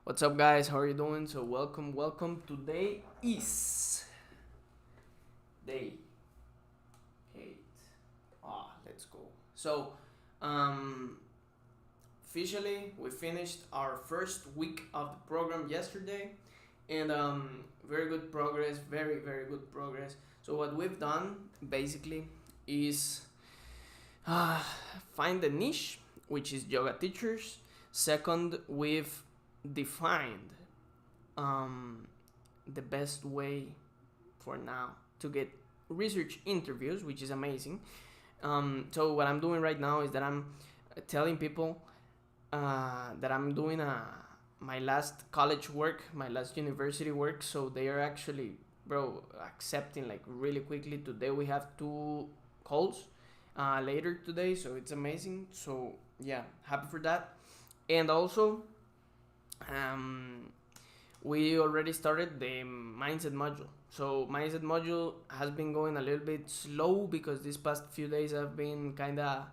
What's up, guys? How are you doing? So, welcome. Today is day 8. Let's go. So, um, officially, we finished our first week of the program yesterday, and very good progress. Very good progress. So, what we've done basically is uh, find the niche, which is yoga teachers. Second, we've defined um, the best way for now to get research interviews, which is amazing. So what I'm doing right now is that I'm telling people that I'm doing my last college work, my last university work. So they are actually, bro, accepting like really quickly. Today we have 2 calls later today, so it's amazing. So yeah, happy for that. And also, um, we already started the mindset module. So mindset module has been going a little bit slow because these past few days I've been kind of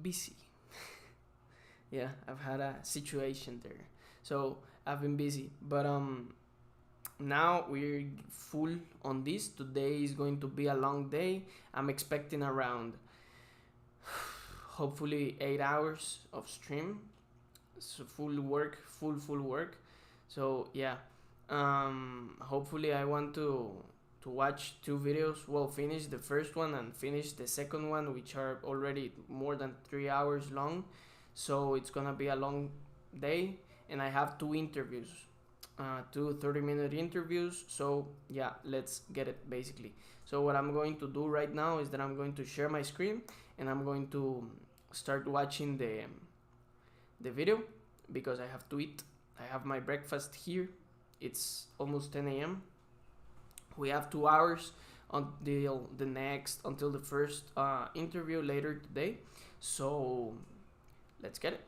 busy. Yeah, I've had a situation there, so I've been busy. But now we're full on this. Today is going to be a long day. I'm expecting around hopefully 8 hours of stream. So full work. So yeah, hopefully I want to watch 2 videos. Well, finish the first one and finish the second one, which are already more than 3 hours long. So it's gonna be a long day, and I have 2 interviews, two 30-minute interviews. So yeah, let's get it basically. So what I'm going to do right now is that I'm going to share my screen, and I'm going to start watching the video because I have to eat. I have my breakfast here. It's almost 10 a.m. We have 2 hours until the first interview later today. So let's get it.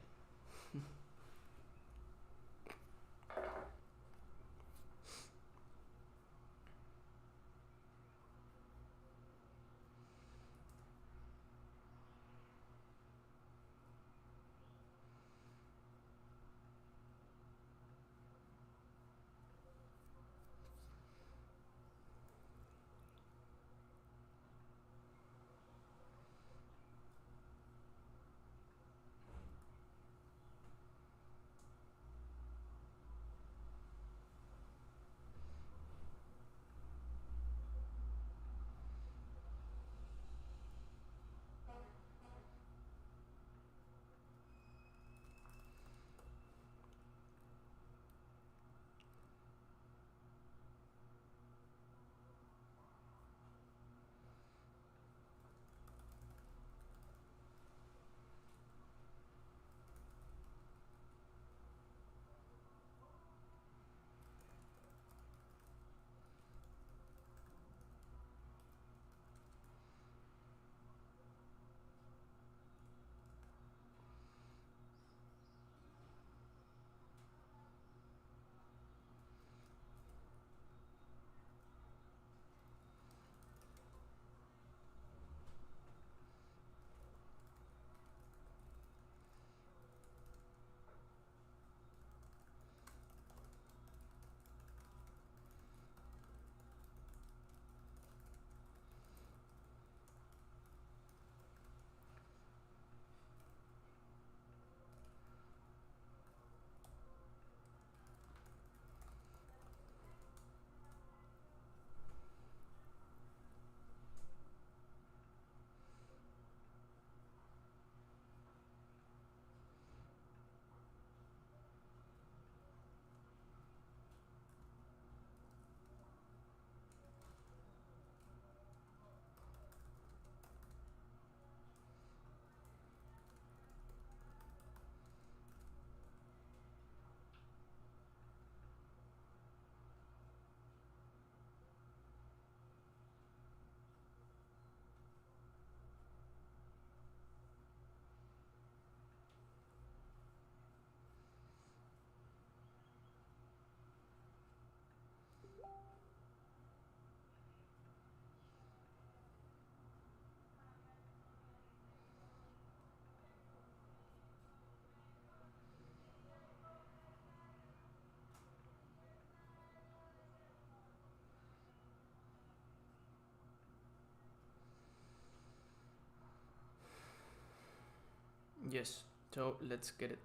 Yes. So let's get it.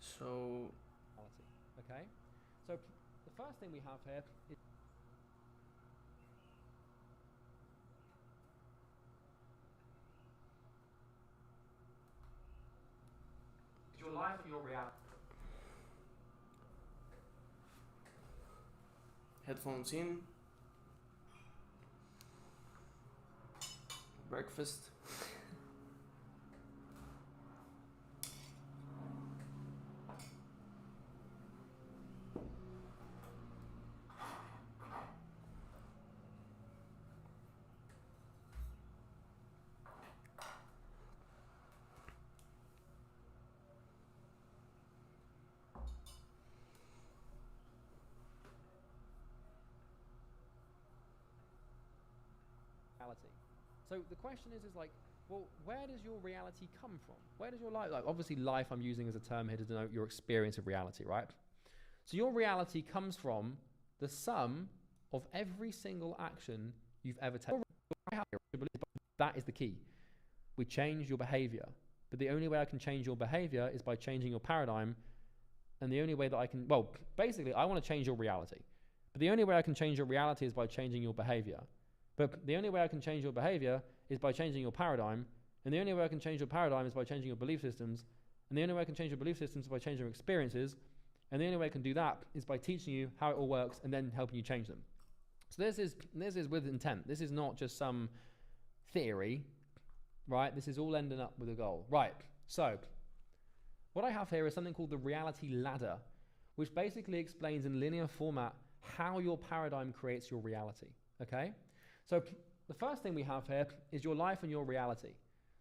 So. Okay. So the first thing we have here is your life and your reality. Headphones in. Breakfast. So the question is like, well, where does your reality come from? Where does your life, like obviously life I'm using as a term here to denote your experience of reality, right? So your reality comes from the sum of every single action you've ever taken. That is the key. We change your behavior. But the only way I can change your behavior is by changing your paradigm. And the only way that I can, well, basically I want to change your reality. But the only way I can change your reality is by changing your behavior. But the only way I can change your behavior is by changing your paradigm. And the only way I can change your paradigm is by changing your belief systems. And the only way I can change your belief systems is by changing your experiences. And the only way I can do that is by teaching you how it all works and then helping you change them. So this is with intent. This is not just some theory, right? This is all ending up with a goal. Right, so what I have here is something called the reality ladder, which basically explains in linear format how your paradigm creates your reality, okay? So the first thing we have here is your life and your reality.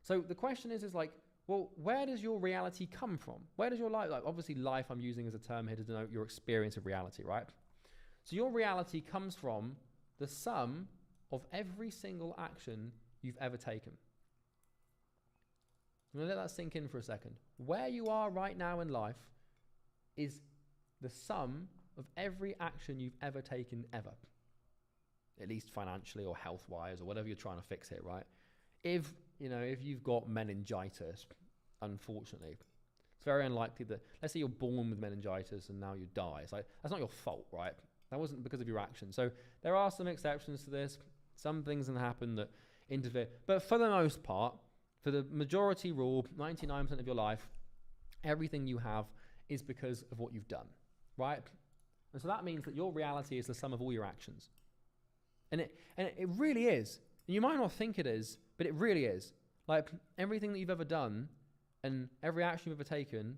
So the question is like, well, where does your reality come from? Where does your life, like obviously life I'm using as a term here to denote your experience of reality, right? So your reality comes from the sum of every single action you've ever taken. I'm going to let that sink in for a second. Where you are right now in life is the sum of every action you've ever taken ever. At least financially or health-wise or whatever you're trying to fix here, right? If you've got meningitis, unfortunately, it's very unlikely that, let's say you're born with meningitis and now you die. It's like, that's not your fault, right? That wasn't because of your actions. So there are some exceptions to this. Some things can happen that interfere. But for the most part, for the majority rule, 99% of your life, everything you have is because of what you've done, right? And so that means that your reality is the sum of all your actions. And it really is. And you might not think it is, but it really is. Like everything that you've ever done and every action you've ever taken,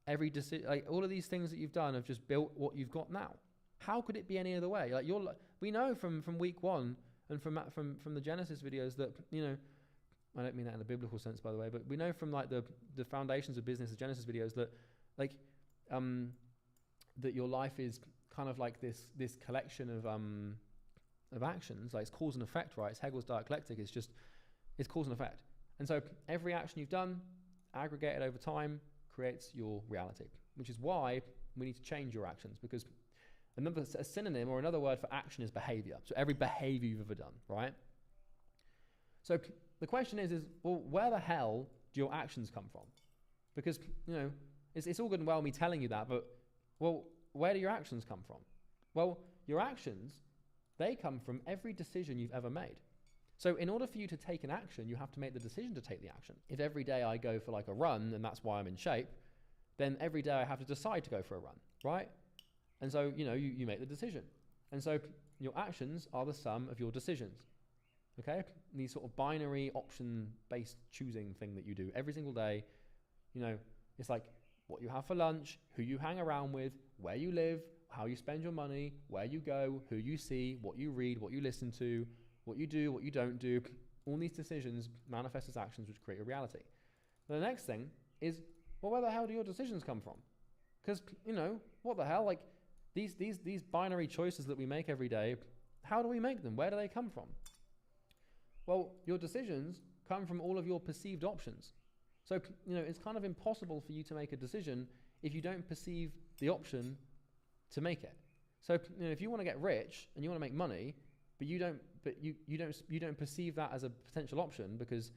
every decision, like all of these things that you've done have just built what you've got now. How could it be any other way? Like we know from week one and from the Genesis videos that, I don't mean that in a biblical sense, by the way, but we know from like the foundations of business, the Genesis videos, that like that your life is kind of like this collection of actions. Like it's cause and effect, right? It's Hegel's dialectic. It's cause and effect. And so every action you've done, aggregated over time, creates your reality, which is why we need to change your actions, because a synonym or another word for action is behavior. So every behavior you've ever done, right? So the question is well, where the hell do your actions come from? Because, it's all good and well me telling you that, but, well, where do your actions come from? Well, your actions, they come from every decision you've ever made. So in order for you to take an action, you have to make the decision to take the action. If every day I go for like a run and that's why I'm in shape, then every day I have to decide to go for a run, right? And so, you make the decision. And so your actions are the sum of your decisions, okay? These sort of binary option-based choosing thing that you do every single day, it's like what you have for lunch, who you hang around with, where you live, how you spend your money, where you go, who you see, what you read, what you listen to, what you do, what you don't do. All these decisions manifest as actions which create a reality. The next thing is, well, where the hell do your decisions come from? Because, what the hell? Like, these binary choices that we make every day, how do we make them? Where do they come from? Well, your decisions come from all of your perceived options. So, it's kind of impossible for you to make a decision if you don't perceive the option to make it. So, if you want to get rich and you want to make money, but you don't perceive that as a potential option because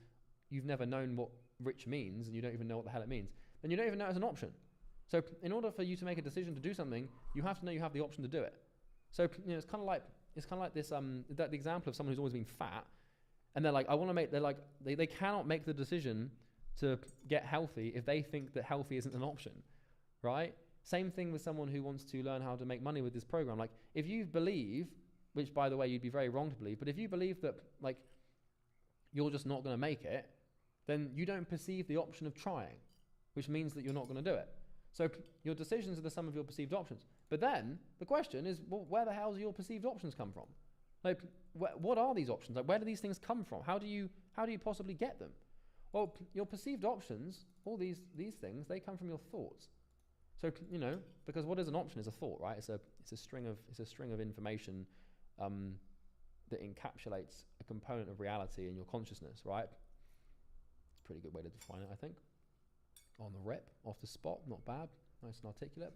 you've never known rich means and you don't even know what the hell it means, then you don't even know it's an option. So in order for you to make a decision to do something, you have to know you have the option to do it. So it's kind of like this the example of someone who's always been fat, and they're like, they cannot make the decision to get healthy if they think that healthy isn't an option, right? Same thing with someone who wants to learn how to make money with this program. Like, if you believe, which by the way you'd be very wrong to believe, but if you believe that like you're just not going to make it, then you don't perceive the option of trying, which means that you're not going to do it. So your decisions are the sum of your perceived options. But then the question is, well, where the hell do your perceived options come from? Like, what are these options? Like, where do these things come from? How do you possibly get them? Well, your perceived options, all these things, they come from your thoughts. So because what is an option is a thought, right? It's a string of information that encapsulates a component of reality in your consciousness, right? It's a pretty good way to define it, I think. On the rip, off the spot, not bad, nice and articulate.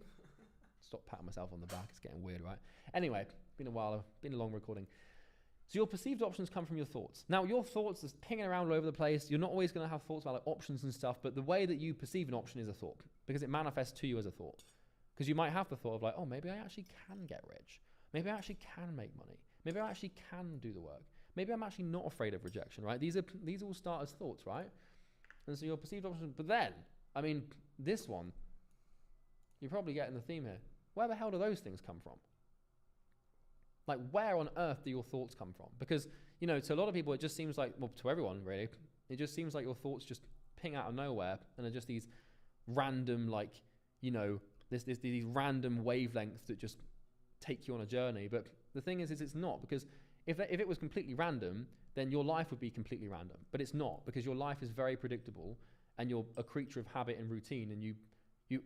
Stop patting myself on the back, it's getting weird, right? Anyway, been a while, been a long recording. So your perceived options come from your thoughts. Now, your thoughts are pinging around all over the place. You're not always going to have thoughts about like options and stuff, but the way that you perceive an option is a thought, because it manifests to you as a thought. Because you might have the thought of like, oh, maybe I actually can get rich. Maybe I actually can make money. Maybe I actually can do the work. Maybe I'm actually not afraid of rejection, right? These all start as thoughts, right? And so your perceived options, but then, I mean, this one, you're probably getting the theme here. Where the hell do those things come from? Like, where on earth do your thoughts come from? Because, to a lot of people, it just seems like, well, to everyone, really, it just seems like your thoughts just ping out of nowhere and are just these random, like, these random wavelengths that just take you on a journey. But the thing is it's not, because if it was completely random, then your life would be completely random. But it's not, because your life is very predictable and you're a creature of habit and routine, and you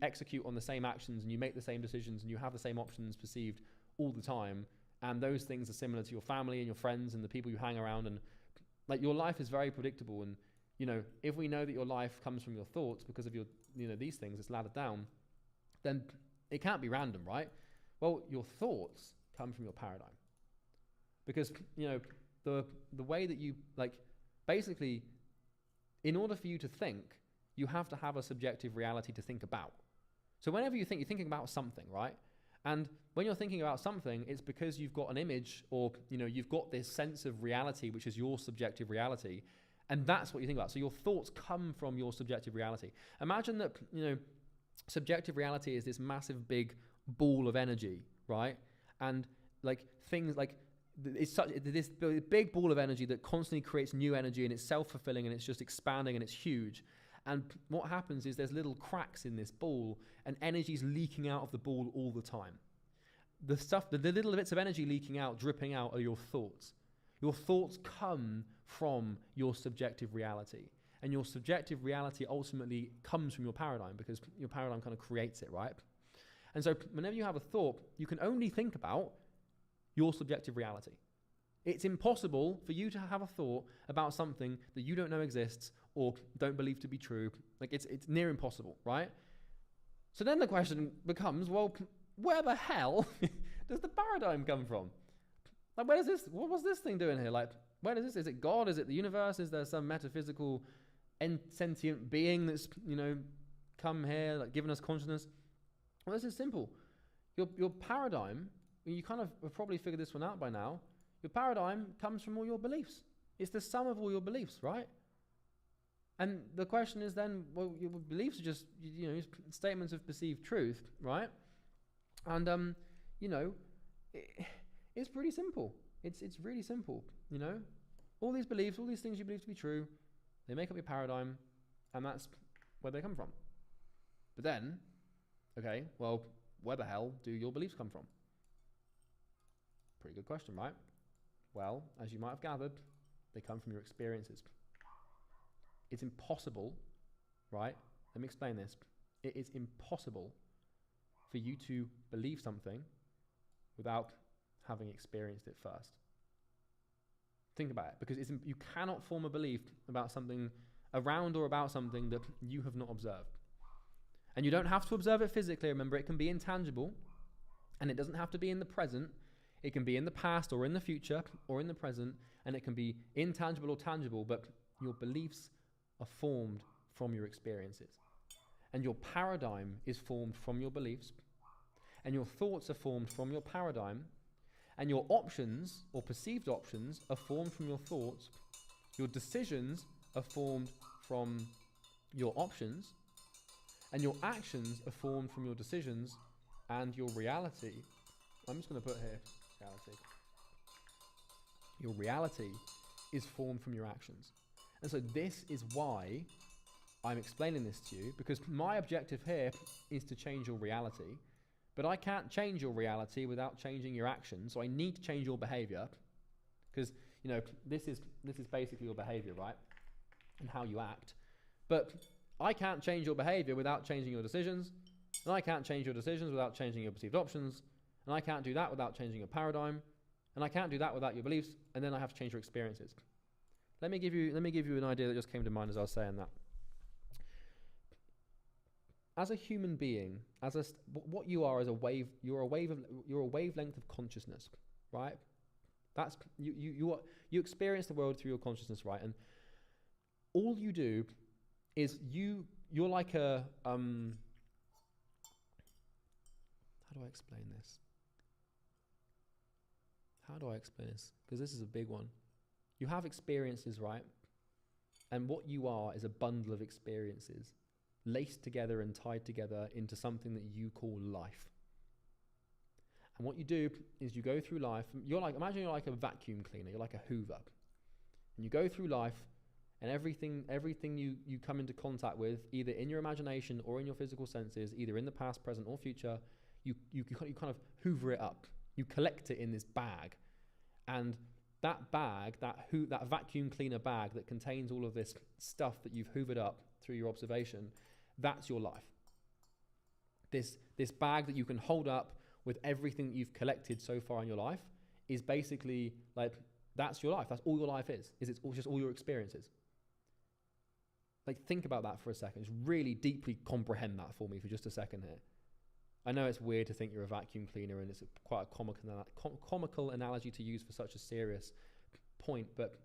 execute on the same actions and you make the same decisions and you have the same options perceived all the time. And those things are similar to your family and your friends and the people you hang around. And like, your life is very predictable. And, if we know that your life comes from your thoughts because of your, these things, it's laddered down, then it can't be random, right? Well, your thoughts come from your paradigm. Because, the way that you, like, basically, in order for you to think, you have to have a subjective reality to think about. So whenever you think, you're thinking about something, right? And when you're thinking about something, it's because you've got an image, or, you've got this sense of reality, which is your subjective reality. And that's what you think about. So your thoughts come from your subjective reality. Imagine that, subjective reality is this massive big ball of energy, right? And like things like, it's this big ball of energy that constantly creates new energy, and it's self-fulfilling, and it's just expanding, and it's huge. And what happens is there's little cracks in this ball, and energy's leaking out of the ball all the time. The little bits of energy leaking out, dripping out, are your thoughts. Your thoughts come from your subjective reality. And your subjective reality ultimately comes from your paradigm, because your paradigm kind of creates it, right? And so whenever you have a thought, you can only think about your subjective reality. It's impossible for you to have a thought about something that you don't know exists or don't believe to be true. Like, it's near impossible, right? So then the question becomes, well, where the hell does the paradigm come from? Like, what was this thing doing here? Like, where is this? Is it God? Is it the universe? Is there some metaphysical sentient being that's, come here, like, given us consciousness? Well, this is simple. Your paradigm, you kind of have probably figured this one out by now. Your paradigm comes from all your beliefs. It's the sum of all your beliefs, right? And the question is then, well, your beliefs are just, statements of perceived truth, right? And, it's pretty simple. It's really simple, All these beliefs, all these things you believe to be true, they make up your paradigm, and that's where they come from. But then, okay, well, where the hell do your beliefs come from? Pretty good question, right? Well, as you might have gathered, they come from your experiences. It's impossible, right? Let me explain this. It is impossible for you to believe something without having experienced it first. Think about it, because you cannot form a belief about something, around or about something that you have not observed. And you don't have to observe it physically. Remember, it can be intangible, and it doesn't have to be in the present. It can be in the past or in the future or in the present, and it can be intangible or tangible, but your beliefs are formed from your experiences. And your paradigm is formed from your beliefs, and your thoughts are formed from your paradigm, and your options or perceived options are formed from your thoughts. Your decisions are formed from your options, and your actions are formed from your decisions, and your reality, I'm just going to put here, reality. Your reality is formed from your actions. And so this is why I'm explaining this to you, because my objective here is to change your reality, but I can't change your reality without changing your actions. So I need to change your behavior, because, you know, this is basically your behavior, right? And how you act. But I can't change your behavior without changing your decisions, and I can't change your decisions without changing your perceived options, and I can't do that without changing your paradigm, and I can't do that without your beliefs, and then I have to change your experiences. Let me give you an idea that just came to mind as I was saying that. As a human being, what you are is a wave. You're a wavelength of consciousness, right? That's you experience the world through your consciousness, right? And all you do is you're like a how do I explain this? Because this is a big one. You have experiences, right? And what you are is a bundle of experiences laced together and tied together into something that you call life. And what you do is you go through life. Imagine you're like a vacuum cleaner. You're like a Hoover. And you go through life, and everything you come into contact with, either in your imagination or in your physical senses, either in the past, present, or future, you kind of hoover it up. You collect it in this bag. And that bag, that vacuum cleaner bag that contains all of this stuff that you've hoovered up through your observation, that's your life. This bag that you can hold up with everything that you've collected so far in your life is basically like, that's your life. That's all your life is it's just all your experiences. Like, think about that for a second. Just really deeply comprehend that for me for just a second here. I know it's weird to think you're a vacuum cleaner, and it's quite a comical analogy to use for such a serious point, but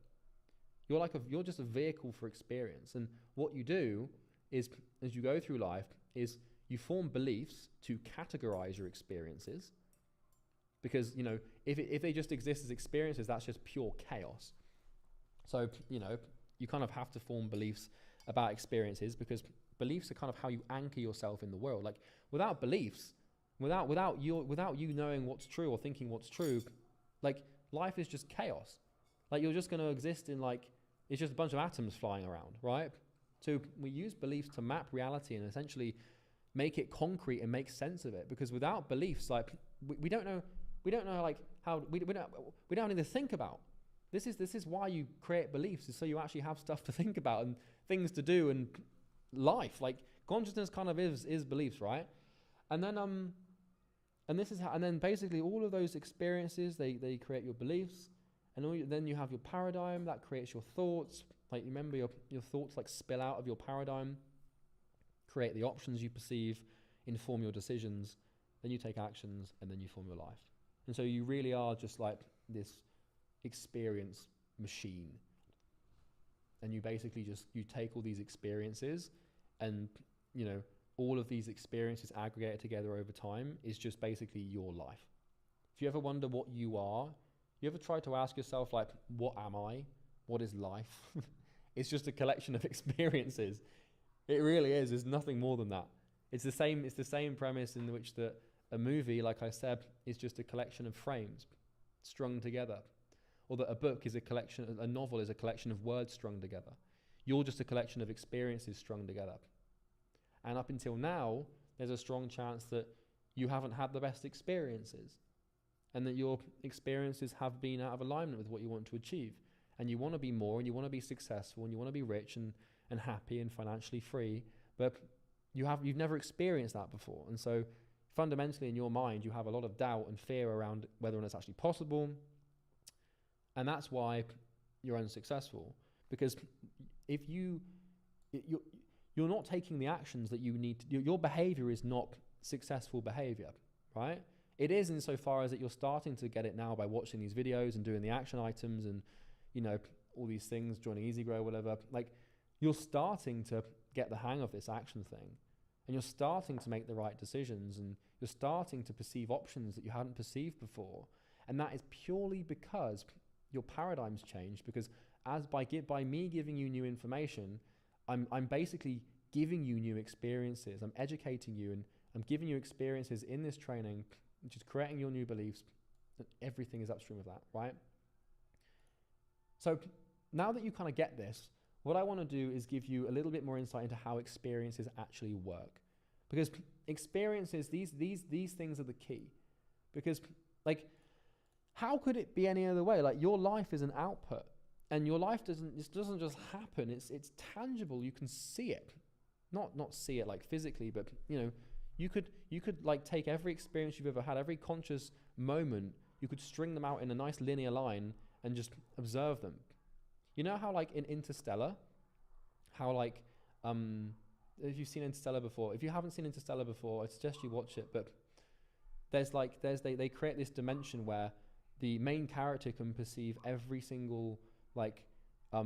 you're just a vehicle for experience. And what you do is, as you go through life, is you form beliefs to categorize your experiences, because, you know, if they just exist as experiences, that's just pure chaos. So, you know, you kind of have to form beliefs about experiences, because beliefs are kind of how you anchor yourself in the world. Like, without beliefs, without you knowing what's true or thinking what's true, like, life is just chaos. Like, you're just going to exist in, like, it's just a bunch of atoms flying around, right? So we use beliefs to map reality and essentially make it concrete and make sense of it. Because without beliefs, like, we don't know like how we don't need to think about. This is why you create beliefs, is so you actually have stuff to think about and things to do and life. Like, consciousness kind of is beliefs, right? And then and then basically all of those experiences, they create your beliefs, and then you have your paradigm that creates your thoughts. Like, remember, your thoughts like spill out of your paradigm, create the options you perceive, inform your decisions, then you take actions, and then you form your life. And so you really are just like this experience machine. And you basically you take all these experiences, and, you know, all of these experiences aggregated together over time is just basically your life. If you ever wonder what you are, you ever try to ask yourself, like, what am I? What is life? It's just a collection of experiences. It really is. There's nothing more than that. It's the same premise in which that a movie, like I said, is just a collection of frames strung together. Or that a book is a novel is a collection of words strung together. You're just a collection of experiences strung together. And up until now, there's a strong chance that you haven't had the best experiences, and that your experiences have been out of alignment with what you want to achieve. And you want to be more, and you want to be successful, and you want to be rich and happy and financially free, but you've never experienced that before. And so fundamentally in your mind, you have a lot of doubt and fear around whether or not it's actually possible. And that's why you're unsuccessful, because if you're not taking the actions that you need to, your behavior is not successful behavior, right? It is insofar as that you're starting to get it now by watching these videos and doing the action items and, you know, all these things, joining EasyGrow, whatever. Like, you're starting to get the hang of this action thing, and you're starting to make the right decisions, and you're starting to perceive options that you hadn't perceived before. And that is purely because your paradigm's changed, because by me giving you new information, I'm basically giving you new experiences. I'm educating you, and I'm giving you experiences in this training, which is creating your new beliefs, and everything is upstream of that, right? So now that you kind of get this, what I want to do is give you a little bit more insight into how experiences actually work. Because experiences, these things are the key. Because, like, how could it be any other way? Like, your life is an output, and your life doesn't just happen. It's tangible. You can see it. Not see it like physically, but you could like take every experience you've ever had, every conscious moment, you could string them out in a nice linear line and just observe them. You know how, like, in Interstellar, how, like, if you've seen Interstellar before, if you haven't seen Interstellar before, I suggest you watch it. But they create this dimension where the main character can perceive every single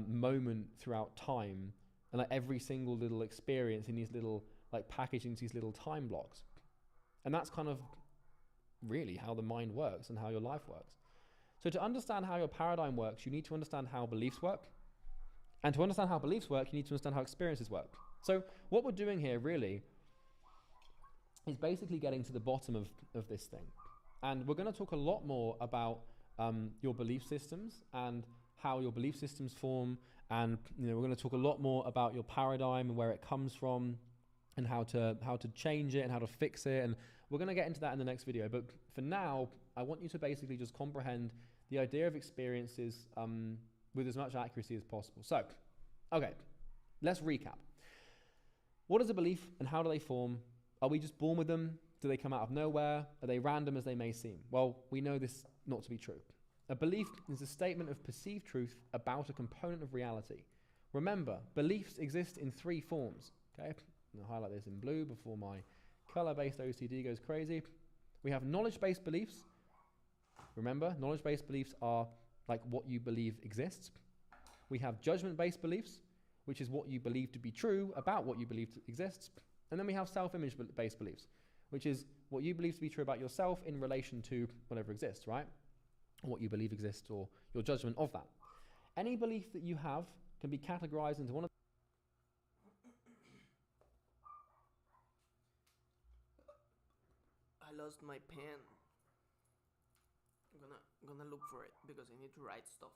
moment throughout time, and like every single little experience in these little, like, packaged into these little time blocks. And that's kind of really how the mind works and how your life works. So to understand how your paradigm works, you need to understand how beliefs work. And to understand how beliefs work, you need to understand how experiences work. So what we're doing here really is basically getting to the bottom of this thing. And we're going to talk a lot more about your belief systems and how your belief systems form. And we're going to talk a lot more about your paradigm and where it comes from, and how to change it and how to fix it. And we're going to get into that in the next video. But for now, I want you to basically just comprehend the idea of experiences with as much accuracy as possible. So, okay, let's recap. What is a belief and how do they form? Are we just born with them? Do they come out of nowhere? Are they random as they may seem? Well, we know this not to be true. A belief is a statement of perceived truth about a component of reality. Remember, beliefs exist in three forms. Okay, I'm going to highlight this in blue before my color-based OCD goes crazy. We have knowledge-based beliefs. Remember, knowledge-based beliefs are like what you believe exists. We have judgment-based beliefs, which is what you believe to be true about what you believe exists. And then we have self-image-based beliefs, which is what you believe to be true about yourself in relation to whatever exists, right? What you believe exists, or your judgment of that. Any belief that you have can be categorized into one of I lost my pen. I'm gonna look for it because I need to write stuff.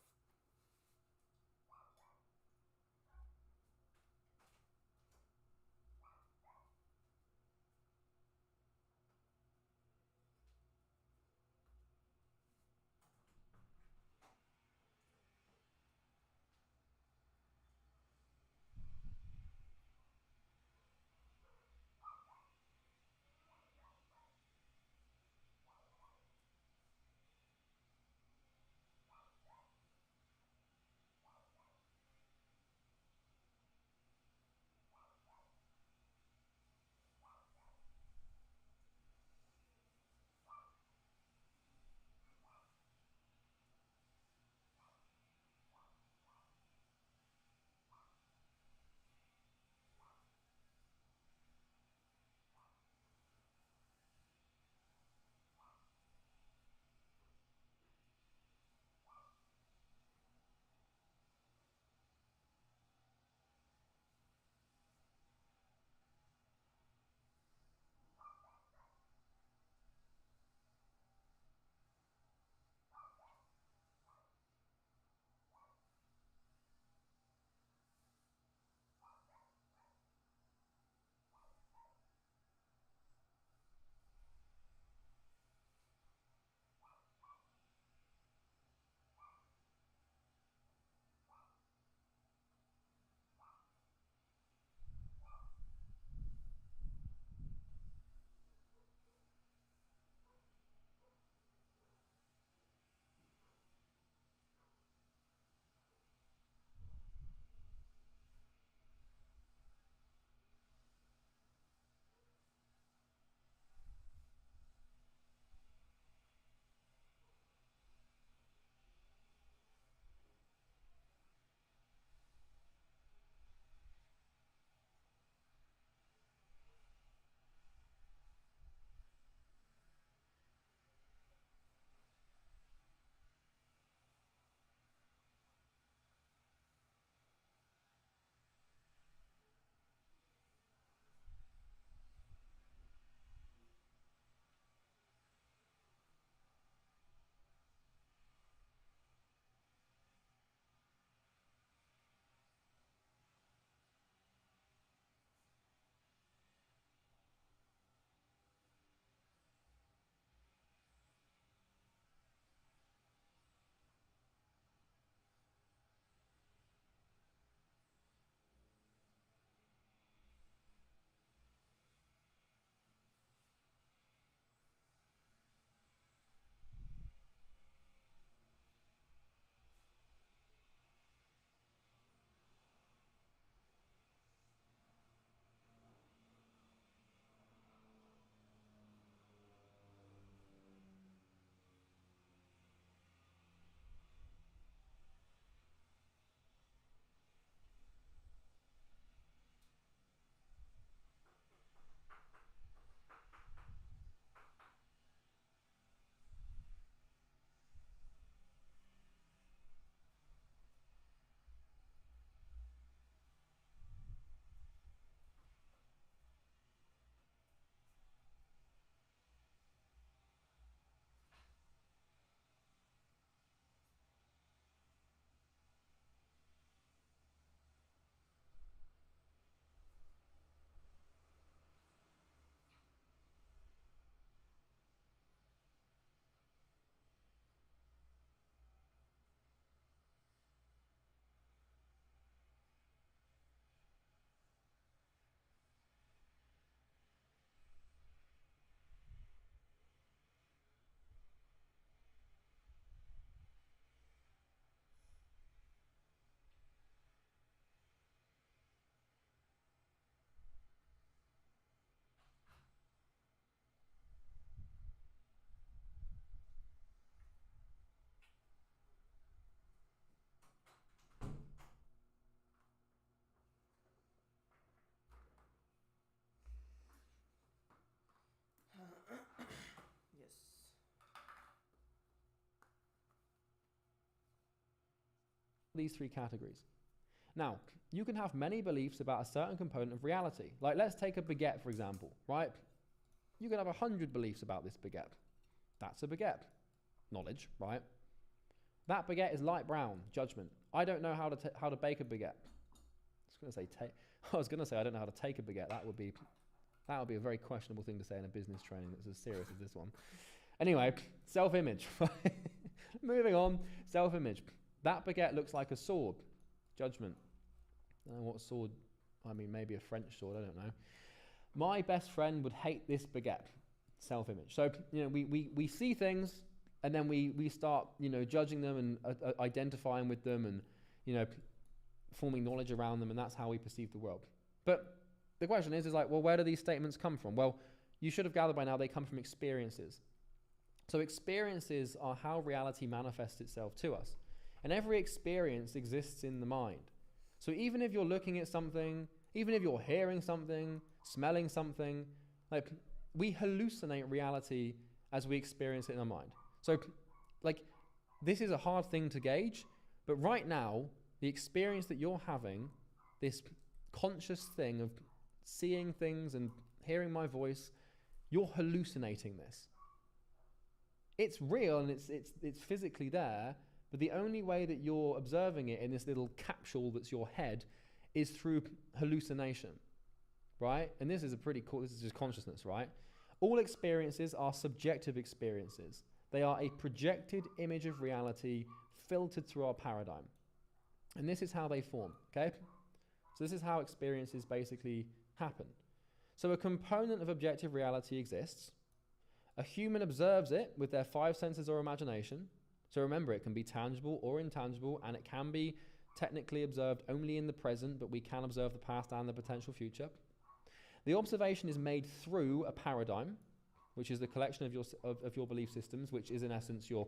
these three categories. Now, you can have many beliefs about a certain component of reality. Like, let's take a baguette, for example, right? You can have 100 beliefs about this baguette. That's a baguette. Knowledge, right? That baguette is light brown. Judgment. I don't know how to bake a baguette. I was going to say I don't know how to take a baguette. That would be a very questionable thing to say in a business training that's as serious as this one. Anyway, self-image. Moving on, self-image. That baguette looks like a sword. Judgment. I don't know what sword. I mean, maybe a French sword. I don't know. My best friend would hate this baguette. Self-image. So, we see things and then we start, judging them and identifying with them and, forming knowledge around them, and that's how we perceive the world. But the question is like, well, where do these statements come from? Well, you should have gathered by now they come from experiences. So experiences are how reality manifests itself to us. And every experience exists in the mind. So even if you're looking at something, even if you're hearing something, smelling something, like, we hallucinate reality as we experience it in our mind. So, like, this is a hard thing to gauge, but right now, the experience that you're having, this conscious thing of seeing things and hearing my voice, you're hallucinating this. It's real and it's physically there, but the only way that you're observing it in this little capsule that's your head is through hallucination, right? And this is just consciousness, right? All experiences are subjective experiences. They are a projected image of reality filtered through our paradigm. And this is how they form, okay? So this is how experiences basically happen. So a component of objective reality exists. A human observes it with their 5 senses or imagination. So remember, it can be tangible or intangible, and it can be technically observed only in the present, but we can observe the past and the potential future. The observation is made through a paradigm, which is the collection of your belief systems, which is in essence your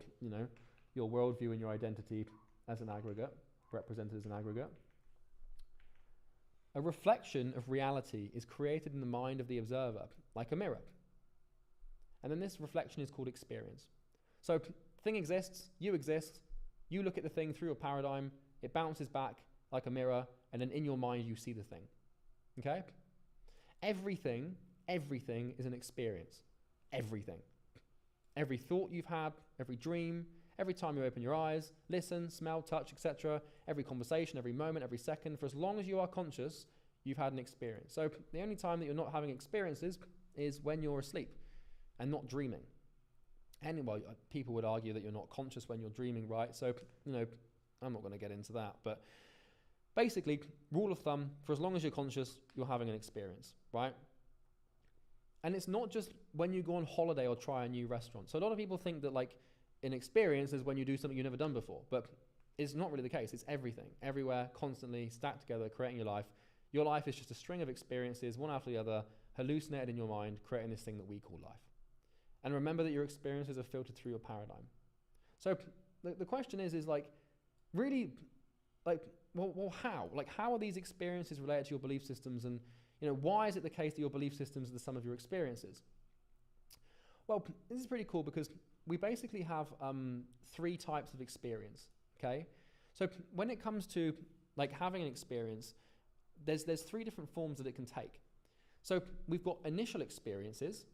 worldview and your identity as an aggregate, represented as an aggregate. A reflection of reality is created in the mind of the observer, like a mirror. And then this reflection is called experience. So thing exists, you look at the thing through a paradigm, it bounces back like a mirror, and then in your mind you see the thing. Okay? Everything is an experience. Everything. Every thought you've had, every dream, every time you open your eyes, listen, smell, touch, etc., every conversation, every moment, every second, for as long as you are conscious, you've had an experience. So the only time that you're not having experiences is when you're asleep and not dreaming. And well, people would argue that you're not conscious when you're dreaming, right? So, I'm not going to get into that. But basically, rule of thumb, for as long as you're conscious, you're having an experience, right? And it's not just when you go on holiday or try a new restaurant. So a lot of people think that like an experience is when you do something you've never done before, but it's not really the case. It's everything, everywhere, constantly stacked together, creating your life. Your life is just a string of experiences, one after the other, hallucinated in your mind, creating this thing that we call life. And remember that your experiences are filtered through your paradigm. So the question is like, really, like, well, how? Like, how are these experiences related to your belief systems? And, why is it the case that your belief systems are the sum of your experiences? Well, this is pretty cool because we basically have 3 types of experience, okay? So when it comes to, like, having an experience, there's 3 different forms that it can take. So we've got initial experiences,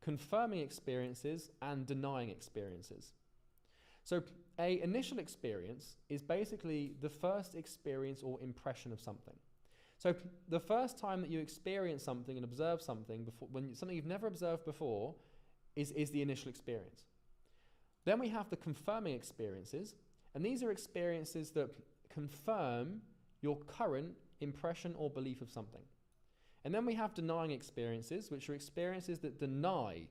confirming experiences, and denying experiences. So a initial experience is basically the first experience or impression of something. So the first time that you experience something and observe something, something you've never observed before, is the initial experience. Then we have the confirming experiences, and these are experiences that confirm your current impression or belief of something. And then we have denying experiences, which are experiences that deny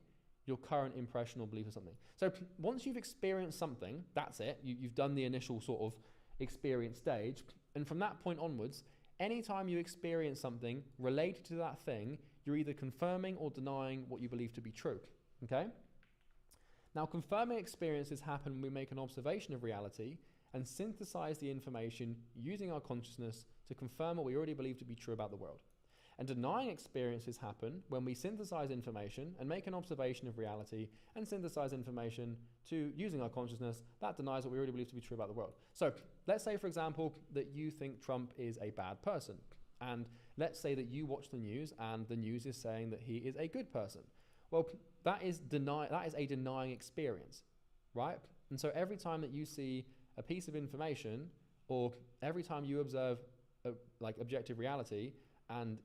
your current impression or belief of something. So once you've experienced something, that's it. You've done the initial sort of experience stage. And from that point onwards, anytime you experience something related to that thing, you're either confirming or denying what you believe to be true. Okay? Now, confirming experiences happen when we make an observation of reality and synthesize the information using our consciousness to confirm what we already believe to be true about the world. And denying experiences happen when we synthesize information and make an observation of reality and synthesize information to using our consciousness that denies what we already believe to be true about the world. So let's say, for example, that you think Trump is a bad person. And let's say that you watch the news and the news is saying that he is a good person. Well, that is a denying experience, right? And so every time that you see a piece of information, or every time you observe like objective reality, and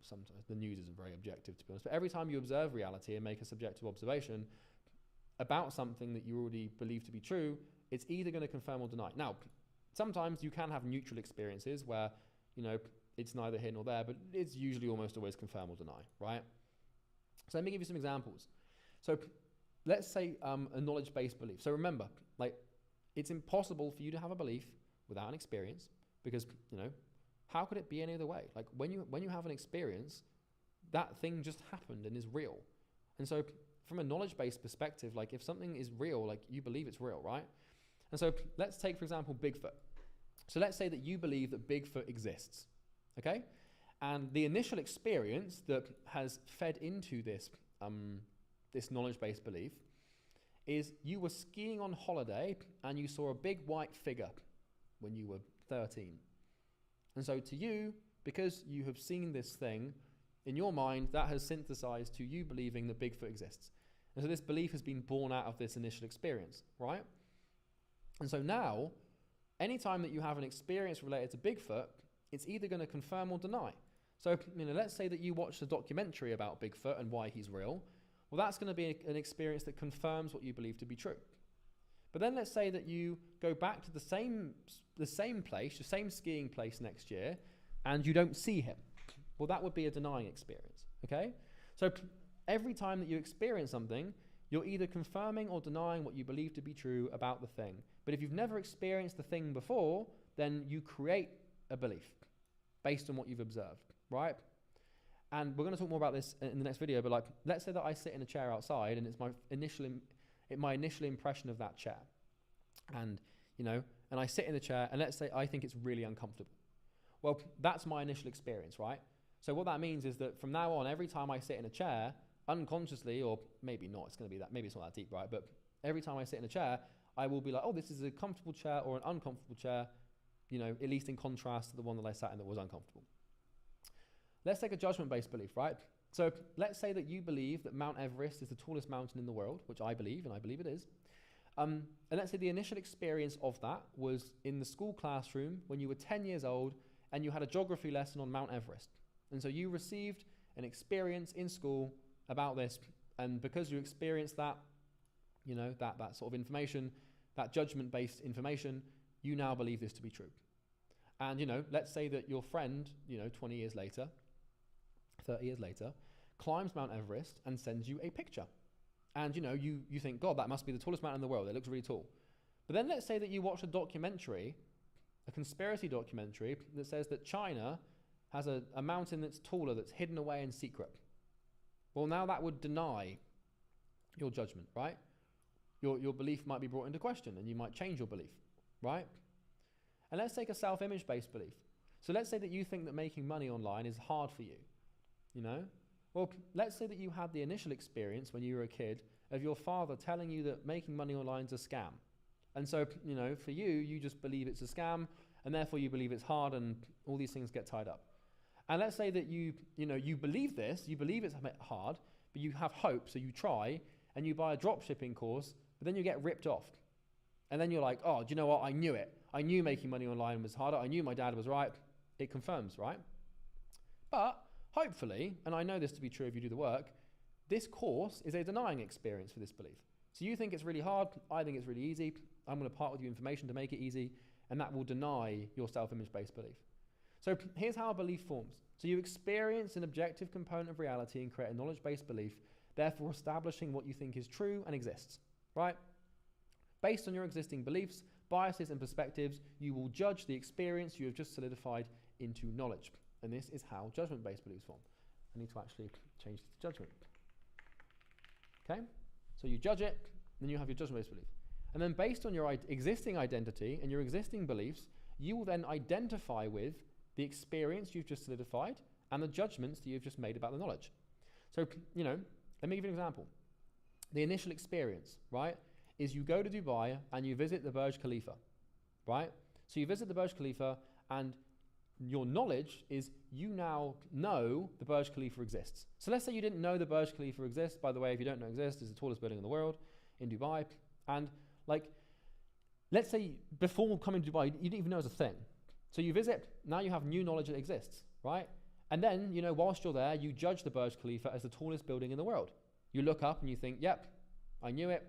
sometimes the news isn't very objective, to be honest, but every time you observe reality and make a subjective observation about something that you already believe to be true, it's either going to confirm or deny. Now, sometimes you can have neutral experiences where, it's neither here nor there, but it's usually almost always confirm or deny, right? So let me give you some examples. So let's say a knowledge-based belief. So remember, it's impossible for you to have a belief without an experience, because, how could it be any other way? When you have an experience, that thing just happened and is real. And so from a knowledge-based perspective, if something is real, you believe it's real, right? And so let's take, for example, Bigfoot. So let's say that you believe that Bigfoot exists, okay? And the initial experience that has fed into this knowledge-based belief is you were skiing on holiday and you saw a big white figure when you were 13. And so to you, because you have seen this thing, in your mind, that has synthesized to you believing that Bigfoot exists. And so this belief has been born out of this initial experience, right? And so now, anytime that you have an experience related to Bigfoot, it's either going to confirm or deny. So, let's say that you watched a documentary about Bigfoot and why he's real. Well, that's going to be an experience that confirms what you believe to be true. But then let's say that you go back to the same place, the same skiing place next year, and you don't see him. Well, that would be a denying experience, okay? So every time that you experience something, you're either confirming or denying what you believe to be true about the thing. But if you've never experienced the thing before, then you create a belief based on what you've observed, right? And we're going to talk more about this in the next video, but let's say that I sit in a chair outside and it's my initial impression of that chair. And, and I sit in the chair and let's say I think it's really uncomfortable. Well, that's my initial experience, right? So what that means is that from now on, every time I sit in a chair, unconsciously, or maybe not, maybe it's not that deep, right? But every time I sit in a chair, I will be like, oh, this is a comfortable chair or an uncomfortable chair, at least in contrast to the one that I sat in that was uncomfortable. Let's take a judgment-based belief, right? So let's say that you believe that Mount Everest is the tallest mountain in the world, which I believe, and I believe it is. And let's say the initial experience of that was in the school classroom when you were 10 years old and you had a geography lesson on Mount Everest. And so you received an experience in school about this, and because you experienced that, that sort of information, that judgment-based information, you now believe this to be true. And, let's say that your friend, 20 years later, 30 years later, climbs Mount Everest and sends you a picture. And, you think, God, that must be the tallest mountain in the world. It looks really tall. But then let's say that you watch a documentary, a conspiracy documentary, that says that China has a mountain that's taller, that's hidden away in secret. Well, now that would deny your judgment, right? Your belief might be brought into question and you might change your belief, right? And let's take a self-image based belief. So let's say that you think that making money online is hard for you, Well, let's say that you had the initial experience when you were a kid of your father telling you that making money online is a scam. And so, for you, you just believe it's a scam and therefore you believe it's hard and all these things get tied up. And let's say that you believe this, you believe it's hard, but you have hope, so you try and you buy a drop shipping course, but then you get ripped off. And then you're like, oh, do you know what? I knew it. I knew making money online was harder. I knew my dad was right. It confirms, right? But hopefully, and I know this to be true if you do the work, this course is a denying experience for this belief. So you think it's really hard. I think it's really easy. I'm going to part with you information to make it easy, and that will deny your self-image based belief. So here's how a belief forms. So you experience an objective component of reality and create a knowledge-based belief, therefore establishing what you think is true and exists, right? Based on your existing beliefs, biases, and perspectives, you will judge the experience you have just solidified into knowledge. And this is how judgment-based beliefs form. I need to actually change this to judgment. Okay? So you judge it, then you have your judgment-based belief. And then based on your existing identity and your existing beliefs, you will then identify with the experience you've just solidified and the judgments that you've just made about the knowledge. So, you know, let me give you an example. The initial experience, right, is you go to Dubai and you visit the Burj Khalifa, right? So you visit the Burj Khalifa, and your knowledge is you now know the Burj Khalifa exists. So let's say you didn't know the Burj Khalifa exists. By the way, if you don't know it exists, it's the tallest building in the world in Dubai. And like, let's say before coming to Dubai, you didn't even know it was a thing. So you visit, now you have new knowledge that exists, right? And then, you know, whilst you're there, you judge the Burj Khalifa as the tallest building in the world. You look up and you think, yep, I knew it.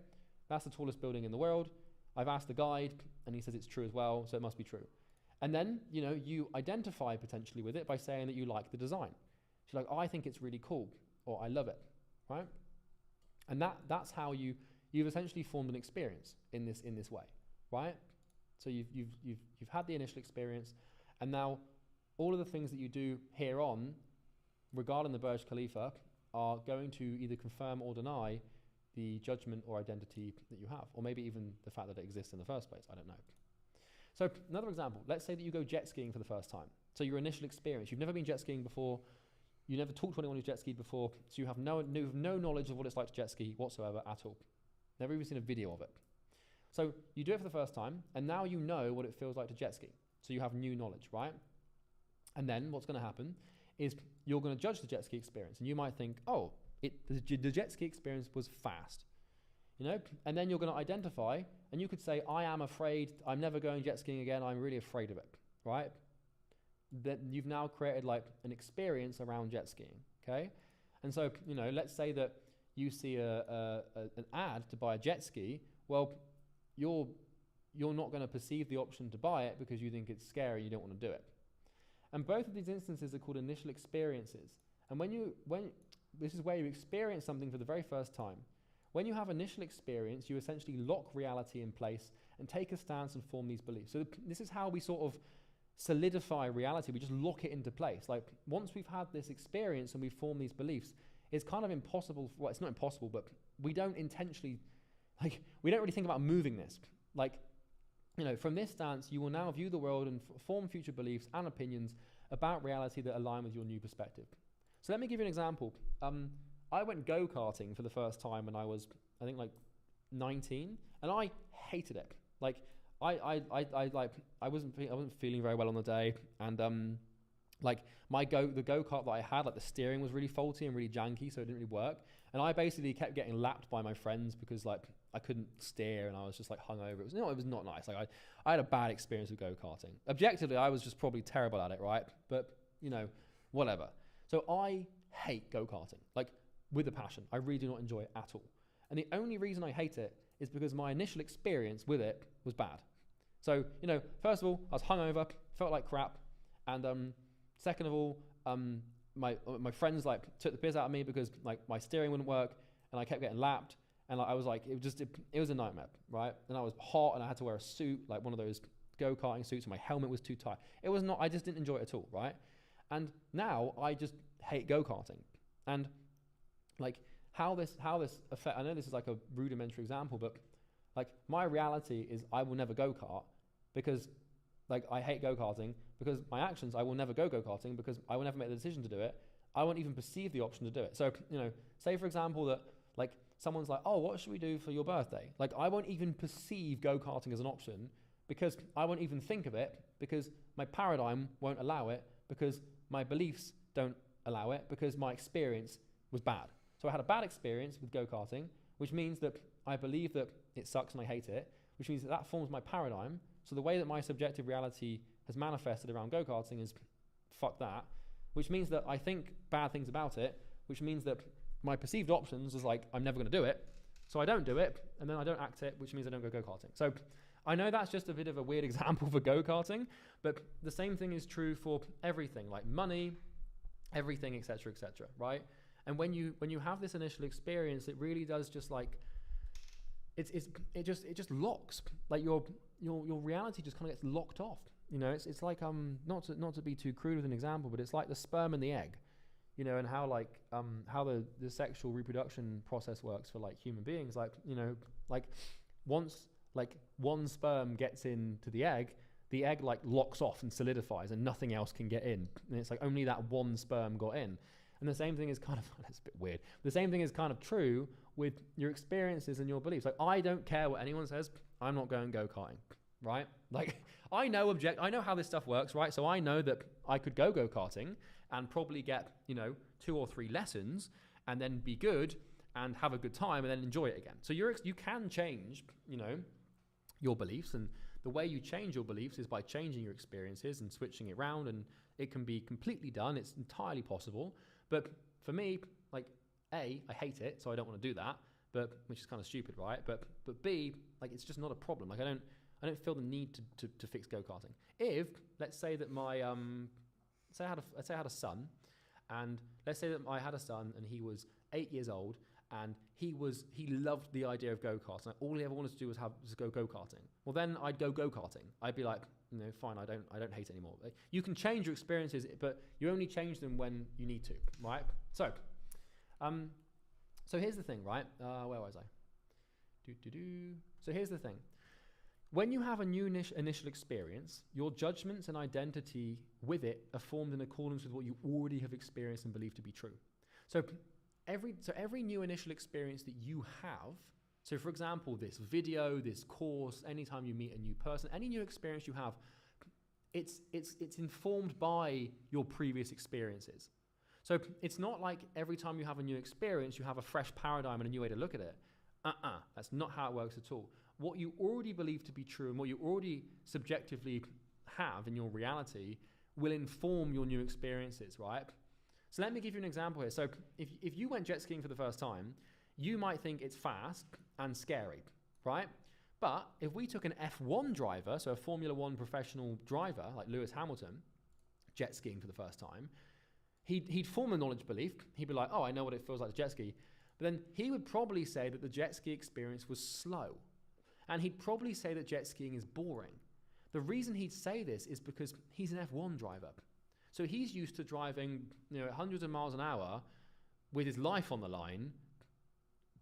That's the tallest building in the world. I've asked the guide and he says it's true as well, so it must be true. And then, you know, you identify potentially with it by saying that you like the design. So you're like, oh, I think it's really cool, or I love it, right? And that's how you've essentially formed an experience in this way, right? So you've had the initial experience, and now all of the things that you do here on regarding the Burj Khalifa are going to either confirm or deny the judgment or identity that you have, or maybe even the fact that it exists in the first place. I don't know. So another example, let's say that you go jet skiing for the first time. So your initial experience, you've never been jet skiing before, you never talked to anyone who's jet skied before, so you have no knowledge of what it's like to jet ski whatsoever at all. Never even seen a video of it. So you do it for the first time, and now you know what it feels like to jet ski. So you have new knowledge, right? And then what's going to happen is you're going to judge the jet ski experience, and you might think, oh, the jet ski experience was fast, you know? And then you're going to identify, and you could say, I am afraid, I'm never going jet skiing again, I'm really afraid of it, right? That you've now created like an experience around jet skiing, okay? And so, you know, let's say that you see an ad to buy a jet ski. Well, you're not going to perceive the option to buy it because you think it's scary, you don't want to do it. And both of these instances are called initial experiences. And when this is where you experience something for the very first time. When you have initial experience, you essentially lock reality in place and take a stance and form these beliefs. So this is how we sort of solidify reality. We just lock it into place. Like once we've had this experience and we form these beliefs, it's kind of impossible. Well, it's not impossible, but we don't intentionally, like, we don't really think about moving this. Like, you know, from this stance, you will now view the world and form future beliefs and opinions about reality that align with your new perspective. So let me give you an example. I went go-karting for the first time when I was, I think, like 19, and I hated it. Like, I wasn't feeling very well on the day, and like the go-kart that I had, like the steering was really faulty and really janky, so it didn't really work. And I basically kept getting lapped by my friends because like I couldn't steer and I was just like hungover. It was not nice. Like I had a bad experience with go-karting. Objectively, I was just probably terrible at it, right? But you know, whatever. So I hate go-karting, like with a passion. I really do not enjoy it at all. And the only reason I hate it is because my initial experience with it was bad. So, you know, first of all, I was hungover, felt like crap. And second of all, my friends like took the piss out of me because like my steering wouldn't work and I kept getting lapped. And like, I was like, it was a nightmare, right? And I was hot and I had to wear a suit, like one of those go-karting suits, and my helmet was too tight. It was not, I just didn't enjoy it at all, right? And now I just hate go-karting. And like how this affect, I know this is like a rudimentary example, but like my reality is I will never go-kart because like I hate go-karting, because my actions, I will never go-karting because I will never make the decision to do it. I won't even perceive the option to do it. So, you know, say for example that like someone's like, oh, what should we do for your birthday? Like I won't even perceive go-karting as an option because I won't even think of it, because my paradigm won't allow it, because my beliefs don't allow it, because my experience was bad. So I had a bad experience with go-karting, which means that I believe that it sucks and I hate it, which means that forms my paradigm. So the way that my subjective reality has manifested around go-karting is fuck that, which means that I think bad things about it, which means that my perceived options is like, I'm never going to do it. So I don't do it, and then I don't act it, which means I don't go go-karting. So I know that's just a bit of a weird example for go-karting, but the same thing is true for everything, like money, everything, etc., right? And when you have this initial experience, it really does just like, it just locks, like your reality just kind of gets locked off. You know, it's like not to be too crude with an example, but it's like the sperm and the egg, you know, and how like how the sexual reproduction process works for like human beings. Like, you know, like once like one sperm gets into the egg, the egg like locks off and solidifies and nothing else can get in. And it's like only that one sperm got in. And the same thing is kind of, that's a bit weird. The same thing is kind of true with your experiences and your beliefs. Like, I don't care what anyone says. I'm not going go-karting, right? Like, I know how this stuff works, right? So I know that I could go-karting and probably get, 2 or 3 lessons and then be good and have a good time and then enjoy it again. So you can change, your beliefs, and the way you change your beliefs is by changing your experiences and switching it around, and it can be completely done. It's entirely possible. But for me, like, A, I hate it, so I don't want to do that, which is kind of stupid, right? But B, like, it's just not a problem. Like, I don't feel the need to fix go-karting. If, let's say that my say I had a son, and let's say that I had a son and he was 8 years old, and he loved the idea of go-karts, and all he ever wanted to do was go go-karting. Well, then I'd go go-karting. I'd be like, fine, I don't hate anymore. You can change your experiences, but you only change them when you need to, right? So here's the thing, right? Where was I? So here's the thing. When you have a new initial experience, your judgments and identity with it are formed in accordance with what you already have experienced and believe to be true. So every new initial experience that you have, so for example, this video, this course, anytime you meet a new person, any new experience you have, it's informed by your previous experiences. So it's not like every time you have a new experience, you have a fresh paradigm and a new way to look at it. That's not how it works at all. What you already believe to be true and what you already subjectively have in your reality will inform your new experiences, right? So let me give you an example here. So if you went jet skiing for the first time, you might think it's fast and scary, right? But if we took an F1 driver, so a Formula One professional driver like Lewis Hamilton, jet skiing for the first time, he'd form a knowledge belief. He'd be like, oh, I know what it feels like to jet ski. But then he would probably say that the jet ski experience was slow. And he'd probably say that jet skiing is boring. The reason he'd say this is because he's an F1 driver. So he's used to driving, hundreds of miles an hour with his life on the line,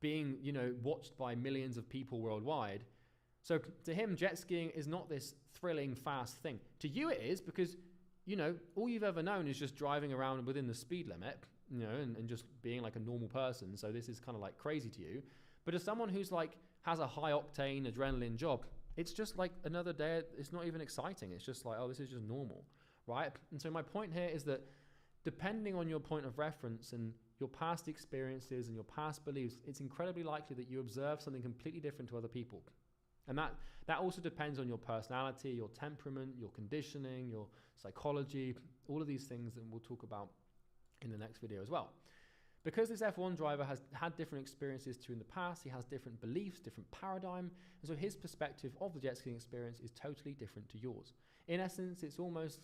being, watched by millions of people worldwide. So to him, jet skiing is not this thrilling, fast thing. To you it is, because, all you've ever known is just driving around within the speed limit, and just being like a normal person. So this is kind of like crazy to you. But as someone who's like, has a high octane adrenaline job, it's just like another day. It's not even exciting. It's just like, oh, this is just normal, right? And so my point here is that depending on your point of reference and your past experiences and your past beliefs, it's incredibly likely that you observe something completely different to other people. And that also depends on your personality, your temperament, your conditioning, your psychology, all of these things that we'll talk about in the next video as well. Because this F1 driver has had different experiences too in the past, he has different beliefs, different paradigm, and so his perspective of the jet skiing experience is totally different to yours. In essence, it's almost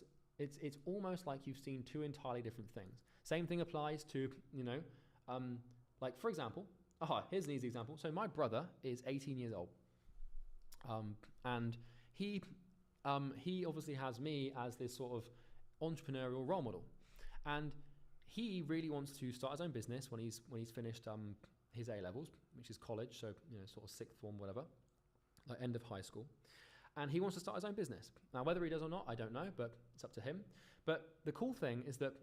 like you've seen two entirely different things. Same thing applies to, like for example, here's an easy example. So my brother is 18 years old, and he obviously has me as this sort of entrepreneurial role model, and he really wants to start his own business when he's finished his A-levels, which is college, so sort of sixth form, whatever, like end of high school. And he wants to start his own business. Now, whether he does or not, I don't know, but it's up to him. But the cool thing is that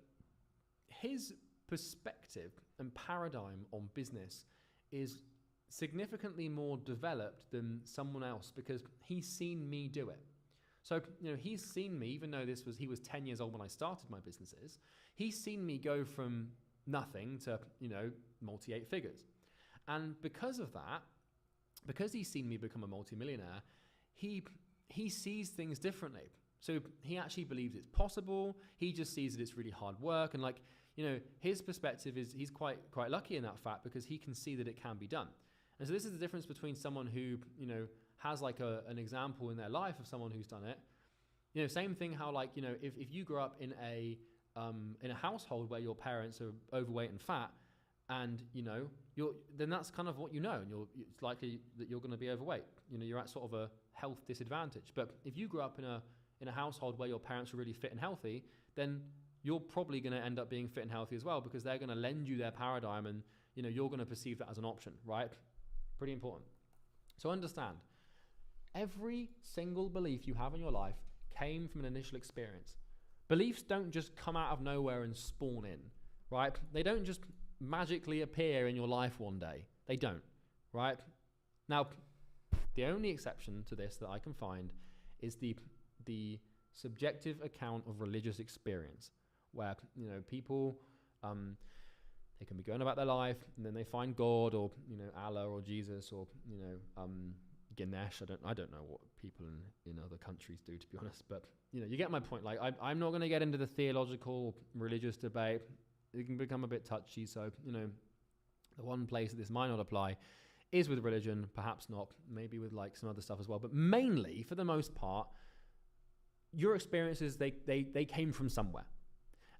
his perspective and paradigm on business is significantly more developed than someone else because he's seen me do it. So, he's seen me, even though he was 10 years old when I started my businesses, he's seen me go from nothing to, multi-8 figures. And because of that, because he's seen me become a multimillionaire, he sees things differently. So he actually believes it's possible. He just sees that it's really hard work. And his perspective is he's quite lucky in that fact because he can see that it can be done. And so this is the difference between someone who, has like an example in their life of someone who's done it. Same thing how if you grow up in a household where your parents are overweight and fat, and then that's kind of what and it's likely that you're going to be overweight. You're at sort of a health disadvantage. But if you grew up in a household where your parents are really fit and healthy, then you're probably going to end up being fit and healthy as well because they're going to lend you their paradigm, and you're going to perceive that as an option, right? Pretty important. So understand, every single belief you have in your life came from an initial experience. Beliefs don't just come out of nowhere and spawn in, right? They don't just magically appear in your life one day. They don't, right? Now, the only exception to this that I can find is the subjective account of religious experience, where, you know, people, they can be going about their life and then they find God or, you know, Allah or Jesus or, you know, Ganesh. I don't know what people in other countries do, to be honest, but, you know, you get my point. Like, I'm not going to get into the theological religious debate. It can become a bit touchy. So, you know, the one place that this might not apply is with religion, perhaps not, maybe with like some other stuff as well. But mainly, for the most part, your experiences, they came from somewhere.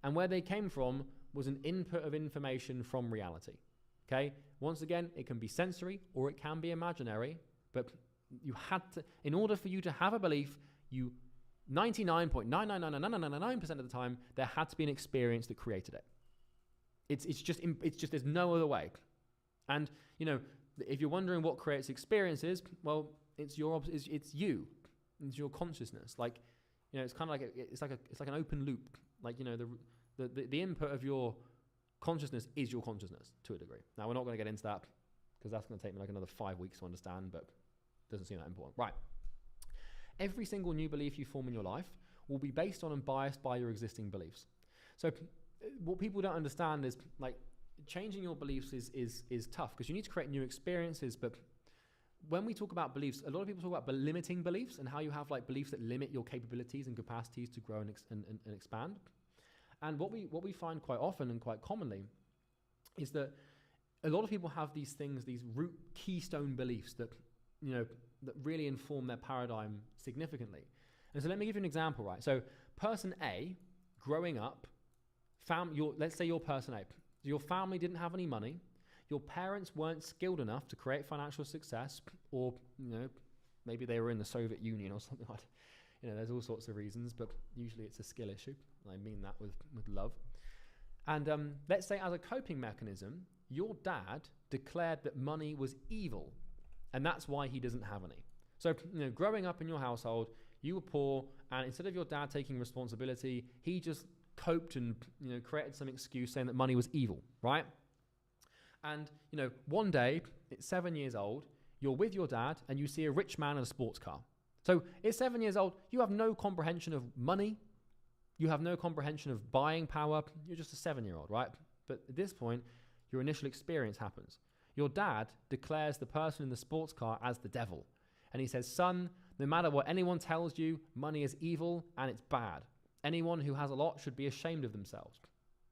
And where they came from was an input of information from reality. Okay? Once again, it can be sensory or it can be imaginary, but you had to, in order for you to have a belief, you 99.99999% of the time, there had to be an experience that created it. It's just there's no other way. And, you know, if you're wondering what creates experiences, well, it's you, it's your consciousness. Like, you know, it's kind of like it's like an open loop. Like, you know, the input of your consciousness is your consciousness to a degree. Now, we're not going to get into that because that's going to take me like another 5 weeks to understand, but it doesn't seem that important. Right. Every single new belief you form in your life will be based on and biased by your existing beliefs. So what people don't understand is, like, changing your beliefs is tough because you need to create new experiences. But when we talk about beliefs, a lot of people talk about limiting beliefs and how you have like beliefs that limit your capabilities and capacities to grow and expand. And what we find quite often and quite commonly is that a lot of people have these things, these root keystone beliefs that, you know, that really inform their paradigm significantly. And so let me give you an example, right? So person A, growing up, let's say you're person A. Your family didn't have any money. Your parents weren't skilled enough to create financial success, or, you know, maybe they were in the Soviet Union or something like that. You know, there's all sorts of reasons, but usually it's a skill issue. I mean that with love. And let's say as a coping mechanism, your dad declared that money was evil, and that's why he doesn't have any. So, you know, growing up in your household, you were poor, and instead of your dad taking responsibility, he just coped and, you know, created some excuse saying that money was evil, right? And, you know, one day, it's 7 years old, you're with your dad, and you see a rich man in a sports car. So at 7 years old, you have no comprehension of money. You have no comprehension of buying power. You're just a 7-year-old, right? But at this point, your initial experience happens. Your dad declares the person in the sports car as the devil. And he says, son, no matter what anyone tells you, money is evil and it's bad. Anyone who has a lot should be ashamed of themselves.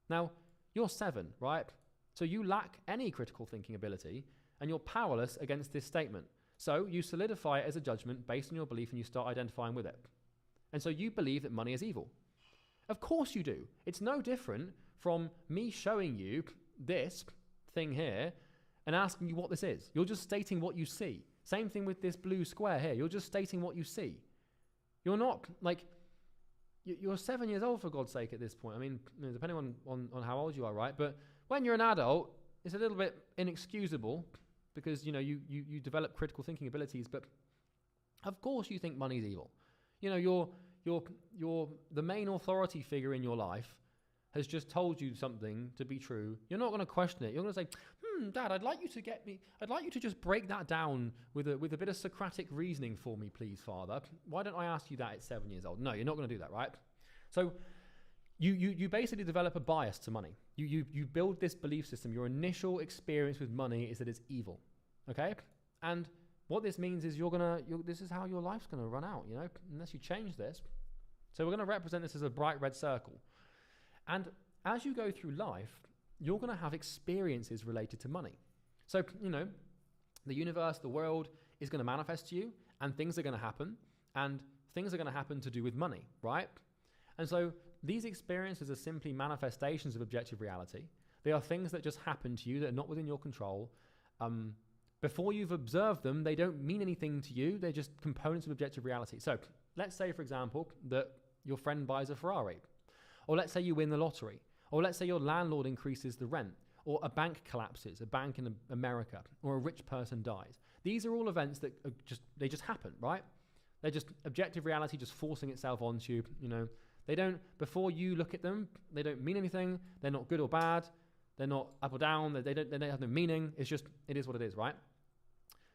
Now, you're 7, right? So you lack any critical thinking ability and you're powerless against this statement. So you solidify it as a judgment based on your belief and you start identifying with it. And so you believe that money is evil. Of course you do. It's no different from me showing you this thing here and asking you what this is. You're just stating what you see. Same thing with this blue square here. You're just stating what you see. You're not, like, you're 7 years old, for God's sake, at this point. I mean, depending on how old you are, right? But when you're an adult, it's a little bit inexcusable because, you know, you develop critical thinking abilities, but of course you think money's evil. You know, you're the main authority figure in your life has just told you something to be true. You're not going to question it. You're going to say, Dad, I'd like you to just break that down with a bit of Socratic reasoning for me, please, Father. Why don't I ask you that at 7 years old? No, you're not going to do that, right? So you basically develop a bias to money. You build this belief system. Your initial experience with money is that it's evil, okay? And what this means is this is how your life's going to run out, you know, unless you change this. So we're going to represent this as a bright red circle. And as you go through life, you're going to have experiences related to money. So, you know, the universe, the world is going to manifest to you and things are going to happen and things are going to happen to do with money, right? And so these experiences are simply manifestations of objective reality. They are things that just happen to you that are not within your control. Before you've observed them, they don't mean anything to you. They're just components of objective reality. So let's say, for example, that your friend buys a Ferrari. Or let's say you win the lottery. Or let's say your landlord increases the rent. Or a bank collapses, a bank in America. Or a rich person dies. These are all events that just happen, right? They're just objective reality just forcing itself onto you, you know. They don't, before you look at them, they don't mean anything. They're not good or bad. They're not up or down. They don't have no meaning. It's just, it is what it is, right?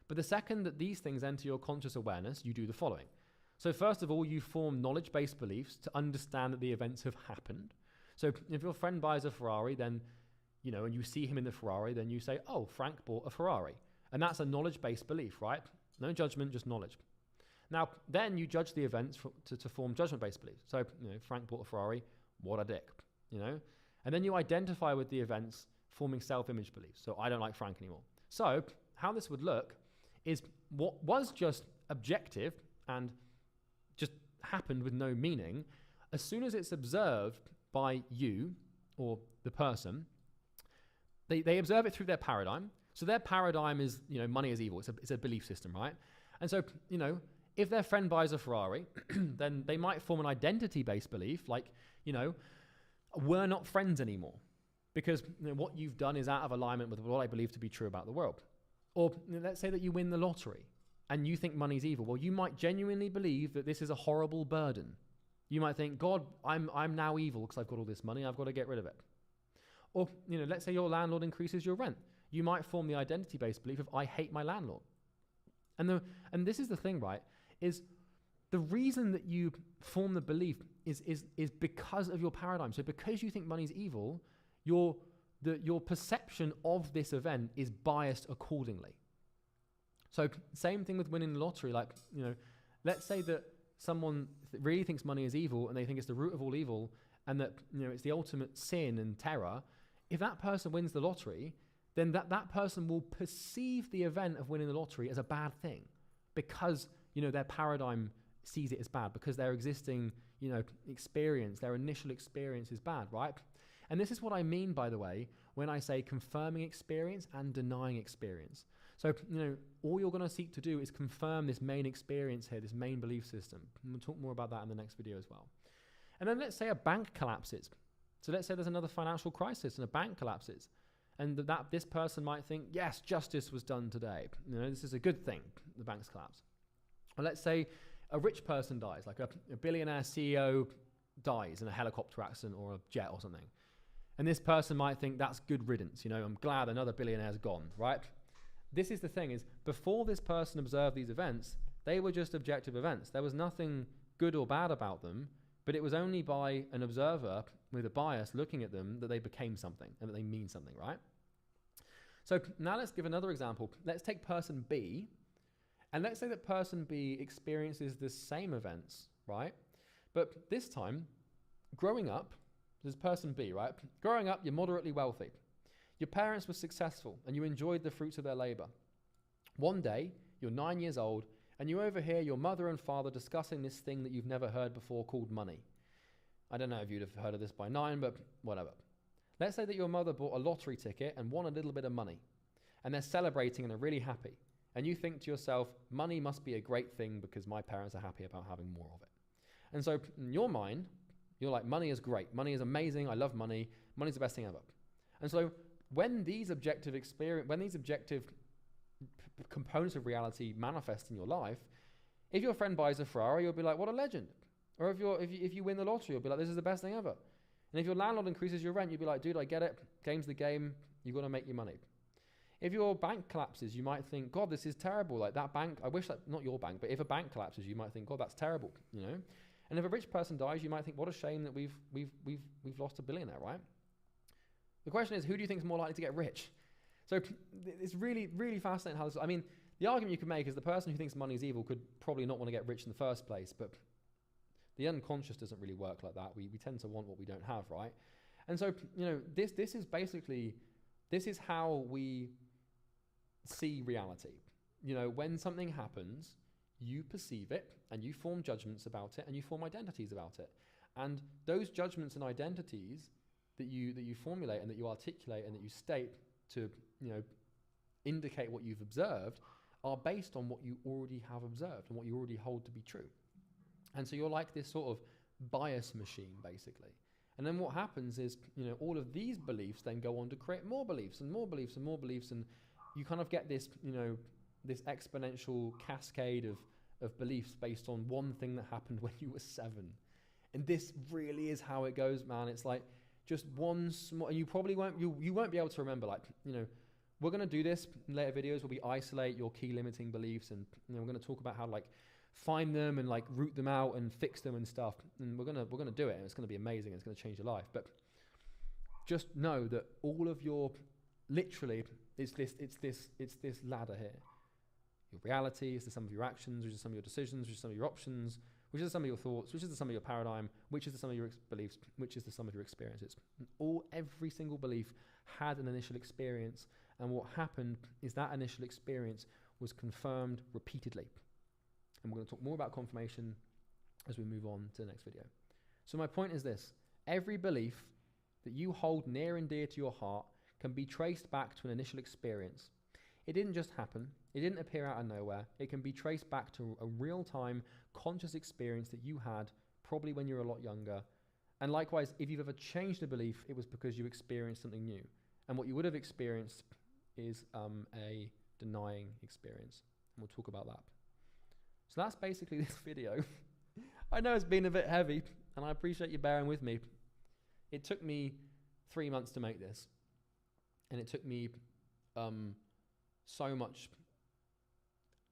But the second that these things enter your conscious awareness, you do the following. So first of all, you form knowledge-based beliefs to understand that the events have happened. So if your friend buys a Ferrari, then, you know, and you see him in the Ferrari, then you say, oh, Frank bought a Ferrari. And that's a knowledge-based belief, right? No judgment, just knowledge. Now, then you judge the events to form judgment-based beliefs. So, you know, Frank bought a Ferrari, what a dick, you know? And then you identify with the events forming self-image beliefs. So I don't like Frank anymore. So how this would look is what was just objective and just happened with no meaning, as soon as it's observed by you or the person, they observe it through their paradigm. So their paradigm is, you know, money is evil. It's a belief system, right? And so, you know, if their friend buys a Ferrari, then they might form an identity-based belief like, you know, we're not friends anymore because, you know, what you've done is out of alignment with what I believe to be true about the world. Or, you know, let's say that you win the lottery and you think money's evil. Well, you might genuinely believe that this is a horrible burden. You might think, God, I'm now evil because I've got all this money. I've got to get rid of it. Or, you know, let's say your landlord increases your rent. You might form the identity-based belief of I hate my landlord. And this is the thing, right? Is the reason that you form the belief is because of your paradigm. So because you think money's evil, your perception of this event is biased accordingly. So same thing with winning the lottery. Like, you know, let's say that someone really thinks money is evil and they think it's the root of all evil and that, you know, it's the ultimate sin and terror. If that person wins the lottery, then that person will perceive the event of winning the lottery as a bad thing because, you know, their paradigm sees it as bad because their existing, you know, experience, their initial experience is bad, right? And this is what I mean, by the way, when I say confirming experience and denying experience. So, you know, all you're going to seek to do is confirm this main experience here, this main belief system. And we'll talk more about that in the next video as well. And then let's say a bank collapses. So let's say there's another financial crisis and a bank collapses. And that this person might think, yes, justice was done today. You know, this is a good thing, the bank's collapse. Or let's say a rich person dies, like a billionaire CEO dies in a helicopter accident or a jet or something. And this person might think that's good riddance. You know, I'm glad another billionaire's gone, right? This is the thing is, before this person observed these events, they were just objective events. There was nothing good or bad about them, but it was only by an observer with a bias looking at them that they became something and that they mean something, right? So now let's give another example. Let's take person B, and let's say that person B experiences the same events, right? But this time, growing up, this is person B, right? Growing up, you're moderately wealthy. Your parents were successful, and you enjoyed the fruits of their labor. One day, you're 9 years old, and you overhear your mother and father discussing this thing that you've never heard before called money. I don't know if you'd have heard of this by 9, but whatever. Let's say that your mother bought a lottery ticket and won a little bit of money, and they're celebrating and are really happy. And you think to yourself, money must be a great thing because my parents are happy about having more of it. And so in your mind, you're like, money is great. Money is amazing. I love money. Money's the best thing ever. And so when these objective components of reality manifest in your life, if your friend buys a Ferrari, you'll be like, what a legend. Or if you win the lottery, you'll be like, this is the best thing ever. And if your landlord increases your rent, you'll be like, dude, I get it. Game's the game. You've got to make your money. If your bank collapses, you might think, God, this is terrible. Like that bank, I wish that, not your bank, but if a bank collapses, you might think, God, that's terrible, you know? And if a rich person dies, you might think, what a shame that we've lost a billionaire, right? The question is, who do you think is more likely to get rich? So it's really, really fascinating how this, I mean, the argument you could make is the person who thinks money is evil could probably not want to get rich in the first place, but the unconscious doesn't really work like that. We tend to want what we don't have, right? And so, you know, this is how we see reality. You know, when something happens, you perceive it and you form judgments about it and you form identities about it. And those judgments and identities that you formulate and that you articulate and that you state to, you know, indicate what you've observed are based on what you already have observed and what you already hold to be true. And so you're like this sort of bias machine, basically. And then what happens is, you know, all of these beliefs then go on to create more beliefs and more beliefs and more beliefs, and you kind of get this, you know, this exponential cascade of beliefs based on one thing that happened when you were 7. And this really is how it goes, man. It's like just one small, and you probably won't, you won't be able to remember, like, you know, we're going to do this in later videos where we isolate your key limiting beliefs, and you know, we're going to talk about how to like find them and like root them out and fix them and stuff. And we're going to do it, and it's going to be amazing. It's going to change your life. But just know that all of your, literally, it's this ladder here. Your reality is the sum of your actions, which is the sum of your decisions, which is the sum of your options, which is the sum of your thoughts, which is the sum of your paradigm, which is the sum of your beliefs, which is the sum of your experiences. And every single belief had an initial experience, and what happened is that initial experience was confirmed repeatedly. And we're going to talk more about confirmation as we move on to the next video. So my point is this: every belief that you hold near and dear to your heart can be traced back to an initial experience. It didn't just happen. It didn't appear out of nowhere. It can be traced back to a real-time conscious experience that you had probably when you were a lot younger. And likewise, if you've ever changed a belief, it was because you experienced something new. And what you would have experienced is a denying experience. And we'll talk about that. So that's basically this video. I know it's been a bit heavy, and I appreciate you bearing with me. It took me 3 months to make this. And it took me so much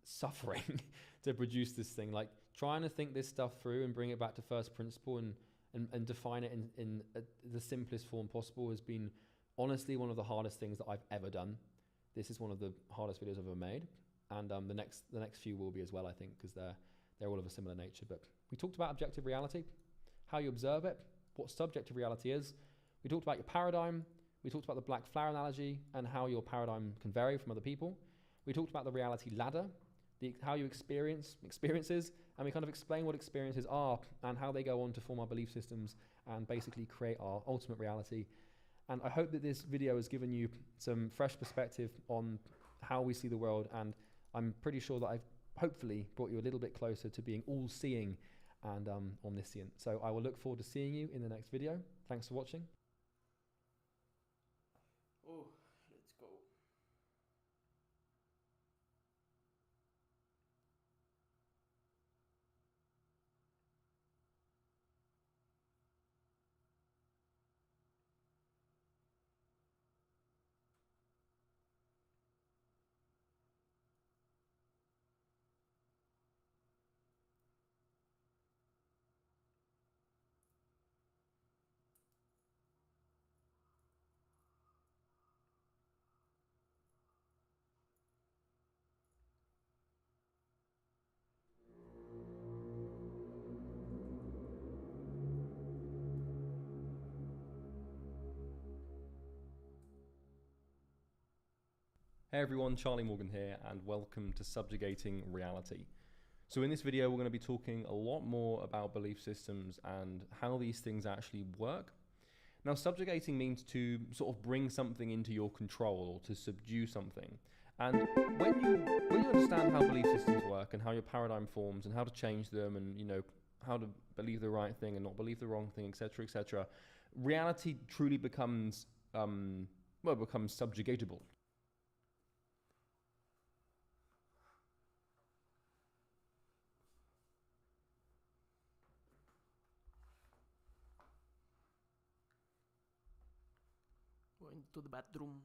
suffering to produce this thing, like trying to think this stuff through and bring it back to first principle and define it in the simplest form possible has been honestly one of the hardest things that I've ever done. This is one of the hardest videos I've ever made, and the next few will be as well, I think, because they're all of a similar nature. But we talked about objective reality, how you observe it, what subjective reality is. We talked about your paradigm. We talked about the black flower analogy and how your paradigm can vary from other people. We talked about the reality ladder, how you experience experiences, and we kind of explain what experiences are and how they go on to form our belief systems and basically create our ultimate reality. And I hope that this video has given you some fresh perspective on how we see the world, and I'm pretty sure that I've hopefully brought you a little bit closer to being all-seeing and omniscient. So I will look forward to seeing you in the next video. Thanks for watching. Oh, let's go. Hey everyone, Charlie Morgan here, and welcome to Subjugating Reality. So in this video, we're going to be talking a lot more about belief systems and how these things actually work. Now, subjugating means to sort of bring something into your control or to subdue something. And when you understand how belief systems work and how your paradigm forms and how to change them and, you know, how to believe the right thing and not believe the wrong thing, etc., reality truly becomes, becomes subjugatable. Going to the bathroom.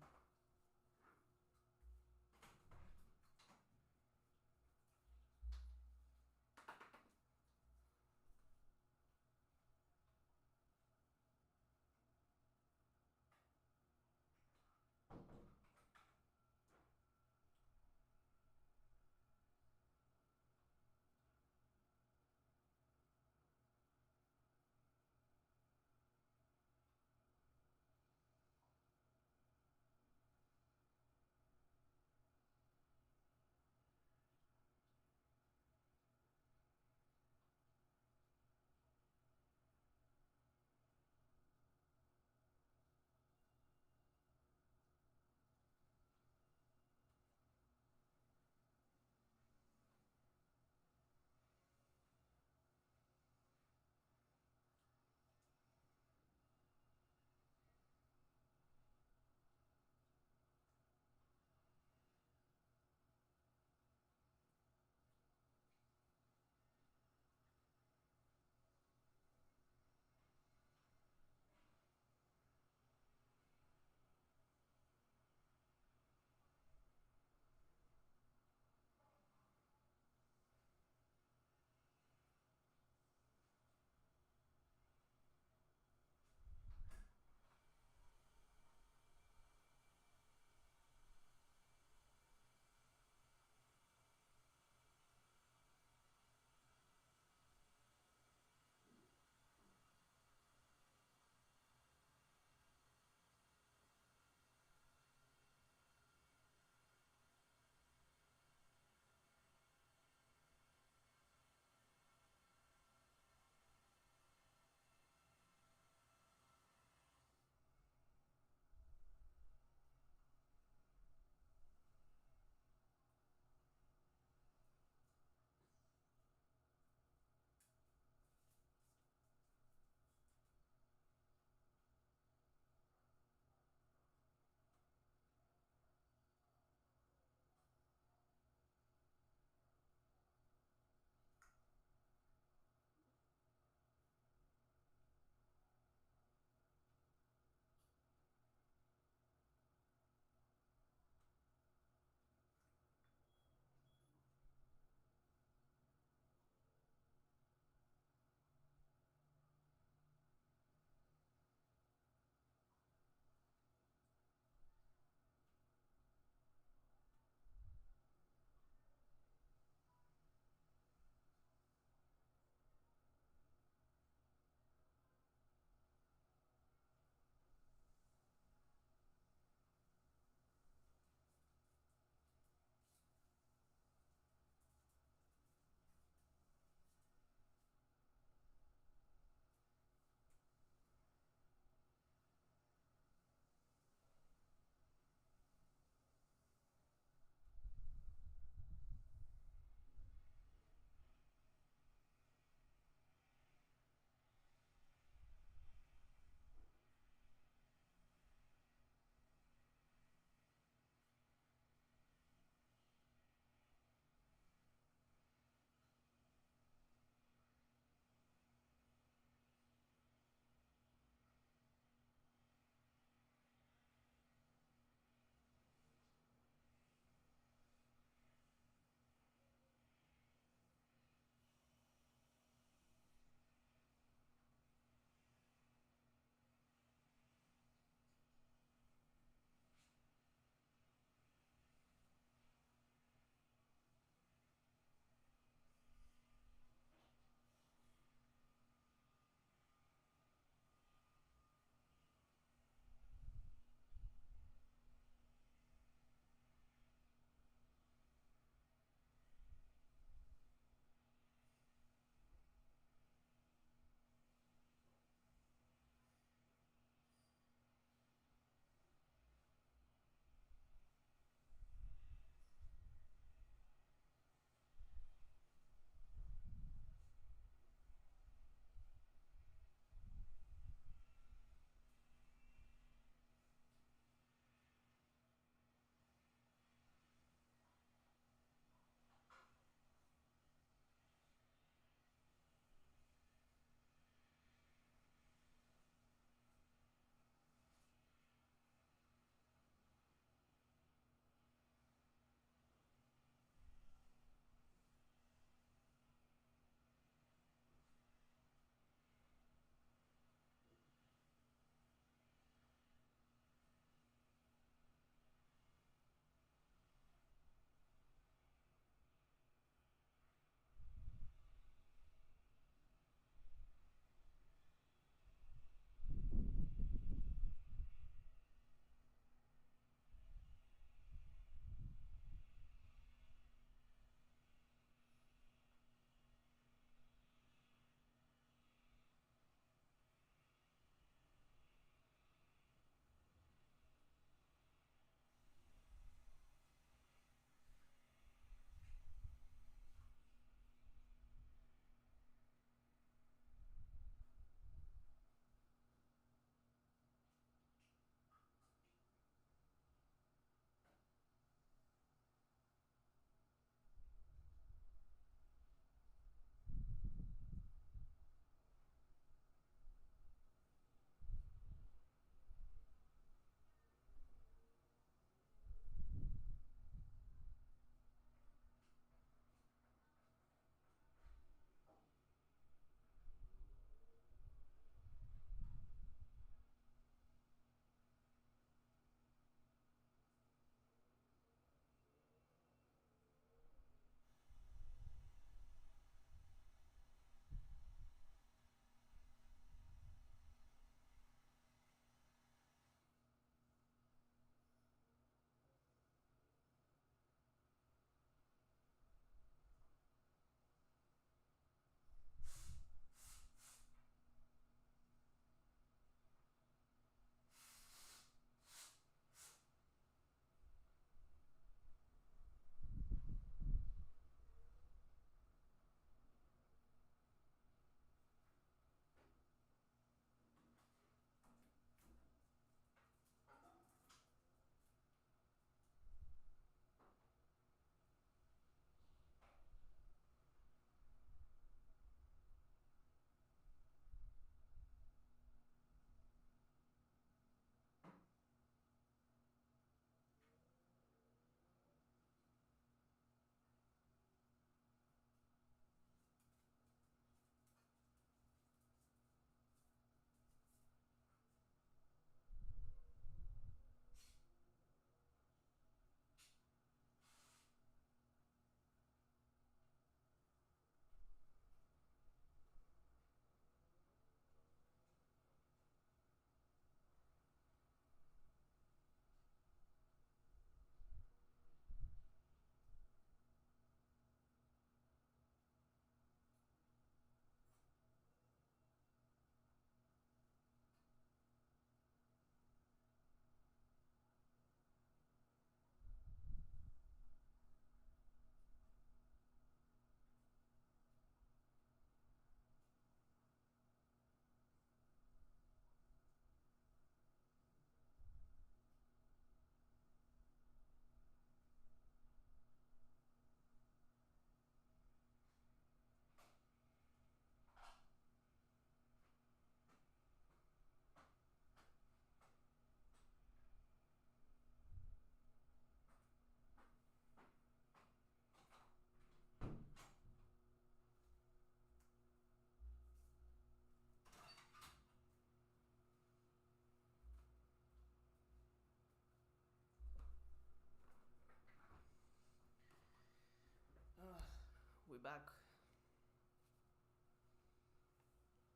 we're back.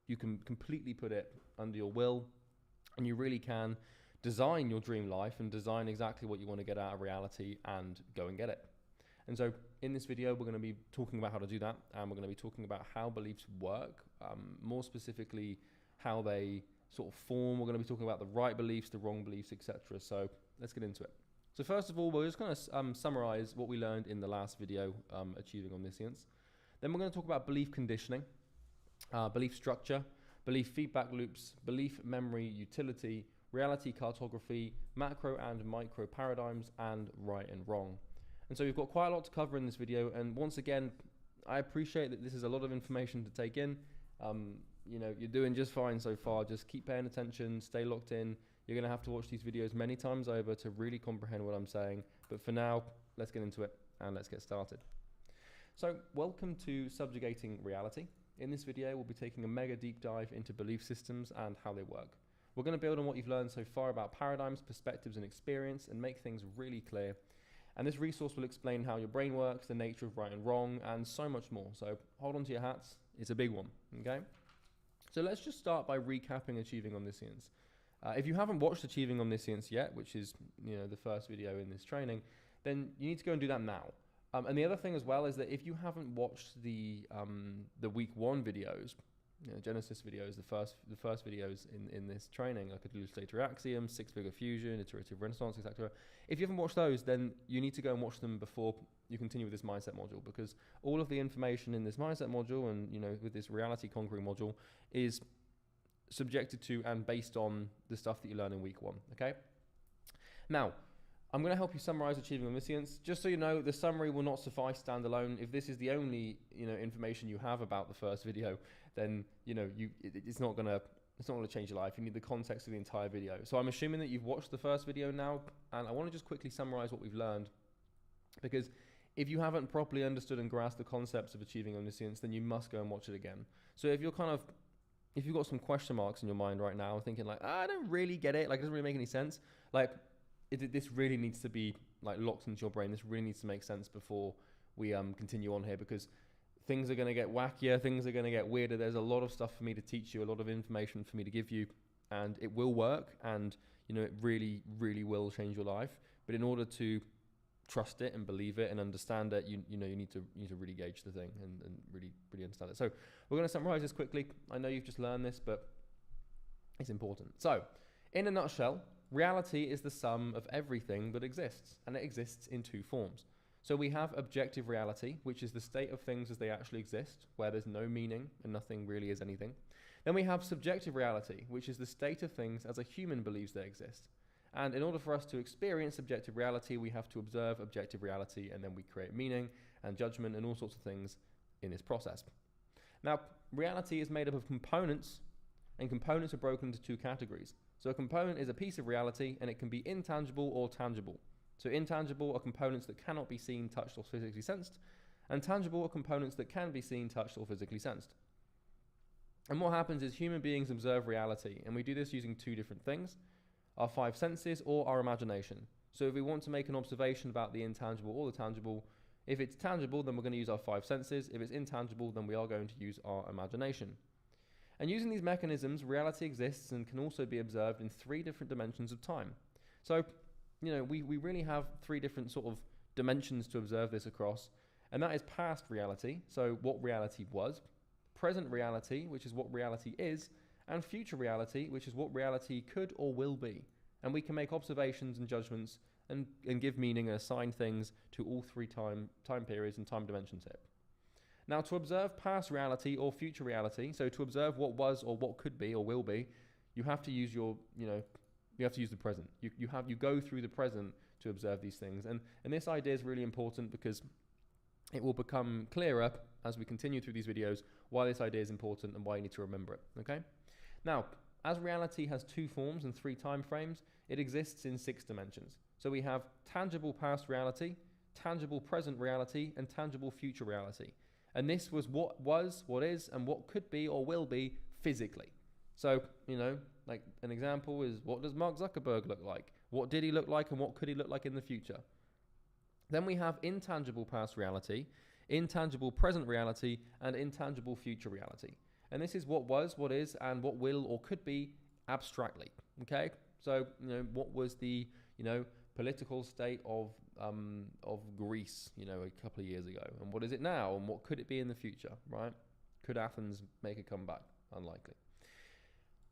You can completely put it under your will, and you really can design your dream life and design exactly what you want to get out of reality and go and get it. And so in this video, we're going to be talking about how to do that, and we're going to be talking about how beliefs work, more specifically how they sort of form. We're going to be talking about the right beliefs, the wrong beliefs, etc. So let's get into it. So first of all, we're just going to summarize what we learned in the last video, Achieving Omniscience. Then we're going to talk about belief conditioning, belief structure, belief feedback loops, belief memory utility, reality cartography, macro and micro paradigms, and right and wrong. And so we've got quite a lot to cover in this video. And once again, I appreciate that this is a lot of information to take in. You know, you're doing just fine so far. Just keep paying attention, stay locked in. You're going to have to watch these videos many times over to really comprehend what I'm saying. But for now, let's get into it and let's get started. So welcome to Subjugating Reality. In this video, we'll be taking a mega deep dive into belief systems and how they work. We're going to build on what you've learned so far about paradigms, perspectives, and experience and make things really clear. And this resource will explain how your brain works, the nature of right and wrong, and so much more. So hold on to your hats. It's a big one, okay? So let's just start by recapping Achieving Omniscience. If you haven't watched Achieving Omniscience yet, which is, you know, the first video in this training, then you need to go and do that now. And the other thing as well is that if you haven't watched the week 1 videos, you know, Genesis videos, the first videos in this training, like elucidator axiom, 6-figure fusion, iterative renaissance, etc. If you haven't watched those, then you need to go and watch them before you continue with this mindset module, because all of the information in this mindset module and, you know, with this reality conquering module is subjected to and based on the stuff that you learn in week 1. Okay. Now, I'm going to help you summarize Achieving Omniscience. Just so you know, the summary will not suffice standalone. If this is the only, you know, information you have about the first video, then, you know, it's not going to change your life. You need the context of the entire video. So I'm assuming that you've watched the first video now, and I want to just quickly summarize what we've learned, because if you haven't properly understood and grasped the concepts of Achieving Omniscience, then you must go and watch it again. So if you've got some question marks in your mind right now, thinking like, I don't really get it, like it doesn't really make any sense, like this really needs to be like locked into your brain. This really needs to make sense before we continue on here, because things are going to get wackier, things are going to get weirder. There's a lot of stuff for me to teach you, a lot of information for me to give you, and it will work, and, you know, it really, really will change your life. But in order to trust it and believe it and understand it, you need to really gauge the thing and really understand it. So we're going to summarize this quickly. I know you've just learned this, but it's important. So in a nutshell, reality is the sum of everything that exists, and it exists in 2 forms. So we have objective reality, which is the state of things as they actually exist, where there's no meaning and nothing really is anything. Then we have subjective reality, which is the state of things as a human believes they exist. And in order for us to experience subjective reality, we have to observe objective reality, and then we create meaning and judgment and all sorts of things in this process. Now, reality is made up of components, and components are broken into 2 categories. So a component is a piece of reality, and it can be intangible or tangible. So intangible are components that cannot be seen, touched, or physically sensed, and tangible are components that can be seen, touched, or physically sensed. And what happens is human beings observe reality, and we do this using 2 different things: our 5 senses or our imagination. So if we want to make an observation about the intangible or the tangible, if it's tangible, then we're going to use our 5 senses. If it's intangible, then we are going to use our imagination. And using these mechanisms, reality exists and can also be observed in 3 different dimensions of time. So, you know, we really have 3 different sort of dimensions to observe this across, and that is past reality, so what reality was, present reality, which is what reality is, and future reality, which is what reality could or will be. And we can make observations and judgments and give meaning and assign things to all 3 time periods and time dimensions here. Now, to observe past reality or future reality, so to observe what was or what could be or will be, you have to use you have to use the present. You go through the present to observe these things. And this idea is really important, because it will become clearer as we continue through these videos why this idea is important and why you need to remember it, okay? Now, as reality has 2 forms and 3 time frames, it exists in 6 dimensions. So we have tangible past reality, tangible present reality, and tangible future reality. And this was, what is, and what could be or will be physically. So, you know, like an example is, what does Mark Zuckerberg look like? What did he look like, and what could he look like in the future? Then we have intangible past reality. intangible present reality, and intangible future reality. And this is what was, what is, and what will or could be abstractly. Okay? So, what was the, political state of Greece, a couple of years ago, and what is it now, and what could it be in the future, right? Could Athens make a comeback? Unlikely.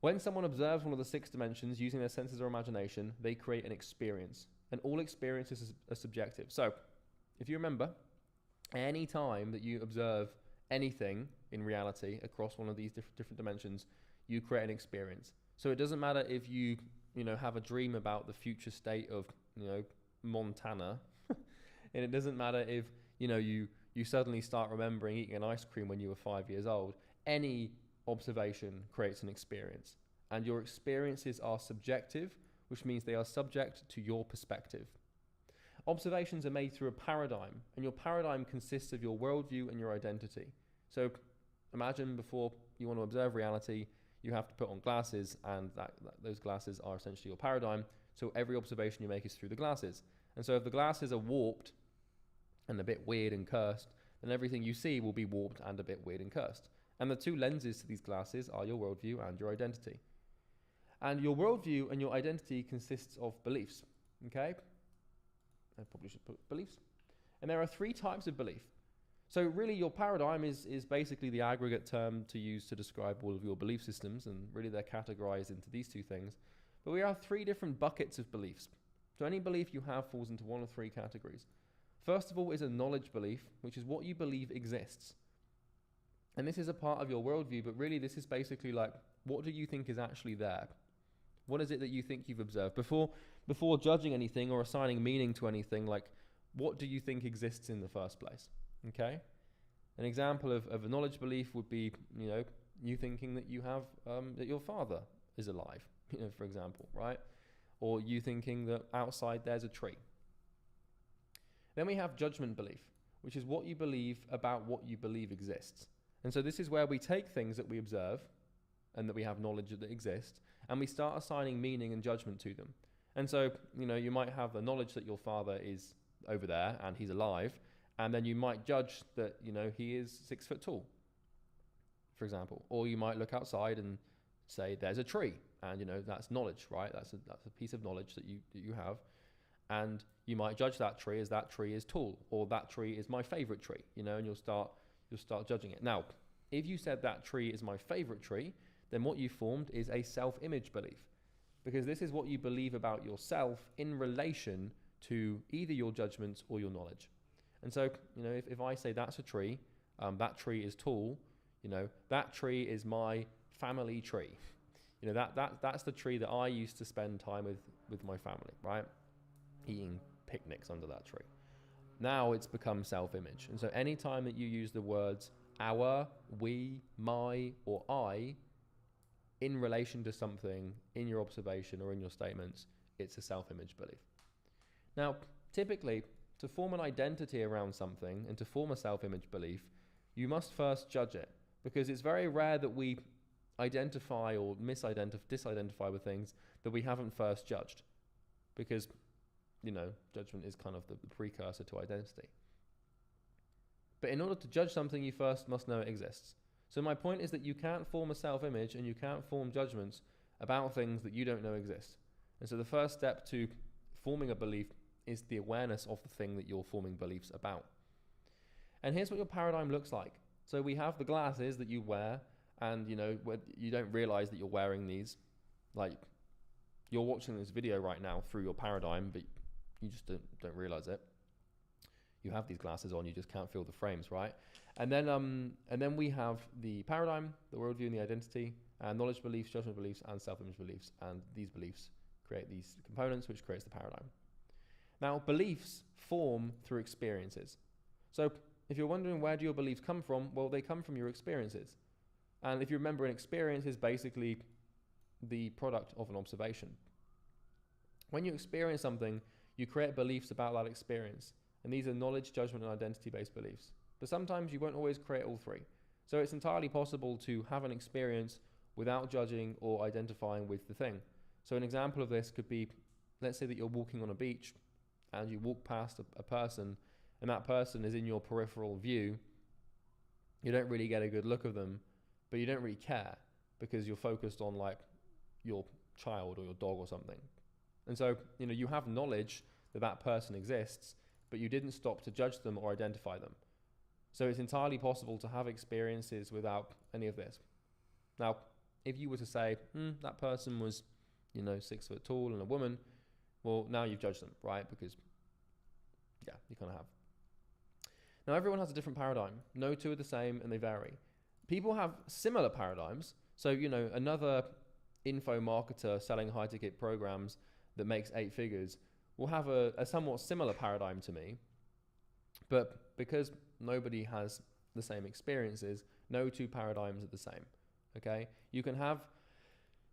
When someone observes one of the 6 dimensions using their senses or imagination, they create an experience, and all experiences are subjective. So, if you remember, any time that you observe anything in reality across one of these different dimensions, you create an experience. So it doesn't matter if you have a dream about the future state of Montana, and it doesn't matter if you suddenly start remembering eating an ice cream when you were 5 years old. Any observation creates an experience, and your experiences are subjective, which means they are subject to your perspective. Observations are made through a paradigm, and your paradigm consists of your worldview and your identity. So imagine before you want to observe reality, you have to put on glasses, and those glasses are essentially your paradigm. So every observation you make is through the glasses. And so if the glasses are warped and a bit weird and cursed, then everything you see will be warped and a bit weird and cursed. And the 2 lenses to these glasses are your worldview and your identity. And your worldview and your identity consists of beliefs. Okay? I probably should put beliefs. And there are 3 types of belief. So really your paradigm is basically the aggregate term to use to describe all of your belief systems, and really they're categorized into these 2 things. But we have 3 different buckets of beliefs. So any belief you have falls into one of 3 categories. First of all is a knowledge belief, which is what you believe exists. And this is a part of your worldview, but really this is basically like, what do you think is actually there? What is it that you think you've observed? Before judging anything or assigning meaning to anything, like, what do you think exists in the first place? Okay? An example of a knowledge belief would be, you thinking that you have, that your father is alive, for example, right? Or you thinking that outside there's a tree. Then we have judgment belief, which is what you believe about what you believe exists. And so this is where we take things that we observe and that we have knowledge that exist, and we start assigning meaning and judgment to them. And so, you might have the knowledge that your father is over there and he's alive, and then you might judge that, he is 6 foot tall, for example. Or you might look outside and say there's a tree, and that's knowledge, right? That's a piece of knowledge that you have, and you might judge that tree as that tree is tall, or that tree is my favorite tree, and you'll start judging it. Now, if you said that tree is my favorite tree, then what you formed is a self-image belief, because this is what you believe about yourself in relation to either your judgments or your knowledge. And so, if I say that's a tree, that tree is tall, that tree is my family tree. That's the tree that I used to spend time with my family, right? Eating picnics under that tree. Now it's become self-image. And so anytime that you use the words our, we, my, or I in relation to something in your observation or in your statements, it's a self-image belief. Now, typically, to form an identity around something and to form a self-image belief, you must first judge it, because it's very rare that we identify or disidentify with things that we haven't first judged, because judgment is kind of the precursor to identity. But in order to judge something, you first must know it exists. So my point is that you can't form a self-image and you can't form judgments about things that you don't know exist. And so the first step to forming a belief is the awareness of the thing that you're forming beliefs about. And here's what your paradigm looks like. So we have the glasses that you wear, and you don't realize that you're wearing these. Like, you're watching this video right now through your paradigm, but you just don't realize it. You have these glasses on, you just can't feel the frames, right? And then we have the paradigm, the worldview, and the identity, and knowledge beliefs, judgment beliefs, and self-image beliefs. And these beliefs create these components, which creates the paradigm. Now, beliefs form through experiences. So if you're wondering where do your beliefs come from, well, they come from your experiences. And if you remember, an experience is basically the product of an observation. When you experience something, you create beliefs about that experience. And these are knowledge, judgment, and identity-based beliefs. But sometimes you won't always create all 3. So it's entirely possible to have an experience without judging or identifying with the thing. So an example of this could be, let's say that you're walking on a beach and you walk past a person and that person is in your peripheral view, you don't really get a good look of them, but you don't really care because you're focused on like your child or your dog or something. And so, you have knowledge that that person exists, but you didn't stop to judge them or identify them. So it's entirely possible to have experiences without any of this. Now, if you were to say, that person was, 6 foot tall and a woman, well, now you've judged them, right? Because, yeah, you kind of have. Now, everyone has a different paradigm. No two are the same and they vary. People have similar paradigms. So, another info marketer selling high ticket programs that makes 8 figures will have a somewhat similar paradigm to me. But because nobody has the same experiences, no two paradigms are the same. Okay? You can have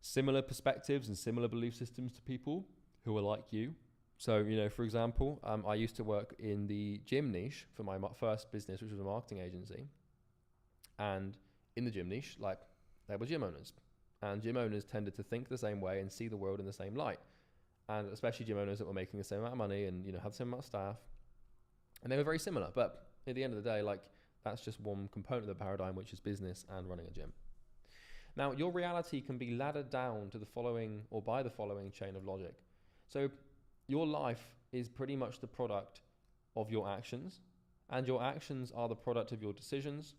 similar perspectives and similar belief systems to people who are like you. So, for example, I used to work in the gym niche for my first business, which was a marketing agency. And in the gym niche, like, they were gym owners. And gym owners tended to think the same way and see the world in the same light. And especially gym owners that were making the same amount of money and, had the same amount of staff. And they were very similar. But at the end of the day, like, that's just one component of the paradigm, which is business and running a gym. Now, your reality can be laddered down to the following, or by the following chain of logic. So your life is pretty much the product of your actions, and your actions are the product of your decisions.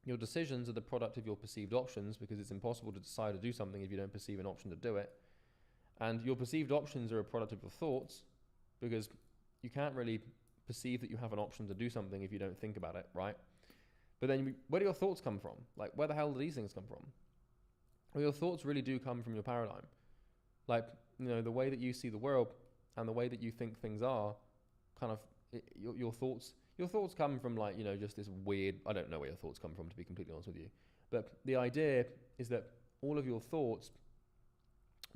Your decisions are the product of your perceived options, because it's impossible to decide to do something if you don't perceive an option to do it. And your perceived options are a product of your thoughts, because you can't really perceive that you have an option to do something if you don't think about it, right? But then where do your thoughts come from? Like, where the hell do these things come from? Well, your thoughts really do come from your paradigm. Like, the way that you see the world and the way that you think things are, kind of, your thoughts come from, like, just this weird, I don't know where your thoughts come from, to be completely honest with you. But the idea is that all of your thoughts,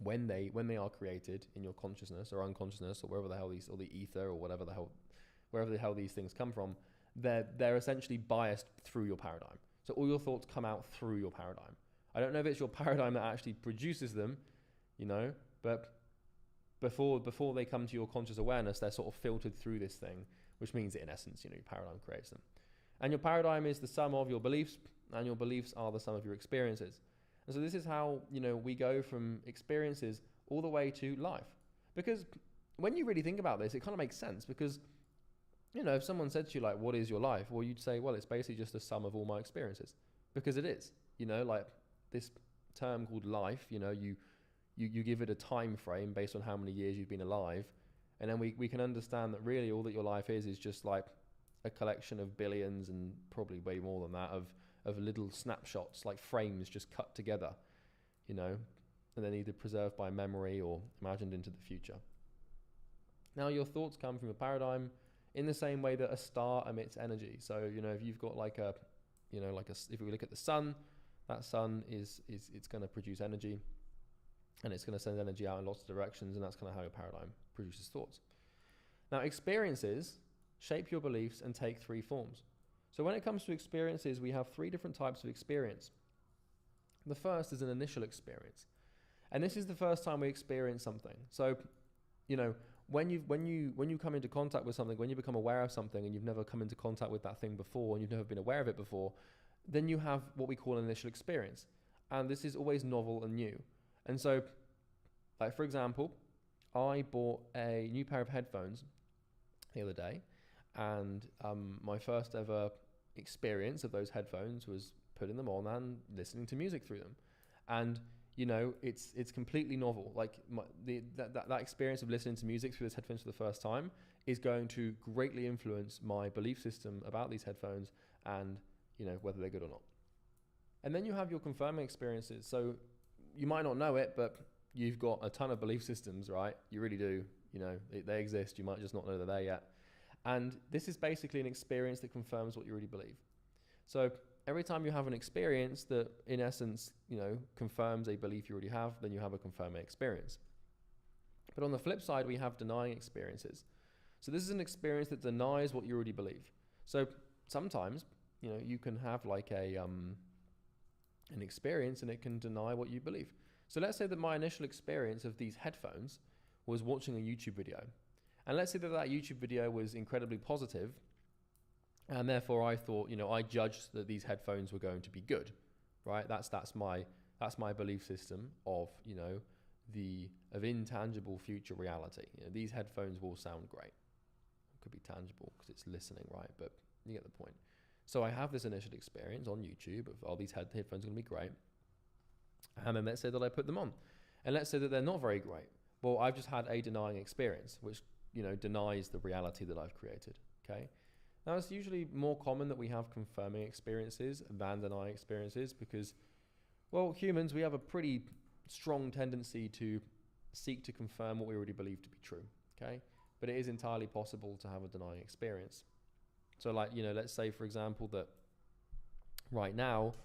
when they are created in your consciousness or unconsciousness or wherever the hell these, or the ether or wherever the hell these things come from, they're essentially biased through your paradigm. So all your thoughts come out through your paradigm. I don't know if it's your paradigm that actually produces them, but before they come to your conscious awareness, they're sort of filtered through this thing, which means that in essence, your paradigm creates them. And your paradigm is the sum of your beliefs, and your beliefs are the sum of your experiences. And so this is how, we go from experiences all the way to life. Because when you really think about this, it kind of makes sense, because if someone said to you, like, what is your life? Well, you'd say, well, it's basically just a sum of all my experiences. Because it is, like this term called life, you give it a time frame based on how many years you've been alive. And then we can understand that really all that your life is just like a collection of billions, and probably way more than that, of little snapshots, like frames just cut together, and then either preserved by memory or imagined into the future. Now, your thoughts come from a paradigm in the same way that a star emits energy. So, if you've got if we look at the sun, that sun it's going to produce energy, and it's going to send energy out in lots of directions, and that's kind of how your paradigm produces thoughts. Now, experiences shape your beliefs and take 3 forms. So when it comes to experiences, we have 3 different types of experience. The first is an initial experience. And this is the first time we experience something. So, when you come into contact with something, when you become aware of something and you've never come into contact with that thing before and you've never been aware of it before, then you have what we call an initial experience. And this is always novel and new. And so, like, for example, I bought a new pair of headphones the other day, and my first ever experience of those headphones was putting them on and listening to music through them. And it's completely novel. Like, that experience of listening to music through those headphones for the first time is going to greatly influence my belief system about these headphones and whether they're good or not. And then you have your confirming experiences. So you might not know it, but you've got a ton of belief systems, right? You really do. They exist. You might just not know they're there yet. And this is basically an experience that confirms what you really believe. So every time you have an experience that, in essence, confirms a belief you already have, then you have a confirming experience. But on the flip side, we have denying experiences. So this is an experience that denies what you already believe. So sometimes, you can have like an experience and it can deny what you believe. So let's say that my initial experience of these headphones was watching a YouTube video. And let's say that that YouTube video was incredibly positive, and therefore I thought, I judged that these headphones were going to be good, right? That's my belief system of, of intangible future reality. These headphones will sound great. It could be tangible because it's listening, right? But you get the point. So I have this initial experience on YouTube of, these headphones are going to be great. And then let's say that I put them on. And let's say that they're not very great. Well, I've just had a denying experience, which, denies the reality that I've created, okay? Now, it's usually more common that we have confirming experiences than denying experiences because, well, humans, we have a pretty strong tendency to seek to confirm what we already believe to be true, okay? But it is entirely possible to have a denying experience. So, like, let's say, for example, that right now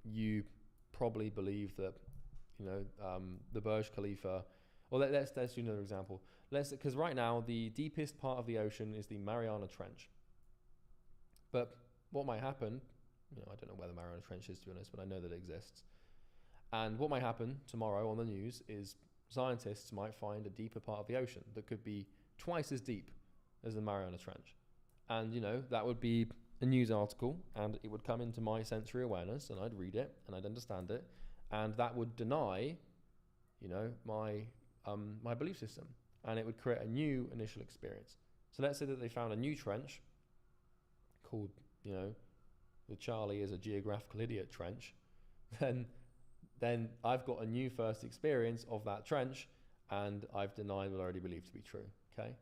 you probably believe that, the Burj Khalifa, or let's do another example. Because right now the deepest part of the ocean is the Mariana Trench. But what might happen, I don't know where the Mariana Trench is, to be honest, but I know that it exists. And what might happen tomorrow on the news is scientists might find a deeper part of the ocean that could be twice as deep as the Mariana Trench. And, that would be a news article, and it would come into my sensory awareness, and I'd read it, and I'd understand it, and that would deny, my belief system, and it would create a new initial experience. So let's say that they found a new trench called, the Charlie is a geographical idiot trench, then I've got a new first experience of that trench, and I've denied what I already believe to be true, okay?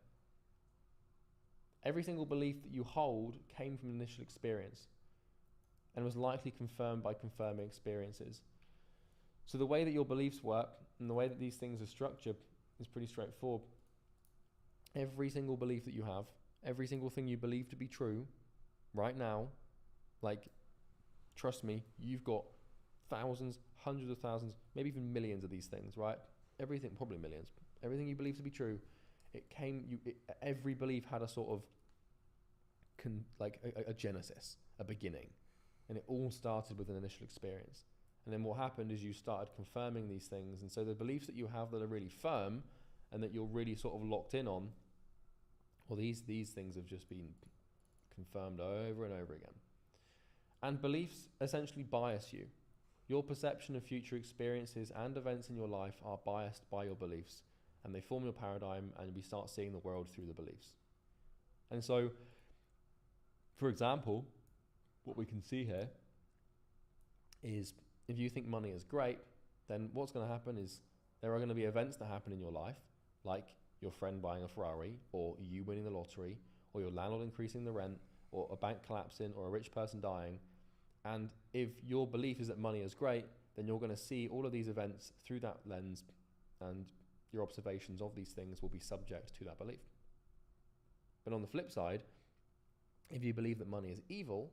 Every single belief that you hold came from an initial experience and was likely confirmed by confirming experiences. So the way that your beliefs work and the way that these things are structured is pretty straightforward. Every single belief that you have, every single thing you believe to be true right now, like, trust me, you've got thousands, hundreds of thousands, maybe even millions of these things, right? Everything, probably millions. Everything you believe to be true, every belief had a sort of a genesis, a beginning, and it all started with an initial experience. And then what happened is you started confirming these things, and so the beliefs that you have that are really firm and that you're really sort of locked in on, well, these things have just been confirmed over and over again. And beliefs essentially bias you. Your perception of future experiences and events in your life are biased by your beliefs, and they form your paradigm, and we start seeing the world through the beliefs. And so, for example, what we can see here is if you think money is great, then what's going to happen is there are going to be events that happen in your life, like your friend buying a Ferrari, or you winning the lottery, or your landlord increasing the rent, or a bank collapsing, or a rich person dying. And if your belief is that money is great, then you're going to see all of these events through that lens, and your observations of these things will be subject to that belief. But on the flip side, if you believe that money is evil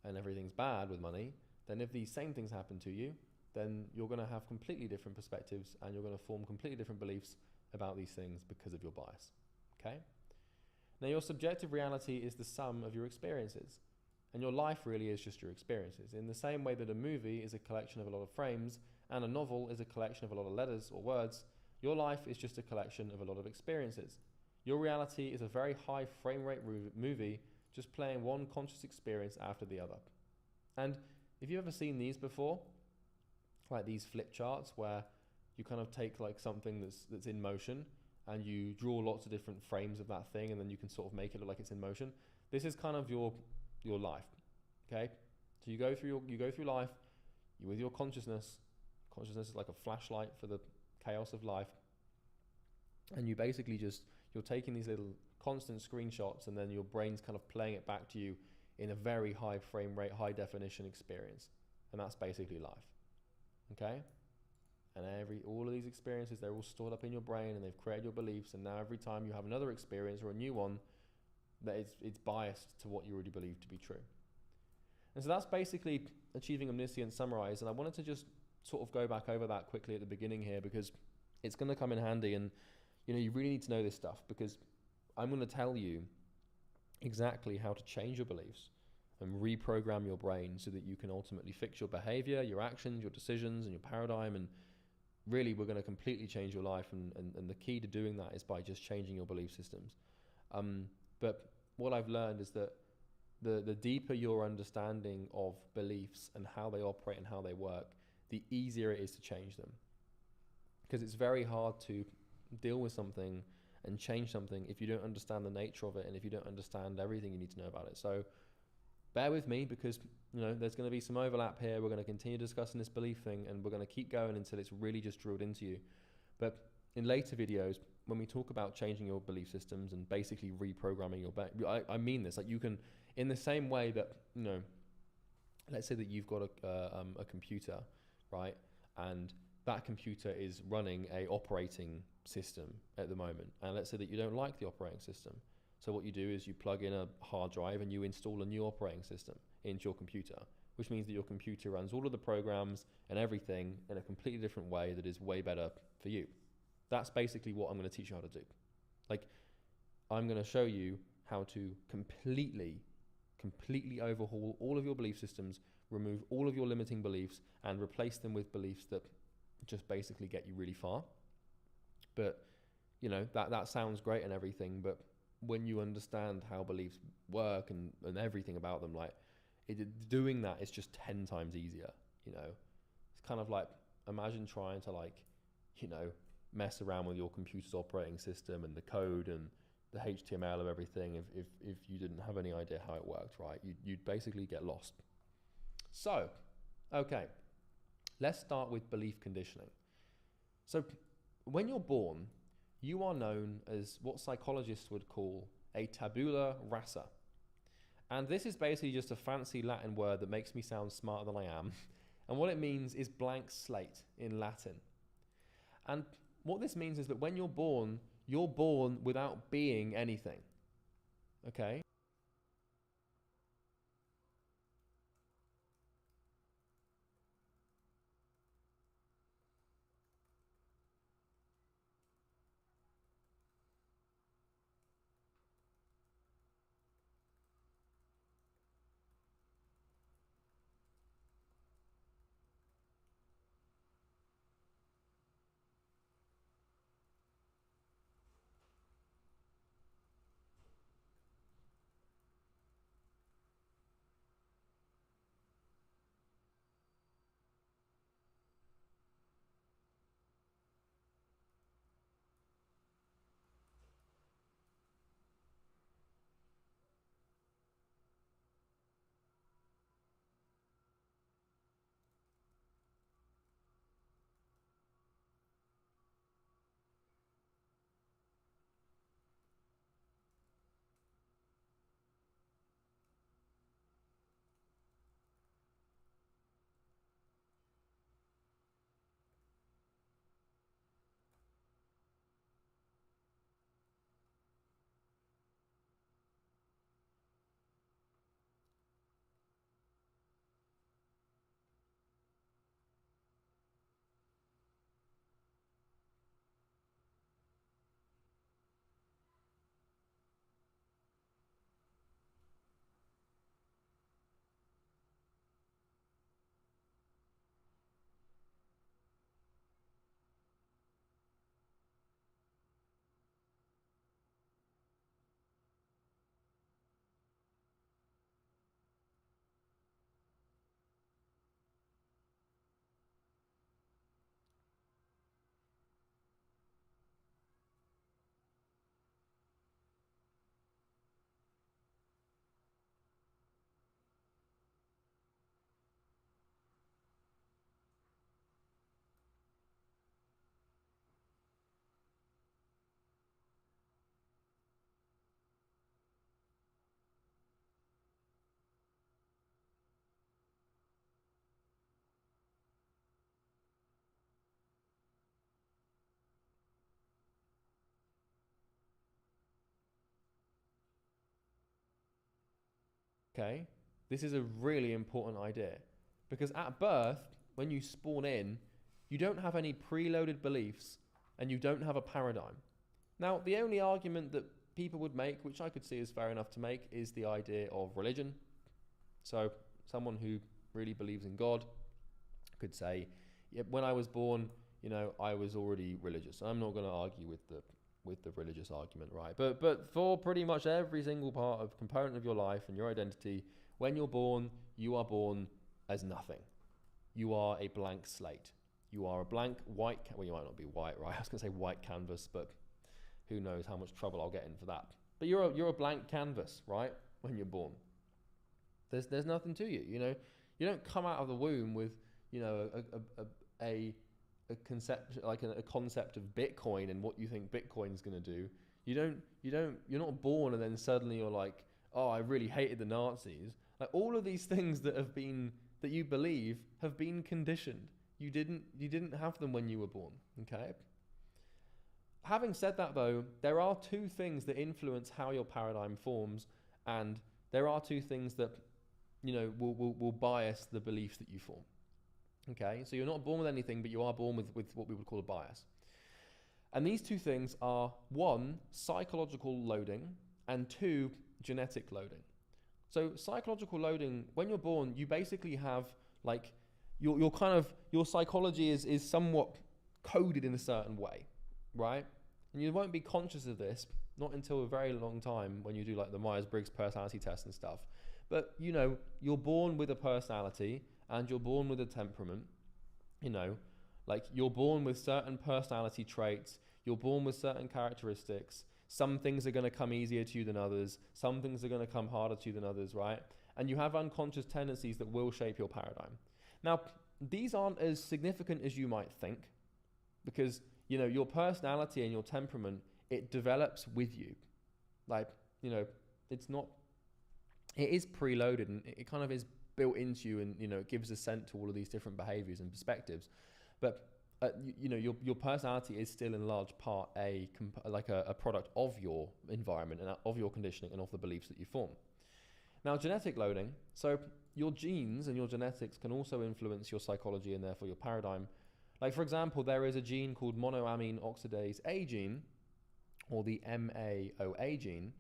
and everything's bad with money, then if these same things happen to you, then you're going to have completely different perspectives, and you're going to form completely different beliefs about these things because of your bias. Okay? Now, your subjective reality is the sum of your experiences, and your life really is just your experiences. In the same way that a movie is a collection of a lot of frames and a novel is a collection of a lot of letters or words, your life is just a collection of a lot of experiences. Your reality is a very high frame rate movie, just playing one conscious experience after the other. And if you've ever seen these before, like these flip charts where you kind of take like something that's in motion and you draw lots of different frames of that thing, and then you can sort of make it look like it's in motion. This is kind of your life, okay? So you go through life, you with your consciousness. Consciousness is like a flashlight for the chaos of life, and you basically you're taking these little constant screenshots, and then your brain's kind of playing it back to you in a very high frame rate, high definition experience, and that's basically life, okay? And all of these experiences, they're all stored up in your brain, and they've created your beliefs, and now every time you have another experience or a new one, that it's biased to what you already believe to be true. And so that's basically achieving omniscience summarized, and I wanted to just sort of go back over that quickly at the beginning here, because it's going to come in handy, and you really need to know this stuff, because I'm going to tell you exactly how to change your beliefs and reprogram your brain so that you can ultimately fix your behavior, your actions, your decisions, and your paradigm, and really we're going to completely change your life, and the key to doing that is by just changing your belief systems. But what I've learned is that the deeper your understanding of beliefs and how they operate and how they work, the easier it is to change them. Because it's very hard to deal with something and change something if you don't understand the nature of it, and if you don't understand everything you need to know about it. So bear with me, because there's going to be some overlap here. We're going to continue discussing this belief thing, and we're going to keep going until it's really just drilled into you. But in later videos, when we talk about changing your belief systems and basically reprogramming your I mean this, like you can, in the same way that, let's say that you've got a computer, right? And that computer is running a operating system at the moment. And let's say that you don't like the operating system. So what you do is you plug in a hard drive and you install a new operating system into your computer, which means that your computer runs all of the programs and everything in a completely different way that is way better for you. That's basically what I'm going to teach you how to do. Like, I'm going to show you how to completely overhaul all of your belief systems, remove all of your limiting beliefs, and replace them with beliefs that just basically get you really far. But, that sounds great and everything, but when you understand how beliefs work and everything about them, like, doing that is just 10 times easier, It's kind of like, imagine trying to, mess around with your computer's operating system and the code and the HTML of everything if you didn't have any idea how it worked, right? You'd basically get lost. So, okay, let's start with belief conditioning. So, when you're born, you are known as what psychologists would call a tabula rasa. And this is basically just a fancy Latin word that makes me sound smarter than I am. And what it means is blank slate in Latin. And what this means is that when you're born without being anything. Okay? Okay, this is a really important idea, because at birth, when you spawn in, you don't have any preloaded beliefs and you don't have a paradigm. Now, the only argument that people would make, which I could see as fair enough to make, is the idea of religion. So someone who really believes in God could say, yeah, when I was born, you know, I was already religious. I'm not going to argue with the religious argument, right? But for pretty much every single part of component of your life and your identity, when you're born, you are born as nothing. You are a blank slate. You are a blank white, well, you might not be white, right? I was going to say white canvas, but who knows how much trouble I'll get in for that. But you're a blank canvas, right? When you're born, there's nothing to you. You know, you don't come out of the womb with, you know, a concept, like a concept of Bitcoin and what you think Bitcoin's going to do. You're not born and then suddenly you're like, oh, I really hated the Nazis. Like all of these things that you believe have been conditioned. You didn't have them when you were born. Okay. Having said that, though, there are two things that influence how your paradigm forms, and there are two things that, you know, will bias the beliefs that you form. Okay, so you're not born with anything, but you are born with what we would call a bias. And these two things are, one, psychological loading, and two, genetic loading. So psychological loading, when you're born, you basically have like your psychology is somewhat coded in a certain way, right? And you won't be conscious of this, not until a very long time when you do like the Myers-Briggs personality test and stuff. But, you know, you're born with a personality and you're born with a temperament, you know, like you're born with certain personality traits, you're born with certain characteristics. Some things are going to come easier to you than others. Some things are going to come harder to you than others, right? And you have unconscious tendencies that will shape your paradigm. Now, these aren't as significant as you might think because, you know, your personality and your temperament, it develops with you. Like, you know, it is preloaded and it kind of is built into you and, you know, it gives assent to all of these different behaviors and perspectives. But, you know, your personality is still in large part a product of your environment and of your conditioning and of the beliefs that you form. Now, genetic loading, so your genes and your genetics can also influence your psychology and therefore your paradigm. Like, for example, there is a gene called monoamine oxidase A gene, or the MAOA gene.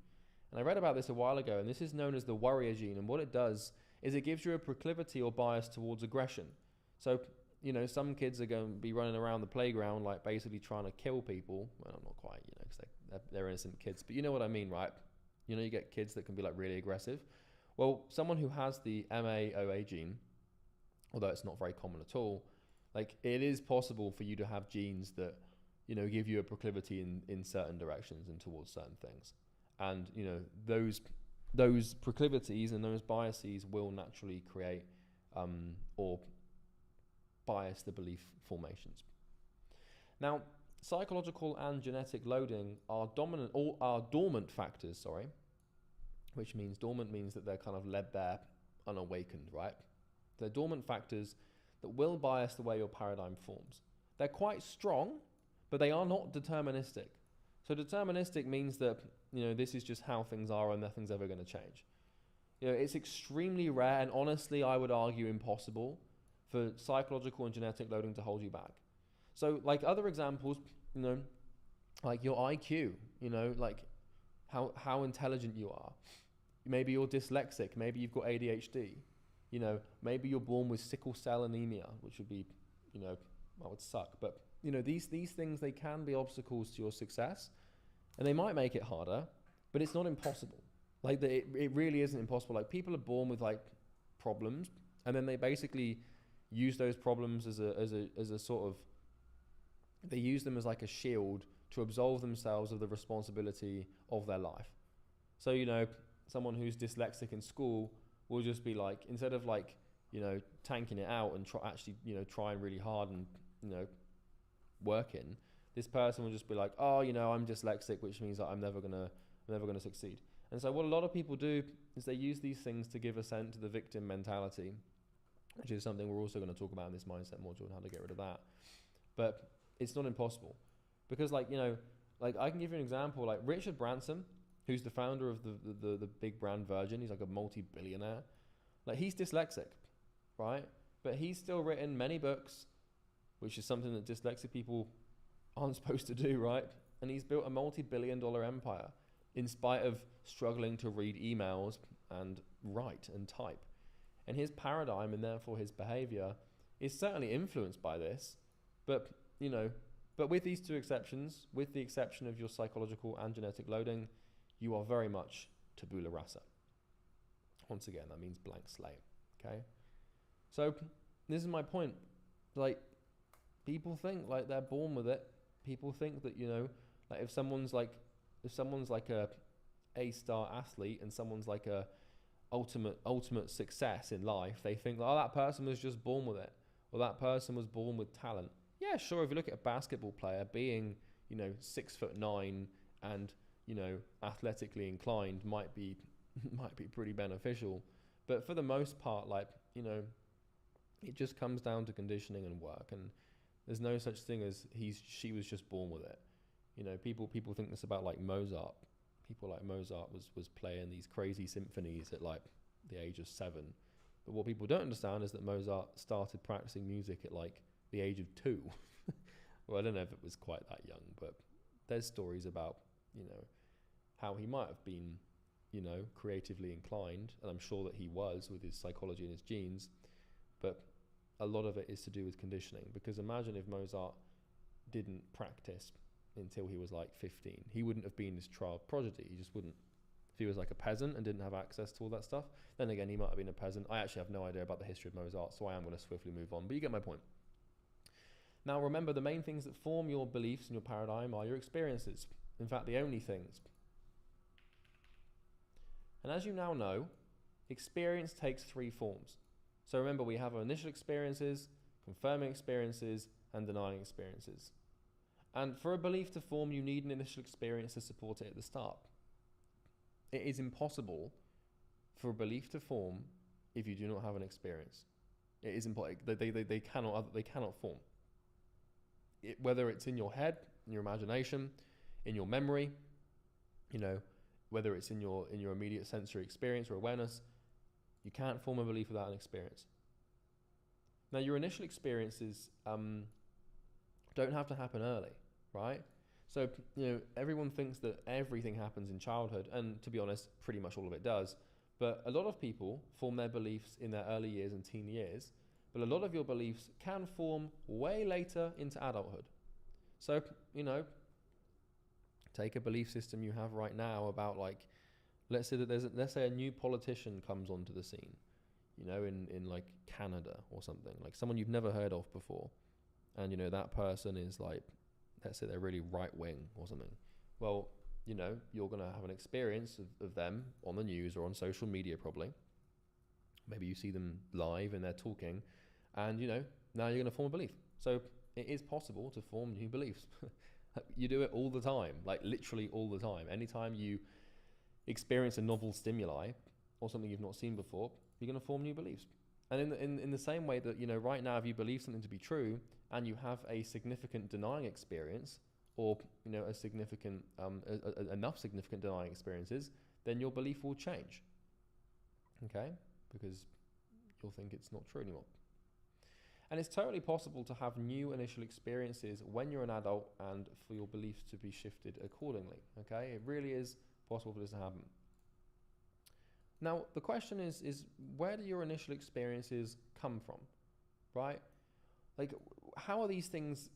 And I read about this a while ago, and this is known as the warrior gene. And what it does is it gives you a proclivity or bias towards aggression. So, you know, some kids are going to be running around the playground, like basically trying to kill people. Well, not quite, you know, because they're innocent kids. But you know what I mean, right? You know, you get kids that can be like really aggressive. Well, someone who has the MAOA gene, although it's not very common at all, like it is possible for you to have genes that, you know, give you a proclivity in certain directions and towards certain things. And, you know, those proclivities and those biases will naturally create or bias the belief formations. Now, psychological and genetic loading are dormant factors, which means dormant means that they're kind of led there unawakened, right? They're dormant factors that will bias the way your paradigm forms. They're quite strong, but they are not deterministic. So deterministic means that, you know, this is just how things are and nothing's ever going to change. You know, it's extremely rare and honestly, I would argue impossible for psychological and genetic loading to hold you back. So like other examples, you know, like your IQ, you know, like how intelligent you are. Maybe you're dyslexic, maybe you've got ADHD, you know, maybe you're born with sickle cell anemia, which would be, you know, that would suck. But, you know, these things, they can be obstacles to your success and they might make it harder, but it's not impossible. Like it really isn't impossible. Like people are born with like problems and then they basically use those problems as a sort of, they use them as like a shield to absolve themselves of the responsibility of their life. So, you know, someone who's dyslexic in school will just be like, instead of like, you know, tanking it out and trying really hard and, you know, working, this person will just be like, oh, you know, I'm dyslexic, which means that I'm never gonna succeed. And so what a lot of people do is they use these things to give assent to the victim mentality, which is something we're also going to talk about in this mindset module and how to get rid of that. But it's not impossible because, like, you know, like I can give you an example, like Richard Branson, who's the founder of the big brand Virgin. He's like a multi-billionaire. Like he's dyslexic, right? But he's still written many books, which is something that dyslexic people aren't supposed to do, right? And he's built a multi-billion-dollar empire in spite of struggling to read emails and write and type. And his paradigm and therefore his behavior is certainly influenced by this. But, you know, but with these two exceptions, with the exception of your psychological and genetic loading, you are very much tabula rasa. Once again, that means blank slate. Okay, so this is my point. Like, people think like they're born with it. People think that, you know, like if someone's like a A-star athlete and someone's like a ultimate success in life, they think, oh, that person was just born with it, or that person was born with talent. Yeah, sure. If you look at a basketball player, being, you know, 6'9" and, you know, athletically inclined might be pretty beneficial, but for the most part, like, you know, it just comes down to conditioning and work, and there's no such thing as she was just born with it. You know, people think this about like Mozart. People like Mozart was playing these crazy symphonies at like the age of 7, but what people don't understand is that Mozart started practicing music at like the age of 2. Well, I don't know if it was quite that young, but there's stories about, you know, how he might have been, you know, creatively inclined, and I'm sure that he was with his psychology and his genes, but a lot of it is to do with conditioning. Because imagine if Mozart didn't practice until he was like 15, he wouldn't have been this child prodigy. He just wouldn't. If he was like a peasant and didn't have access to all that stuff, then again, he might have been a peasant. I actually have no idea about the history of Mozart, so I am going to swiftly move on, but you get my point. Now remember, the main things that form your beliefs and your paradigm are your experiences. In fact, the only things. And as you now know, experience takes 3 forms. So remember, we have our initial experiences, confirming experiences, and denying experiences. And for a belief to form, you need an initial experience to support it at the start. It is impossible for a belief to form if you do not have an experience. It is impossible. They cannot form. Whether it's in your head, in your imagination, in your memory, you know, whether it's in your immediate sensory experience or awareness, you can't form a belief without an experience. Now, your initial experiences don't have to happen early, right? So, you know, everyone thinks that everything happens in childhood, and to be honest, pretty much all of it does. But a lot of people form their beliefs in their early years and teen years, but a lot of your beliefs can form way later into adulthood. So, you know, take a belief system you have right now about, like, let's say a new politician comes onto the scene, you know, in like Canada or something, like someone you've never heard of before, and, you know, that person is like, let's say they're really right wing or something. Well, you know, you're going to have an experience of them on the news or on social media probably. Maybe you see them live and they're talking, and, you know, now you're going to form a belief. So it is possible to form new beliefs. You do it all the time, like literally all the time. Anytime you experience a novel stimuli or something you've not seen before, you're going to form new beliefs. And in the same way that, you know, right now, if you believe something to be true and you have a significant denying experience, or, you know, a significant enough significant denying experiences, then your belief will change. Okay? Because you'll think it's not true anymore. And it's totally possible to have new initial experiences when you're an adult and for your beliefs to be shifted accordingly. Okay? It really is possible for this to happen. Now, the question is where do your initial experiences come from? Right? Like, how are these things,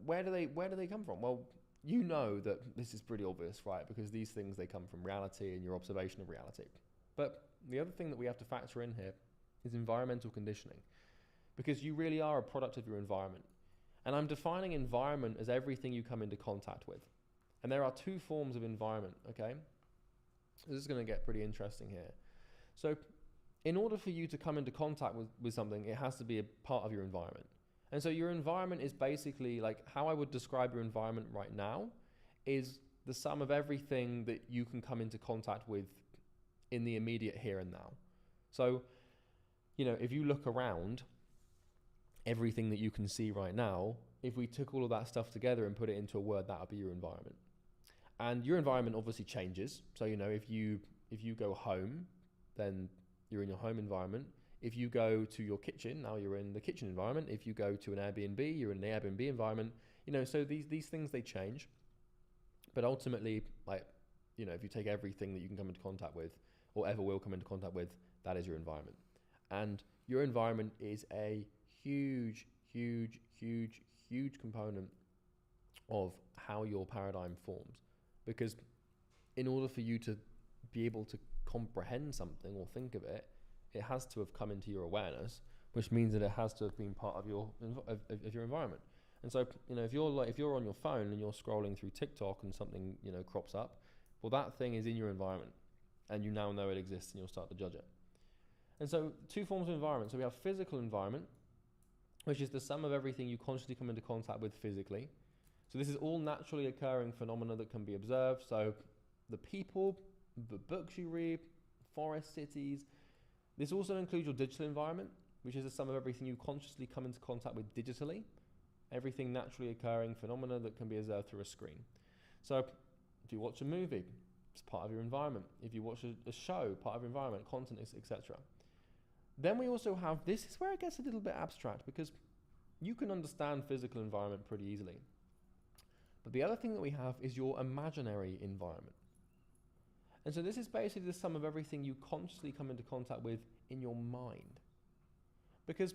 where do they come from? Well, you know that this is pretty obvious, right? Because these things, they come from reality and your observation of reality. But the other thing that we have to factor in here is environmental conditioning. Because you really are a product of your environment. And I'm defining environment as everything you come into contact with. And there are 2 forms of environment, okay? This is going to get pretty interesting here. So in order for you to come into contact with something, it has to be a part of your environment. And so your environment is basically, like, how I would describe your environment right now is the sum of everything that you can come into contact with in the immediate here and now. So, you know, if you look around, everything that you can see right now, if we took all of that stuff together and put it into a word, that would be your environment. And your environment obviously changes. So, you know, if you go home, then you're in your home environment. If you go to your kitchen, now you're in the kitchen environment. If you go to an Airbnb, you're in the Airbnb environment. You know, so these things, they change. But ultimately, like, you know, if you take everything that you can come into contact with, or ever will come into contact with, that is your environment. And your environment is a huge, huge, huge, huge component of how your paradigm forms. Because in order for you to be able to comprehend something or think of it, it has to have come into your awareness, which means that it has to have been part of your environment. And so, if you're on your phone and you're scrolling through TikTok and something, crops up, well, that thing is in your environment, and you now know it exists, and you'll start to judge it. And so, two forms of environment. So we have physical environment, which is the sum of everything you consciously come into contact with physically. So this is all naturally occurring phenomena that can be observed. So the people, the books you read, forests, cities. This also includes your digital environment, which is the sum of everything you consciously come into contact with digitally. Everything naturally occurring phenomena that can be observed through a screen. So if you watch a movie, it's part of your environment. If you watch a show, part of your environment, content, etc. Then we also have, this is where it gets a little bit abstract, because you can understand physical environment pretty easily. But the other thing that we have is your imaginary environment. And so this is basically the sum of everything you consciously come into contact with in your mind. Because,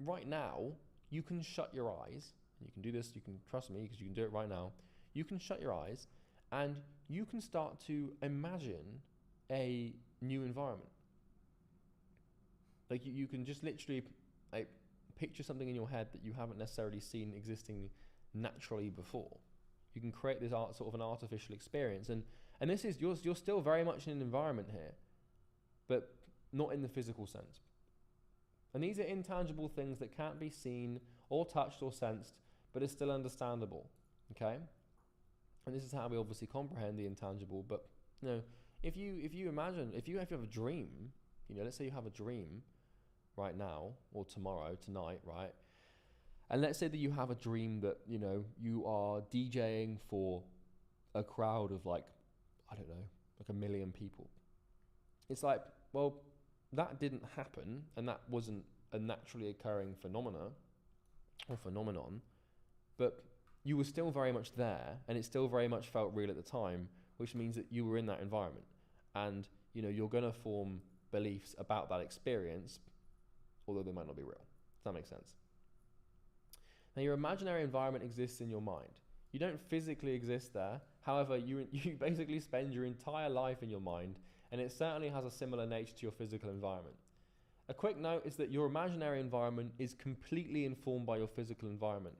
right now, you can shut your eyes. You can do this, you can trust me, because you can do it right now. You can shut your eyes and you can start to imagine a new environment. Like you can just literally picture something in your head that you haven't necessarily seen existing naturally before. You can create this sort of an artificial experience, and this is you're still very much in an environment here, but not in the physical sense. And these are intangible things that can't be seen or touched or sensed, but is still understandable. Okay, and this is how we obviously comprehend the intangible. But if you imagine, if you have a dream, let's say you have a dream right now or tomorrow, tonight, right? And let's say that you have a dream that, you are DJing for a crowd of like 1 million people. It's like, well, that didn't happen, and that wasn't a naturally occurring phenomenon, but you were still very much there, and it still very much felt real at the time, which means that you were in that environment. And, you're going to form beliefs about that experience, although they might not be real. Does that make sense? Now, your imaginary environment exists in your mind. You don't physically exist there. However, you basically spend your entire life in your mind, and it certainly has a similar nature to your physical environment. A quick note is that your imaginary environment is completely informed by your physical environment.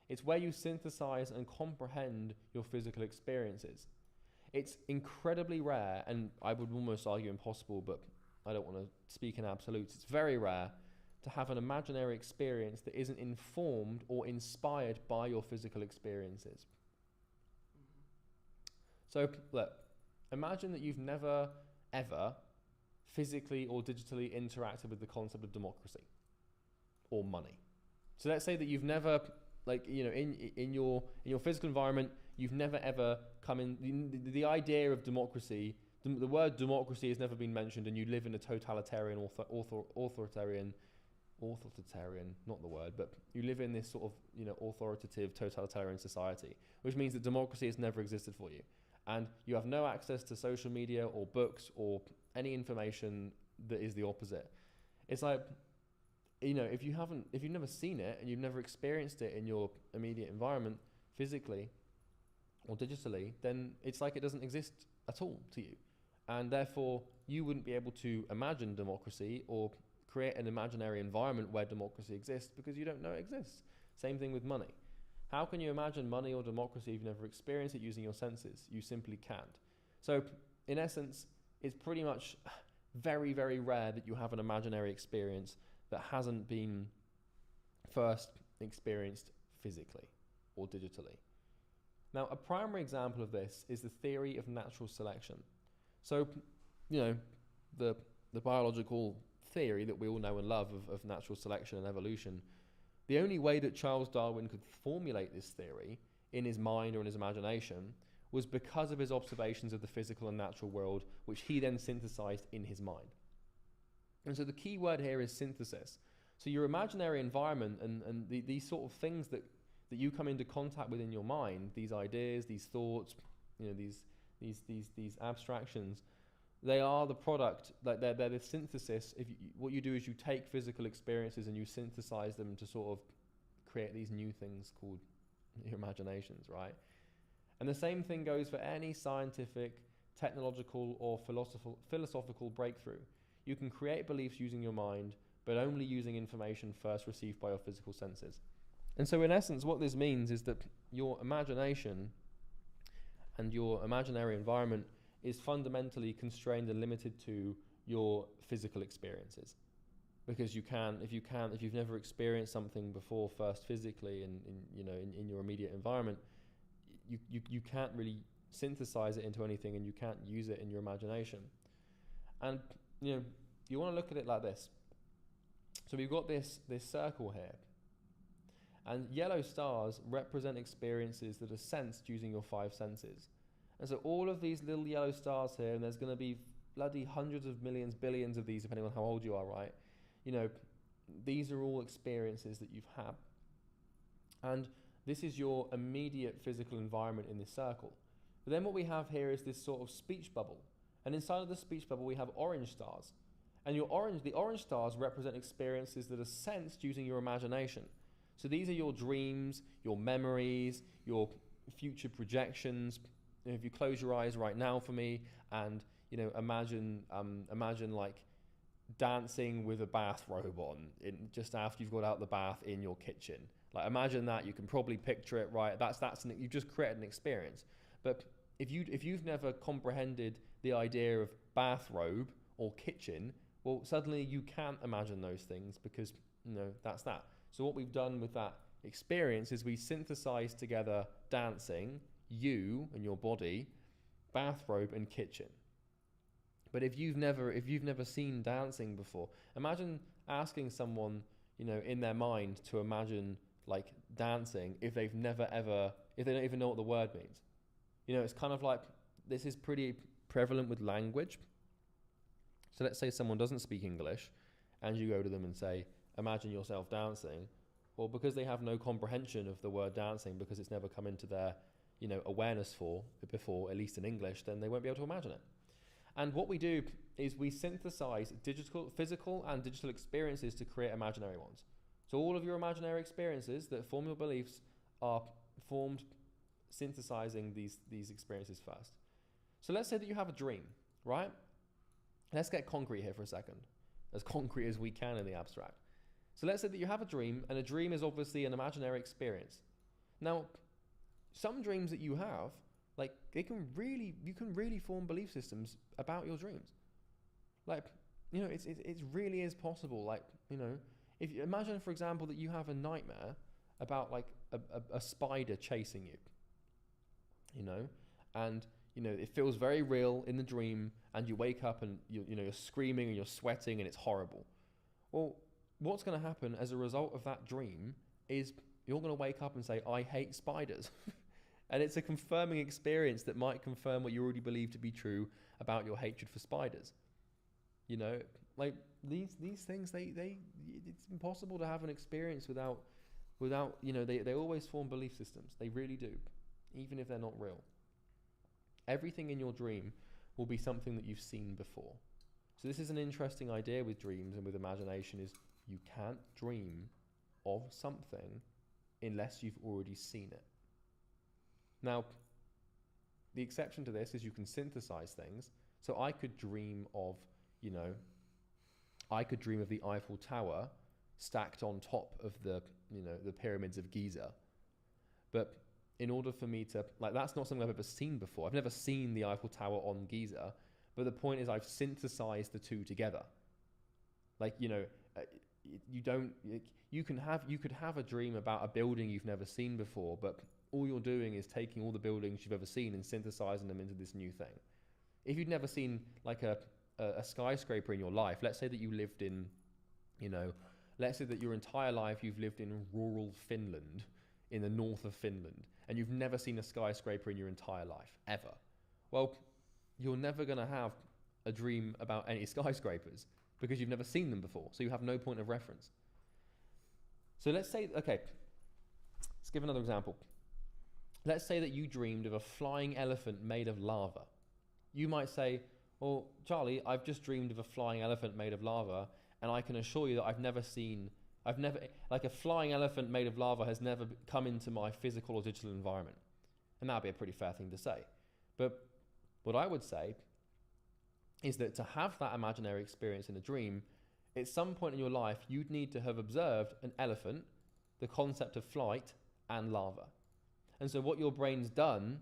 It's where you synthesize and comprehend your physical experiences. It's incredibly rare, and I would almost argue impossible, but I don't want to speak in absolutes. It's very rare to have an imaginary experience that isn't informed or inspired by your physical experiences. So look, imagine that you've never, ever physically or digitally interacted with the concept of democracy or money. So let's say that you've never, in your physical environment, you've never ever come in, the idea of democracy, the word democracy has never been mentioned, and you live in a totalitarian, authoritarian, not the word, but you live in this sort of, authoritative, totalitarian society, which means that democracy has never existed for you. And you have no access to social media or books or any information that is the opposite. It's like, if you've never seen it and you've never experienced it in your immediate environment, physically or digitally, then it's like it doesn't exist at all to you. And therefore, you wouldn't be able to imagine democracy or create an imaginary environment where democracy exists because you don't know it exists. Same thing with money. How can you imagine money or democracy if you've never experienced it using your senses? You simply can't. So, in essence, it's pretty much very, very rare that you have an imaginary experience that hasn't been first experienced physically or digitally. Now, a primary example of this is the theory of natural selection. So, the biological theory that we all know and love of natural selection and evolution, the only way that Charles Darwin could formulate this theory in his mind or in his imagination was because of his observations of the physical and natural world, which he then synthesized in his mind. And so the key word here is synthesis. So your imaginary environment and these sort of things that you come into contact with in your mind, these ideas, these thoughts, these abstractions, they are the product, they're the synthesis. What you do is you take physical experiences and you synthesize them to sort of create these new things called your imaginations, right? And the same thing goes for any scientific, technological, or philosophical breakthrough. You can create beliefs using your mind, but only using information first received by your physical senses. And so in essence, what this means is that your imagination and your imaginary environment is fundamentally constrained and limited to your physical experiences. Because if you've never experienced something before first physically in your immediate environment, you can't really synthesize it into anything, and you can't use it in your imagination. And you want to look at it like this. So we've got this circle here, and yellow stars represent experiences that are sensed using your 5 senses. And so all of these little yellow stars here, and there's going to be bloody hundreds of millions, billions of these, depending on how old you are, right? These are all experiences that you've had. And this is your immediate physical environment in this circle. But then what we have here is this sort of speech bubble. And inside of the speech bubble, we have orange stars. And the orange stars represent experiences that are sensed using your imagination. So these are your dreams, your memories, your future projections. If you close your eyes right now for me and, imagine like dancing with a bathrobe on just after you've got out the bath in your kitchen. Like imagine that. You can probably picture it, right? You've just created an experience. But if you've never comprehended the idea of bathrobe or kitchen, well, suddenly you can't imagine those things because that's that. So what we've done with that experience is we synthesize together dancing, you and your body, bathrobe and kitchen. But if you've never seen dancing before, imagine asking someone, in their mind to imagine like dancing if they don't even know what the word means. It's kind of like, this is pretty prevalent with language. So let's say someone doesn't speak English and you go to them and say, imagine yourself dancing. Well, because they have no comprehension of the word dancing, because it's never come into their, awareness before, at least in English, then they won't be able to imagine it. And what we do is we synthesize physical and digital experiences to create imaginary ones. So all of your imaginary experiences that form your beliefs are formed synthesizing these experiences first. So let's say that you have a dream, right? Let's get concrete here for a second, as concrete as we can in the abstract. So let's say that you have a dream, and a dream is obviously an imaginary experience. Now, some dreams that you have, like you can really form belief systems about your dreams. Like, it really is possible. Like, if you imagine, for example, that you have a nightmare about like a spider chasing you, and it feels very real in the dream, and you wake up and you're screaming and you're sweating and it's horrible. Well, what's going to happen as a result of that dream is you're going to wake up and say, I hate spiders. And it's a confirming experience that might confirm what you already believe to be true about your hatred for spiders. Like these things, it's impossible to have an experience without they always form belief systems. They really do, even if they're not real. Everything in your dream will be something that you've seen before. So this is an interesting idea with dreams and with imagination, is you can't dream of something unless you've already seen it. Now, the exception to this is you can synthesize things. So I could dream of, the Eiffel Tower stacked on top of the pyramids of Giza. But in order for me to, that's not something I've ever seen before. I've never seen the Eiffel Tower on Giza. But the point is I've synthesized the two together. You could have a dream about a building you've never seen before, but all you're doing is taking all the buildings you've ever seen and synthesizing them into this new thing. If you'd never seen like a skyscraper in your life, let's say that you lived in, let's say that your entire life you've lived in rural Finland, in the north of Finland, and you've never seen a skyscraper in your entire life, ever. Well, you're never going to have a dream about any skyscrapers because you've never seen them before, so you have no point of reference. So let's say, let's give another example. Let's say that you dreamed of a flying elephant made of lava. You might say, well, Charlie, I've just dreamed of a flying elephant made of lava, and I can assure you that I've never seen I've never, like a flying elephant made of lava has never come into my physical or digital environment. And that'd be a pretty fair thing to say. But what I would say is that to have that imaginary experience in a dream, at some point in your life, you'd need to have observed an elephant, the concept of flight, and lava. And so what your brain's done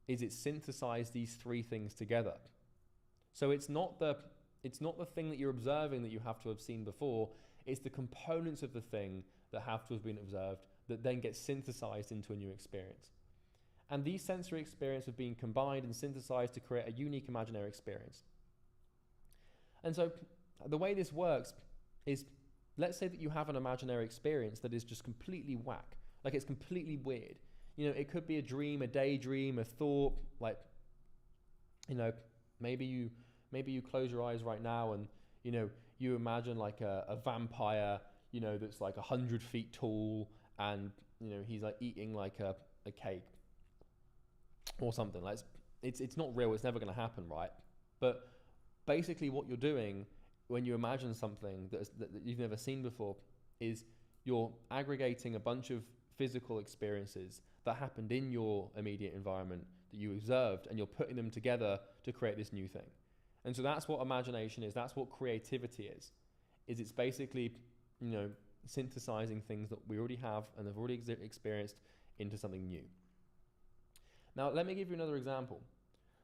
is it's synthesized these three things together. So it's not the thing that you're observing that you have to have seen before, it's the components of the thing that have to have been observed that then get synthesized into a new experience. And these sensory experiences have been combined and synthesized to create a unique imaginary experience. And so the way this works is, let's say that you have an imaginary experience that is just completely whack, like it's completely weird. You know, it could be a dream, a daydream, a thought, like, you know, maybe you close your eyes right now and, you know, you imagine like a vampire, you know, that's like 100 feet tall and, you know, he's like eating like a cake or something. Like it's not real, it's never going to happen, right? But basically what you're doing when you imagine something that you've never seen before is you're aggregating a bunch of physical experiences that happened in your immediate environment that you observed, and you're putting them together to create this new thing. And so that's what imagination is, that's what creativity is it's basically, you know, synthesizing things that we already have and have already experienced into something new. Now, let me give you another example.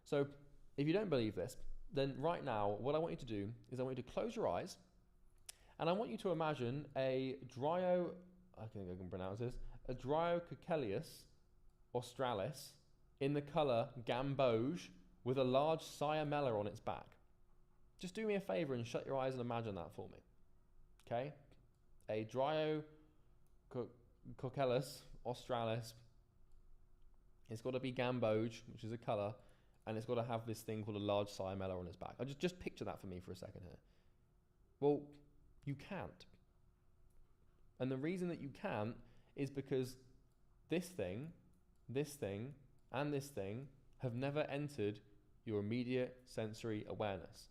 So if you don't believe this, then right now, what I want you to do is I want you to close your eyes and I want you to imagine a Dryococcelius australis in the color gamboge with a large cyanella on its back. Just do me a favor and shut your eyes and imagine that for me. Okay? A Dryococcelius australis. It's got to be gamboge, which is a color, and it's got to have this thing called a large cyanella on its back. Just picture that for me for a second here. Well, you can't. And the reason that you can't is because this thing, and this thing have never entered your immediate sensory awareness.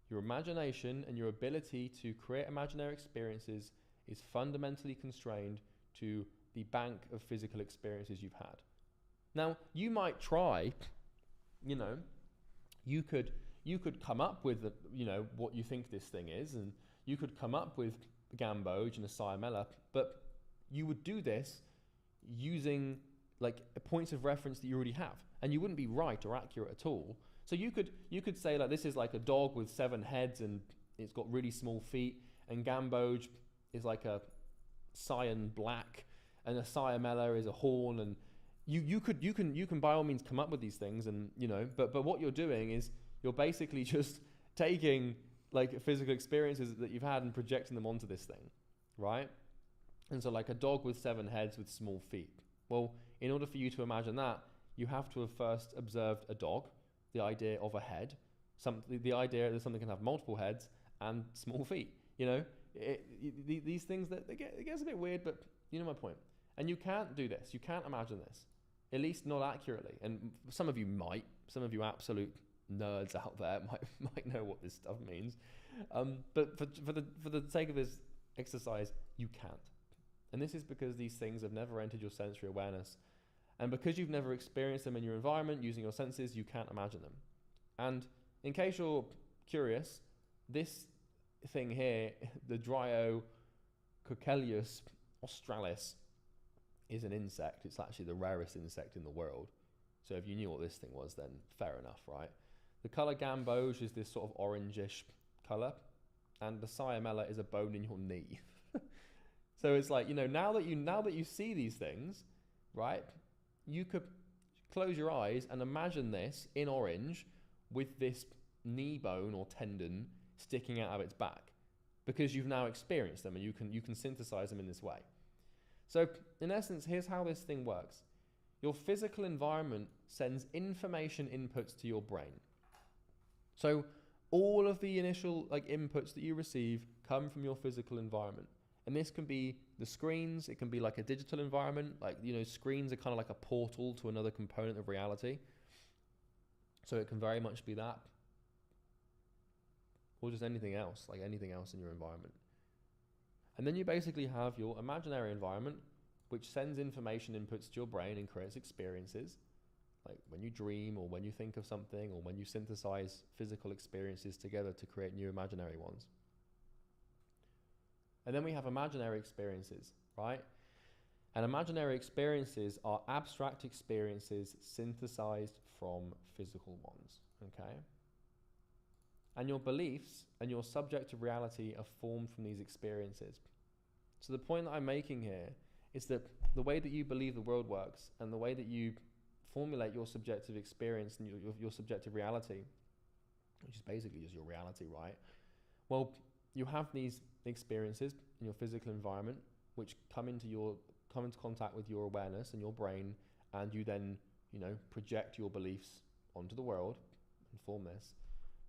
Your imagination and your ability to create imaginary experiences is fundamentally constrained to the bank of physical experiences you've had. Now, you might try, you know, you could come up with, you know, what you think this thing is, and you could come up with gamboge and a cyanella, but you would do this using like points of reference that you already have, and you wouldn't be right or accurate at all. So you could say like this is like a dog with 7 heads and it's got really small feet, and gamboge is like a cyan black, and a cyanella is a horn, and you can by all means come up with these things, and you know, but what you're doing is you're basically just taking like physical experiences that you've had and projecting them onto this thing, right? And so like a dog with 7 heads with small feet. Well, in order for you to imagine that, you have to have first observed a dog, the idea of a head, the idea that something can have multiple heads and small feet. You know, these things it gets a bit weird, but you know my point. And you can't do this. You can't imagine this, at least not accurately. And some of you might. Some of you absolute nerds out there might know what this stuff means. But for the sake of this exercise, you can't. And this is because these things have never entered your sensory awareness. And because you've never experienced them in your environment using your senses, you can't imagine them. And in case you're curious, this thing here, the Dryococcelius australis, is an insect. It's actually the rarest insect in the world. So if you knew what this thing was, then fair enough, right? The color gamboge is this sort of orangish color, and the cyanella is a bone in your knee. So it's like, you know, now that you see these things, right, you could close your eyes and imagine this in orange with this knee bone or tendon sticking out of its back, because you've now experienced them and you can synthesize them in this way. So in essence, here's how this thing works. Your physical environment sends information inputs to your brain. So all of the initial like inputs that you receive come from your physical environment. And this can be the screens, it can be like a digital environment, like, you know, screens are kind of like a portal to another component of reality. So it can very much be that. Or just anything else, like anything else in your environment. And then you basically have your imaginary environment, which sends information inputs to your brain and creates experiences, like when you dream or when you think of something or when you synthesize physical experiences together to create new imaginary ones. And then we have imaginary experiences, right? And imaginary experiences are abstract experiences synthesized from physical ones, okay? And your beliefs and your subjective reality are formed from these experiences. So the point that I'm making here is that the way that you believe the world works and the way that you formulate your subjective experience and your subjective reality, which is basically just your reality, right? Well, you have these experiences in your physical environment which come into contact with your awareness and your brain, and you then, project your beliefs onto the world and form this.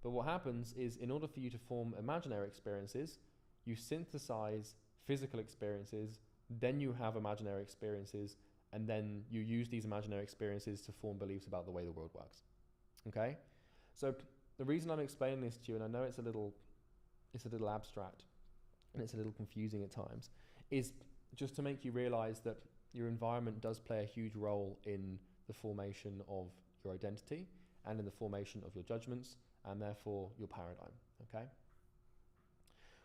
But what happens is, in order for you to form imaginary experiences, you synthesize physical experiences, then you have imaginary experiences, and then you use these imaginary experiences to form beliefs about the way the world works. Okay? So the reason I'm explaining this to you, and I know it's a little abstract and it's a little confusing at times, is just to make you realize that your environment does play a huge role in the formation of your identity and in the formation of your judgments and therefore your paradigm. Okay?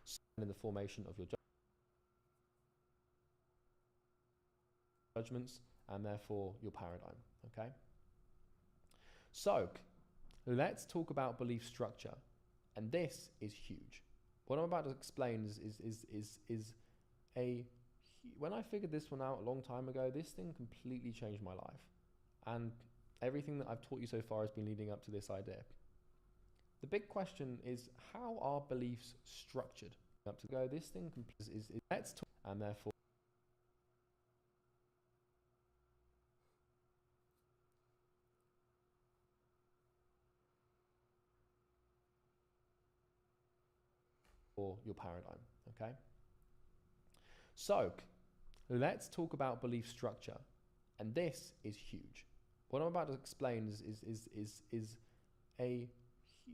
So, in the formation of your judgments and therefore your paradigm. Okay? So let's talk about belief structure, and this is huge. What I'm about to explain when I figured this one out a long time ago, this thing completely changed my life, and everything that I've taught you so far has been leading up to this idea. The big question is, how are beliefs structured? Up to go, this thing is let's talk, and therefore or your paradigm. Okay? So let's talk about belief structure, and this is huge. What I'm about to explain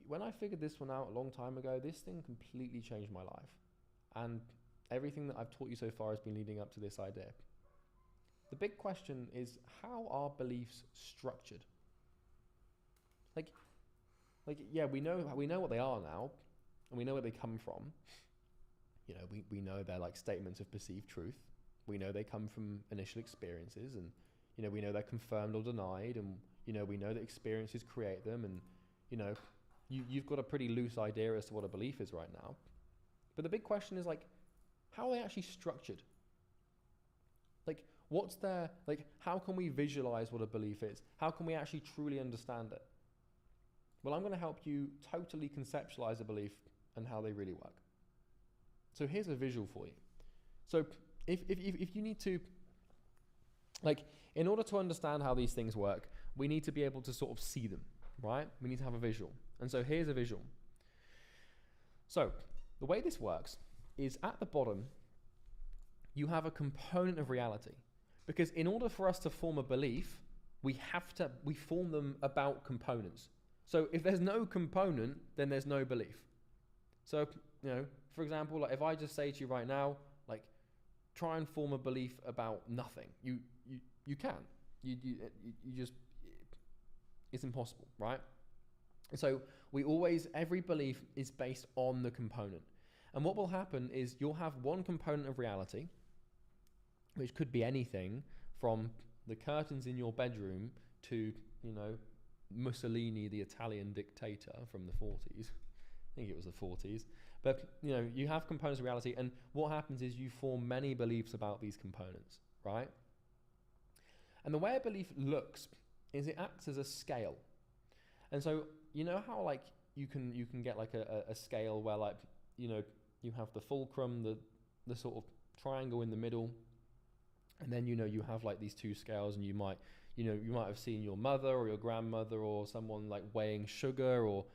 when I figured this one out a long time ago, this thing completely changed my life, and everything that I've taught you so far has been leading up to this idea. The big question is, how are beliefs structured? Yeah, we know what they are now, and we know where they come from. We know they're like statements of perceived truth. We know they come from initial experiences, and we know they're confirmed or denied, and we know that experiences create them, and you've got a pretty loose idea as to what a belief is right now. But the big question is, how are they actually structured? How can we visualize what a belief is? How can we actually truly understand it? Well, I'm going to help you totally conceptualize a belief and how they really work. So here's a visual for you. So if you need to, in order to understand how these things work, we need to be able to sort of see them, right? We need to have a visual. And so here's a visual. So the way this works is, at the bottom, you have a component of reality. Because in order for us to form a belief, we form them about components. So if there's no component, then there's no belief. So, for example, if I just say to you right now, try and form a belief about nothing, you can't. You just, it's impossible, right? So every belief is based on the component. And what will happen is, you'll have one component of reality, which could be anything from the curtains in your bedroom to, Mussolini, the Italian dictator from the 40s. I think it was the 40s. But, you have components of reality, and what happens is you form many beliefs about these components, right? And the way a belief looks is it acts as a scale. And so, how, you can get a scale where, you have the fulcrum, the sort of triangle in the middle, and then, you have, these two scales, and you might have seen your mother or your grandmother or someone, weighing sugar, or,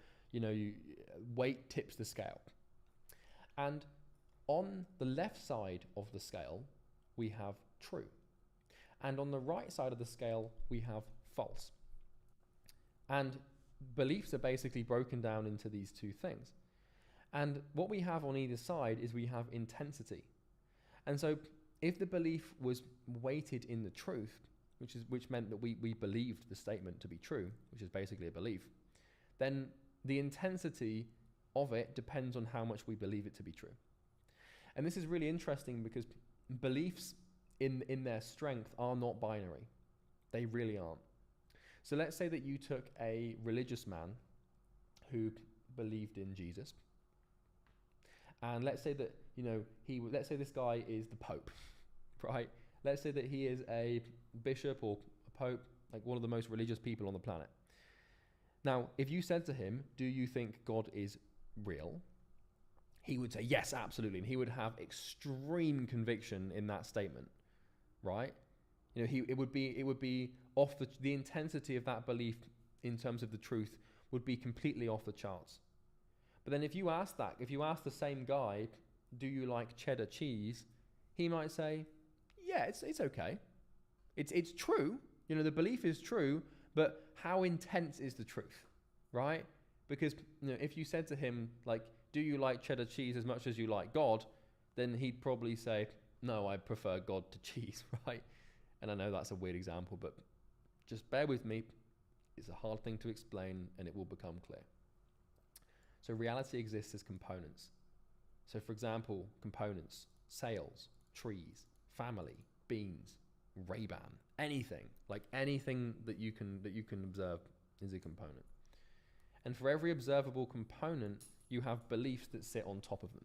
weight tips the scale. And on the left side of the scale, we have true. And on the right side of the scale, we have false. And beliefs are basically broken down into these two things. And what we have on either side is we have intensity. And so if the belief was weighted in the truth, which meant that we believed the statement to be true, which is basically a belief, then the intensity of it depends on how much we believe it to be true. And this is really interesting because beliefs in their strength are not binary. They really aren't. So let's say that you took a religious man who believed in Jesus, and let's say that, let's say this guy is the Pope, right? Let's say that he is a bishop or a pope, like one of the most religious people on the planet. Now, if you said to him, do you think God is real? He would say, yes, absolutely. And he would have extreme conviction in that statement, right? It would be off the intensity of that belief in terms of the truth would be completely off the charts. But then if you ask the same guy, do you like cheddar cheese? He might say, yeah, it's okay. It's true. The belief is true, but how intense is the truth, right? Because if you said to him, like, do you like cheddar cheese as much as you like God? Then he'd probably say, no, I prefer God to cheese, right? And I know that's a weird example, but just bear with me. It's a hard thing to explain, and it will become clear. So reality exists as components. So for example, components, sales, trees, family, beans, Ray-Ban, anything that you can observe is a component. And for every observable component, you have beliefs that sit on top of them.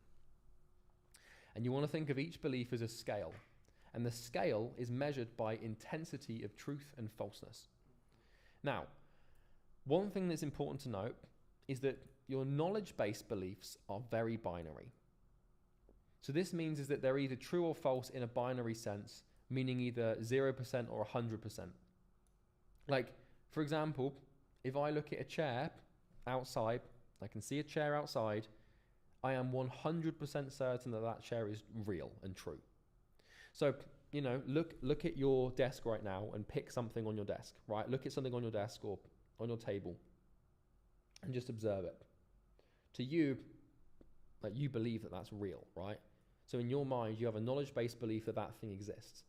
And you want to think of each belief as a scale. And the scale is measured by intensity of truth and falseness. Now, one thing that's important to note is that your knowledge-based beliefs are very binary. So this means is that they're either true or false in a binary sense, meaning either 0% or 100%. Like, for example, if I look at a chair outside, I can see a chair outside, I am 100% certain that that chair is real and true. So, look at your desk right now and pick something on your desk, right? Look at something on your desk or on your table and just observe it. To you, like, you believe that that's real, right? So in your mind, you have a knowledge-based belief that that thing exists.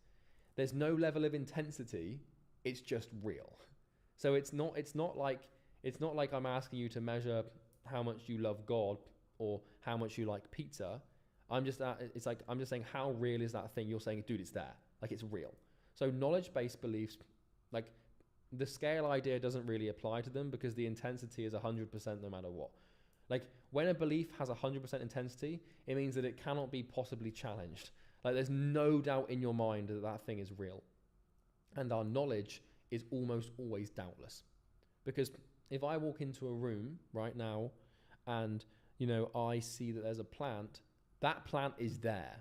There's no level of intensity, it's just real. So it's not like I'm asking you to measure how much you love God or how much you like pizza. I'm just saying, how real is that thing? You're saying, dude, it's there. Like, it's real. So knowledge-based beliefs, like, the scale idea doesn't really apply to them because the intensity is 100% no matter what. Like, when a belief has 100% intensity, it means that it cannot be possibly challenged. Like, there's no doubt in your mind that that thing is real. And our knowledge is almost always doubtless. Because if I walk into a room right now and, I see that there's a plant, that plant is there.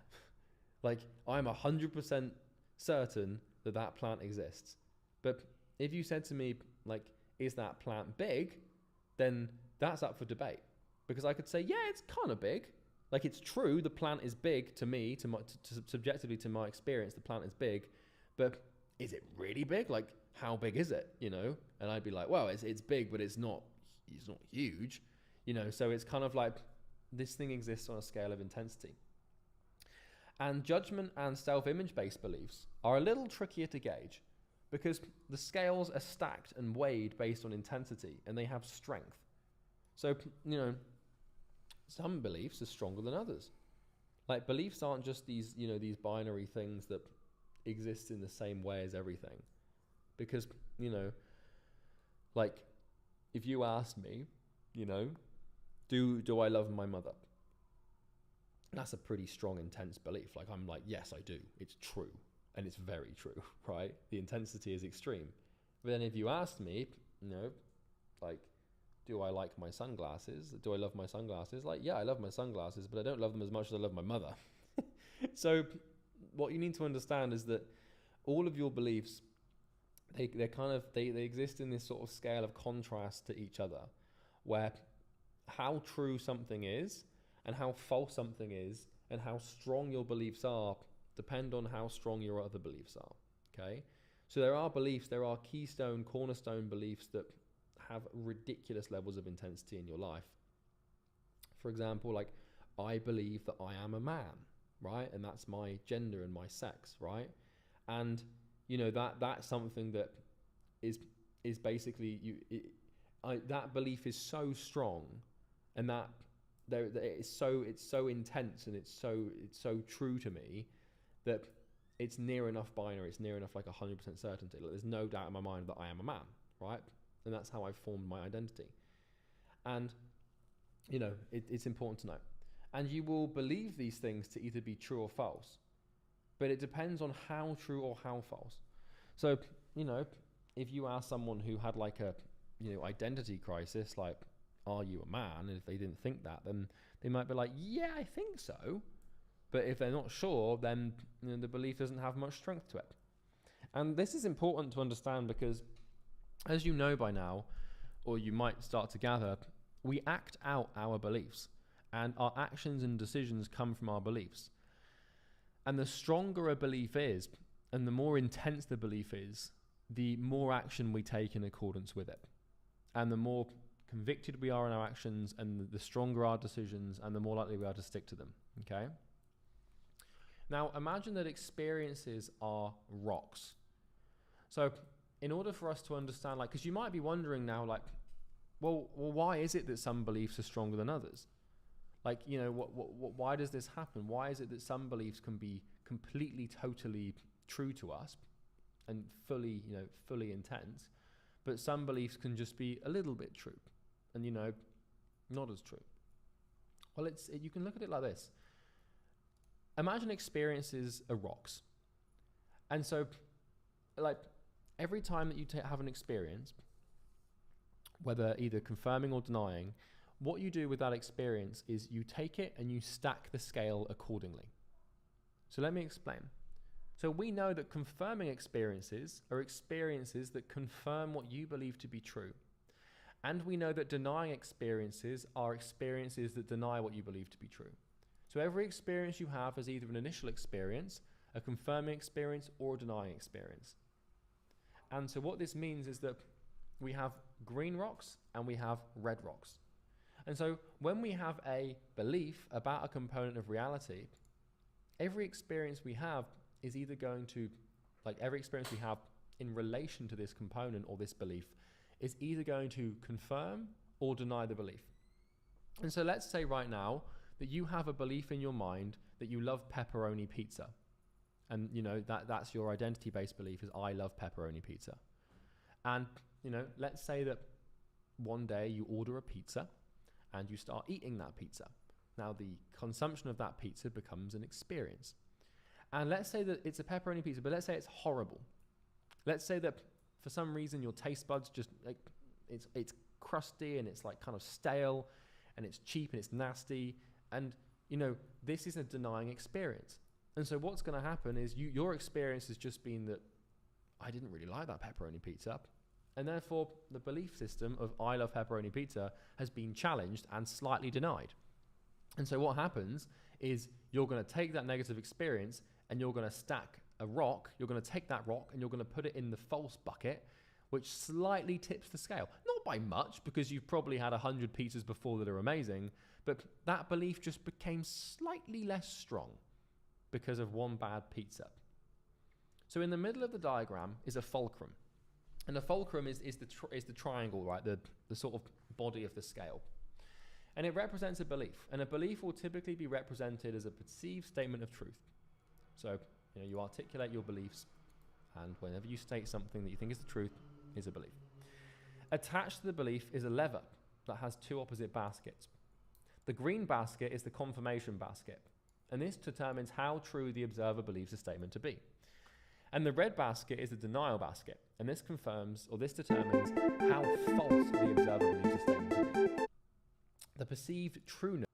Like, I'm 100% certain that that plant exists. But if you said to me, like, is that plant big? Then that's up for debate. Because I could say, yeah, it's kind of big. Like, it's true, the plant is big to me, subjectively to my experience, the plant is big. But is it really big? Like, how big is it? And I'd be like, well, it's big, but it's not huge. So it's kind of like this thing exists on a scale of intensity. And judgment and self-image based beliefs are a little trickier to gauge because the scales are stacked and weighed based on intensity and they have strength. So, some beliefs are stronger than others. Like, beliefs aren't just these binary things that exist in the same way as everything. Because, like, if you ask me, do I love my mother? That's a pretty strong, intense belief. Like, I'm like, yes, I do. It's true. And it's very true, right? The intensity is extreme. But then if you asked me, like, do I like my sunglasses? Do I love my sunglasses? Like, yeah, I love my sunglasses, but I don't love them as much as I love my mother. So what you need to understand is that all of your beliefs, they exist in this sort of scale of contrast to each other, where how true something is and how false something is and how strong your beliefs are depend on how strong your other beliefs are, okay? So there are keystone, cornerstone beliefs that have ridiculous levels of intensity in your life. For example, like, I believe that I am a man, right? And that's my gender and my sex, right? And you know that's something that is basically that belief is so strong, and that it's so intense, and it's so true to me that it's near enough binary. It's near enough like 100% certainty. Like, there's no doubt in my mind that I am a man, right? And that's how I've formed my identity. And you know, it's important to know. And you will believe these things to either be true or false, but it depends on how true or how false. So, you know, if you ask someone who had like a, you know, identity crisis, like, are you a man? And if they didn't think that, then they might be like, yeah, I think so. But if they're not sure, then you know, the belief doesn't have much strength to it. And this is important to understand because, as you know by now, or you might start to gather, we act out our beliefs, and our actions and decisions come from our beliefs. And the stronger a belief is, and the more intense the belief is, the more action we take in accordance with it. And the more convicted we are in our actions, and the stronger our decisions, and the more likely we are to stick to them, okay? Now, imagine that experiences are rocks. So, in order for us to understand, like, because you might be wondering now, like, well, why is it that some beliefs are stronger than others? Like, you know, why does this happen? Why is it that some beliefs can be completely, totally true to us and fully, you know, fully intense, but some beliefs can just be a little bit true and, you know, not as true? Well, you can look at it like this. Imagine experiences are rocks. And so, like, every time that you have an experience, whether either confirming or denying, what you do with that experience is you take it and you stack the scale accordingly. So let me explain. So we know that confirming experiences are experiences that confirm what you believe to be true. And we know that denying experiences are experiences that deny what you believe to be true. So every experience you have is either an initial experience, a confirming experience, or a denying experience. And so what this means is that we have green rocks and we have red rocks. And so when we have a belief about a component of reality, every experience we have is either going to, like, every experience we have in relation to this component or this belief is either going to confirm or deny the belief. And so let's say right now that you have a belief in your mind that you love pepperoni pizza. And you know, that's your identity-based belief, is I love pepperoni pizza. And you know, let's say that one day you order a pizza and you start eating that pizza. Now the consumption of that pizza becomes an experience. And let's say that it's a pepperoni pizza, but let's say it's horrible. Let's say that for some reason your taste buds just, like, it's crusty and it's like kind of stale and it's cheap and it's nasty. And you know, this is a denying experience. And so what's going to happen is your experience has just been that I didn't really like that pepperoni pizza. And therefore, the belief system of I love pepperoni pizza has been challenged and slightly denied. And so what happens is you're going to take that negative experience and you're going to stack a rock. You're going to take that rock and you're going to put it in the false bucket, which slightly tips the scale. Not by much, because you've probably had 100 pizzas before that are amazing, but that belief just became slightly less strong because of one bad pizza. So in the middle of the diagram is a fulcrum. And the fulcrum is the triangle, right? The sort of body of the scale. And it represents a belief. And a belief will typically be represented as a perceived statement of truth. So, you know, you articulate your beliefs, and whenever you state something that you think is the truth, is a belief. Attached to the belief is a lever that has two opposite baskets. The green basket is the confirmation basket, and this determines how true the observer believes the statement to be. And the red basket is the denial basket, and this confirms, or this determines, how false the observer believes the statement to be. The perceived trueness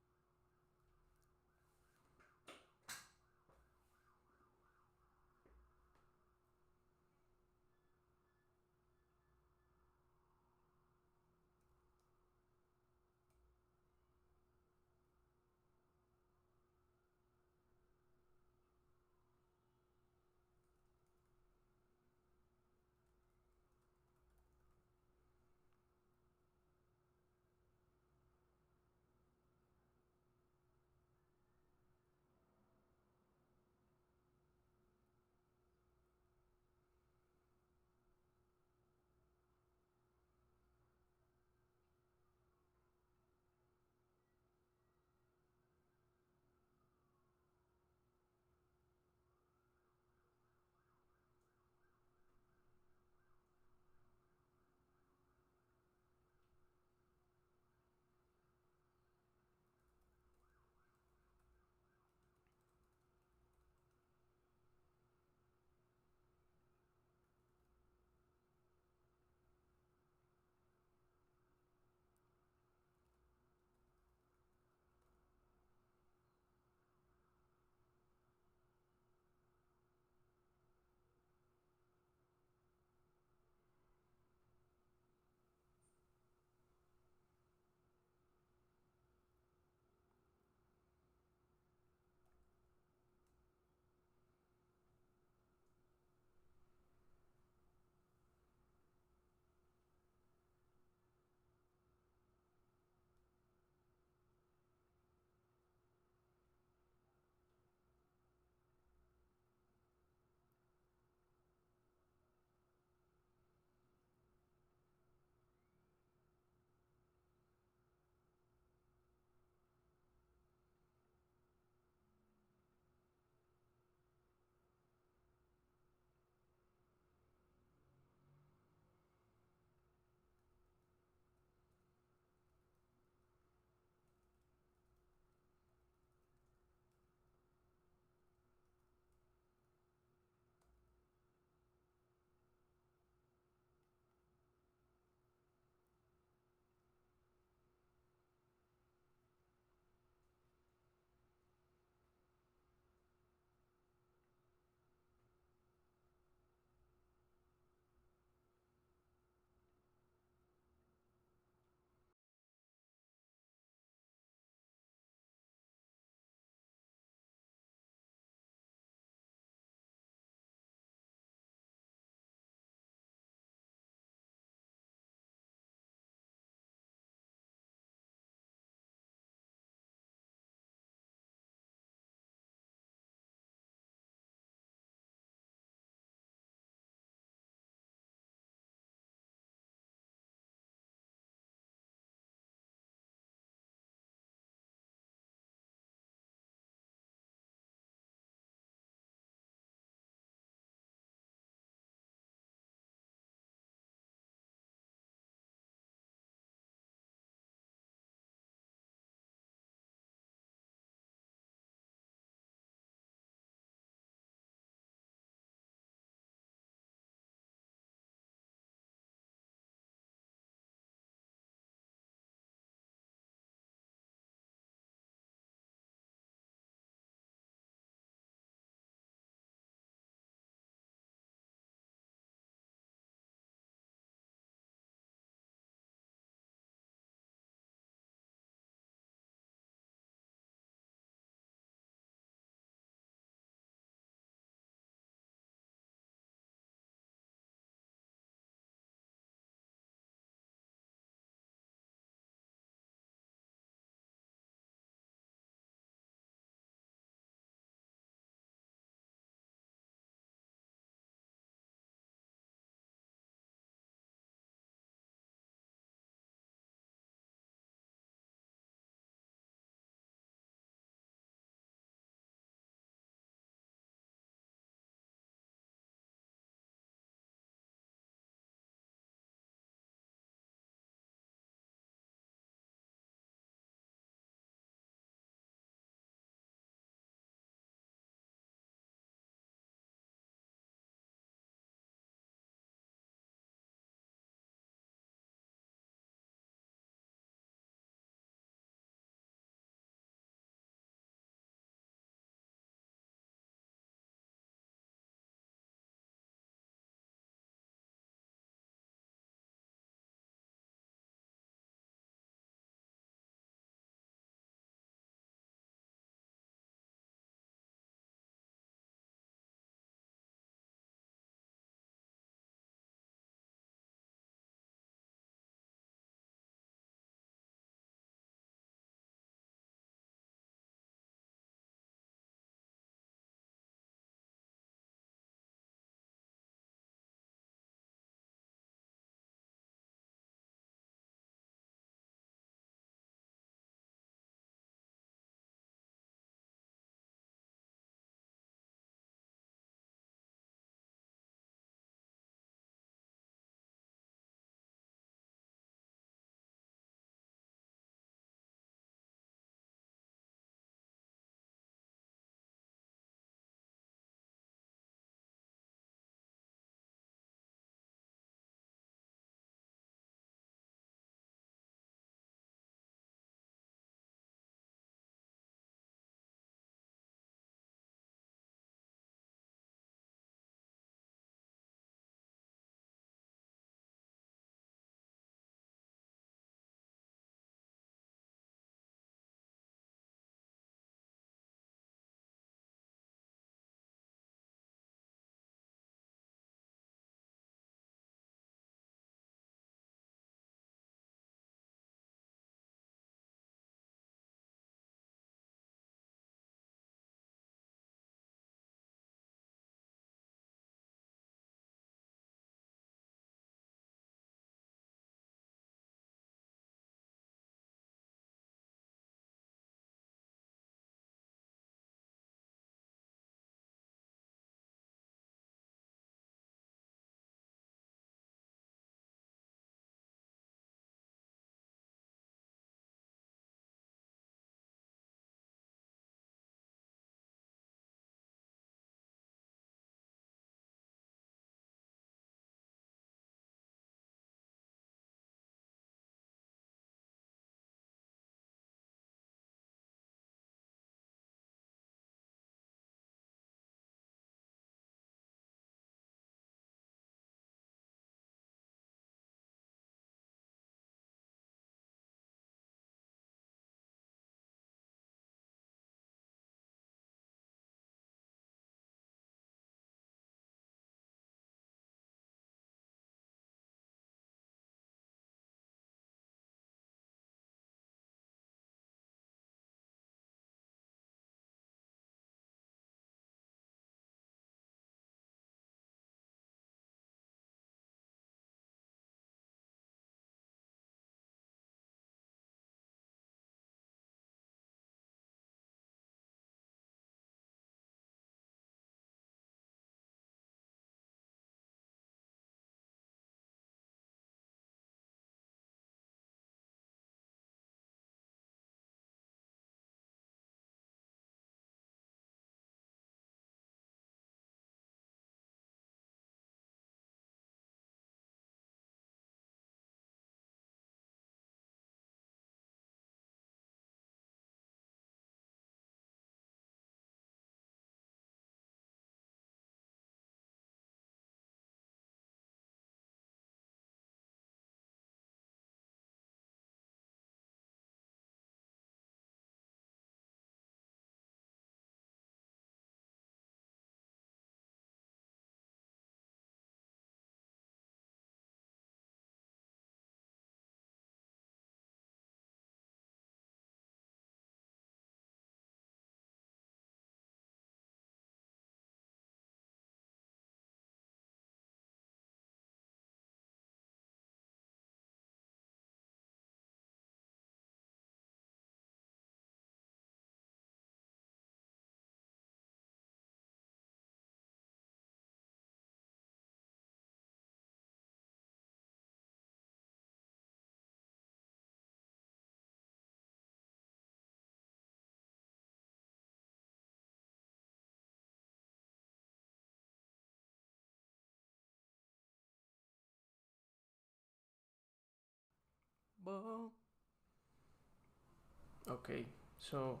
Okay, so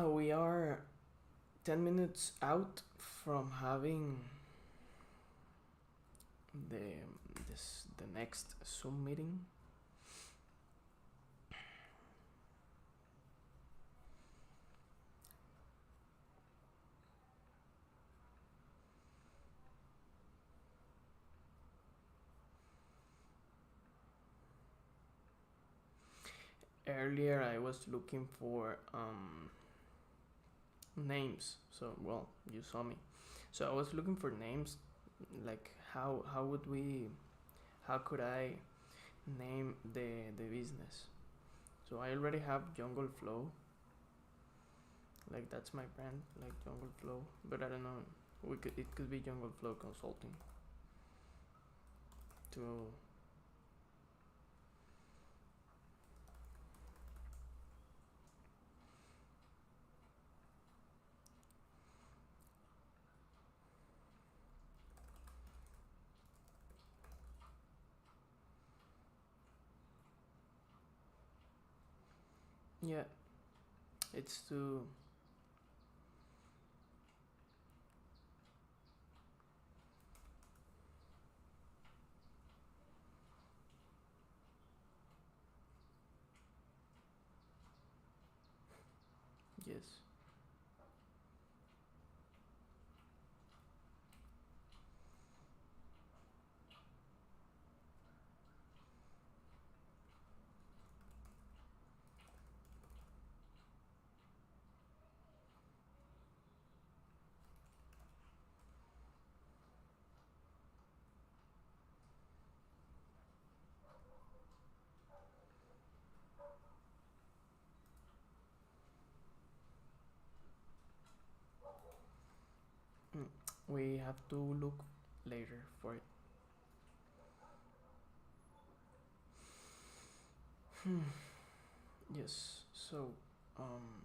we are 10 minutes out from having the the next Zoom meeting. Earlier I was looking for names. So well, you saw me. So I was looking for names, like how would we, how could I name the business? So I already have Jungle Flow. Like that's my brand, like Jungle Flow. But I don't know. It could be Jungle Flow Consulting. To yeah, it's to yes. Mm, we have to look later for it. Yes. So um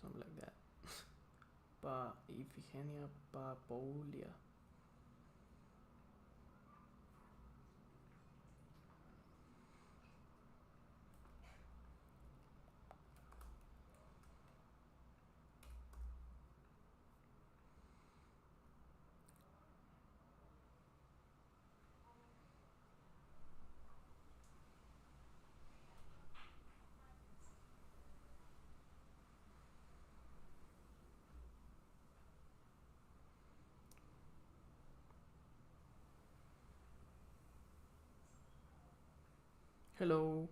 something like that. Iphigenia Papolia. Hello.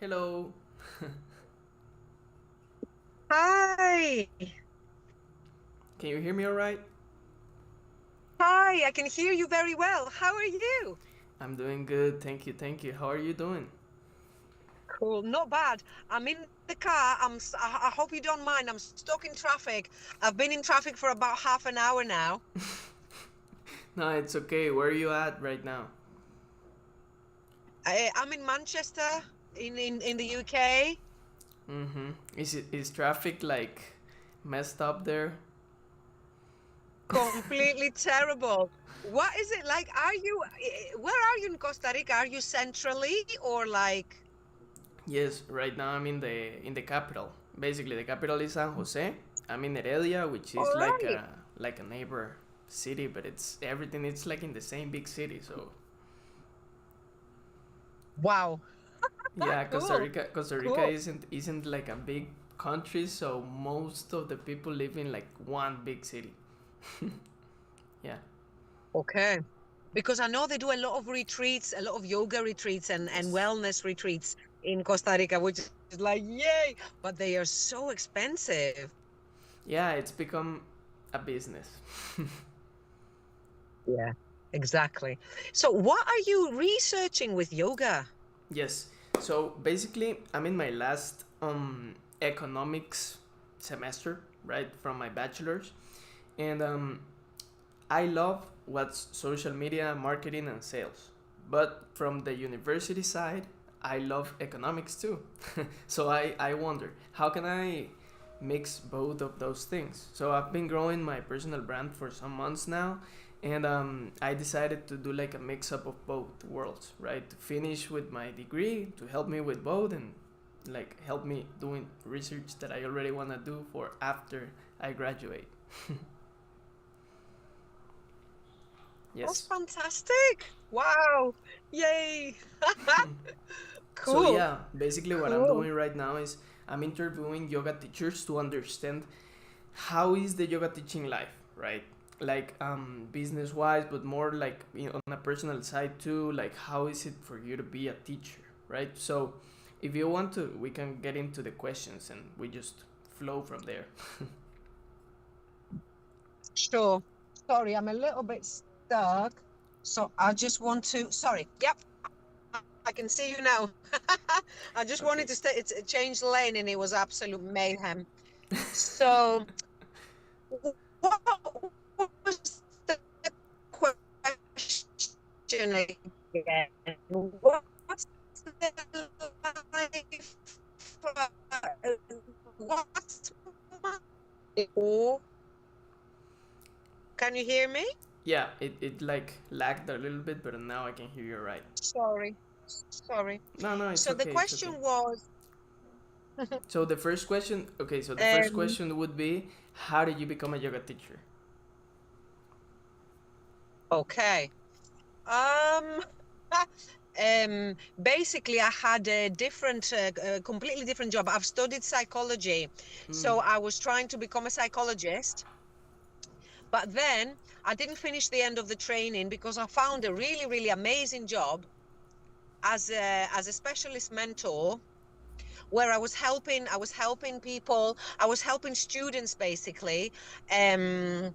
Hello. Hi. Can you hear me all right? Hi, I can hear you very well. How are you? I'm doing good. Thank you. Thank you. How are you doing? Cool, not bad. I'm in the car. I hope you don't mind. I'm stuck in traffic. I've been in traffic for about half an hour now. No, it's okay. Where are you at right now? I'm in Manchester, in the UK. Mm-hmm. Is traffic like messed up there? Completely terrible. What is it like? Where are you in Costa Rica? Are you centrally or like? Yes, right now I'm in the capital. Basically, the capital is San Jose. I'm in Heredia, which All is right. like a neighbor city, but it's everything. It's like in the same big city. So Wow. yeah, Cool. Costa Rica Cool. isn't like a big country, so most of the people live in like one big city. Yeah. Okay. Because I know they do a lot of retreats, a lot of yoga retreats and Yes. wellness retreats in Costa Rica, which is like, yay, but they are so expensive. Yeah, it's become a business. Yeah, exactly. So what are you researching with yoga? Yes. So basically, I'm in my last economics semester, right, from my bachelor's, and I love what's social media, marketing, and sales. But from the university side, I love economics too. So I wonder, how can I mix both of those things? So I've been growing my personal brand for some months now, and I decided to do like a mix up of both worlds, right? To finish with my degree, to help me with both, and like help me doing research that I already want to do for after I graduate. That's Yes. fantastic. Wow. Yay. So Cool. yeah, basically what I'm Cool. doing right now is I'm interviewing yoga teachers to understand how is the yoga teaching life, right? Like business wise, but more like on a personal side too. Like how is it for you to be a teacher, right? So if you want to, we can get into the questions and we just flow from there. Sure. Sorry, I'm a little bit stuck. So I just want to, sorry. Yep. I can see you now. I just wanted Okay. to change lane and it was absolute mayhem. So, what was the question again? What's the life? What's my, oh, can you hear me? Yeah, it like lagged a little bit, but now I can hear you right. Sorry. Sorry. No, no, it's So the okay, it's okay. question was, So the first question, okay, so the first um, question would be, how did you become a yoga teacher? okay. Um, basically, I had a completely different job. I've studied psychology, Mm, so I was trying to become a psychologist, but then I didn't finish the end of the training because I found a really, really amazing job as a specialist mentor where I was helping people, I was helping students basically, um,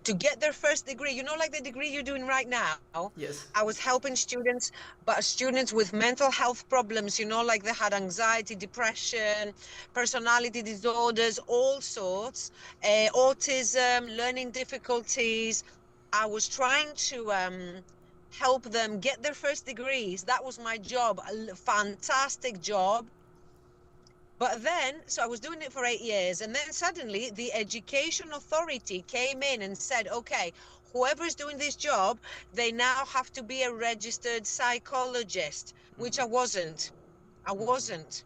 to get their first degree, like the degree you're doing right now. yes. I was helping students, but students with mental health problems, like they had anxiety, depression, personality disorders, all sorts, autism, learning difficulties. I was trying to help them get their first degrees. That was my job, a fantastic job. But then, so I was doing it for 8 years, and then suddenly the education authority came in and said, okay, whoever's doing this job, they now have to be a registered psychologist, which I wasn't. I wasn't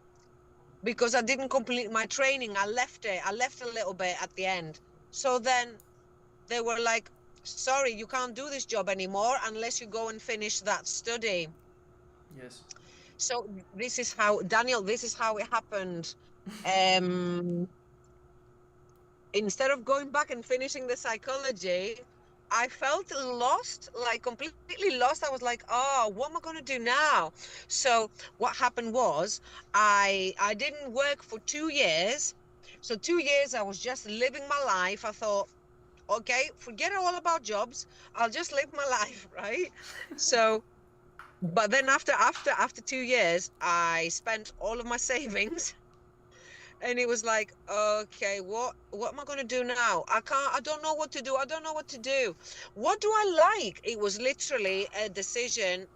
because I didn't complete my training. I left it. I left a little bit at the end. So then they were like, sorry, you can't do this job anymore unless you go and finish that study. Yes. So this is how, Daniel, this is how it happened. Um, Instead of going back and finishing the psychology, I felt lost, like completely lost. I was like, oh, what am I going to do now? So what happened was I didn't work for 2 years. So 2 years I was just living my life. I thought, okay, forget all about jobs. I'll just live my life, right? So, but then after 2 years, I spent all of my savings, and it was like, okay, what am I going to do now? I don't know what to do. I don't know what to do. What do I like? It was literally a decision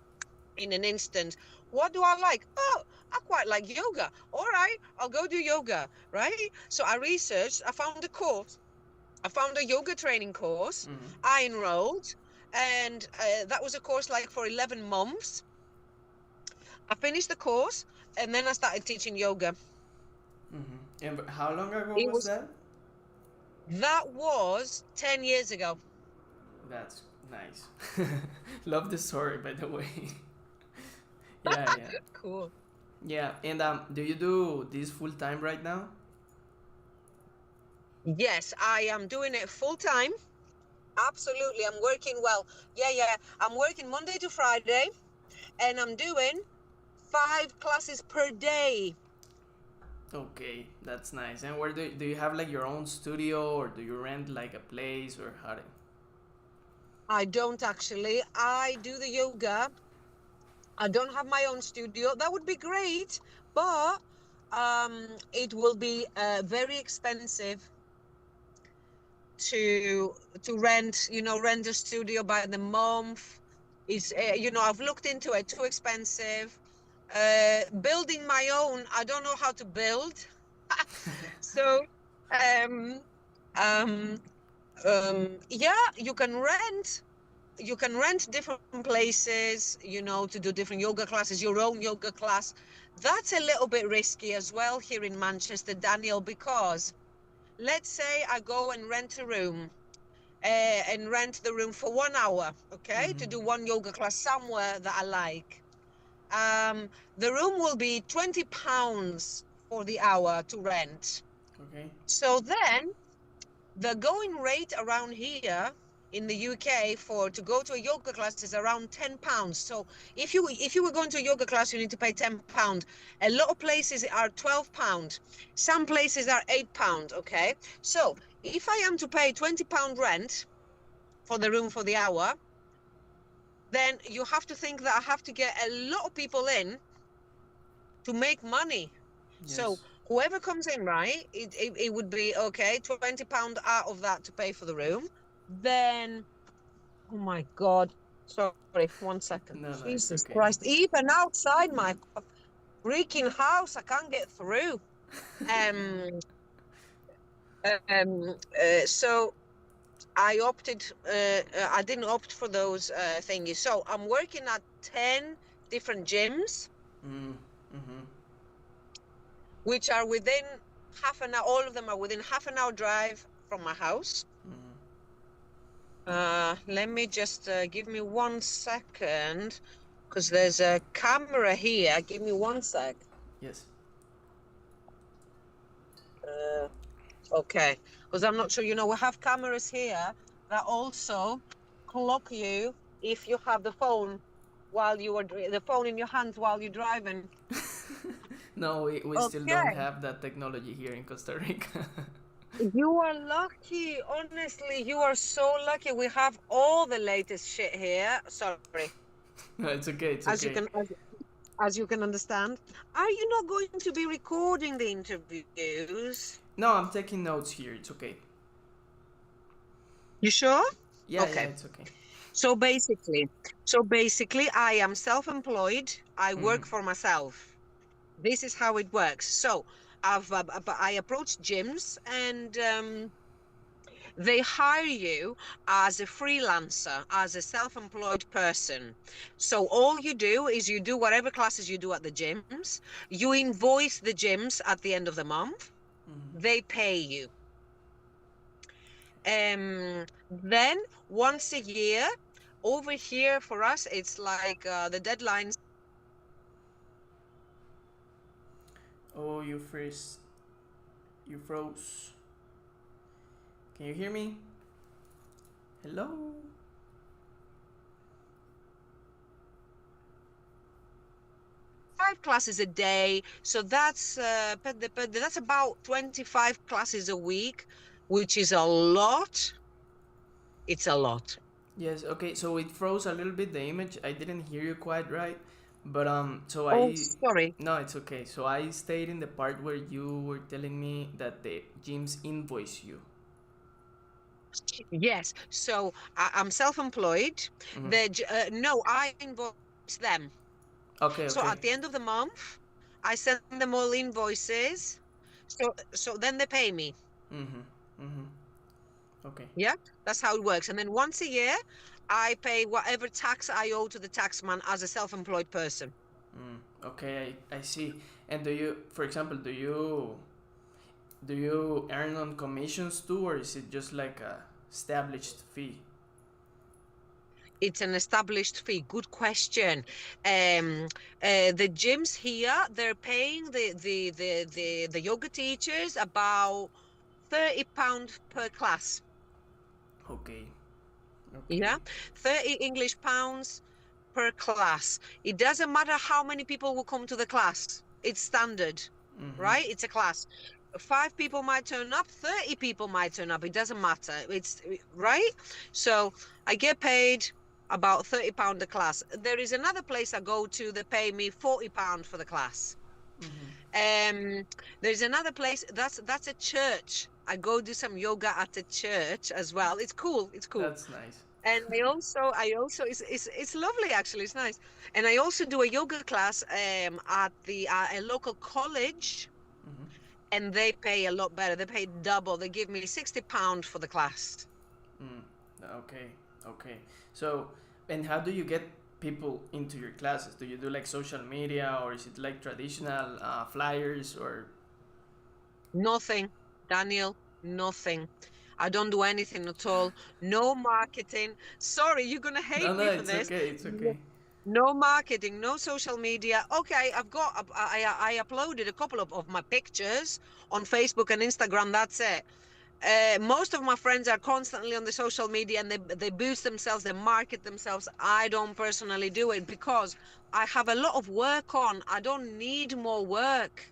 in an instant. What do I like? Oh, I quite like yoga. All right, I'll go do yoga, right? So I researched, I found a course. I found a yoga training course. Mm-hmm. I enrolled, and that was a course like for 11 months. I finished the course, and then I started teaching yoga. Mm-hmm. And how long ago It was was that? That was 10 years ago. That's nice. Love the story, by the way. Yeah, yeah. Cool. Yeah, and do you do this full time right now? Yes, I am doing it full time. Absolutely. I'm working well. Yeah. I'm working Monday to Friday, and I'm doing 5 classes per day. Okay, that's nice. And where do you have like your own studio, or do you rent like a place, or how do? I don't actually. I do the yoga. I don't have my own studio. That would be great, but it will be very expensive to rent. Rent a studio by the month. Is I've looked into it. Too expensive. Building my own, I don't know how to build. So, um, um, yeah, you can rent. You can rent different places, to do different yoga classes, your own yoga class. That's a little bit risky as well here in Manchester, Daniel, because let's say I go and rent a room and rent the room for 1 hour, okay, to Mm-hmm. do one yoga class somewhere that I like. The room will be £20 for the hour to rent. Okay. So then the going rate around here in the UK to go to a yoga class is around £10. So if you were going to a yoga class, you need to pay £10. A lot of places are £12. Some places are £8. Okay. So if I am to pay £20 rent for the room for the hour, then you have to think that I have to get a lot of people in to make money. So Yes. whoever comes in, right, it would be okay, £20 out of that to pay for the room. Then, oh my God, sorry, 1 second. No, no, it's Jesus okay. Christ, even outside my freaking house, I can't get through. Um, so I didn't opt for those thingies. So I'm working at 10 different gyms, Mm. Mm-hmm. which are within half an hour. All of them are within half an hour drive from my house. Let me just give me 1 second, because there's a camera here. Give me 1 sec. Yes. Okay, because I'm not sure. We have cameras here that also clock you if you have the phone the phone in your hands while you're driving. No, we still don't Okay. have that technology here in Costa Rica. You are lucky. Honestly, you are so lucky. We have all the latest shit here. Sorry. No, it's okay. It's As you okay. can as you can understand. Are you not going to be recording the interviews? No, I'm taking notes here. It's okay. You sure? Yeah, yeah, Okay. it's okay. So basically, I am self-employed. I work for myself. This is how it works. So I approach gyms, and they hire you as a freelancer, as a self-employed person. So all you do is you do whatever classes you do at the gyms. You invoice the gyms at the end of the month. They pay you. Then once a year, over here for us, it's like the deadlines. Oh, you freeze. You froze. Can you hear me? Hello? classes a day. So that's that's about 25 classes a week, which is a lot. It's a lot. Yes, okay, so it froze a little bit the image. I didn't hear you quite right. But so Oh, I sorry. no, it's okay. So I stayed in the part where you were telling me that the gyms invoice you. Yes. So I'm self-employed. Hmm. No, I invoice them. Okay, So okay. at the end of the month, I send them all invoices. So then they pay me. Mm-hmm. Mm-hmm. Okay. Yeah, that's how it works. And then once a year, I pay whatever tax I owe to the taxman as a self-employed person. Okay, I see. And do you, for example, do you earn on commissions too, or is it just like a established fee? It's an established fee. Good question. The gyms here, they're paying the yoga teachers about £30 per class. Okay. Okay. Yeah, 30 English pounds per class. It doesn't matter how many people will come to the class. It's standard, Mm-hmm. right? It's a class. 5 people might turn up, 30 people might turn up. It doesn't matter. It's right. So I get paid about £30 a class. There is another place I go to that pay me £40 for the class. Mm-hmm. There's another place that's a church. I go do some yoga at a church as well. It's cool. It's cool. That's nice. And I also it's lovely actually. It's nice. And I also do a yoga class at the a local college, Mm-hmm. and they pay a lot better. They pay double. They give me £60 for the class. Mm. Okay. Okay. So, and how do you get people into your classes? Do you do like social media, or is it like traditional flyers, or? Nothing, Daniel, nothing. I don't do anything at all. No marketing. Sorry, you're gonna No, hate no, me for it's this. okay. It's okay. No marketing, no social media. Okay, I uploaded a couple of my pictures on Facebook and Instagram. That's it. Most of my friends are constantly on the social media, and they boost themselves, they market themselves. I don't personally do it because I have a lot of work on. I don't need more work,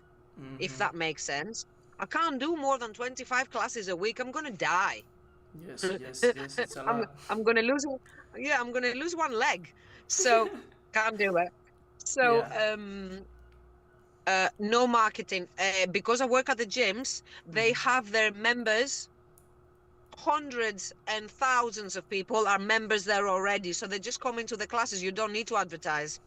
if Mm-hmm. that makes sense. I can't do more than 25 classes a week. I'm gonna die. Yes, yes, yes. It's a I'm lot. I'm gonna lose yeah, I'm gonna lose one leg. So can't do it. So Yeah. no marketing. Because I work at the gyms, they Mm-hmm. have their members. Hundreds and thousands of people are members there already. So they just come into the classes. You don't need to advertise.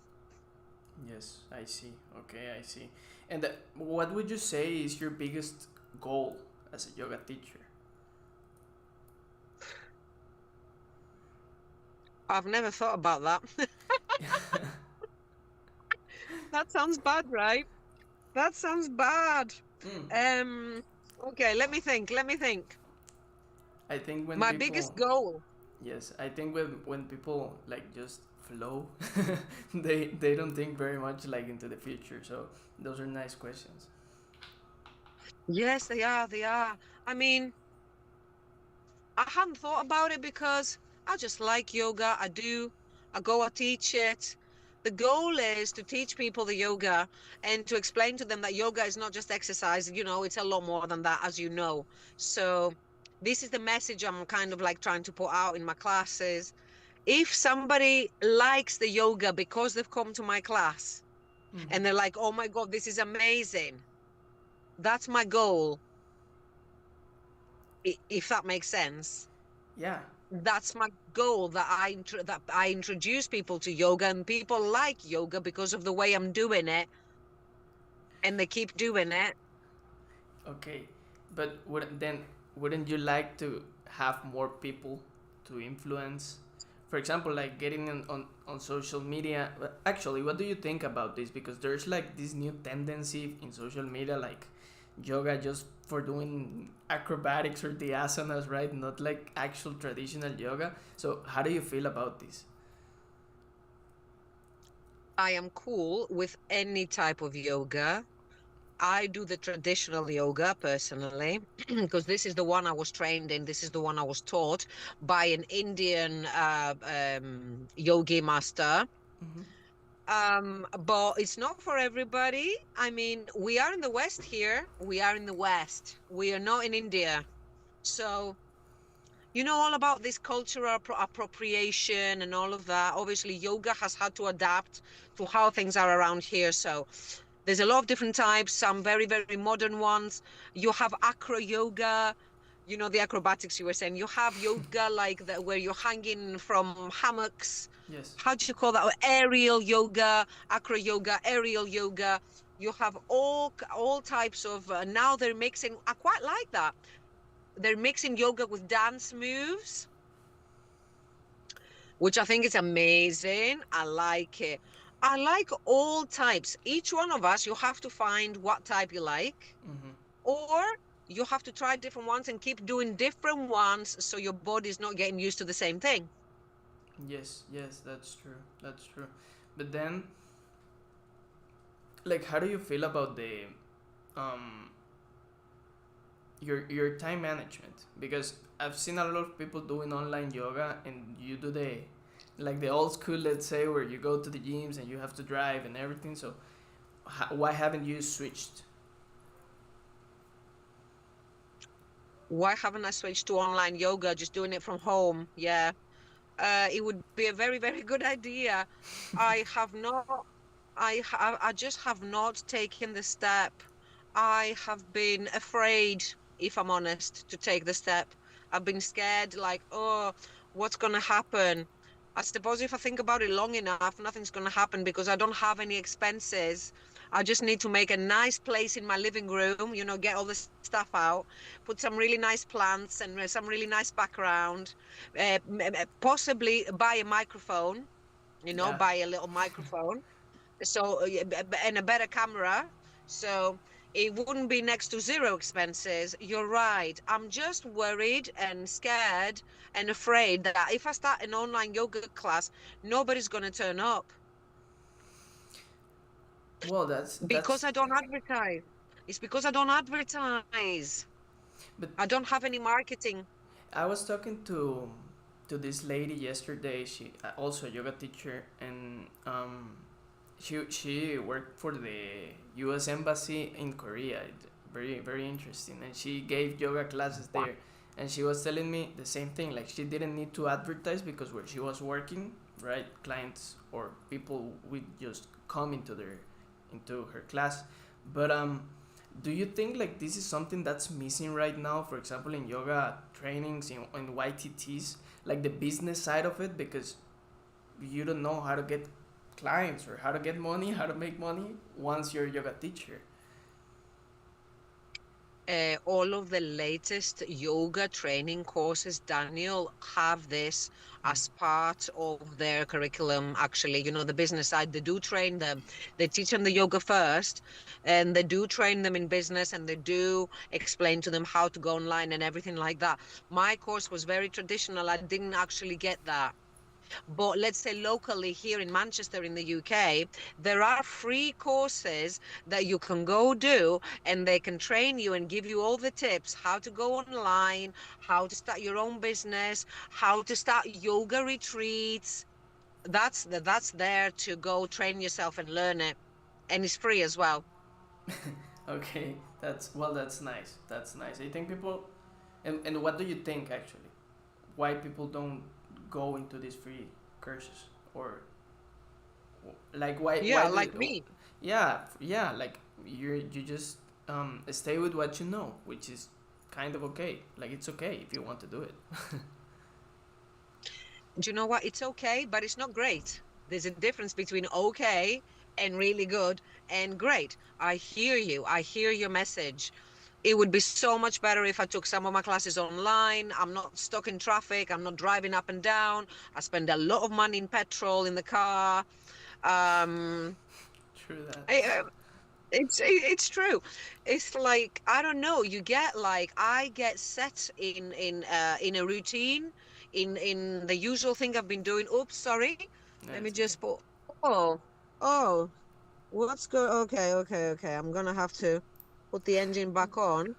Yes, I see. Okay, I see. And what would you say is your biggest goal as a yoga teacher? I've never thought about that. That sounds bad, right? That sounds bad. Mm. Okay, let me think. Let me think. I think when My people, biggest goal. yes, I think when people like just flow, they don't think very much like into the future. So those are nice questions. Yes, they are. They are. I mean, I hadn't thought about it because I just like yoga. I do. I go, I teach it. The goal is to teach people the yoga and to explain to them that yoga is not just exercise, it's a lot more than that, as you know. So this is the message I'm kind of like trying to put out in my classes. If somebody likes the yoga because they've come to my class Mm-hmm. and they're like, oh my God, this is amazing. That's my goal, if that makes sense. Yeah. That's my goal, that I introduce people to yoga, and people like yoga because of the way I'm doing it, and they keep doing it. Okay, but wouldn't you like to have more people to influence? For example, like getting on social media. But actually, what do you think about this? Because there's like this new tendency in social media, like yoga just for doing acrobatics or the asanas, right? Not like actual traditional yoga. So how do you feel about this? I am cool with any type of yoga. I do the traditional yoga personally because this is the one I was trained in. This is the one I was taught by an Indian yogi master. Mm-hmm. But it's not for everybody. I mean, we are in the West here. We are in the West. We are not in India. So, you know all about this cultural appropriation and all of that. Obviously, yoga has had to adapt to how things are around here. So there's a lot of different types, some very, very modern ones. You have acro yoga, you know, the acrobatics you were saying. You have yoga like that where you're hanging from hammocks. Yes. How do you call that? Aerial yoga, acro yoga, aerial yoga. You have all types of, now they're mixing, I quite like that. They're mixing yoga with dance moves, which I think is amazing. I like it. I like all types. Each one of us, you have to find what type you like, or you have to try different ones and keep doing different ones so your body's not getting used to the same thing. Yes, yes, that's true. That's true. But then, like, how do you feel about the um your time management? Because I've seen a lot of people doing online yoga, and you do the like the old school, let's say, where you go to the gyms and you have to drive and everything. So, why haven't you switched? Why haven't I switched to online yoga, just doing it from home? Yeah. It would be a very, very good idea. I have not, I just have not taken the step. I have been afraid, if I'm honest, to take the step. I've been scared, like, oh, what's going to happen? I suppose if I think about it long enough, nothing's going to happen because I don't have any expenses. I just need to make a nice place in my living room, you know, get all the stuff out, put some really nice plants and some really nice background, possibly buy a microphone, you know, Yeah. buy a little microphone. So, and a better camera. So it wouldn't be next to zero expenses. You're right. I'm just worried and scared and afraid that if I start an online yoga class, nobody's going to turn up. Well, that's Because I don't advertise. It's because I don't advertise. But I don't have any marketing. I was talking to this lady yesterday. She also a yoga teacher, and she worked for the U.S. Embassy in Korea. Very very interesting, and she gave yoga classes there. And she was telling me the same thing. Like, she didn't need to advertise because where she was working, right, clients or people would just come into her class. But do you think like this is something that's missing right now, for example in yoga trainings, in YTTs, like the business side of it? Because you don't know how to get clients or how to get money, how to make money once you're a yoga teacher. All of the latest yoga training courses, Daniel, have this as part of their curriculum. Actually, you know, the business side, they do train them. They teach them the yoga first, and they do train them in business, and they do explain to them how to go online and everything like that. My course was very traditional. I didn't actually get that. But let's say locally here in Manchester in the UK, there are free courses that you can go do, and they can train you and give you all the tips, how to go online, how to start your own business, how to start yoga retreats. That's there to go train yourself and learn it. And it's free as well. Okay, that's nice. That's nice. I think people, and what do you think actually? Why people don't go into these free courses, or like Yeah, why like do me. yeah, like you just stay with what you know, which is kind of okay. Like, it's okay if you want to do it. Do you know what? It's okay, but it's not great. There's a difference between okay and really good and great. I hear you. I hear your message. It would be so much better if I took some of my classes online. I'm not stuck in traffic. I'm not driving up and down. I spend a lot of money in petrol in the car. Um, True that. it's true. It's like, I don't know, you get like, I get set in a routine, in the usual thing I've been doing. Oops, sorry. Yeah, Let me it's okay. just put, oh, oh, what's good? Okay. I'm gonna have to put the engine back on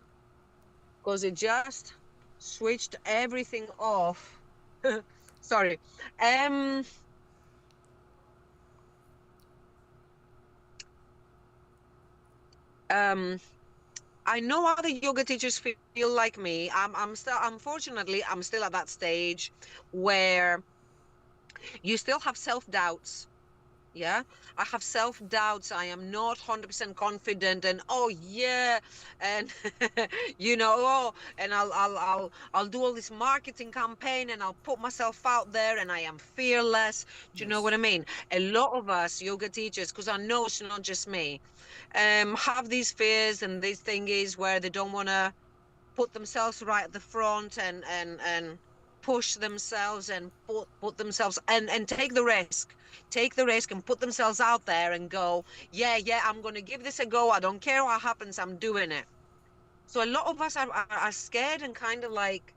because it just switched everything off. Sorry. Um, I know other yoga teachers feel like me. I'm still, unfortunately, I'm still at that stage where you still have self-doubts. Yeah, I have self-doubts. I am not 100% confident, and oh yeah, and and I'll do all this marketing campaign, and I'll put myself out there, and I am fearless. Do you know what Yes. I mean? A lot of us yoga teachers, because I know it's not just me, have these fears and these thingies where they don't want to put themselves right at the front and push themselves and put themselves and take the risk and put themselves out there and go, yeah, I'm going to give this a go. I don't care what happens, I'm doing it. So a lot of us are scared and kind of like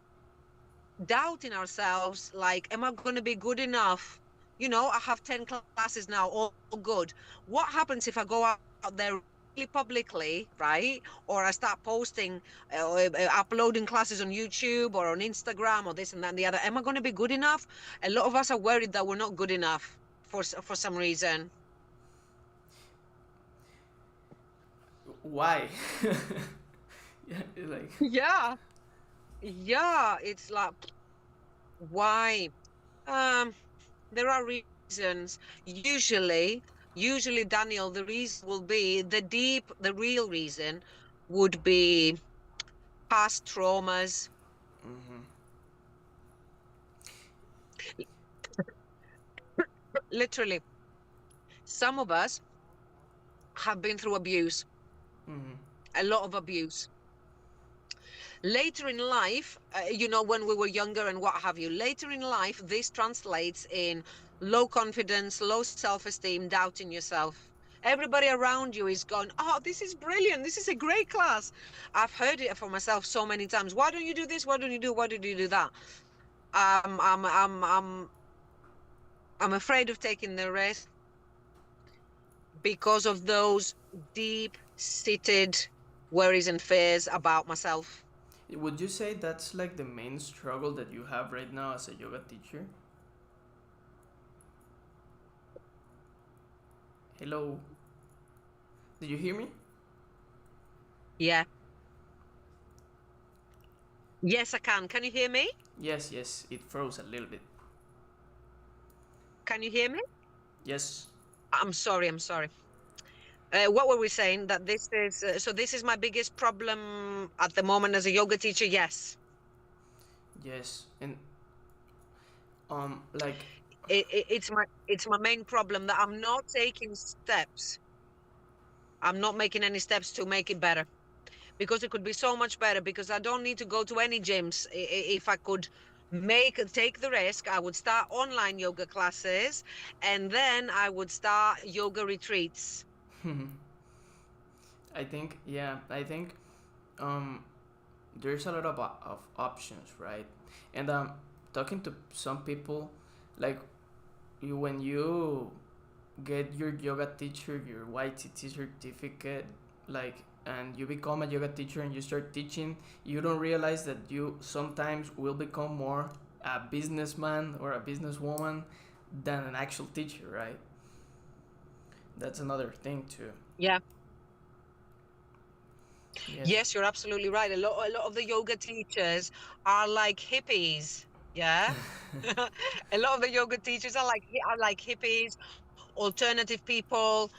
doubting ourselves, like, am I going to be good enough? I have 10 classes now, all good. What happens if I go out there really publicly, right? Or I start posting, uploading classes on YouTube or on Instagram or this and that and the other. Am I going to be good enough? A lot of us are worried that we're not good enough for some reason. Why? Yeah, like. Yeah, it's like, why? There are reasons. Usually, Daniel, the reason will be the real reason would be past traumas. Mm-hmm. Literally, some of us have been through abuse, Mm-hmm. a lot of abuse. Later in life, when we were younger and what have you, later in life, this translates in low confidence, low self-esteem, doubting yourself. Everybody around you is going, oh, this is brilliant. This is a great class. I've heard it for myself so many times. Why don't you do this? Why don't you do that? I'm afraid of taking the risk because of those deep-seated worries and fears about myself. Would you say that's like the main struggle that you have right now as a yoga teacher? Hello? Did you hear me? Yeah. Yes, I can. Can you hear me? Yes, it froze a little bit. Can you hear me? Yes. I'm sorry. What were we saying? That this is this is my biggest problem at the moment as a yoga teacher. Yes. Yes. And like It's my main problem that I'm not taking steps. I'm not making any steps to make it better, because it could be so much better, because I don't need to go to any gyms. If I could take the risk, I would start online yoga classes, and then I would start yoga retreats. I think there's a lot of options, right? And talking to some people, like when you get your yoga teacher, your YTT certificate, like, and you become a yoga teacher and you start teaching, you don't realize that you sometimes will become more a businessman or a businesswoman than an actual teacher, right? That's another thing too. Yeah. Yes. Yes, you're absolutely right. A lot of the yoga teachers are like hippies. Yeah. A lot of the yoga teachers are like hippies, alternative people,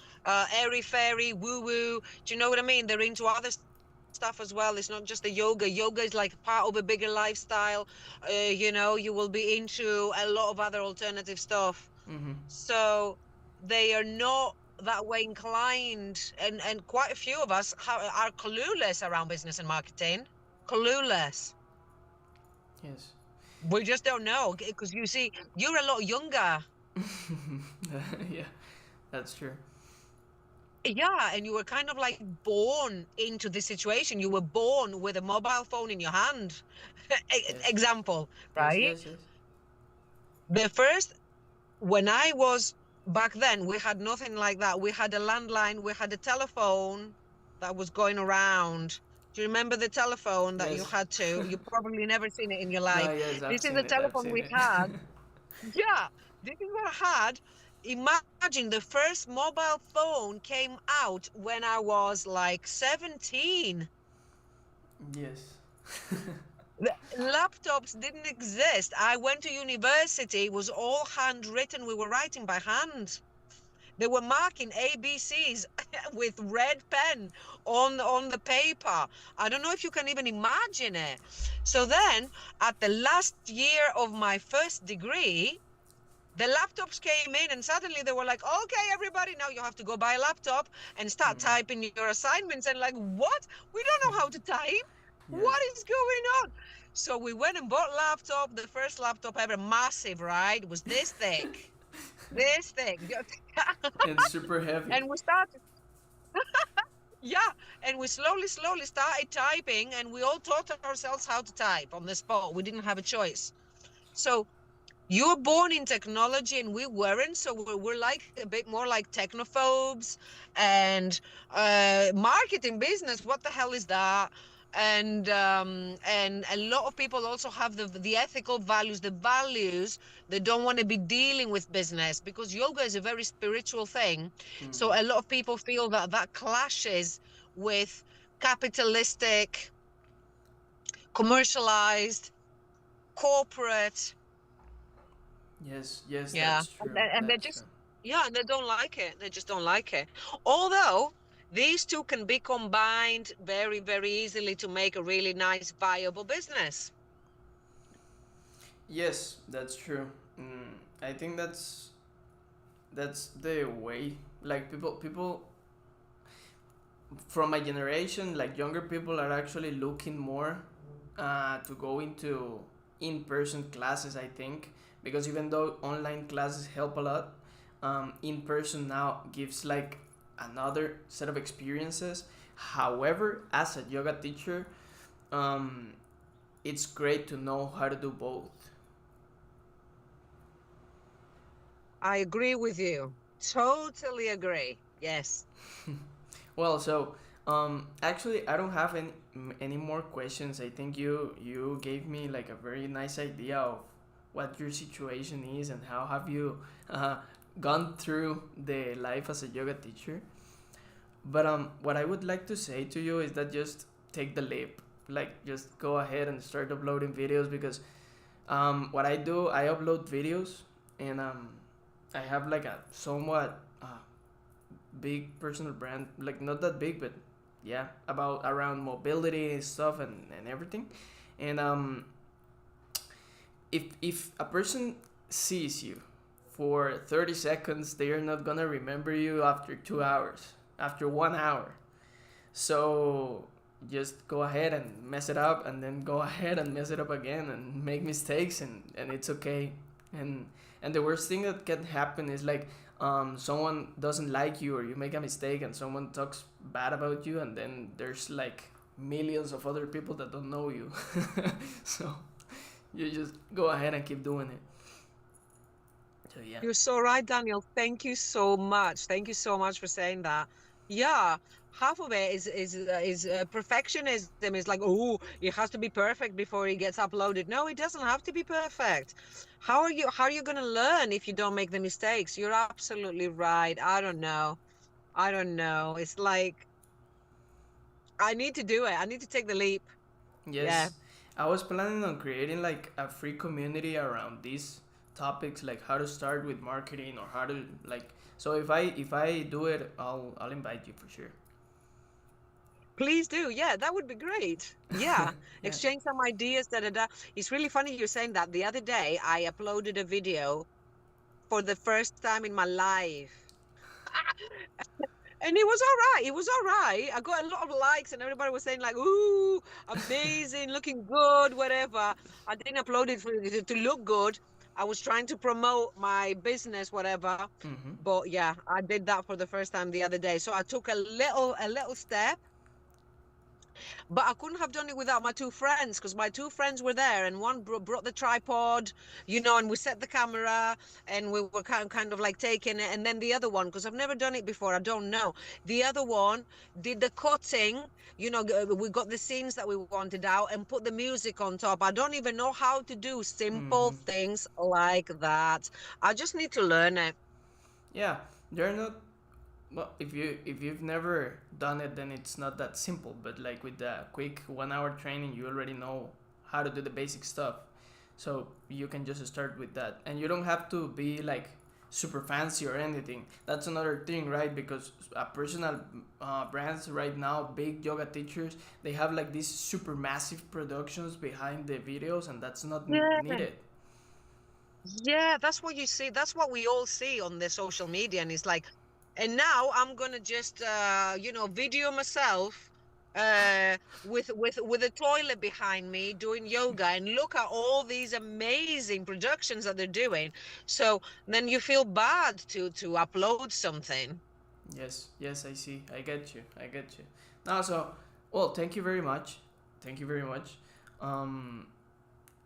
airy fairy, woo woo. Do you know what I mean? They're into other stuff as well. It's not just the yoga. Yoga is like part of a bigger lifestyle. You will be into a lot of other alternative stuff. Mm-hmm. So they are not that way inclined, and quite a few of us are clueless around business and marketing. Clueless. Yes. We just don't know, because you see, you're a lot younger. Yeah, that's true. Yeah, and you were kind of like born into this situation. You were born with a mobile phone in your hand. Yes. Example, right? Yes. The first, when I was back then, we had nothing like that. We had a landline, we had a telephone that was going around. Do you remember the telephone that you Yes. had to? You probably never seen it in your life. No, yes, I've This is seen the it. I've telephone seen we it. had. Yeah, this is what I had. imagine the first mobile phone came out when I was like 17. Yes. The laptops didn't exist. I went to university, it was all handwritten. We were writing by hand. They were marking ABCs with red pen on the paper. I don't know if you can even imagine it. So then, at the last year of my first degree, the laptops came in and suddenly they were like, okay, everybody, now you have to go buy a laptop and start typing your assignments. And like, what? We don't know how to type. Yeah. What is going on? So we went and bought laptop, the first laptop ever, massive, right? It was this thick. This thing. It's super heavy. And we started, yeah, and we slowly started typing, and we all taught ourselves how to type on the spot. We didn't have a choice. So you were born in technology and we weren't, so we're like a bit more like technophobes. And marketing business, what the hell is that? And a lot of people also have the ethical values, the values. They don't want to be dealing with business because yoga is a very spiritual thing. So a lot of people feel that that clashes with capitalistic, commercialized, corporate. Yes, Yeah, that's true. and they That's just, true. yeah, and they don't like it. They just don't like it. Although these two can be combined very, very easily to make a really nice, viable business. Yes, that's true. I think that's the way. Like people from my generation, like younger people, are actually looking more to go into in-person classes. I think because even though online classes help a lot, in-person now gives like another set of experiences. However, as a yoga teacher, um, it's great to know how to do both. I agree with you. Totally agree. Yes. Well, so actually, I don't have any more questions. I think you gave me like a very nice idea of what your situation is and how have you uh, gone through the life as a yoga teacher. But what I would like to say to you is that just take the leap. Like, just go ahead and start uploading videos because what I do, I upload videos and I have like a somewhat big personal brand, like not that big, but yeah, about around mobility stuff and everything. And if a person sees you for 30 seconds, they are not gonna remember you after 2 hours, after 1 hour. So just go ahead and mess it up and then go ahead and mess it up again and make mistakes, and it's okay. And the worst thing that can happen is like someone doesn't like you or you make a mistake and someone talks bad about you, and then there's like millions of other people that don't know you. So you just go ahead and keep doing it. So yeah. You're so right, Daniel. Thank you so much. Thank you so much for saying that. Yeah, half of it is perfectionism. Is like, oh, it has to be perfect before it gets uploaded. No, it doesn't have to be perfect. How are you going to learn if you don't make the mistakes? You're absolutely right. I don't know. I don't know. It's like I need to do it. I need to take the leap. Yes. Yeah. I was planning on creating like a free community around these topics, like how to start with marketing or how to like. So if I do it, I'll invite you for sure. Please do. Yeah, that would be great. Yeah. Yeah. Exchange some ideas. Da, da, da. It's really funny you're saying that. The other day, I uploaded a video for the first time in my life. And it was all right. It was all right. I got a lot of likes and everybody was saying like, ooh, amazing, looking good, whatever. I didn't upload it to look good. I was trying to promote my business, whatever. Mm-hmm. But yeah, I did that for the first time the other day. So I took a little step. But I couldn't have done it without my two friends because my two friends were there, and one brought the tripod, and we set the camera and we were kind of like taking it. And then the other one, because I've never done it before, I don't know. The other one did the cutting, we got the scenes that we wanted out and put the music on top. I don't even know how to do simple things like that. I just need to learn it. Yeah, they're not. Well, if you've never done it, then it's not that simple. But like with the quick 1 hour training, you already know how to do the basic stuff. So you can just start with that, and you don't have to be like super fancy or anything. That's another thing, right? Because personal brands right now, big yoga teachers, they have like these super massive productions behind the videos, and that's not Yeah. needed. Yeah, that's what you see. That's what we all see on the social media. And it's like, and now I'm gonna just video myself with a toilet behind me doing yoga and look at all these amazing productions that they're doing. So then you feel bad to upload something. Yes, yes, I see. I get you. I get you. Now, so, well, thank you very much. Thank you very much. Um,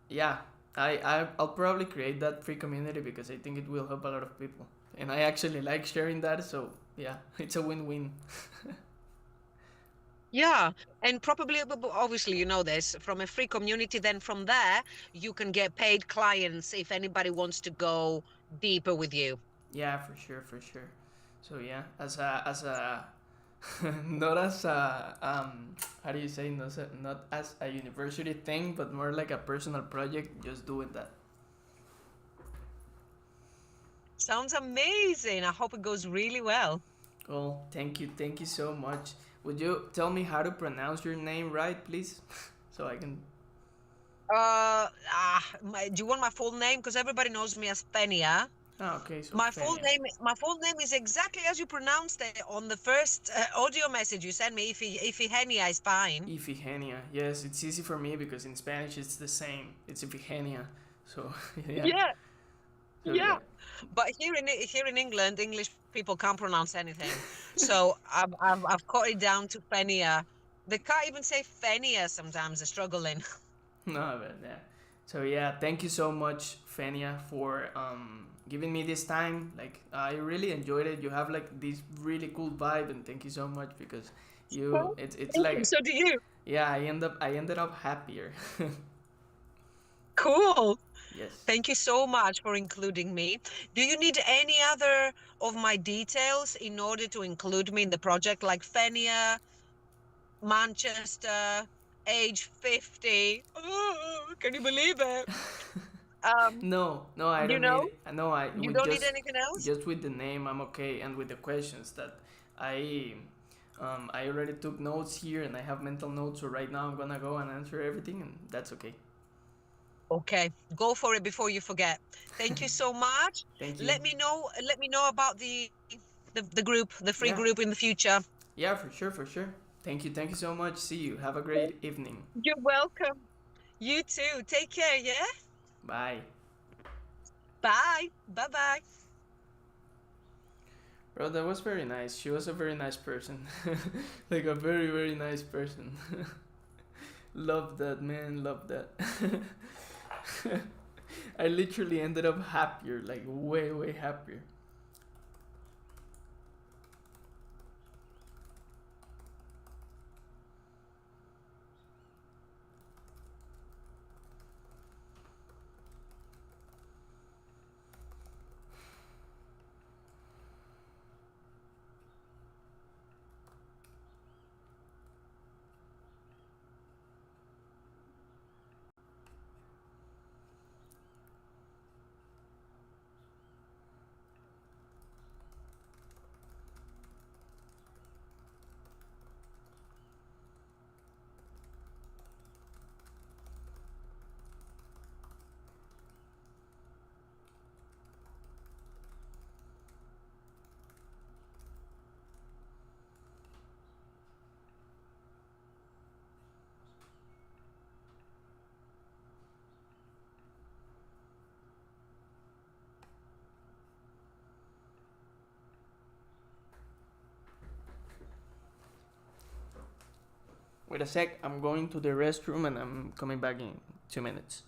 yeah, I'll probably create that free community because I think it will help a lot of people. And I actually like sharing that, so yeah, it's a win-win. Yeah, and probably, obviously, you know this from a free community. Then from there, you can get paid clients if anybody wants to go deeper with you. Yeah, for sure, for sure. So yeah, as a not as a how do you say, not as a university thing, but more like a personal project, just doing that. Sounds amazing. I hope it goes really well. Cool. Thank you so much. Would you tell me how to pronounce your name right, please? So I can. Do you want my full name? Because everybody knows me as Fenia. Oh, okay, so Fenia. My full name is exactly as you pronounced it on the first audio message you sent me. Ifigenia is fine. Ifigenia. Yes, it's easy for me because in Spanish it's the same. It's Ifigenia. So yeah. Yeah, So yeah. yeah. But here in England, English people can't pronounce anything. So I've cut it down to Fenia. They can't even say Fenia sometimes. They're struggling. No, but yeah. So yeah, thank you so much, Fenia, for giving me this time. Like I really enjoyed it. You have like this really cool vibe, and thank you so much because you. It's Thank you. like So do you. yeah. I ended up happier. Cool. Yes. Thank you so much for including me. Do you need any other of my details in order to include me in the project, like Fenia, Manchester, age 50? Oh, can you believe it? Um, No, no, I you don't know, need. No, I you with don't need anything else? just with the name, I'm okay, and with the questions that I I already took notes here, and I have mental notes. So right now, I'm gonna go and answer everything, and that's okay. Okay, go for it before you forget. Thank you so much. Thank you. Let me know about the group, the free Yeah, group in the future. yeah, for sure, for sure. Thank you so much. See you. Have a great evening. You're welcome. You too. Take care, yeah? Bye. Bye. Bye-bye. Bro, that was very nice. She was a very nice person. Like a very, very nice person. Love that, man. Love that. I literally ended up happier, like way, way happier. Wait a sec, I'm going to the restroom and I'm coming back in 2 minutes.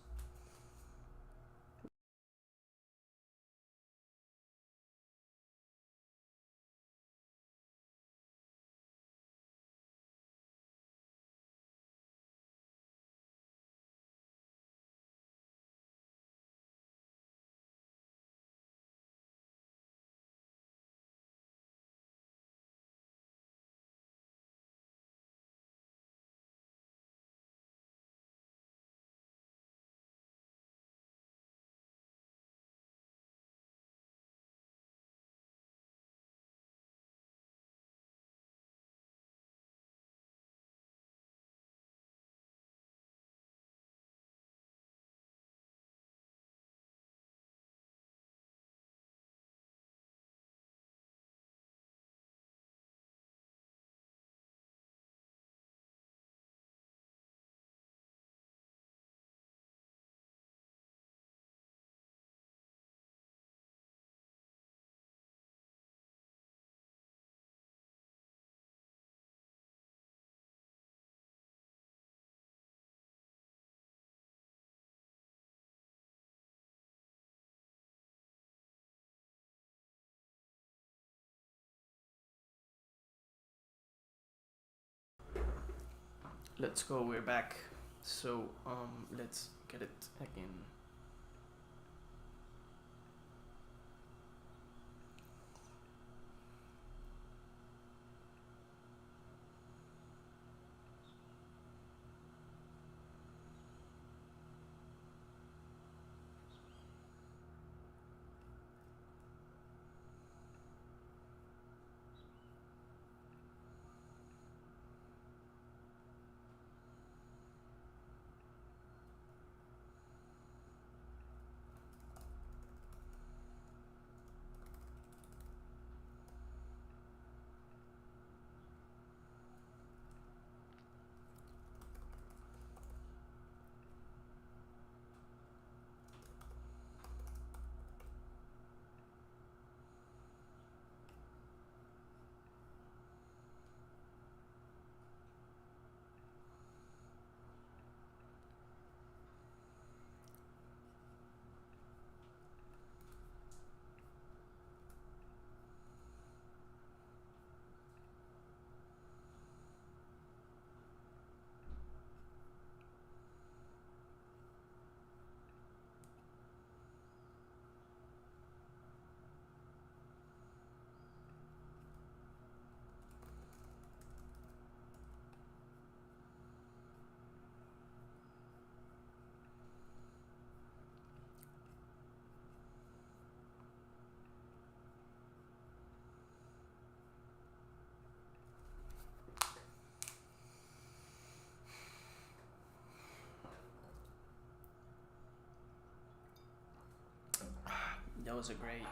let's go. We're back. So let's get it again. That was a great.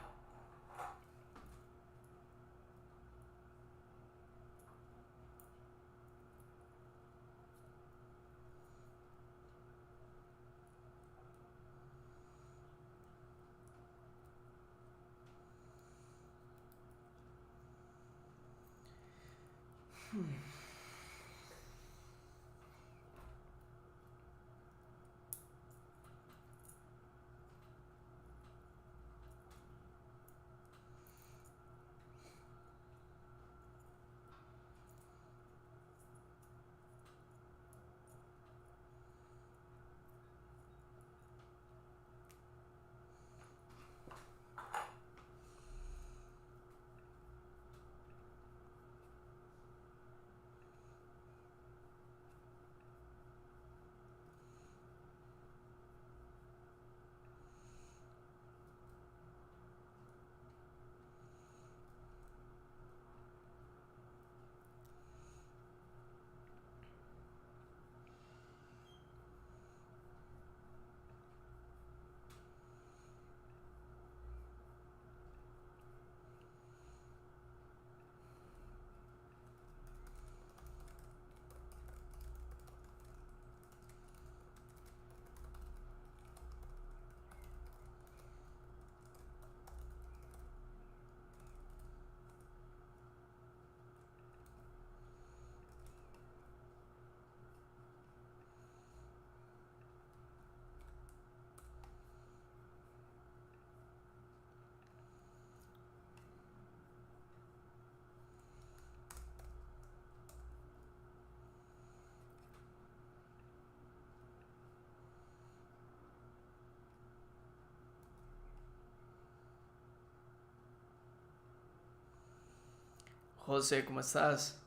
José, ¿cómo estás?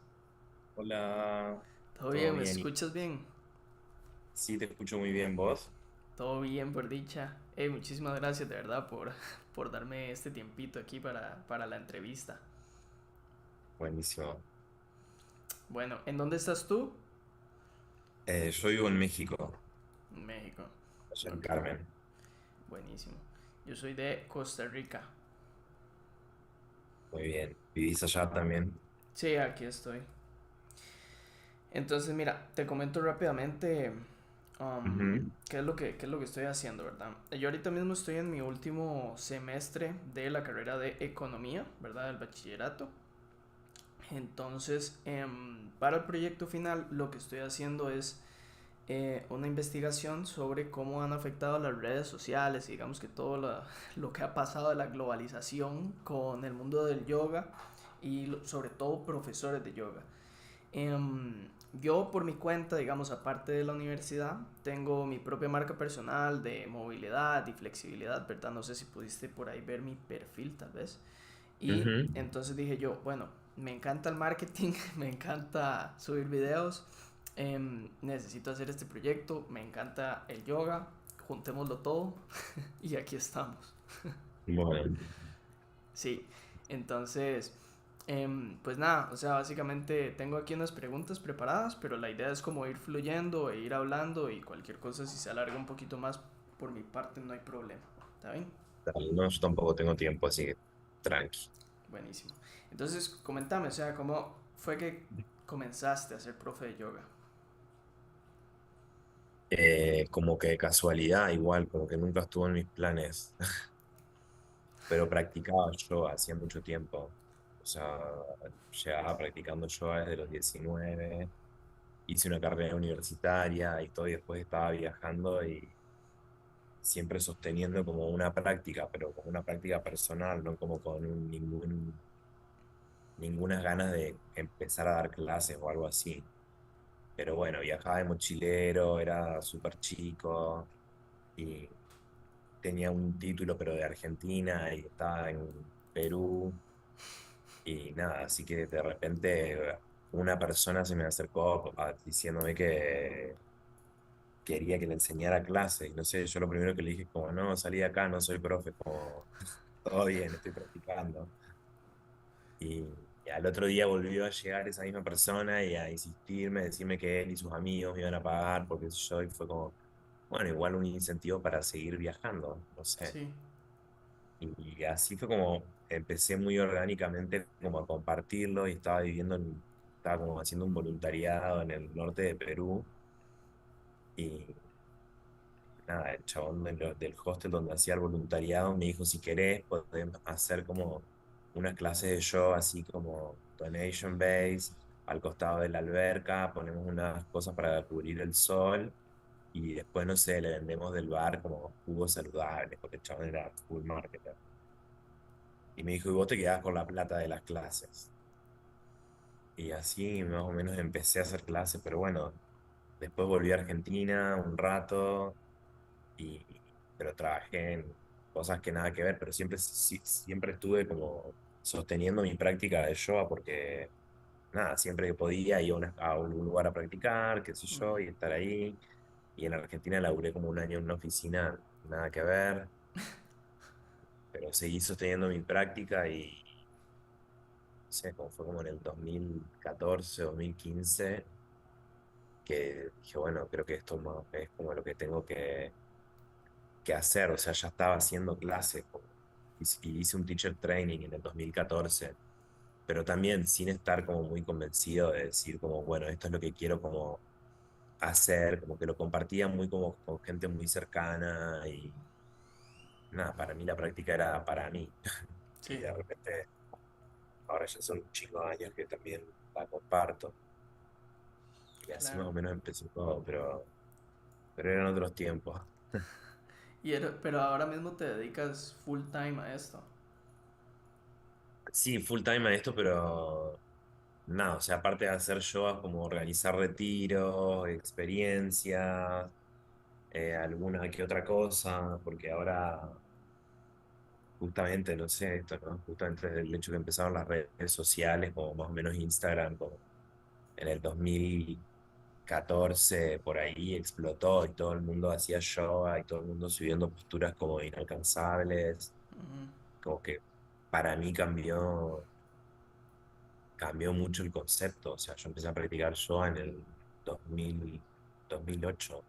Hola, ¿Todo ¿todo bien? ¿Me bien? escuchas bien? Sí, te escucho muy bien, ¿vos? Todo bien, por dicha. Muchísimas gracias de verdad por darme este tiempito aquí para la entrevista. Buenísimo. Bueno, ¿en dónde estás tú? Yo vivo en México, En México. allá en Ok, Carmen. buenísimo. Yo soy de Costa Rica. Muy bien. ¿Vivís allá también? Sí, aquí estoy. Entonces, mira, te comento rápidamente Ujú. qué es lo que estoy haciendo, ¿verdad? Yo ahorita mismo estoy en mi último semestre de la carrera de economía, ¿verdad? Del bachillerato. Entonces, para el proyecto final, lo que estoy haciendo es una investigación sobre cómo han afectado las redes sociales y digamos que todo lo que ha pasado de la globalización con el mundo del yoga y sobre todo profesores de yoga. Em, yo por mi cuenta, digamos, aparte de la universidad, tengo mi propia marca personal de movilidad y flexibilidad, ¿verdad? No sé si pudiste por ahí ver mi perfil, tal vez. Y Ujú. entonces dije yo, bueno, me encanta el marketing, me encanta subir videos, necesito hacer este proyecto, me encanta el yoga, juntémoslo todo y aquí estamos. Bueno, Sí, entonces, pues nada, o sea, básicamente tengo aquí unas preguntas preparadas, pero la idea es como ir fluyendo e ir hablando y cualquier cosa si se alarga un poquito más por mi parte no hay problema. ¿Está bien? dale, no, yo tampoco tengo tiempo, así que tranqui. Buenísimo. Entonces, comentame, o sea, ¿cómo fue que comenzaste a ser profe de yoga? Como que de casualidad, igual, como que nunca estuvo en mis planes, pero practicaba yoga hacía mucho tiempo. O sea, llevaba practicando yoga desde los 19, hice una carrera universitaria y todo, y después estaba viajando y siempre sosteniendo como una práctica, pero como una práctica personal, no como con ninguna ganas de empezar a dar clases o algo así. Pero bueno, viajaba de mochilero, era súper chico y tenía un título, pero de Argentina y estaba en Perú y nada, así que de repente una persona se me acercó diciéndome que quería que le enseñara clases y no sé, yo lo primero que le dije es como, no, salí de acá, no soy profe, como, todo bien, estoy practicando. Y al otro día volvió a llegar esa misma persona y a insistirme, decirme que él y sus amigos me iban a pagar, porque yo, y fue como, bueno, igual un incentivo para seguir viajando, no sé. Sí. Y así fue como empecé muy orgánicamente como a compartirlo y estaba estaba como haciendo un voluntariado en el norte de Perú y nada, el chabón del hostel donde hacía el voluntariado me dijo, si querés, podemos hacer como unas clases de yoga así como donation base, al costado de la alberca, ponemos unas cosas para cubrir el sol y después, no sé, le vendemos del bar como jugos saludables, porque el chabón era full marketer. Y me dijo, y vos te quedás con la plata de las clases. Y así más o menos empecé a hacer clases, pero bueno, después volví a Argentina un rato y, pero trabajé en cosas que nada que ver, pero siempre, siempre estuve como sosteniendo mi práctica de yoga porque, nada, siempre que podía iba a un lugar a practicar, qué sé yo, y estar ahí. Y en Argentina laburé como un año en una oficina, nada que ver, pero seguí sosteniendo mi práctica y, no sé, como fue como en el 2014, 2015, que dije, bueno, creo que esto es como lo que tengo que hacer, o sea, ya estaba haciendo clases y hice un teacher training en el 2014, pero también sin estar como muy convencido de decir como, bueno, esto es lo que quiero como hacer, como que lo compartía muy como con gente muy cercana y nada, para mí la práctica era para mí y Sí, de repente ahora ya son 5 años que también la comparto y así más claro. o menos empezó todo, pero eran otros tiempos. Pero ahora mismo te dedicas full time a esto. Sí, full time a esto, pero nada, o sea, aparte de hacer yoga, como organizar retiros, experiencias, alguna que otra cosa, porque ahora, justamente, no sé, esto, ¿no? Justamente desde el hecho que empezaron las redes sociales, como más o menos Instagram, como en el 2014, por ahí explotó y todo el mundo hacía yoga y todo el mundo subiendo posturas como inalcanzables, Ujú. como que para mí cambió mucho el concepto. O sea, yo empecé a practicar yoga en el 2000, 2008.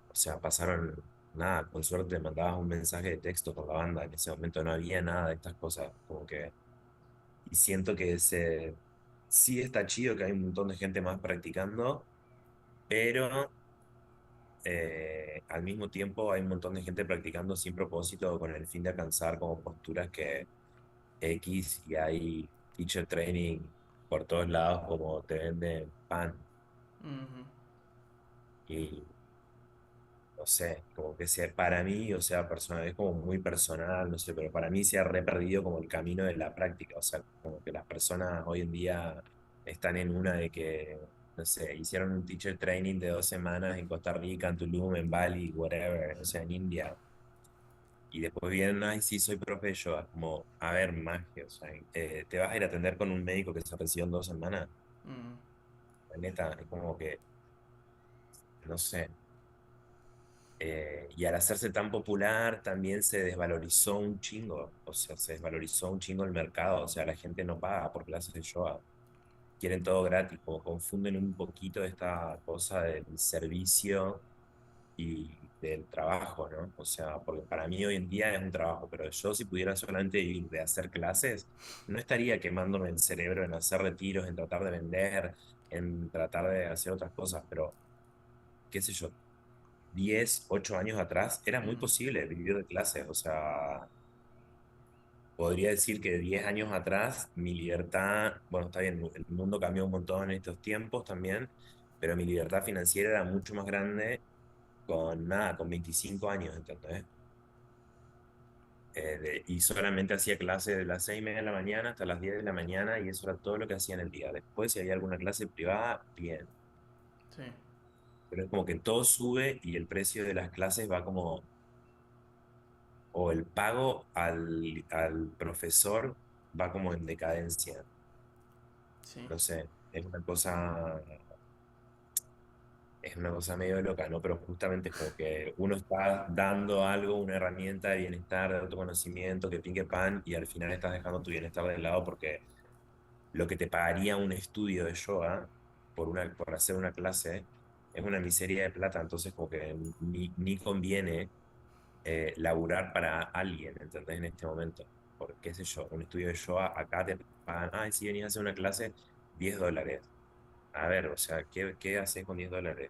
O sea, pasaron, nada, con suerte mandabas un mensaje de texto con la banda. En ese momento no había nada de estas cosas. Como que, y siento que sí está chido que hay un montón de gente más practicando, pero al mismo tiempo hay un montón de gente practicando sin propósito con el fin de alcanzar como posturas que X y hay teacher training por todos lados como te venden pan Ujú. y no sé, como que sea para mí, o sea, personal, es como muy personal, no sé, pero para mí se ha re perdido como el camino de la práctica, o sea, como que las personas hoy en día están en una de que, no sé, hicieron un teacher training de 2 semanas en Costa Rica, en Tulum, en Bali, whatever, o sea, en India. Y después vienen, ay, sí, soy profe de yoga. Como, a ver, magia, o sea, te vas a ir a atender con un médico que se recibió en 2 semanas. Mm, La neta, es como que, no sé. Y al hacerse tan popular, también se desvalorizó un chingo. O sea, se desvalorizó un chingo el mercado. O sea, la gente no paga por clases de yoga. Quieren todo gratis, como confunden un poquito esta cosa del servicio y del trabajo, ¿no? O sea, porque para mí hoy en día es un trabajo, pero yo si pudiera solamente ir de hacer clases, no estaría quemándome el cerebro en hacer retiros, en tratar de vender, en tratar de hacer otras cosas, pero qué sé yo, 10, 8 años atrás era muy mm, posible vivir de clases, o sea, podría decir que 10 años atrás mi libertad, bueno, está bien, el mundo cambió un montón en estos tiempos también, pero mi libertad financiera era mucho más grande con nada, con 25 años, ¿entendés? Y solamente hacía clase de las 6:30 de la mañana hasta las 10 de la mañana y eso era todo lo que hacía en el día. Después, si había alguna clase privada, bien. sí. Pero es como que todo sube y el precio de las clases va como, o el pago al profesor va como en decadencia. Sí. No sé, es una cosa medio loca, ¿no? Pero justamente es como que uno está dando algo, una herramienta de bienestar, de autoconocimiento, que pinque pan, y al final estás dejando tu bienestar de lado porque lo que te pagaría un estudio de yoga por hacer una clase es una miseria de plata, entonces como que ni conviene laburar para alguien, ¿entendés? En este momento. Porque, qué sé yo, un estudio de yoga acá te pagan, ay, si venís a hacer una clase, $10. A ver, o sea, ¿qué haces con $10?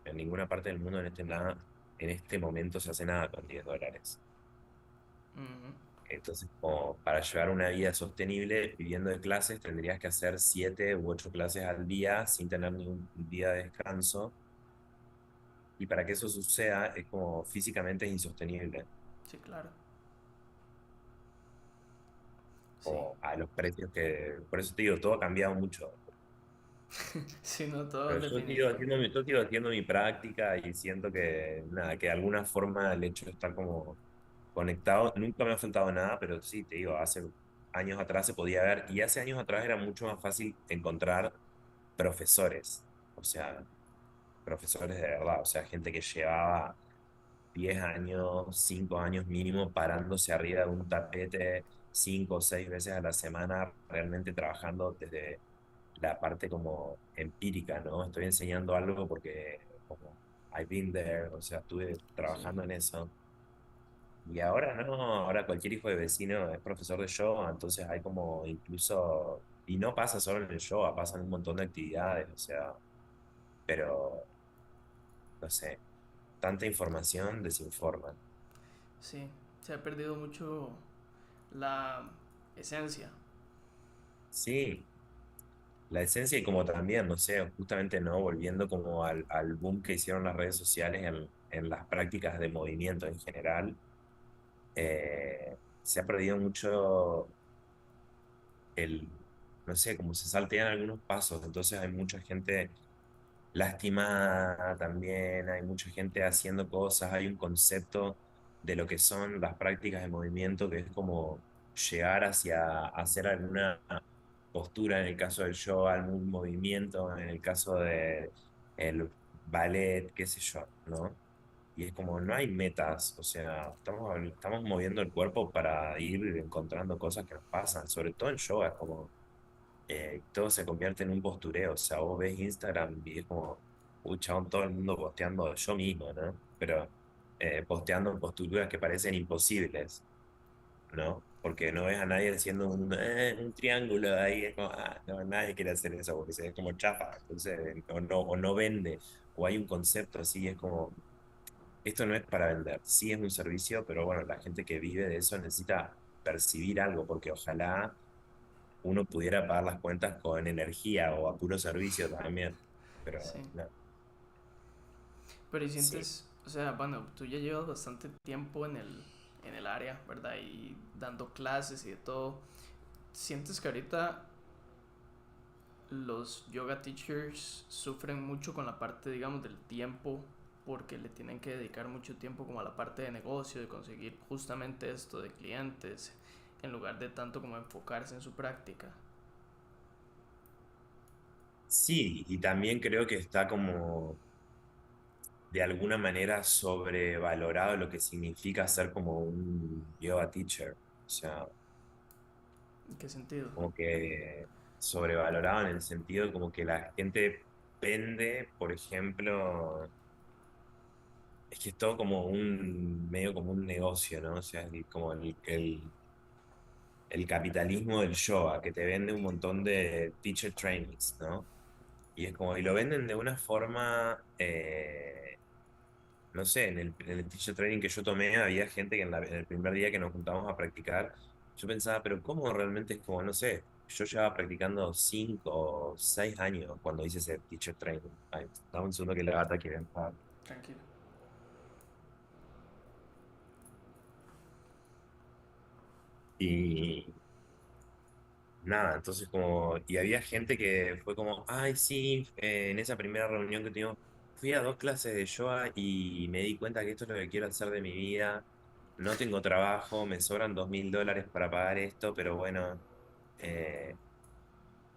En ninguna parte del mundo en este momento se hace nada con $10. Ujú. Entonces, como para llevar una vida sostenible, viviendo de clases, tendrías que hacer 7 u 8 clases al día sin tener ningún día de descanso. Y para que eso suceda, es como físicamente es insostenible. Sí, claro. Sí. O a los precios que. Por eso te digo, todo ha cambiado mucho. Sí, no, todo Pero definitivamente. yo sigo haciendo mi práctica y siento que, nada, que de alguna forma el hecho de estar como conectado, nunca me ha faltado nada, pero sí, te digo, hace años atrás se podía ver, y hace años atrás era mucho más fácil encontrar profesores, o sea, profesores de verdad, o sea, gente que llevaba 10 años, 5 años mínimo parándose arriba de un tapete 5 o 6 veces a la semana, realmente trabajando desde la parte como empírica, ¿no? Estoy enseñando algo porque como I've been there, o sea, estuve Sí. trabajando en eso. Y ahora no, ahora cualquier hijo de vecino es profesor de yoga, entonces hay como incluso, y no pasa solo en el yoga, pasan un montón de actividades, o sea, pero no sé, tanta información desinforma. Sí. Se ha perdido mucho la esencia. Sí, la esencia y como también, no sé, justamente no, volviendo como al boom que hicieron las redes sociales en las prácticas de movimiento en general, se ha perdido mucho el, no sé, como se saltean algunos pasos, entonces hay mucha gente lastimada también, hay mucha gente haciendo cosas, hay un concepto de lo que son las prácticas de movimiento que es como llegar hacia hacer alguna postura en el caso del yoga, algún movimiento, en el caso de el ballet, qué sé yo, ¿no? Y es como, no hay metas, o sea, estamos moviendo el cuerpo para ir encontrando cosas que nos pasan, sobre todo en yoga, es como todo se convierte en un postureo. O sea, vos ves Instagram y es como, uy, chabón, todo el mundo posteando, yo mismo, ¿no? Pero posteando posturas que parecen imposibles, ¿no? Porque no ves a nadie haciendo un triángulo ahí, es como, no, nadie quiere hacer eso, porque se ve como chafa, entonces, o no vende, o hay un concepto así, es como, esto no es para vender, sí es un servicio, pero bueno, la gente que vive de eso necesita percibir algo, porque ojalá uno pudiera pagar las cuentas con energía o a puro servicio también. Pero Sí. no, Pero y sí. sientes, o sea, bueno, tú ya llevas bastante tiempo en el área, ¿verdad? Y dando clases y de todo. ¿Sientes que ahorita los yoga teachers sufren mucho con la parte, digamos, del tiempo, porque le tienen que dedicar mucho tiempo como a la parte de negocio, de conseguir justamente esto de clientes, en lugar de tanto como enfocarse en su práctica. Sí, y también creo que está como de alguna manera sobrevalorado lo que significa ser como un yoga teacher. O sea, ¿En qué sentido? como que sobrevalorado en el sentido de como que la gente vende, por ejemplo, es que es todo como un, medio como un negocio, ¿no? O sea, como el capitalismo del yoga, que te vende un montón de teacher trainings, ¿no? Y es como, y lo venden de una forma, no sé, en el teacher training que yo tomé, había gente que en el primer día que nos juntamos a practicar, yo pensaba, pero ¿cómo realmente es como, no sé, yo llevaba practicando 5 o 6 años cuando hice ese teacher training? Ay, dame un segundo que la gata quiere entrar. Tranquilo. Y nada, entonces como, y había gente que fue como, ay, sí, en esa primera reunión que tuvimos, fui a 2 clases de yoga y me di cuenta que esto es lo que quiero hacer de mi vida. No tengo trabajo, me sobran $2.000 para pagar esto, pero bueno, eh,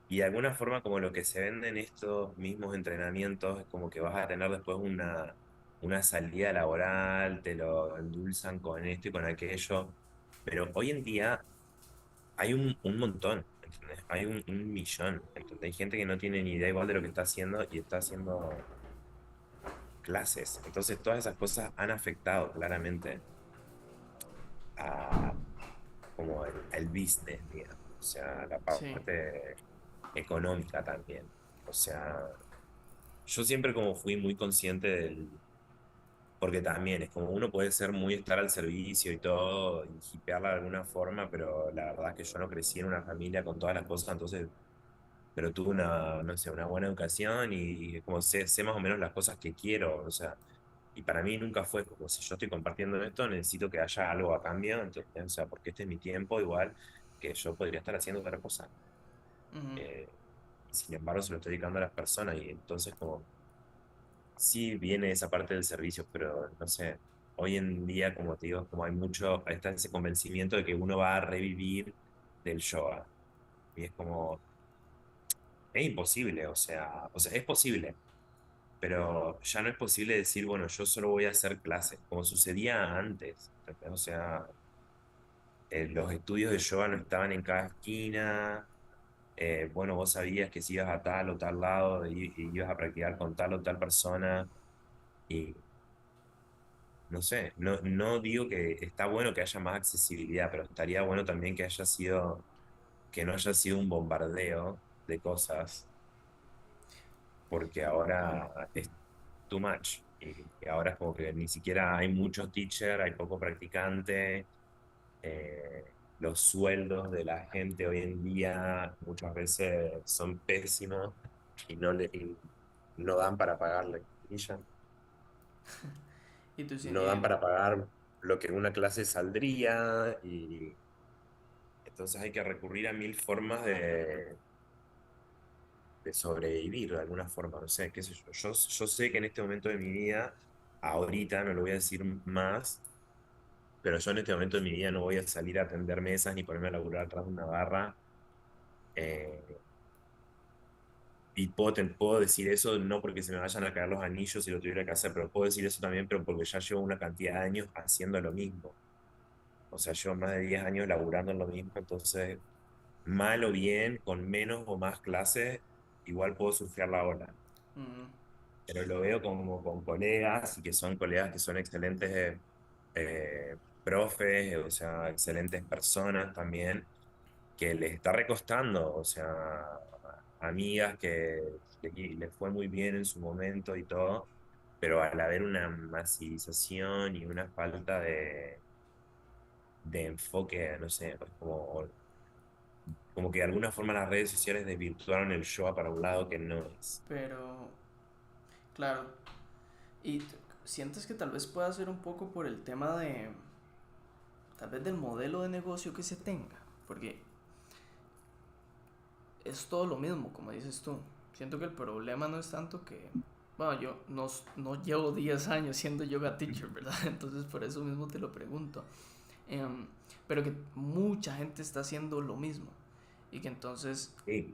y de alguna forma como lo que se venden estos mismos entrenamientos es como que vas a tener después una salida laboral, te lo endulzan con esto y con aquello, pero hoy en día hay un montón, ¿entendés? Hay un millón, ¿entendés? Hay gente que no tiene ni idea igual de lo que está haciendo y está haciendo clases. Entonces, todas esas cosas han afectado claramente a como el business, digamos. O sea, la Sí. parte económica también. O sea, yo siempre como fui muy consciente porque también es como uno puede ser muy estar al servicio y todo, y hipearla de alguna forma, pero la verdad es que yo no crecí en una familia con todas las cosas, entonces pero tuve una, no sé, una buena educación y como sé más o menos las cosas que quiero, o sea, y para mí nunca fue como si yo estoy compartiendo esto, necesito que haya algo a cambio, entonces, o sea, porque este es mi tiempo, igual que yo podría estar haciendo otra cosa. Ujú. Eh, Sin embargo, se lo estoy dedicando a las personas y entonces como, sí viene esa parte del servicio, pero no sé, hoy en día, como te digo, como hay mucho, está ese convencimiento de que uno va a revivir del yoga. Y es como, es imposible, o sea, es posible, pero ya no es posible decir, bueno, yo solo voy a hacer clases, como sucedía antes. ¿Entendés? O sea, los estudios de yoga no estaban en cada esquina. Bueno, vos sabías que si ibas a tal o tal lado y ibas a practicar con tal o tal persona. Y no sé, no digo que está bueno que haya más accesibilidad, pero estaría bueno también que haya sido, que no haya sido un bombardeo de cosas, porque ahora es too much. Y ahora es como que ni siquiera hay muchos teachers, hay poco practicante. Los sueldos de la gente hoy en día muchas veces son pésimos y no dan para pagarle. Y tú sí, No dan para pagar lo que en una clase saldría y entonces hay que recurrir a mil formas de sobrevivir de alguna forma, no sé, qué sé yo. Yo sé que en este momento de mi vida, ahorita no lo voy a decir más, pero yo en este momento de mi vida no voy a salir a atender mesas ni ponerme a laburar atrás de una barra. eh, y puedo decir eso no porque se me vayan a caer los anillos si lo tuviera que hacer, pero puedo decir eso también, pero porque ya llevo una cantidad de años haciendo lo mismo. O sea, llevo más de 10 años laburando en lo mismo, entonces, mal o bien, con menos o más clases, igual puedo surfear la ola. ujú. Pero lo veo como con colegas y que son colegas que son excelentes profes, o sea, excelentes personas también, que les está recostando, o sea, amigas que les fue muy bien en su momento y todo, pero al haber una masivización y una falta de enfoque, no sé, pues como que de alguna forma las redes sociales desvirtuaron el yoga para un lado que no es. Pero, claro, y sientes que tal vez pueda ser un poco por el tema de, tal vez del modelo de negocio que se tenga, porque es todo lo mismo, como dices tú. Siento que el problema no es tanto que, bueno, yo no llevo 10 años siendo yoga teacher, ¿verdad? Entonces por eso mismo te lo pregunto. Em, pero que mucha gente está haciendo lo mismo y que entonces Sí,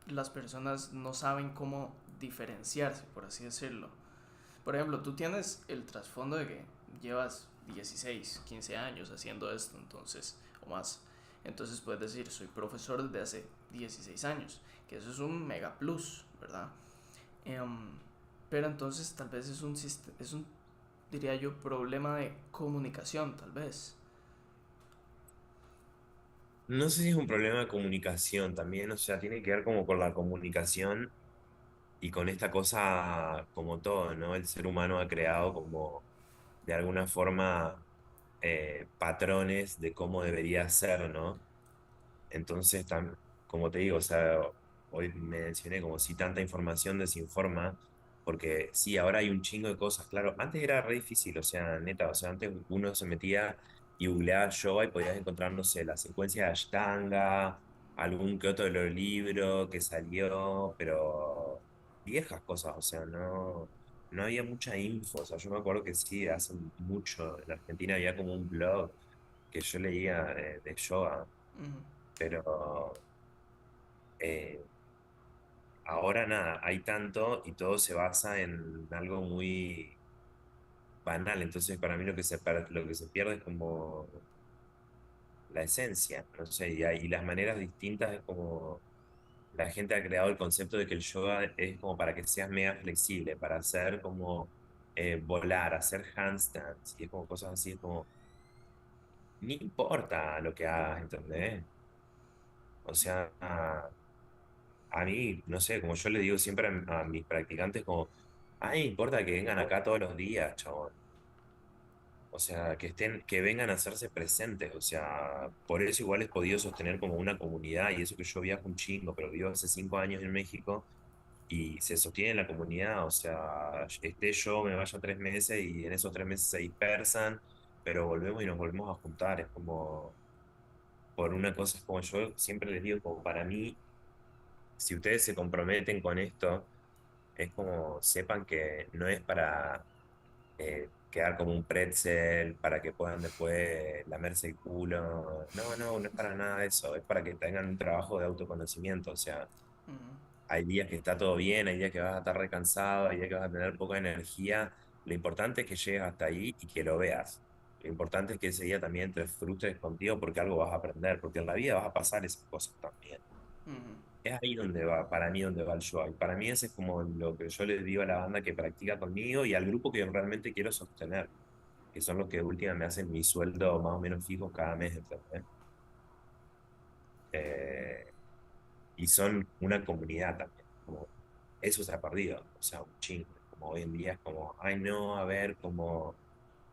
las personas no saben cómo diferenciarse, por así decirlo. Por ejemplo, tú tienes el trasfondo de que llevas 16 15 años haciendo esto, entonces, o más. Entonces puedes decir, soy profesor desde hace 16 años, que eso es un mega plus, ¿verdad? Em, pero entonces tal vez es un, diría yo, problema de comunicación, tal vez. no sé si es un problema de comunicación también, o sea, tiene que ver como con la comunicación y con esta cosa como todo, ¿no? El ser humano ha creado como de alguna forma patrones de cómo debería ser, ¿no? Entonces, como te digo, o sea, hoy mencioné como si tanta información desinforma, porque sí, ahora hay un chingo de cosas, claro, antes era re difícil, o sea, neta, o sea, antes uno se metía y googleaba yoga y podías encontrar, no sé, la secuencia de Ashtanga, algún que otro de los libros que salió, pero viejas cosas, o sea, no había mucha info, o sea, yo me acuerdo que sí, hace mucho, en Argentina había como un blog que yo leía de yoga, Ujú. pero eh, ahora nada, hay tanto y todo se basa en algo muy banal, entonces para mí lo que se pierde es como la esencia, no sé, y las maneras distintas es como la gente ha creado el concepto de que el yoga es como para que seas mega flexible, para hacer como volar, hacer handstands, y es como cosas así, es como, ni importa lo que hagas, ¿entendés? O sea, a mí, no sé, como yo le digo siempre a mis practicantes, como, a mí me importa que vengan acá todos los días, chabón. O sea, que vengan a hacerse presentes. O sea, por eso igual he podido sostener como una comunidad y eso que yo viajo un chingo, pero vivo hace 5 años en México y se sostiene la comunidad. O sea, esté yo, me vaya 3 meses y en esos 3 meses se dispersan, pero volvemos y nos volvemos a juntar. Es como, por una cosa, es como yo siempre les digo, como para mí, si ustedes se comprometen con esto, es como sepan que no es para quedar como un pretzel, para que puedan después lamerse el culo. No es para nada de eso. Es para que tengan un trabajo de autoconocimiento. O sea, Ujú. hay días que está todo bien, hay días que vas a estar recansado, hay días que vas a tener poca energía. Lo importante es que llegues hasta ahí y que lo veas. Lo importante es que ese día también te frustres contigo porque algo vas a aprender, porque en la vida vas a pasar esas cosas también. Ujú. Es ahí donde va, para mí, donde va el show. Y para mí ese es como lo que yo le digo a la banda que practica conmigo y al grupo que realmente quiero sostener, que son los que últimamente me hacen mi sueldo más o menos fijo cada mes, ¿entendés? Eh, y son una comunidad también, como eso se ha perdido, o sea, un chingo, como hoy en día es como, ay no, a ver, como,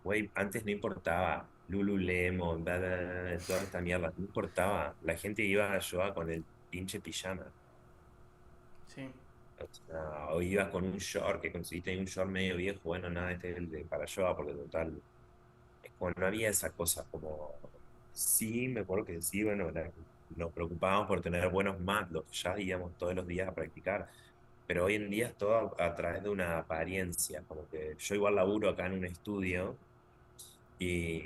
güey, antes no importaba, Lululemon, toda esta mierda, no importaba, la gente iba a yoga con el pinche pijama. Sí. O sea, o ibas con un short que conseguiste ahí un short medio viejo, bueno, nada, este es el de para yoga, porque total, es como no había esa cosa como, sí, me acuerdo que sí, bueno, nos preocupábamos por tener buenos mats, los que ya íbamos todos los días a practicar, pero hoy en día es todo a través de una apariencia, como que yo igual laburo acá en un estudio y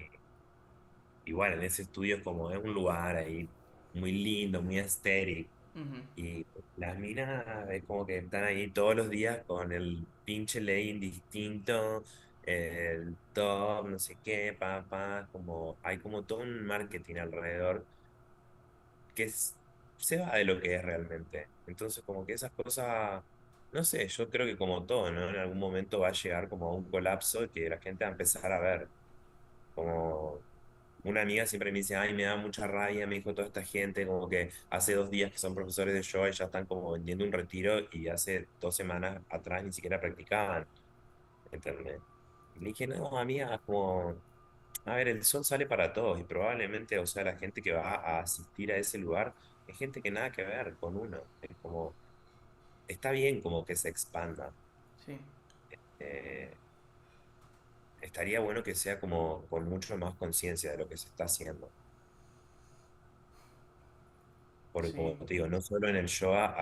igual en ese estudio es como es un lugar ahí muy lindo, muy estéril. Ujú. Y las minas es como que están ahí todos los días con el pinche legging distinto, el top, no sé qué, como hay como todo un marketing alrededor que se va de lo que es realmente. Entonces, como que esas cosas, no sé, yo creo que como todo, ¿no? En algún momento va a llegar como a un colapso y que la gente va a empezar a ver como una amiga siempre me dice, ay, me da mucha rabia, me dijo toda esta gente, como que hace 2 días que son profesores de yoga y ya están como vendiendo un retiro y hace 2 semanas atrás ni siquiera practicaban, ¿entendés? Y le dije, no, amiga, como, a ver, el sol sale para todos y probablemente, o sea, la gente que va a asistir a ese lugar es gente que nada que ver con uno, es como, está bien como que se expanda. Sí. eh, Estaría bueno que sea como con mucho más conciencia de lo que se está haciendo. porque como Sí. te digo, no solo en el yoga,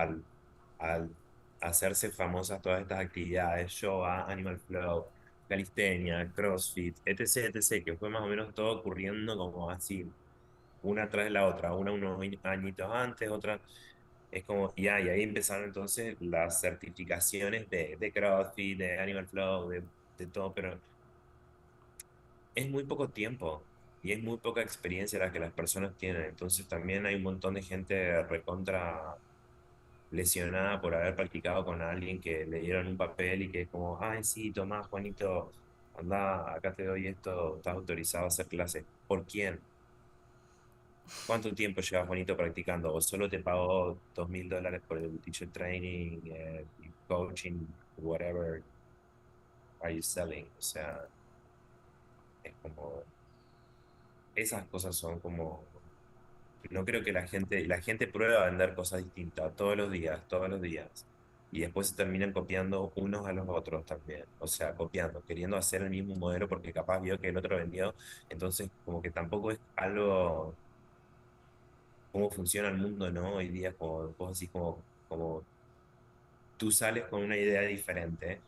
al hacerse famosas todas estas actividades, yoga, animal flow, calistenia, CrossFit, etc., etc., que fue más o menos todo ocurriendo como así, una tras la otra, una unos añitos antes, otra, es como, y ahí empezaron entonces las certificaciones de CrossFit, de Animal Flow, de todo, pero es muy poco tiempo y es muy poca experiencia la que las personas tienen, entonces también hay un montón de gente recontra lesionada por haber practicado con alguien que le dieron un papel y que es como, ay, sí, tomá, Juanito, anda, acá te doy esto, estás autorizado a hacer clases. ¿Por quién? ¿Cuánto tiempo llevas, Juanito, practicando? ¿O solo te pagó $2.000 por el teacher training, y coaching, whatever are you selling? O sea, es como, esas cosas son como, no creo que la gente prueba a vender cosas distintas todos los días. Y después se terminan copiando unos a los otros también. O sea, copiando, queriendo hacer el mismo modelo porque capaz vio que el otro vendió. Entonces, como que tampoco es algo, cómo funciona el mundo, ¿no? Hoy día, como vos decís, como tú sales con una idea diferente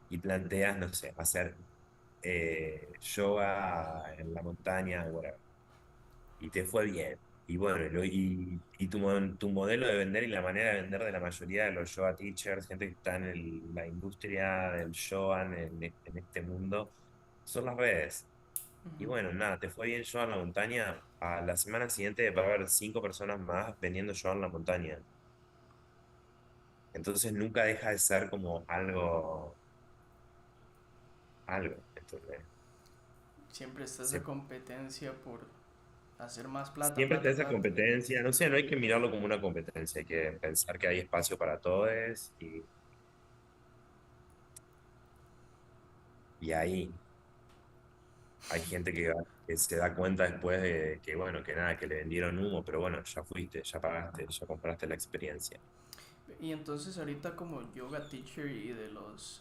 y planteas, no sé, hacer yoga en la montaña, whatever, y te fue bien. Y bueno, y tu modelo de vender y la manera de vender de la mayoría de los yoga teachers, gente que está en la industria del yoga, en este mundo, son las redes. Y bueno, nada, te fue bien yoga en la montaña. A la semana siguiente va a haber 5 personas más vendiendo yoga en la montaña. Entonces nunca deja de ser como algo, ¿entendés? Siempre está esa Se- competencia por hacer más plata, Siempre está plata, esa plata. competencia, no sé, no hay que mirarlo como una competencia, hay que pensar que hay espacio para todos y ahí hay gente que se da cuenta después de que, bueno, que nada, que le vendieron humo, pero bueno, ya fuiste, ya pagaste, ya compraste la experiencia. Y entonces ahorita como yoga teacher y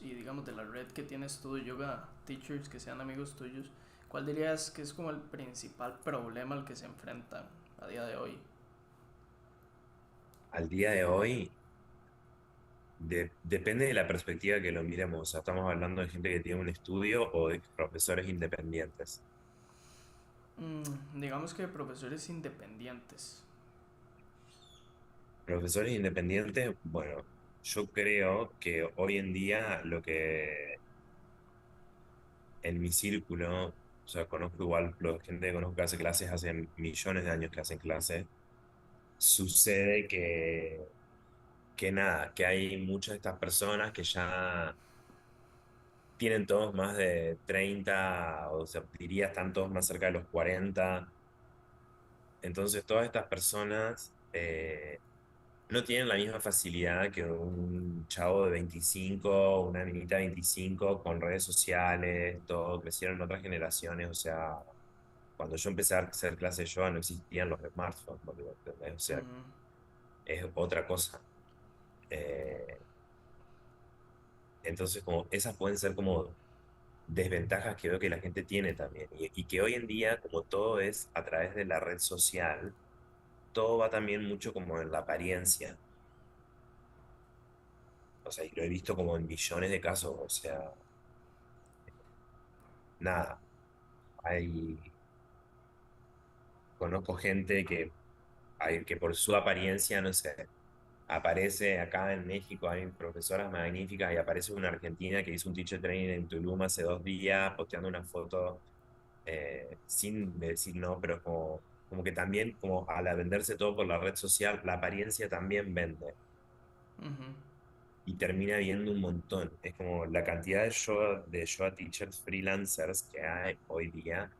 digamos de la red que tienes tú de yoga teachers que sean amigos tuyos, ¿cuál dirías que es como el principal problema al que se enfrentan a día de hoy? Al día de hoy, depende de la perspectiva que lo miremos, o sea, estamos hablando de gente que tiene un estudio o de profesores independientes. Digamos que profesores independientes. Profesores independientes, bueno, yo creo que hoy en día lo que en mi círculo, o sea, conozco igual gente que conozco que hace clases hace millones de años que hacen clases, sucede que nada, que hay muchas de estas personas que ya tienen todos más de 30, o sea, diría están todos más cerca de los 40. Entonces todas estas personas no tienen la misma facilidad que un chavo de 25, una niñita de 25 con redes sociales, todo, crecieron en otras generaciones, o sea, cuando yo empecé a hacer clases de yoga no existían los smartphones, boludo, ¿entendés? O sea, Ujú. es otra cosa. Eh, entonces, como esas pueden ser como desventajas que veo que la gente tiene también, y que hoy en día, como todo es a través de la red social, todo va también mucho como en la apariencia. O sea, y lo he visto como en millones de casos, o sea, nada, hay, conozco gente que por su apariencia, no sé, aparece acá en México, hay profesoras magníficas y aparece una argentina que hizo un teacher training en Tulum hace 2 días, posteando una foto sin decir no, pero como que también, como al venderse todo por la red social, la apariencia también vende Ujú. y termina viendo un montón. Es como la cantidad de yoga teachers freelancers que hay hoy día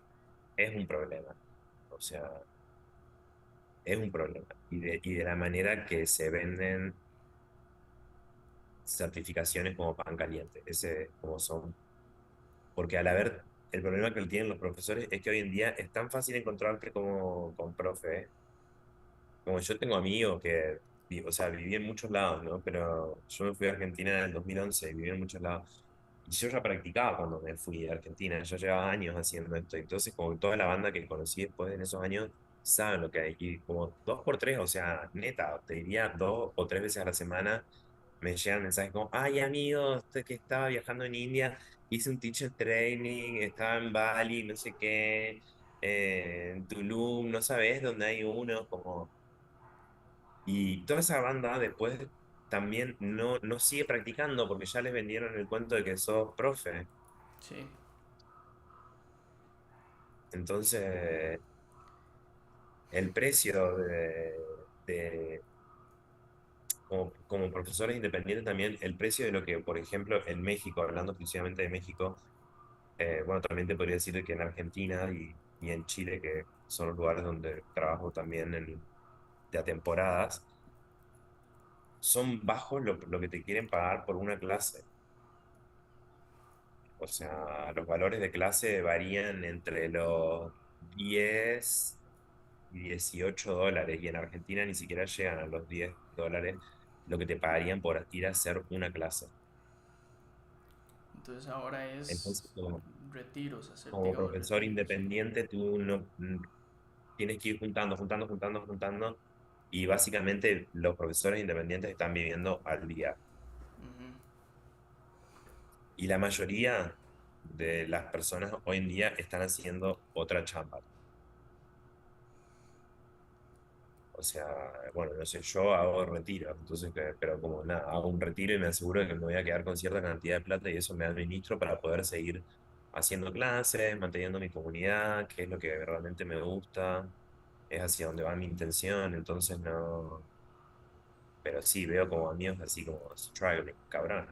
es un problema. O sea, es un problema. Y de la manera que se venden certificaciones como pan caliente. Ese es como son. Porque al haber, el problema que tienen los profesores es que hoy en día es tan fácil encontrarte como con profe. Como yo tengo amigos que, o sea, viví en muchos lados, ¿no? Pero yo me fui a Argentina en el 2011 y viví en muchos lados. Y yo ya practicaba cuando me fui de Argentina, yo llevaba años haciendo esto. Entonces, como toda la banda que conocí después en esos años, saben lo que hay. Y como dos por tres, o sea, neta, te diría 2 o 3 veces a la semana, me llegan mensajes como, ay, amigo, usted que estaba viajando en India, hice un teacher training, estaba en Bali, no sé qué, en Tulum, no sabes dónde hay uno, como... Y toda esa banda después también no sigue practicando porque ya les vendieron el cuento de que sos profe. Sí, Entonces, el precio como profesores independientes también, el precio de lo que, por ejemplo, en México, hablando exclusivamente de México, bueno, también te podría decir que en Argentina y en Chile, que son los lugares donde trabajo también de a temporadas, son bajos lo que te quieren pagar por una clase. O sea, los valores de clase varían entre los 10 y $18, y en Argentina ni siquiera llegan a los $10 lo que te pagarían por ir a hacer una clase. entonces ahora es Entonces, como, retiros, hacer, como digamos, profesor retiros. independiente, tú no tienes que ir juntando, juntando, juntando, juntando, y básicamente los profesores independientes están viviendo al día. Ujú. Y la mayoría de las personas hoy en día están haciendo otra chamba. O sea, bueno, no sé, yo hago retiro, entonces, pero como nada, hago un retiro y me aseguro de que me voy a quedar con cierta cantidad de plata y eso me administro para poder seguir haciendo clases, manteniendo mi comunidad, que es lo que realmente me gusta, es hacia donde va mi intención, entonces no, pero sí, veo como amigos así como struggling, cabrón.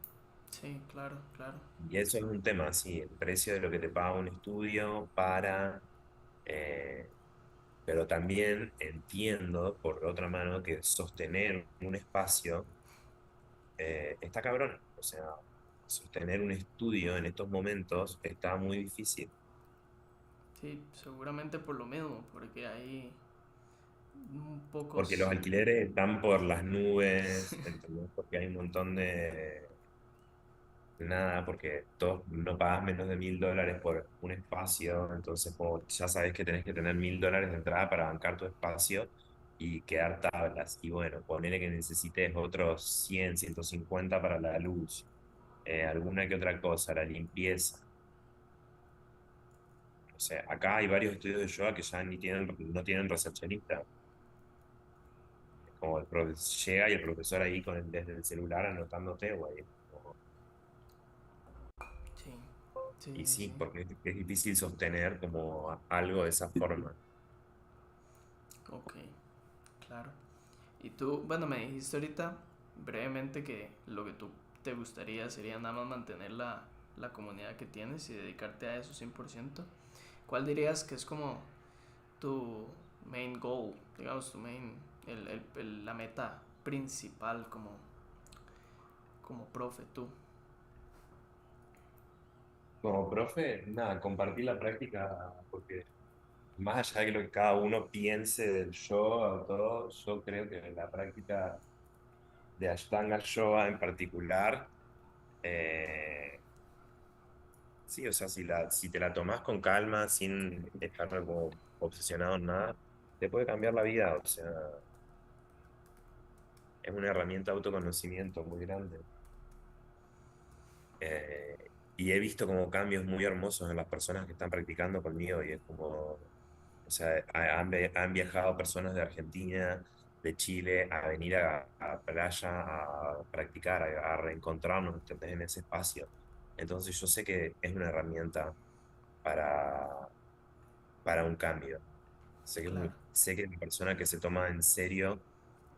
Sí, claro, claro. Y eso es un tema, sí, el precio de lo que te paga un estudio para... eh, pero también entiendo, por otra mano, que sostener un espacio está cabrón. O sea, sostener un estudio en estos momentos está muy difícil, Sí, seguramente por lo mismo, porque hay porque los pocos... alquileres están por las nubes, ¿entendés? Porque hay un montón de... Nada, porque todos no pagas menos de $1000 por un espacio, entonces como ya sabes que tenés que tener $1000 de entrada para bancar tu espacio y quedar tablas. Y bueno, ponele que necesites otros 100, 150 para la luz, alguna que otra cosa, la limpieza. O sea, acá hay varios estudios de yoga que ya ni tienen, no tienen recepcionista. Como llega y el profesor ahí desde el celular anotándote, güey. Sí, sí, Y sí, sí, sí. porque es difícil sostener como algo de esa forma. Ok, claro. Y tú, bueno, me dijiste ahorita brevemente que lo que tú te gustaría sería nada más mantener la comunidad que tienes y dedicarte a eso 100%. ¿Cuál dirías que es como tu main goal, digamos, tu main, la meta principal como profe tú? Como profe, nada, compartir la práctica, porque más allá de lo que cada uno piense del yoga o todo, yo creo que la práctica de Ashtanga Yoga en particular, eh, sí, o sea, si te la tomás con calma, sin estar como obsesionado en nada, te puede cambiar la vida, o sea, es una herramienta de autoconocimiento muy grande. Eh, y he visto como cambios muy hermosos en las personas que están practicando conmigo y es como, o sea, han viajado personas de Argentina, de Chile, a venir a playa a practicar, a reencontrarnos, ¿entendés? En ese espacio. Entonces yo sé que es una herramienta para, para un cambio. Claro, Sé que la persona que se toma en serio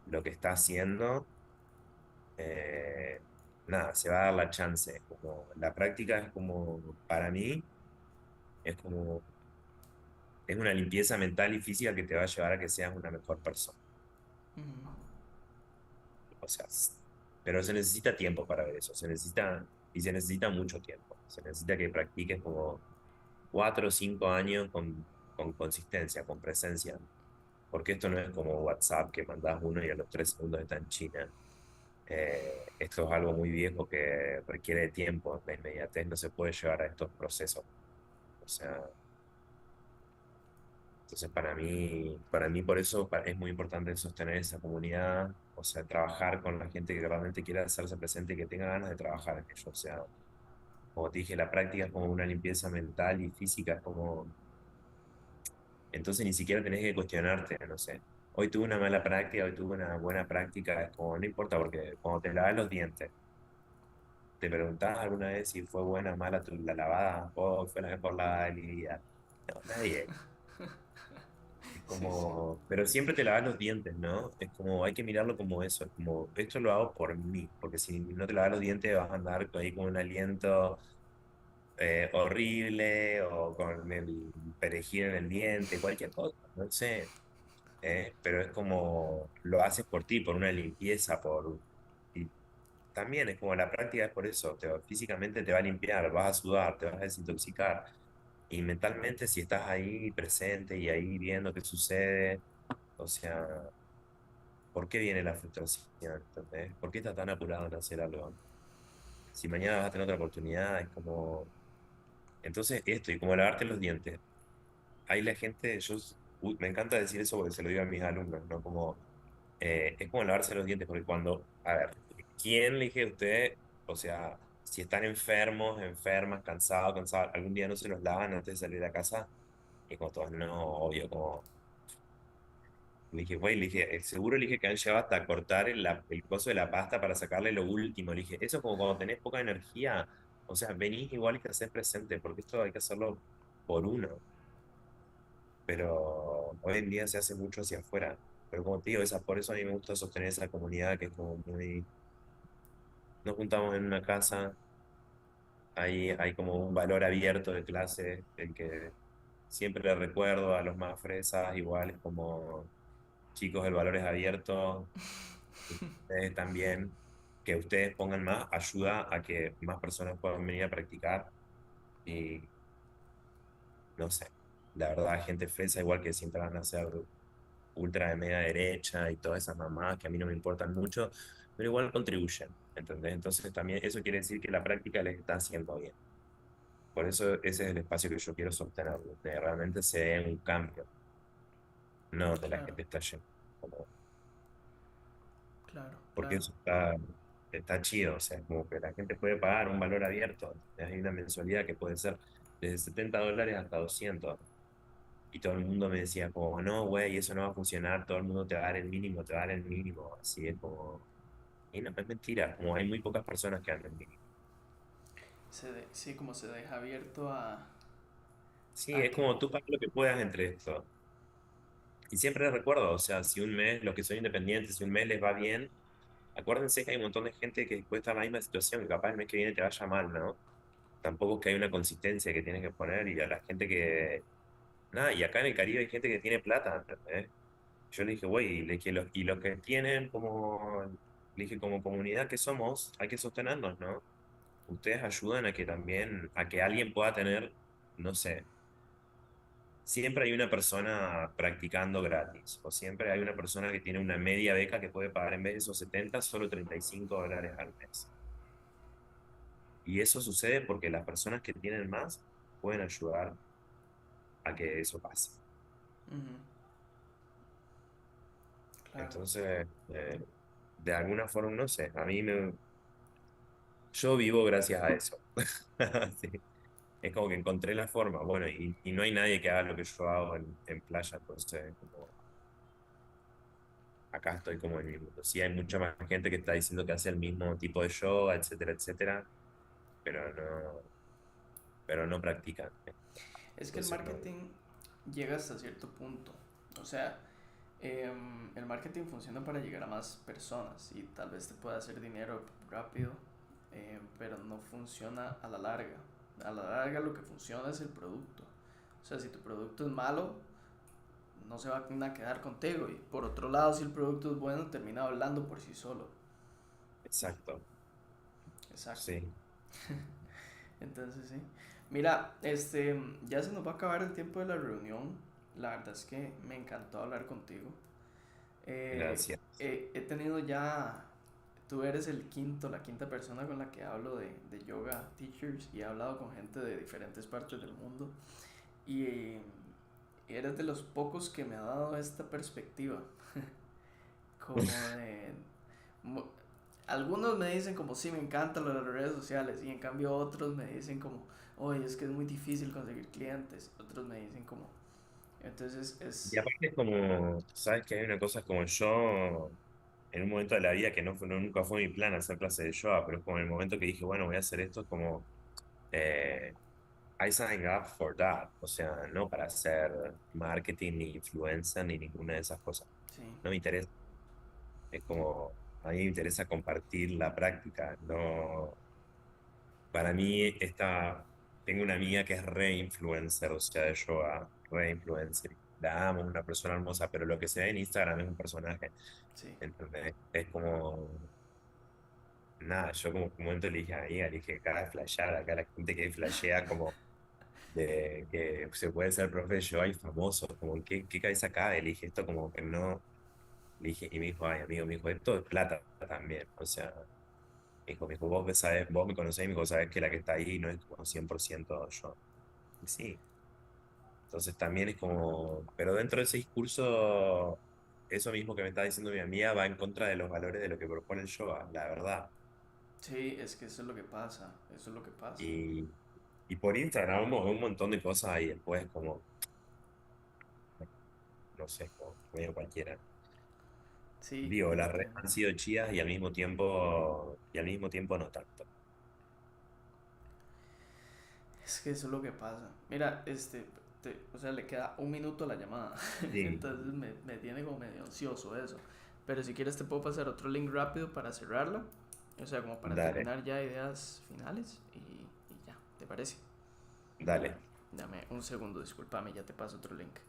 lo que está haciendo, eh, nada, se va a dar la chance. Como, la práctica es como, para mí, es como, es una limpieza mental y física que te va a llevar a que seas una mejor persona. ujú, O sea, pero se necesita tiempo para ver eso, y se necesita mucho tiempo. Se necesita que practiques como 4 o 5 años con consistencia, con presencia, porque esto no es como WhatsApp que mandás uno y a los 3 segundos está en China. Esto es algo muy viejo que requiere de tiempo, la inmediatez no se puede llevar a estos procesos. O sea, Entonces, para mí por eso es muy importante sostener esa comunidad, o sea, trabajar con la gente que realmente quiera hacerse presente y que tenga ganas de trabajar en ello. O sea, como te dije, la práctica es como una limpieza mental y física, es como, entonces ni siquiera tenés que cuestionarte, no sé. Hoy tuve una mala práctica, hoy tuve una buena práctica, es como, no importa, porque cuando te lavas los dientes, ¿te preguntás alguna vez si fue buena o mala la lavada? ¿O fue la mejor lavada de mi vida? No, nadie. Es Sí, sí. como, pero siempre te lavas los dientes, ¿no? Es como, hay que mirarlo como eso, es como, esto lo hago por mí, porque si no te lavas los dientes vas a andar ahí con un aliento horrible o con el perejil en el diente, cualquier cosa, no sé. Pero es como, lo haces por ti, por una limpieza, y también es como la práctica es por eso, físicamente te va a limpiar, vas a sudar, te vas a desintoxicar. Y mentalmente, si estás ahí presente y ahí viendo qué sucede, o sea, ¿por qué viene la frustración? ¿Entendés? ¿Por qué estás tan apurado en hacer algo? Si mañana vas a tener otra oportunidad, es como... Entonces, esto, y como lavarte los dientes. Ahí la gente, me encanta decir eso porque se lo digo a mis alumnos, ¿no? Como, es como lavarse los dientes, porque cuando, a ver, ¿quién le dije a usted? O sea, si están enfermos, enfermas, cansados, cansados, algún día no se los lavan antes de salir a casa, y como todos, no, obvio, como le dije, güey, le dije, seguro le dije que han llegado hasta cortar el coso de la pasta para sacarle lo último. Le dije, eso es como cuando tenés poca energía. O sea, venís igual que hacer presente, porque esto hay que hacerlo por uno. Pero hoy en día se hace mucho hacia afuera. Pero como te digo, por eso a mí me gusta sostener esa comunidad que es como muy... Nos juntamos en una casa, hay como un valor abierto de clase, el que siempre le recuerdo a los más fresas, igual es como chicos, el valor es abierto. Ustedes también, que ustedes pongan más, ayuda a que más personas puedan venir a practicar. Y no sé, la verdad, gente fresa, igual que siempre van a ser ultra de media derecha y todas esas mamadas que a mí no me importan mucho, pero igual contribuyen, ¿entendés? Entonces también eso quiere decir que la práctica les está haciendo bien. Por eso ese es el espacio que yo quiero sostener, donde realmente se dé un cambio, no de la Claro, gente está yendo. claro, Porque claro. eso está chido, o sea, como que la gente puede pagar un valor abierto, hay una mensualidad que puede ser desde $70 hasta 200, y todo el mundo me decía como, no, güey, eso no va a funcionar, todo el mundo te va a dar el mínimo, te va a dar el mínimo, así es como, y no, es mentira, como hay muy pocas personas que dan el mínimo. Sí, como se deja abierto Sí, a es que... como tú pagas lo que puedas entre esto. Y siempre les recuerdo, o sea, si un mes, los que son independientes, si un mes les va bien, acuérdense que hay un montón de gente que después está en la misma situación, que capaz el mes que viene te vaya mal, ¿no? Tampoco es que hay una consistencia que tienes que poner y a la gente que... Nada, y acá en el Caribe hay gente que tiene plata, ¿entendés? Yo le dije, güey, le dije, y los que tienen como, le dije, como comunidad que somos, hay que sostenernos, ¿no? Ustedes ayudan a que también, a que alguien pueda tener, no sé, siempre hay una persona practicando gratis, o siempre hay una persona que tiene una media beca que puede pagar en vez de esos 70 solo $35 al mes. Y eso sucede porque las personas que tienen más pueden ayudar a que eso pase. Ujú, claro. Entonces, de alguna forma, no sé, yo vivo gracias a eso. Sí. Es como que encontré la forma, bueno, y no hay nadie que haga lo que yo hago en playa, entonces, como, acá estoy como en mi mundo. Sí, hay mucha más gente que está diciendo que hace el mismo tipo de yoga, etcétera, etcétera, pero no practican. Es que el Entonces, no. marketing llega hasta cierto punto. O sea, el marketing funciona para llegar a más personas y tal vez te pueda hacer dinero rápido, pero no funciona a la larga. A la larga lo que funciona es el producto. O sea, si tu producto es malo, no se van a quedar contigo. Y por otro lado, si el producto es bueno, termina hablando por sí solo. Exacto, Exacto. sí. Entonces, sí. Mira, ya se nos va a acabar el tiempo de la reunión. La verdad es que me encantó hablar contigo. Gracias. He tenido ya, tú eres la quinta persona con la que hablo de yoga teachers y he hablado con gente de diferentes partes del mundo. Y y eres de los pocos que me ha dado esta perspectiva, como de... mu- Algunos me dicen como, sí, me encantan las redes sociales, y en cambio otros me dicen como, oye, es que es muy difícil conseguir clientes. Otros me dicen como, entonces Y es... aparte es como, sabes que hay una cosa, es como yo, en un momento de la vida que nunca fue mi plan hacer clase de yoga, pero es como en el momento que dije, bueno, voy a hacer esto, es como, eh, I signed up for that, o sea, no para hacer marketing ni influencer ni ninguna de esas cosas. Sí, No me interesa, es como, a mí me interesa compartir la práctica, no, para mí tengo una amiga que es re influencer, o sea, de yoga, re influencer, la amo, es una persona hermosa, pero lo que se ve en Instagram es un personaje, sí. ¿entendés? Es como, nada, yo como un momento le dije a mi amiga, le dije, acá de flashear, acá la gente que flashea como de que se puede ser profe de yoga y famoso, como qué cabeza cabe, le dije esto como que no, le dije, y me dijo, ay amigo, me dijo, esto es plata también, o sea, me dijo, vos me conocés y me dijo, sabés que la que está ahí no es como 100% yo. Y sí, entonces también es como, pero dentro de ese discurso, eso mismo que me está diciendo mi amiga va en contra de los valores de lo que propone el yoga, la verdad. Sí, es que eso es lo que pasa, eso es lo que pasa. Y, y por Instagram un montón de cosas y después como, no sé, como medio cualquiera. Sí, Digo, las redes entiendo. han sido chidas y al mismo tiempo no tanto. Es que eso es lo que pasa. Mira, o sea, le queda un minuto a la llamada. Sí, Entonces me tiene como medio ansioso eso. Pero si quieres te puedo pasar otro link rápido para cerrarla. O sea, como para dale, terminar ya ideas finales y ya, ¿te parece? dale. Dame un segundo, discúlpame, ya te paso otro link.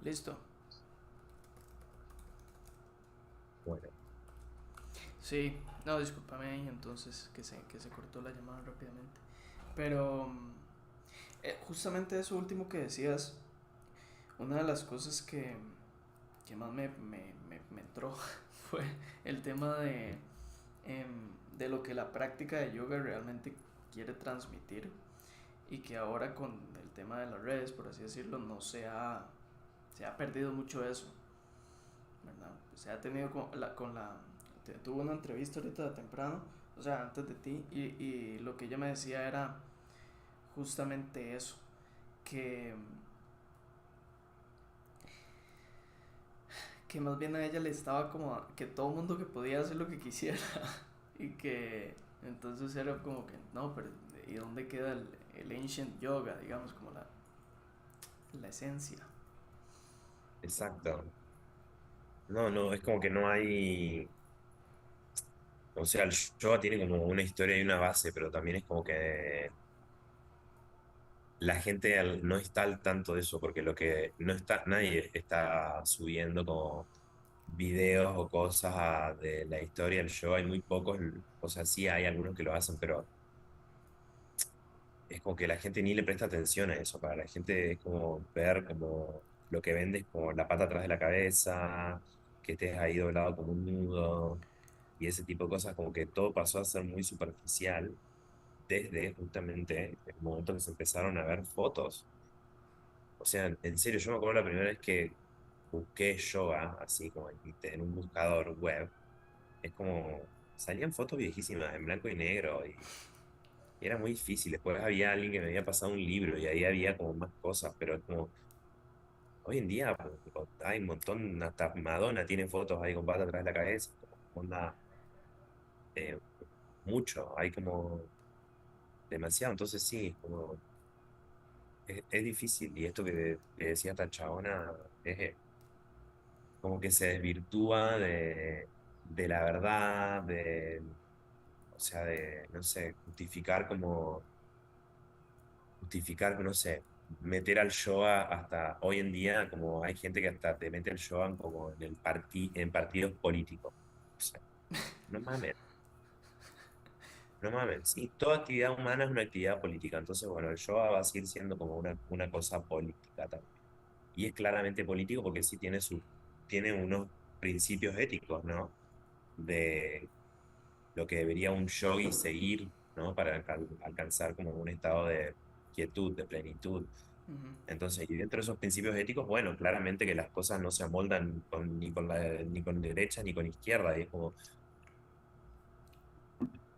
Listo. Bueno, Sí, no, discúlpame ahí entonces que se cortó la llamada rápidamente. Pero justamente eso último que decías, una de las cosas que más me entró fue el tema de lo que la práctica de yoga realmente quiere transmitir y que ahora con el tema de las redes, por así decirlo, no se ha perdido mucho eso, ¿verdad? Se ha tenido tuve una entrevista ahorita de temprano, o sea, antes de ti, y lo que ella me decía era justamente eso, que que más bien a ella le estaba como que todo mundo que podía hacer lo que quisiera y que entonces era como que no, pero ¿y dónde queda el ancient yoga, digamos, como la esencia? exacto. No, no, es como que no hay, o sea, el yoga tiene como una historia y una base, pero también es como que la gente no está al tanto de eso, porque lo que no está, nadie está subiendo como videos o cosas de la historia del yoga, hay muy pocos, o sea, sí hay algunos que lo hacen, pero es como que la gente ni le presta atención a eso, para la gente es como ver como lo que vende es como la pata atrás de la cabeza, que estés ahí doblado como un nudo, y ese tipo de cosas, como que todo pasó a ser muy superficial desde justamente el momento que se empezaron a ver fotos. O sea, en serio, yo me acuerdo la primera vez que busqué yoga, así como en un buscador web, es como, salían fotos viejísimas en blanco y negro y era muy difícil. Después había alguien que me había pasado un libro y ahí había como más cosas, pero como hoy en día pues, hay un montón, hasta Madonna tiene fotos ahí con patas atrás de la cabeza, como onda, eh, mucho, hay como demasiado, entonces sí, como, es difícil, y esto que decía esta chabona, es como que se desvirtúa de la verdad, o sea, de, no sé, justificar, no sé, meter al yoga hasta hoy en día, como hay gente que hasta te mete el yoga como en en partidos políticos. O sea, no mames, no mames. Sí, toda actividad humana es una actividad política. Entonces, bueno, el yoga va a seguir siendo como una cosa política también. Y es claramente político porque sí tiene unos principios éticos, ¿no? De lo que debería un yogi seguir, ¿no? Para alcanzar como un estado de quietud, de plenitud. Ujú. Entonces, y dentro de esos principios éticos, bueno, claramente que las cosas no se amoldan ni con derecha ni con izquierda, y es como,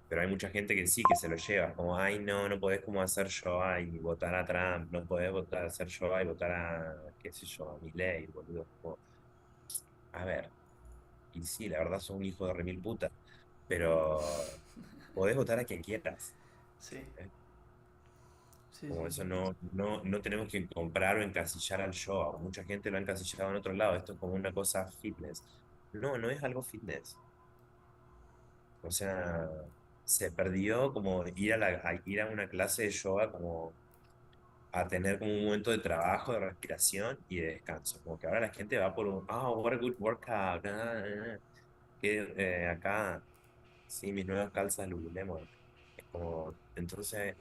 pero hay mucha gente que sí, que se lo lleva, como, ay, no, no podés como hacer yoga y votar a Trump, no podés hacer yoga y votar a, qué sé yo, a Milei, boludo. Como, a ver, y sí, la verdad sos un hijo de remil puta, pero podés votar a quien quieras. Sí, ¿Eh? sí, Como sí, eso sí. no tenemos que comprar o encasillar al yoga. Mucha gente lo ha encasillado en otro lado. Esto es como una cosa fitness. No, no es algo fitness. O sea, se perdió como a ir a una clase de yoga como a tener como un momento de trabajo, de respiración y de descanso. Como que ahora la gente va por what a good workout. Que acá, sí, mis nuevas calzas Lululemon. Es como, entonces,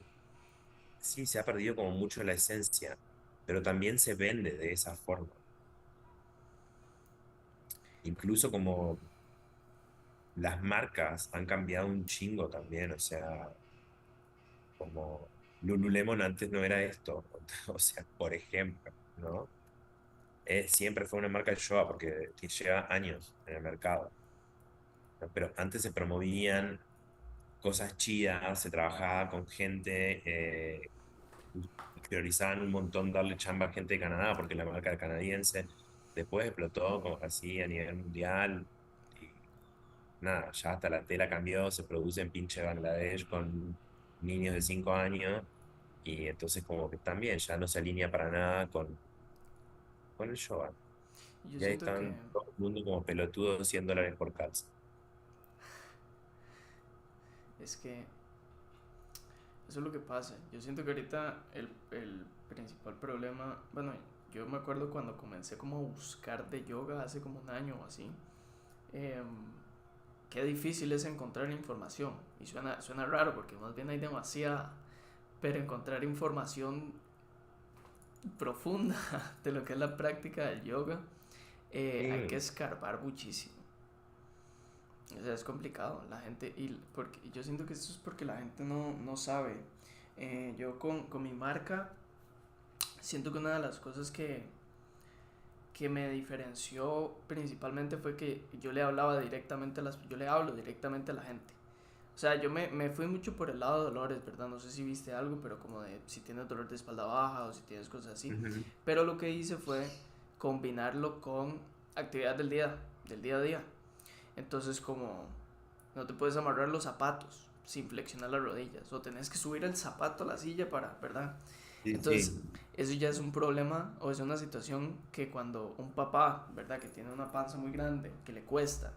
sí, se ha perdido como mucho la esencia, pero también se vende de esa forma. Incluso como las marcas han cambiado un chingo también, o sea, como Lululemon antes no era esto, o sea, por ejemplo, ¿no? Siempre fue una marca de Showa porque lleva años en el mercado, ¿no? Pero antes se promovían cosas chidas, se trabajaba con gente, priorizaban un montón darle chamba a gente de Canadá porque la marca era canadiense. Después explotó como así a nivel mundial y nada, ya hasta la tela cambió, se produce en pinche Bangladesh con niños de 5 años y entonces como que también ya no se alinea para nada con el yoga. Y yo Y ahí siento que están todo el mundo como pelotudo $100 por calza. es que eso es lo que pasa. Yo siento que ahorita el principal problema, bueno, yo me acuerdo cuando comencé como a buscar de yoga hace como un año o así, eh, qué difícil es encontrar información. Y suena raro porque más bien hay demasiada, pero encontrar información profunda de lo que es la práctica del yoga, hay que Sí, escarbar muchísimo. O sea, es complicado. La gente, porque yo siento que eso es porque la gente no sabe. Yo con mi marca, siento que una de las cosas que me diferenció principalmente fue que yo le hablaba directamente yo le hablo directamente a la gente. O sea, yo me fui mucho por el lado de dolores, ¿verdad? No sé si viste algo, pero como de si tienes dolor de espalda baja o si tienes cosas así. ujú, Pero lo que hice fue combinarlo con actividad del día a día. Entonces, como no te puedes amarrar los zapatos sin flexionar las rodillas, o tenés que subir el zapato a la silla para, ¿verdad? sí, Entonces, sí, eso ya es un problema o es una situación que cuando un papá, ¿verdad? Que tiene una panza muy grande, que le cuesta,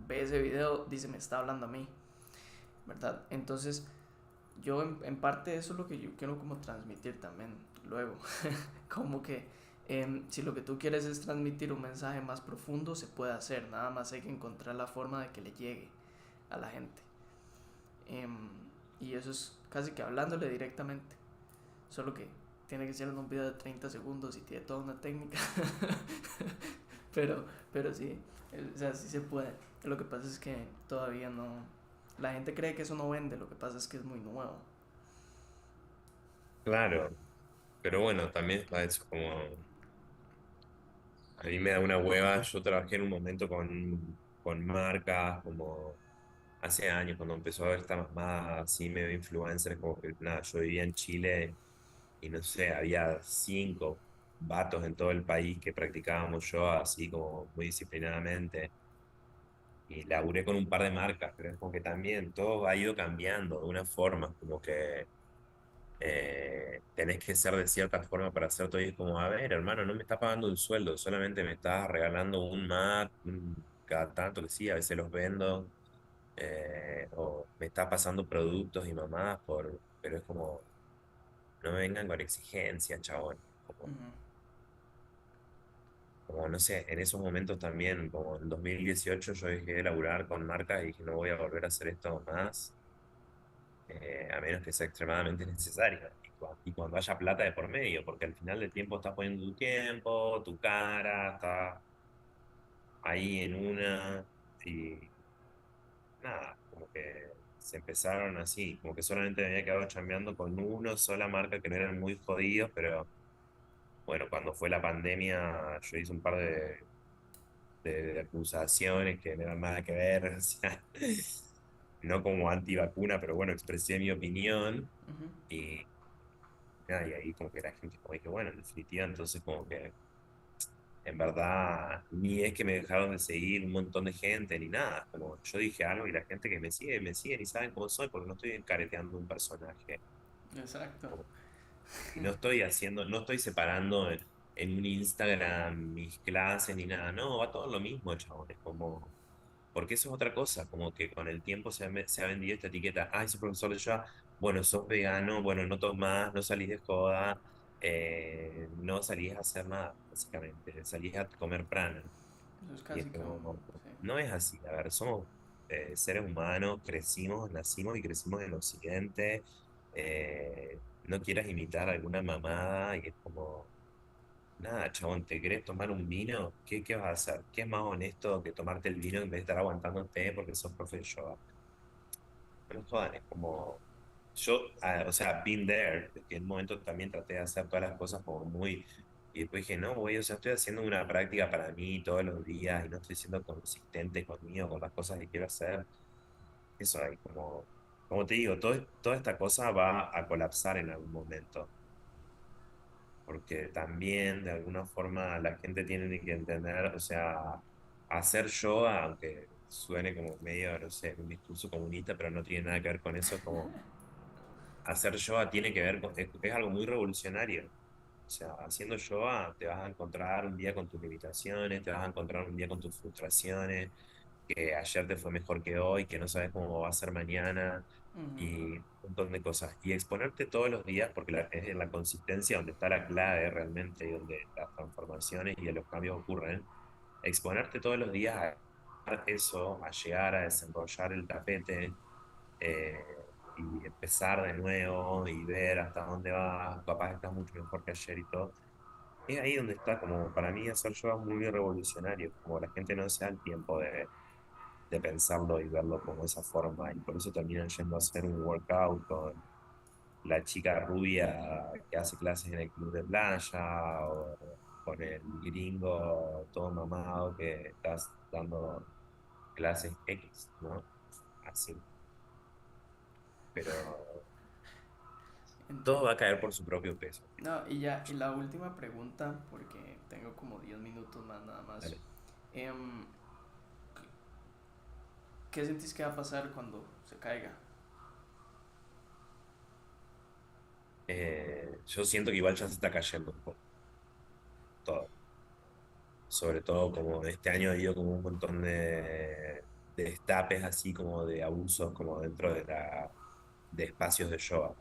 ve ese video, dice, me está hablando a mí, ¿verdad? Entonces, yo en parte eso es lo que yo quiero como transmitir también luego, como que si lo que tú quieres es transmitir un mensaje más profundo, se puede hacer, nada más hay que encontrar la forma de que le llegue a la gente. Em, y eso es casi que hablándole directamente, solo que tiene que ser en un video de 30 segundos y tiene toda una técnica, pero sí, o sea, sí se puede. Lo que pasa es que todavía no, la gente cree que eso no vende, lo que pasa es que es muy nuevo. claro. Pero bueno, también está eso, como a mí me da una hueva. Yo trabajé en un momento con marcas, como hace años, cuando empezó a haber esta más así medio influencers, como que nada, yo vivía en Chile y no sé, había 5, vatos en todo el país que practicábamos yo así como muy disciplinadamente. Y laburé con un par de marcas, pero es como que también todo ha ido cambiando de una forma, como que tenés que ser de cierta forma para hacer todo y es como, a ver, hermano, no me está pagando un sueldo, solamente me estás regalando un mat, cada tanto que sí, a veces los vendo, o me estás pasando productos y mamadas pero es como, no me vengan con exigencias, chabón. Como, Ujú. como, no sé, en esos momentos también, como en 2018 yo dejé de laburar con marcas y dije, no voy a volver a hacer esto más, a menos que sea extremadamente necesario. Y cuando haya plata de por medio, porque al final del tiempo estás poniendo tu tiempo, tu cara, estás ahí en una, y nada, como que se empezaron así, como que solamente me había quedado chambeando con una sola marca que no eran muy jodidos, pero bueno, cuando fue la pandemia yo hice un par de acusaciones que no eran nada que ver, o sea, no como antivacuna, pero bueno, expresé mi opinión. Ujú. Y nada, y ahí como que la gente como que, bueno, en definitiva, entonces como que en verdad ni es que me dejaron de seguir un montón de gente ni nada, como yo dije algo y la gente que me sigue y saben cómo soy porque no estoy careteando un personaje. Exacto. Como- y no estoy haciendo, no estoy separando en un Instagram mis clases ni nada, no, va todo lo mismo, chabón, es como... Porque eso es otra cosa, como que con el tiempo se ha vendido esta etiqueta, ah, ese profesor de yoga, bueno, sos vegano, bueno, no tomás, no salís de joda, no salís a hacer nada, básicamente, salís a comer prana. Eso es Y es casi que un... como, Sí. no es así, a ver, somos seres humanos, crecimos, nacimos y crecimos en Occidente, no quieras imitar alguna mamada y es como... Nada, chabón, ¿te querés tomar un vino? ¿Qué vas a hacer? ¿Qué es más honesto que tomarte el vino en vez de estar aguantándote porque sos profe de yoga? No me jodan, es como... Yo, o sea, been there, de que en un momento también traté de hacer todas las cosas como muy... Y después dije, no, güey, o sea, estoy haciendo una práctica para mí todos los días y no estoy siendo consistente conmigo, con las cosas que quiero hacer. Eso ahí, como... Como te digo, toda esta cosa va a colapsar en algún momento. Porque también de alguna forma la gente tiene que entender, o sea, hacer yoga, aunque suene como medio, no sé, un discurso comunista, pero no tiene nada que ver con eso, como hacer yoga tiene que ver con, es algo muy revolucionario. O sea, haciendo yoga te vas a encontrar un día con tus limitaciones, te vas a encontrar un día con tus frustraciones, que ayer te fue mejor que hoy, que no sabes cómo va a ser mañana Ujú. y un montón de cosas. Y exponerte todos los días, porque es en la consistencia donde está la clave realmente y donde las transformaciones y los cambios ocurren. Exponerte todos los días a eso, a llegar a desenrollar el tapete y empezar de nuevo y ver hasta dónde vas, capaz estás mucho mejor que ayer y todo. Es ahí donde está, como para mí hacer yoga es muy revolucionario, como la gente no se da el tiempo de pensarlo y verlo como esa forma, y por eso terminan yendo a hacer un workout con la chica rubia que hace clases en el club de playa, o con el gringo todo mamado que estás dando clases X, ¿no? Así. Pero todo Entiendo. va a caer por su propio peso. No, y ya, y la última pregunta, porque tengo como 10 minutos más nada más. Dale. Em, ¿Qué sentís que va a pasar cuando se caiga? Yo siento que igual ya se está cayendo un poco todo. Sobre todo como este año ha habido como un montón de destapes así como de abusos como dentro de espacios de yoga.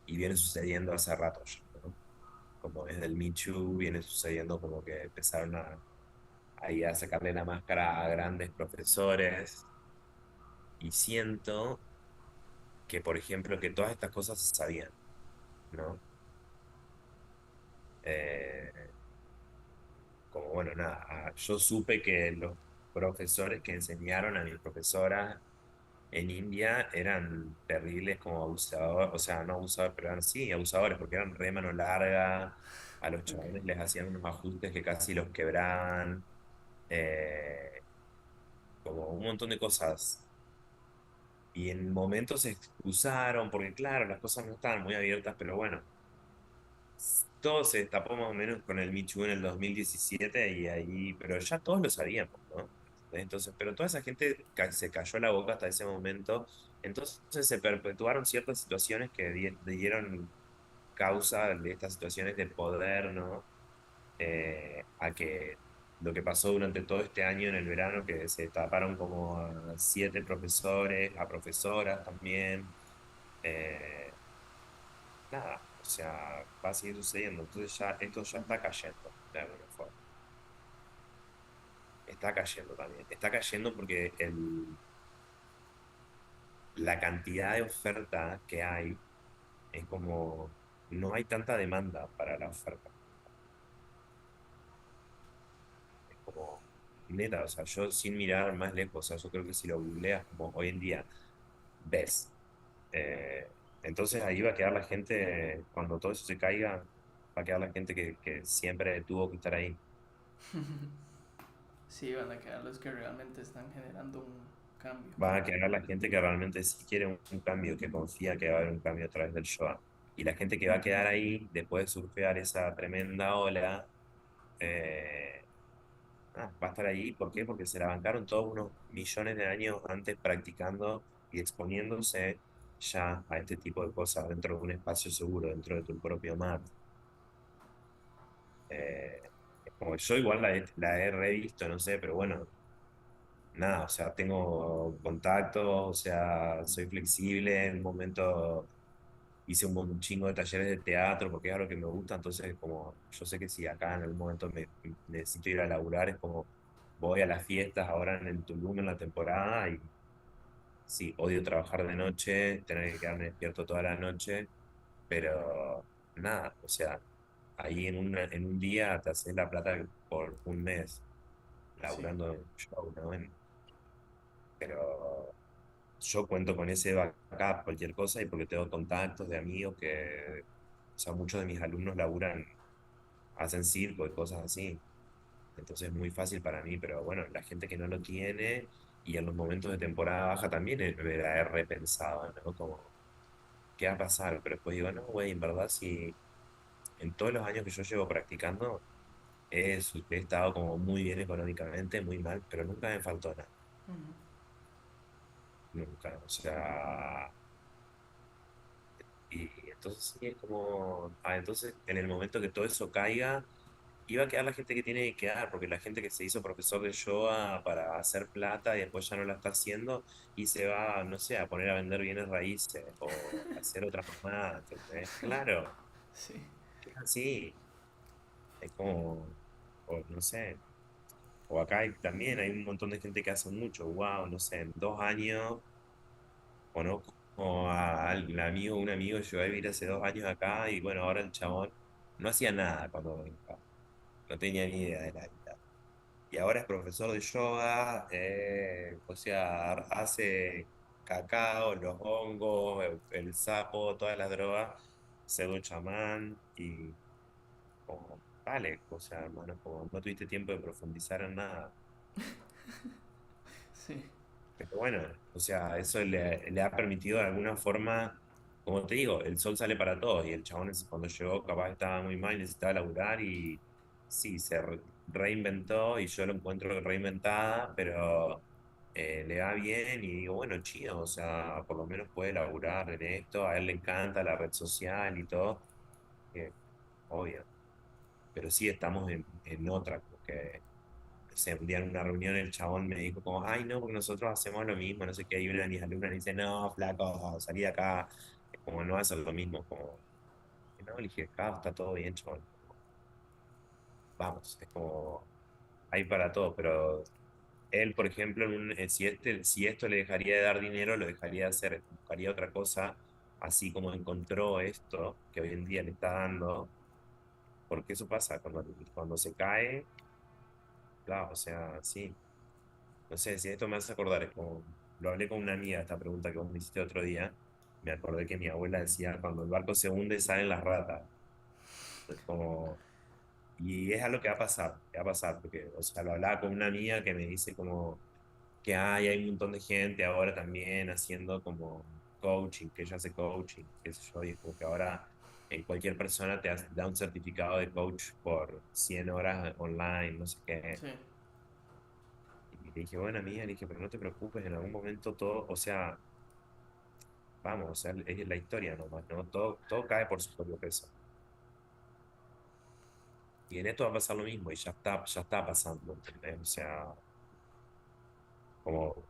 Y viene sucediendo hace rato ya, ¿no? Como desde el Me Too viene sucediendo como que empezaron ahí a sacarle la máscara a grandes profesores. Y siento que, por ejemplo, que todas estas cosas se sabían, ¿no? Eh, como bueno, nada, yo supe que los profesores que enseñaron a mis profesoras en India eran terribles como abusadores, o sea, no abusadores, pero eran sí abusadores, porque eran re mano larga, a los Ok. chabones les hacían unos ajustes que casi los quebraban, eh, como un montón de cosas. Y en momentos se excusaron, porque claro, las cosas no estaban muy abiertas, pero bueno, todo se destapó más o menos con el Me Too en el 2017 y ahí, pero ya todos lo sabíamos, ¿no? Entonces, pero toda esa gente se cayó la boca hasta ese momento, entonces se perpetuaron ciertas situaciones que dieron causa de estas situaciones de poder, ¿no? A que lo que pasó durante todo este año en el verano, que se taparon como a 7 profesores, a profesoras también. eh, Nada, o sea, va a seguir sucediendo. Entonces ya esto ya está cayendo, de alguna forma. Está cayendo también. Está cayendo porque la cantidad de oferta que hay es como, no hay tanta demanda para la oferta. Es como, neta, o sea, yo sin mirar más lejos, o sea, yo creo que si lo googleas como hoy en día, ves. Entonces ahí va a quedar la gente, cuando todo eso se caiga, va a quedar la gente que siempre tuvo que estar ahí. Sí, van a quedar los que realmente están generando un cambio. Va a quedar la gente que realmente sí quiere un cambio, que confía que va a haber un cambio a través del Shoah. Y la gente que va a quedar ahí, después de surfear esa tremenda ola, eh, va a estar ahí. ¿Por qué? Porque se la bancaron todos unos millones de años antes practicando y exponiéndose ya a este tipo de cosas dentro de un espacio seguro, dentro de tu propio mar. Eh, Como yo igual la he revisto, no sé, pero bueno, nada, o sea, tengo contactos, o sea, soy flexible, en un momento hice un chingo de talleres de teatro porque es algo que me gusta, entonces como yo sé que si acá en algún momento necesito ir a laburar, es como voy a las fiestas ahora en Tulum en la temporada y sí, odio trabajar de noche, tener que quedarme despierto toda la noche, pero nada, o sea, ahí en un día te haces la plata por un mes Sí, laburando en un show, ¿no? Pero yo cuento con ese backup, cualquier cosa, y porque tengo contactos de amigos que, o sea, muchos de mis alumnos laburan, hacen circo y cosas así. Entonces es muy fácil para mí, pero bueno, la gente que no lo tiene y en los momentos de temporada baja también me la he repensado, ¿no? Como, ¿qué va a pasar? Pero después digo, no, güey, en verdad, si en todos los años que yo llevo practicando, he estado como muy bien económicamente, muy mal, pero nunca me faltó nada. Nunca, o sea. Y entonces sí, es como, entonces en el momento que todo eso caiga, iba a quedar la gente que tiene que quedar, porque la gente que se hizo profesor de yoga para hacer plata y después ya no la está haciendo y se va, no sé, a poner a vender bienes raíces o a hacer otra mamada, ¿entendés? Claro, sí, es así, es como, o no sé, o acá también hay un montón de gente que hace mucho, wow, no sé, en 2 años. Conozco al amigo, un amigo llegó a vivir hace 2 años acá y bueno, ahora el chabón no hacía nada cuando venía acá, no tenía ni idea de la vida. Y ahora es profesor de yoga, o sea, hace cacao, los hongos, el sapo, todas las drogas, pseudo chamán y como, vale, o sea, hermano, como no tuviste tiempo de profundizar en nada. sí, Pero bueno, o sea, eso le ha permitido de alguna forma, como te digo, el sol sale para todos y el chabón cuando llegó capaz estaba muy mal, necesitaba laburar y sí, se reinventó y yo lo encuentro reinventada, pero le va bien y digo, bueno, chido, o sea, por lo menos puede laburar en esto, a él le encanta la red social y todo, que obvio, pero sí estamos en otra, como que no sé, un día en una reunión el chabón me dijo como, ay, no, porque nosotros hacemos lo mismo, no sé qué, y una de mis alumnas me dice, no, flaco, salí de acá, es como no hacer lo mismo, como, y no, le dije, acá está todo bien, chabón, vamos, es como, hay para todo, pero él, por ejemplo, si esto le dejaría de dar dinero, lo dejaría de hacer, buscaría otra cosa, así como encontró esto que hoy en día le está dando, porque eso pasa, cuando se cae, claro, o sea, sí. No sé, si esto me hace acordar, es como, lo hablé con una amiga, esta pregunta que vos me hiciste otro día, me acordé que mi abuela decía, cuando el barco se hunde salen las ratas. Es como, y es algo que va a pasar, que va a pasar, porque, o sea, lo hablaba con una amiga que me dice como que hay un montón de gente ahora también haciendo como coaching, que ella hace coaching, qué sé yo, y es como que ahora cualquier persona da un certificado de coach por 100 horas online, no sé qué. Sí. Y le dije, bueno, amiga, le dije, pero no te preocupes, en algún momento todo, o sea, vamos, o sea, es la historia nomás, ¿no? Todo cae por su propio peso. Y en esto va a pasar lo mismo, y ya está pasando, ¿entendés? O sea, como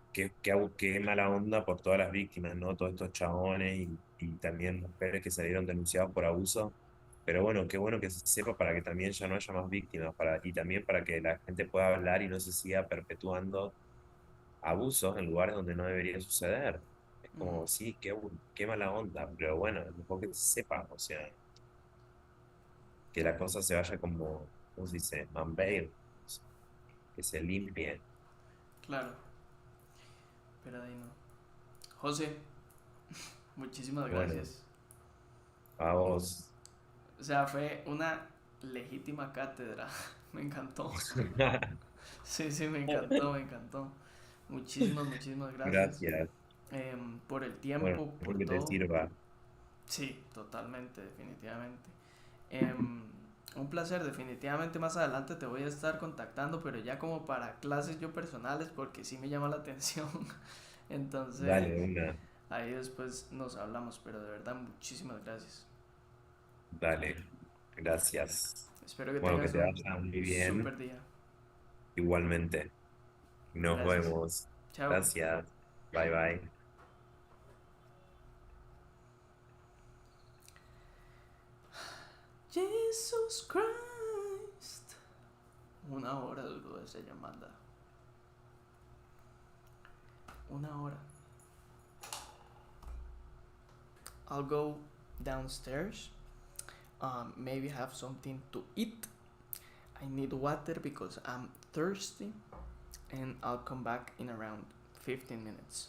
qué mala onda por todas las víctimas, ¿no? Todos estos chabones y también mujeres que salieron denunciadas por abuso. Pero bueno, qué bueno que se sepa para que también ya no haya más víctimas y también para que la gente pueda hablar y no se siga perpetuando abusos en lugares donde no debería suceder. Es Ujú. como, sí, qué mala onda, pero bueno, es mejor que se sepa, o sea, que la cosa se vaya como, ¿cómo se dice? Unveil, que se limpie. Claro, pero ahí no. José, muchísimas Bueno, gracias. a vos. O sea, fue una legítima cátedra. Me encantó. Sí, sí, me encantó, me encantó. Muchísimas, muchísimas gracias. Gracias. Por el Bueno, tiempo, por espero que te todo. sirva. Sí, totalmente, definitivamente. Em, un placer, definitivamente más adelante te voy a estar contactando, pero ya como para clases yo personales, porque sí me llama la atención. Dale, Entonces, una. ahí después nos hablamos, pero de verdad muchísimas gracias. Dale. Gracias. Espero que Bueno, que tengas te un vaya muy bien. super día. Igualmente. Nos Gracias. vemos. Chao. Gracias. Bye bye. Jesus Christ. Una hora duró esa llamada. Una hora. I'll go downstairs. Maybe have something to eat. I need water because I'm thirsty. And I'll come back in around 15 minutes.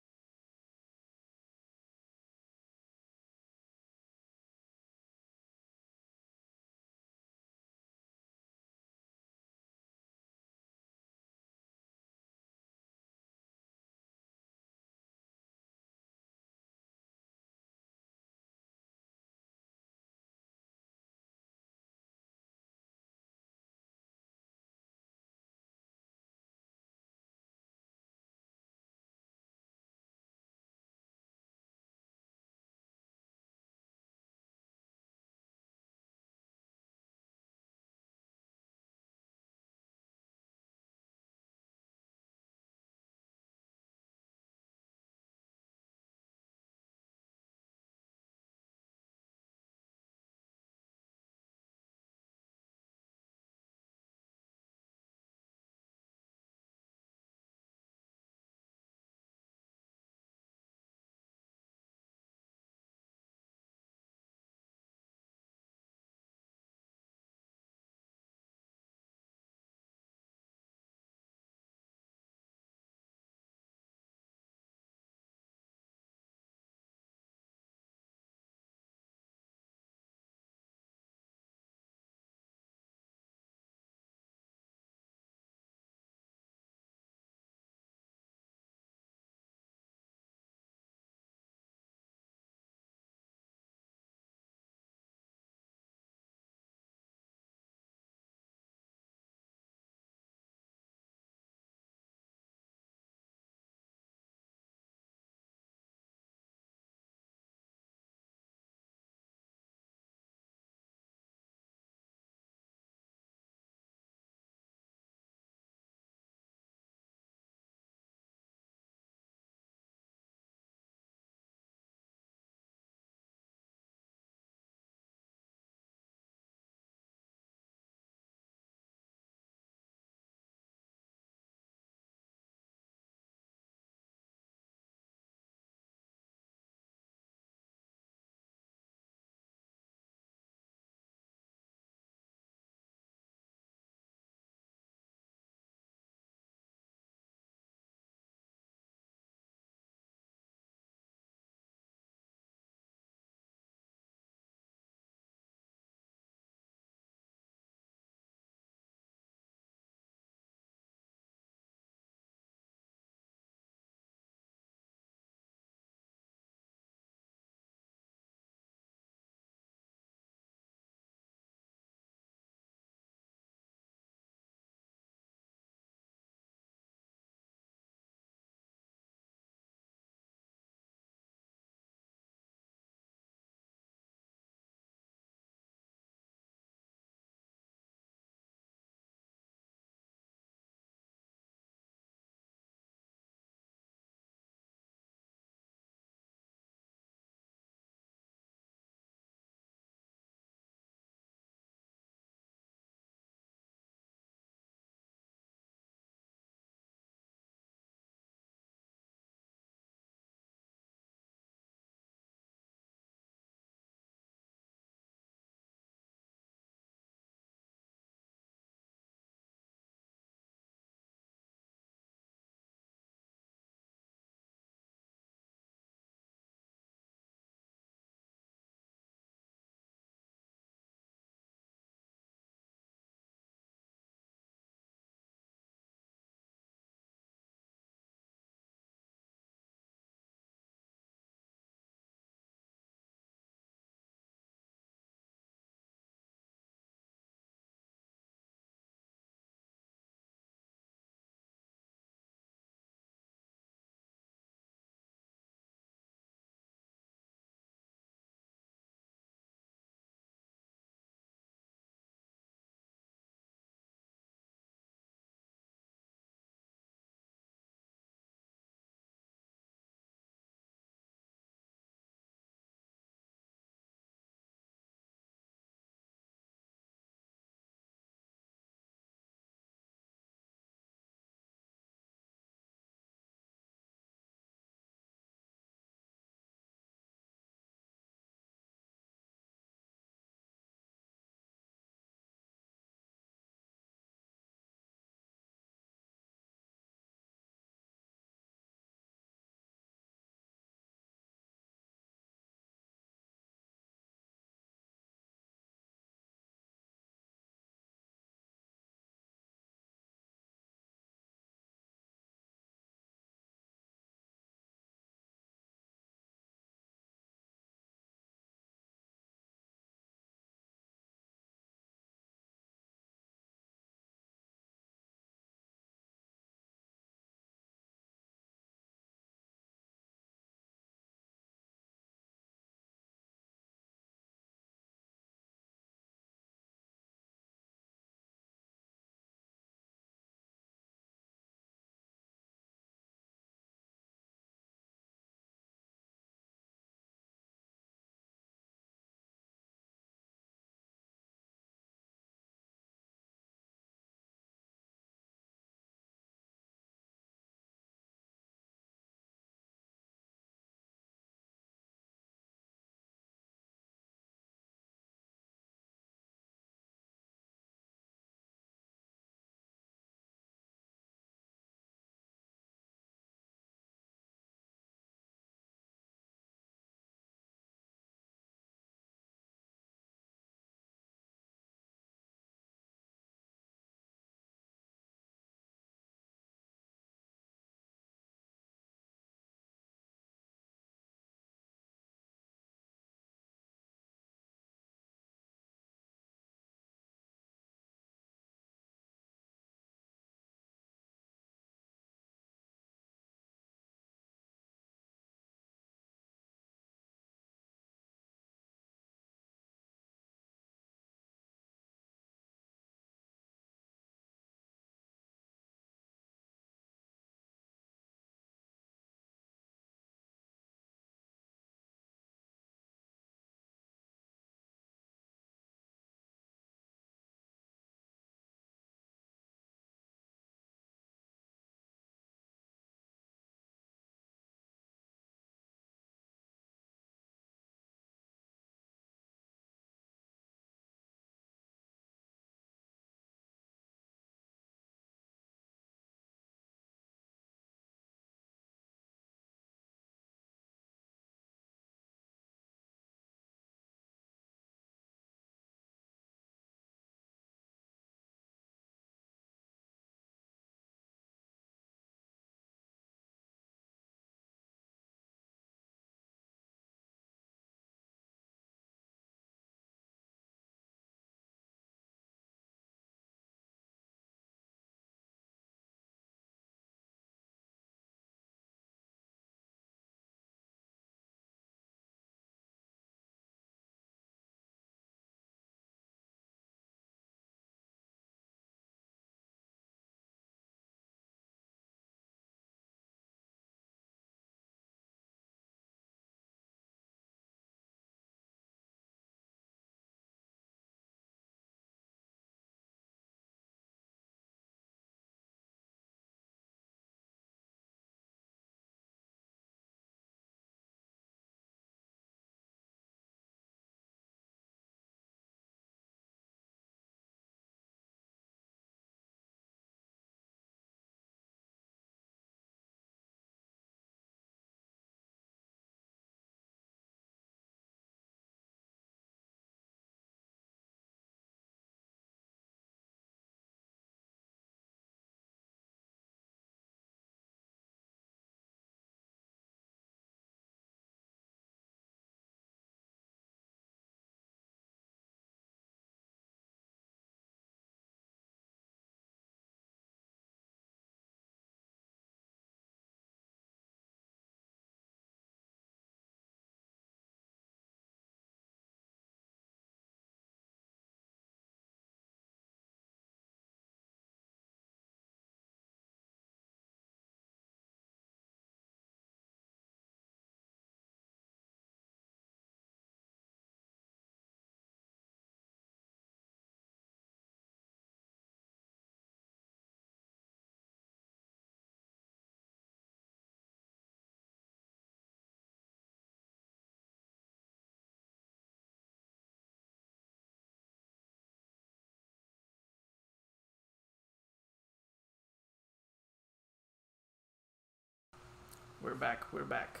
We're back. We're back.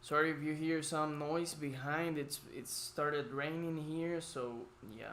Sorry if you hear some noise behind. It started raining here, so yeah.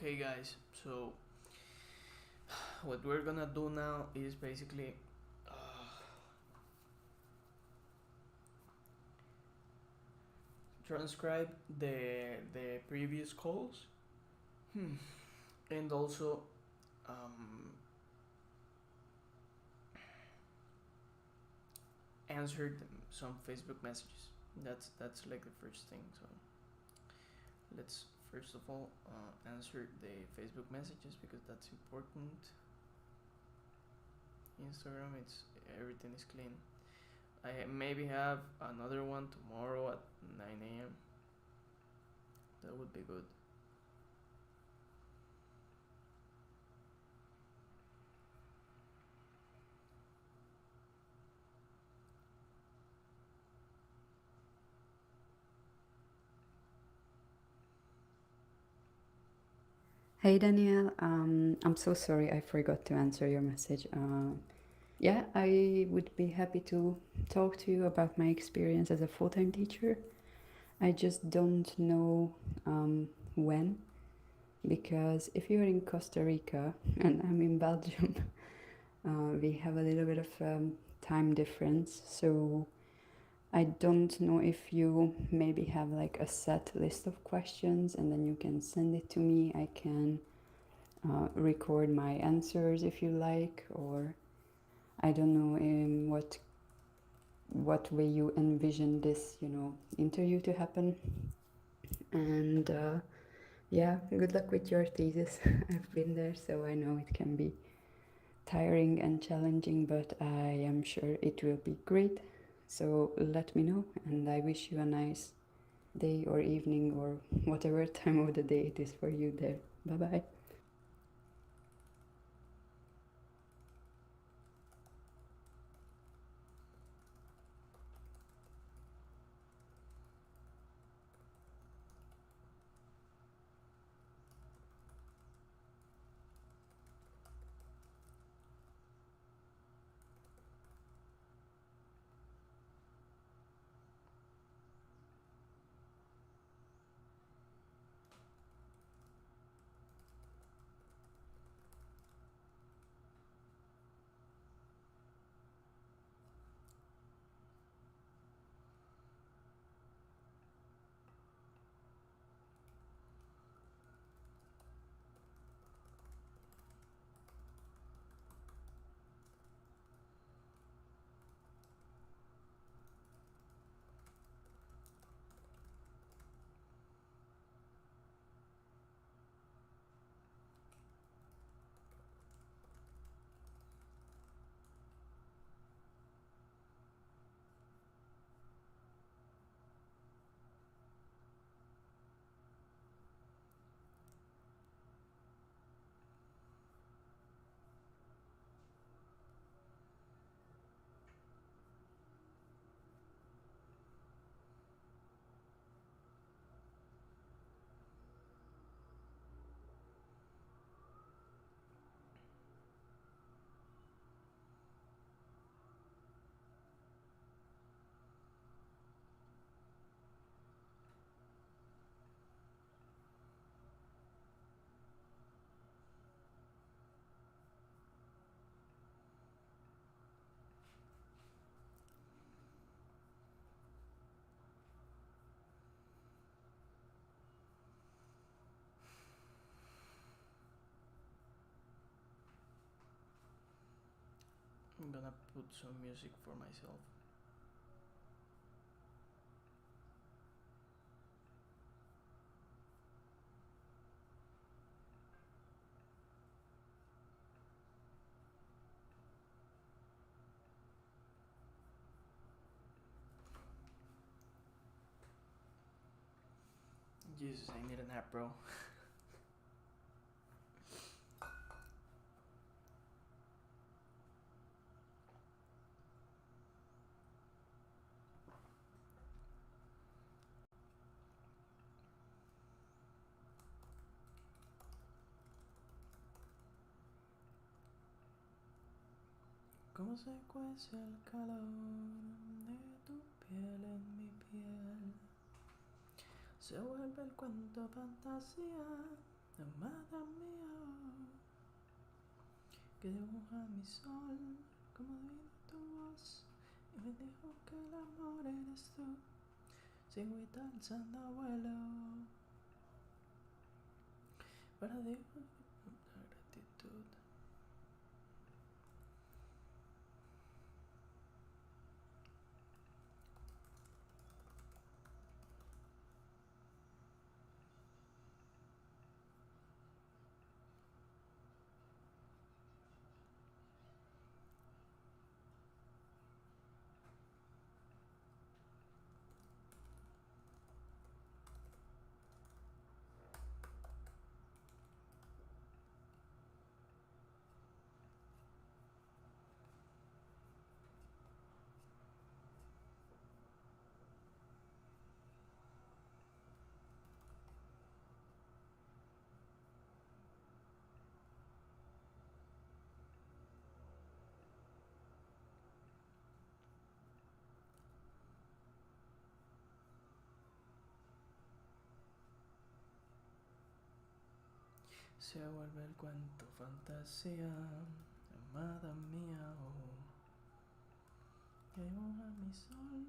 Okay, guys. So what we're gonna do now is basically transcribe the previous calls, and also answer some Facebook messages. That's like the first thing. So let's first of all answer the Facebook messages because that's important. Instagram, it's everything is clean. I maybe have another one tomorrow at 9 a.m. That would be good. Hey Daniel, I'm so sorry I forgot to answer your message. Yeah, I would be happy to talk to you about my experience as a full-time teacher. I just don't know when, because if you're in Costa Rica and I'm in Belgium, we have a little bit of time difference, so I don't know if you maybe have like a set list of questions and then you can send it to me. I can record my answers if you like, or I don't know in what way you envision this, interview to happen. And yeah, good luck with your thesis. I've been there, so I know it can be tiring and challenging, but I am sure it will be great. So let me know, and I wish you a nice day or evening or whatever time of the day it is for you there. Bye bye. I'm gonna put some music for myself. Jesus, I need a nap, bro. Cómo se cuece el calor de tu piel en mi piel. Se vuelve el cuento fantasía, amada mía, que dibuja mi sol como adivina tu voz y me dijo que el amor eres tú. Sigo alzando vuelo para dibujar la gratitud. Se vuelve el cuento fantasía, amada mía, oh, que dibuja mi sol.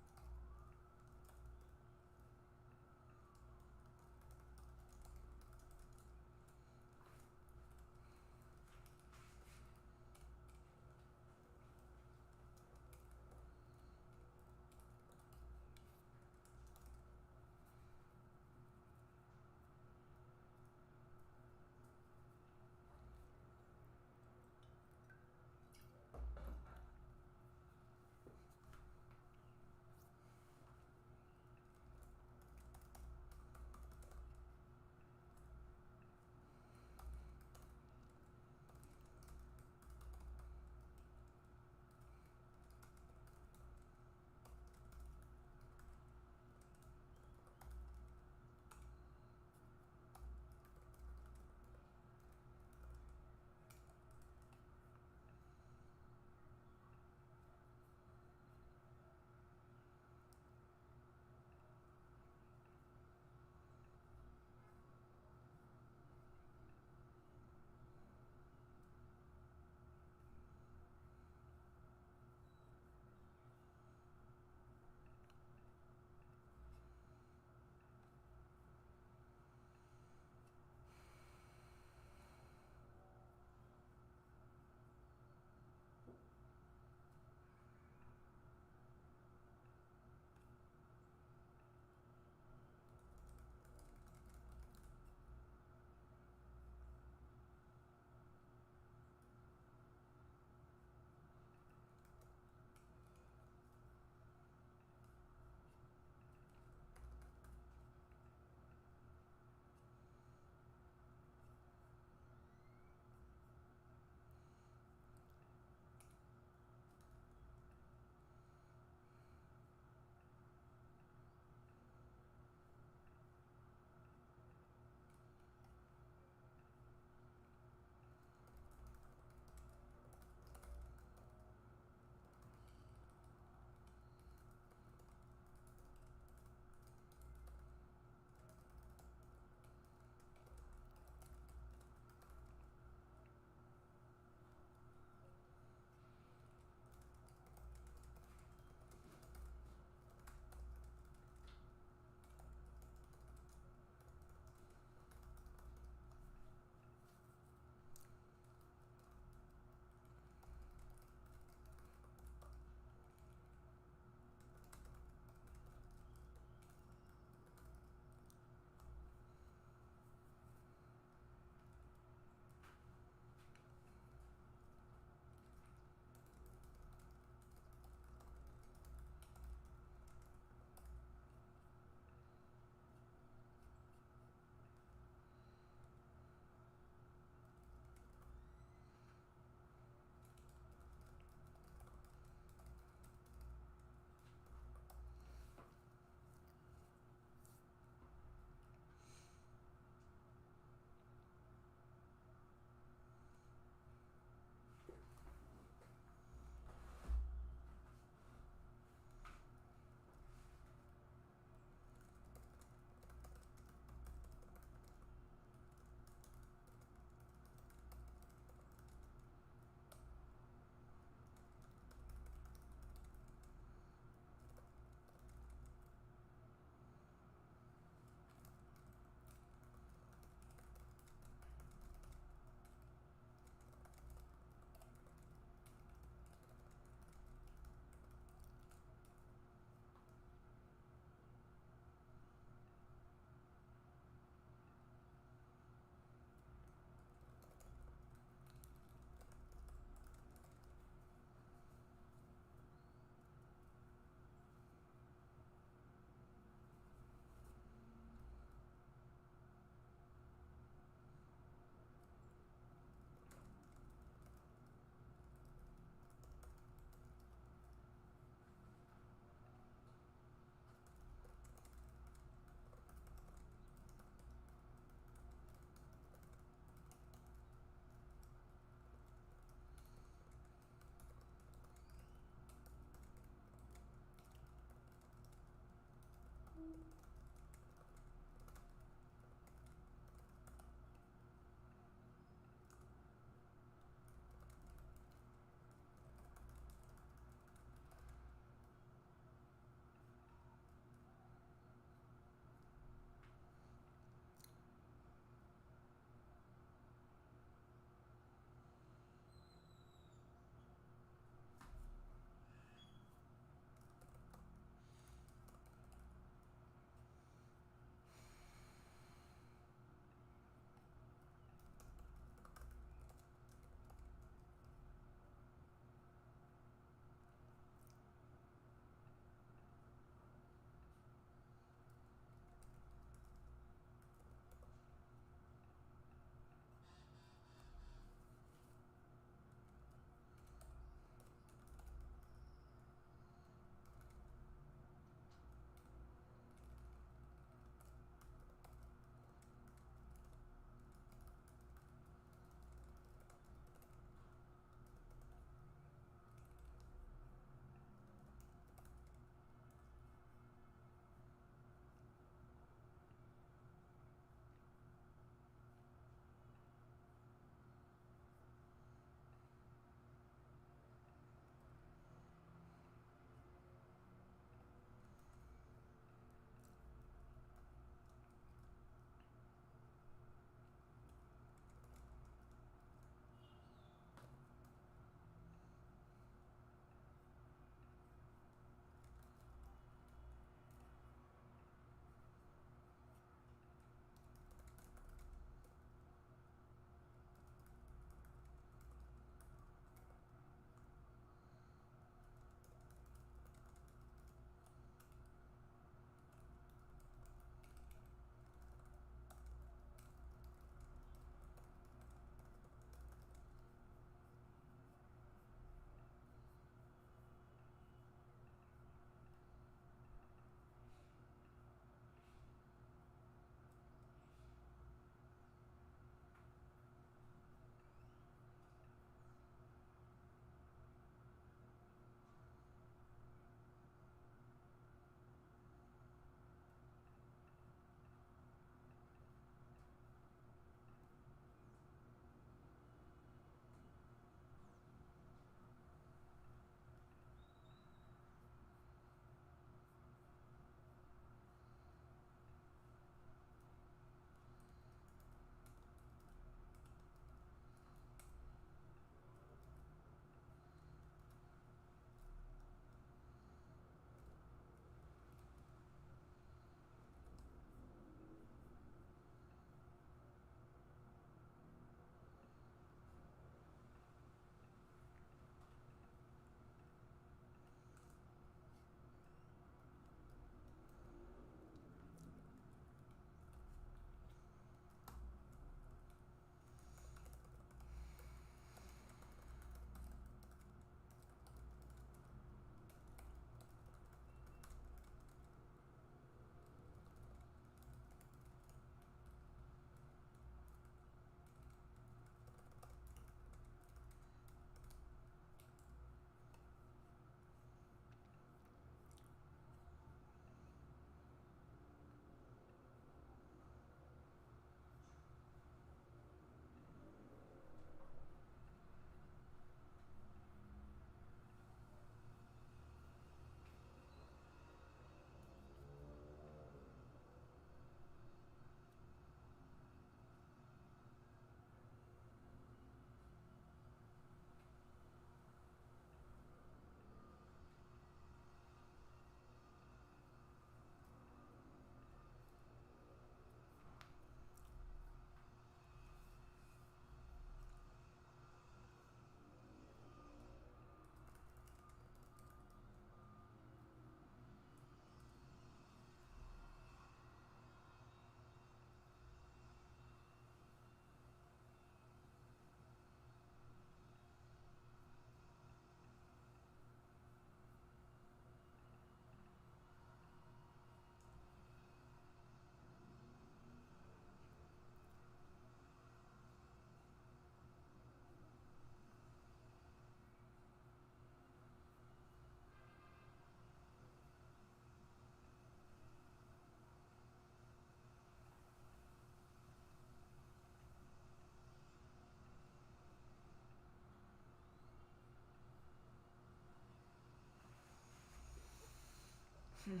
Whew.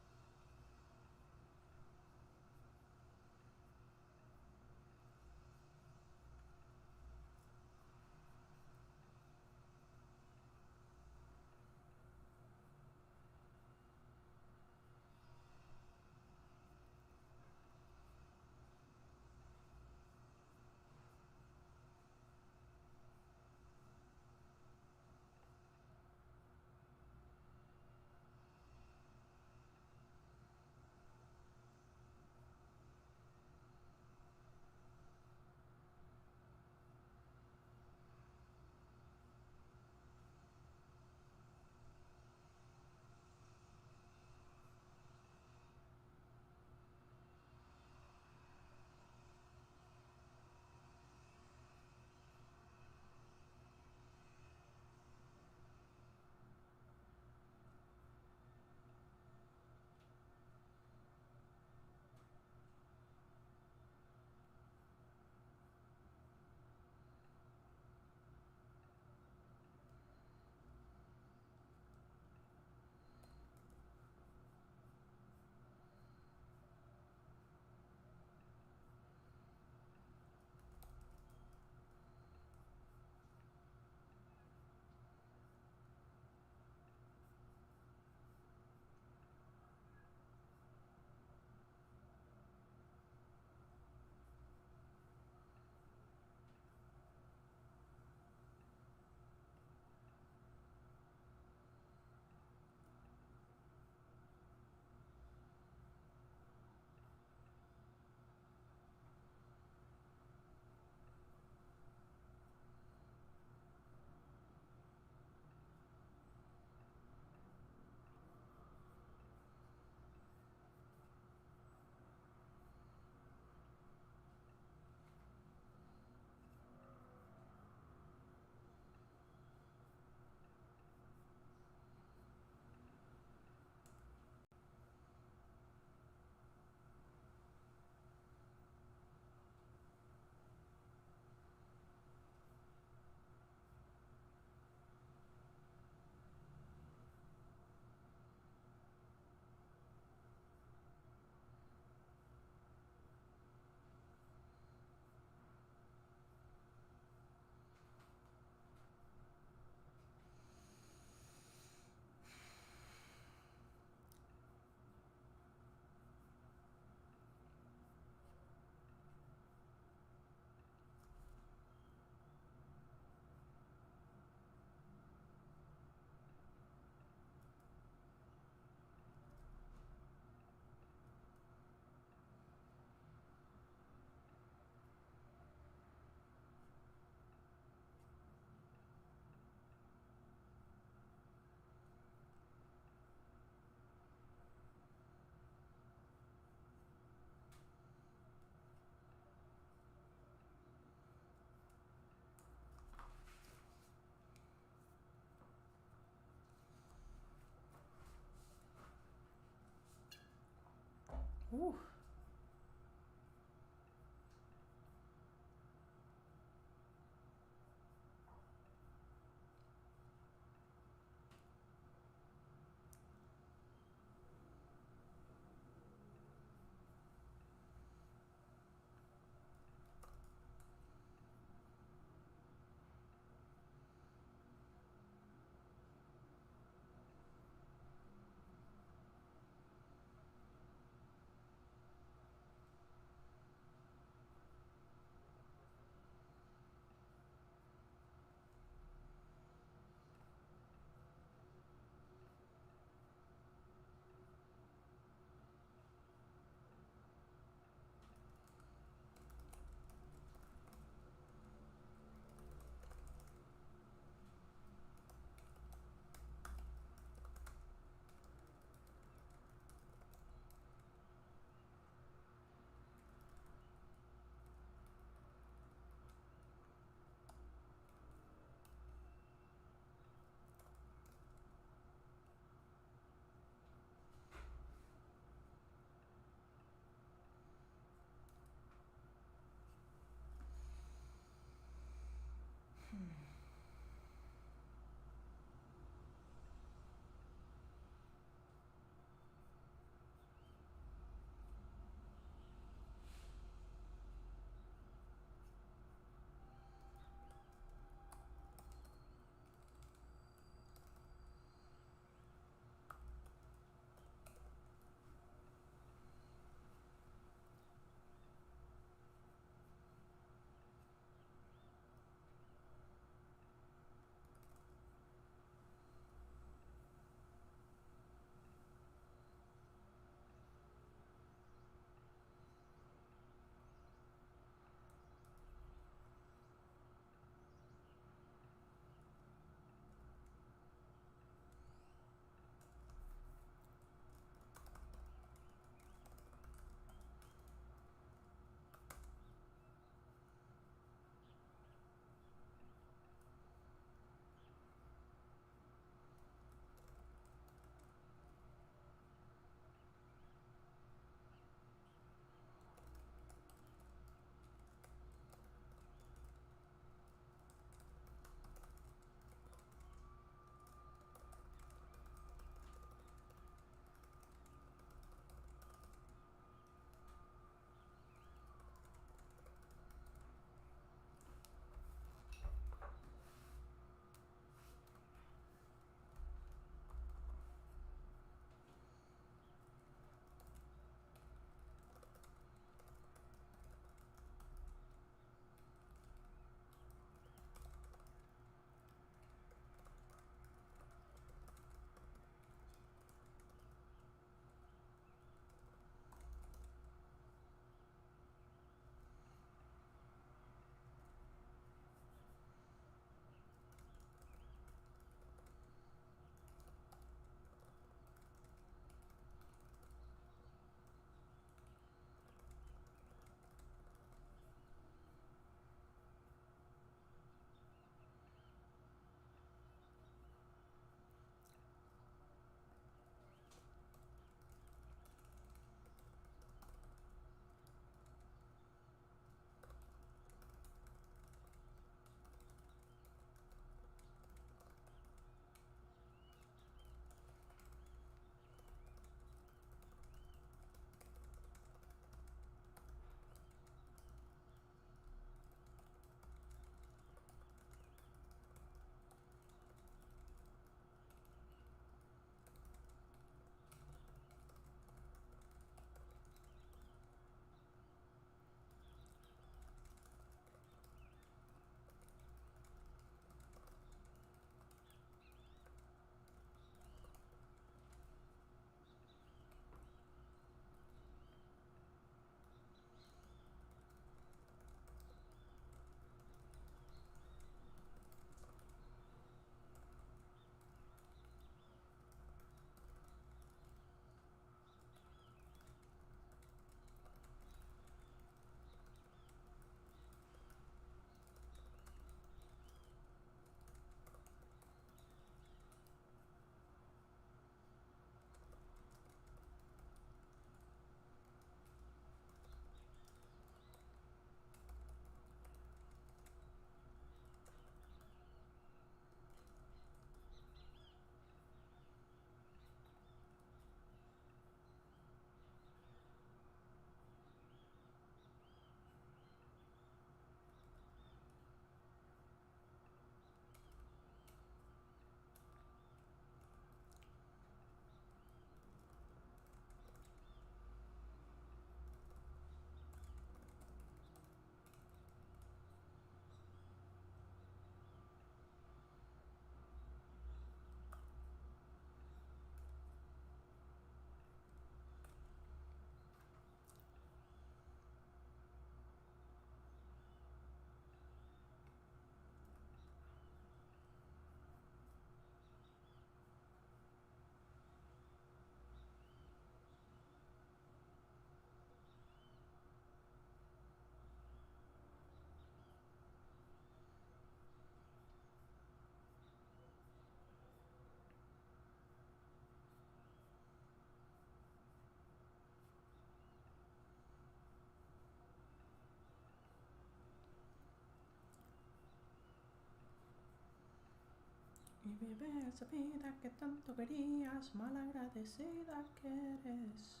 bebé, esa vida que tanto querías, malagradecida que eres.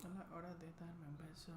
Es la hora de darme un beso.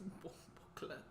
Booklet.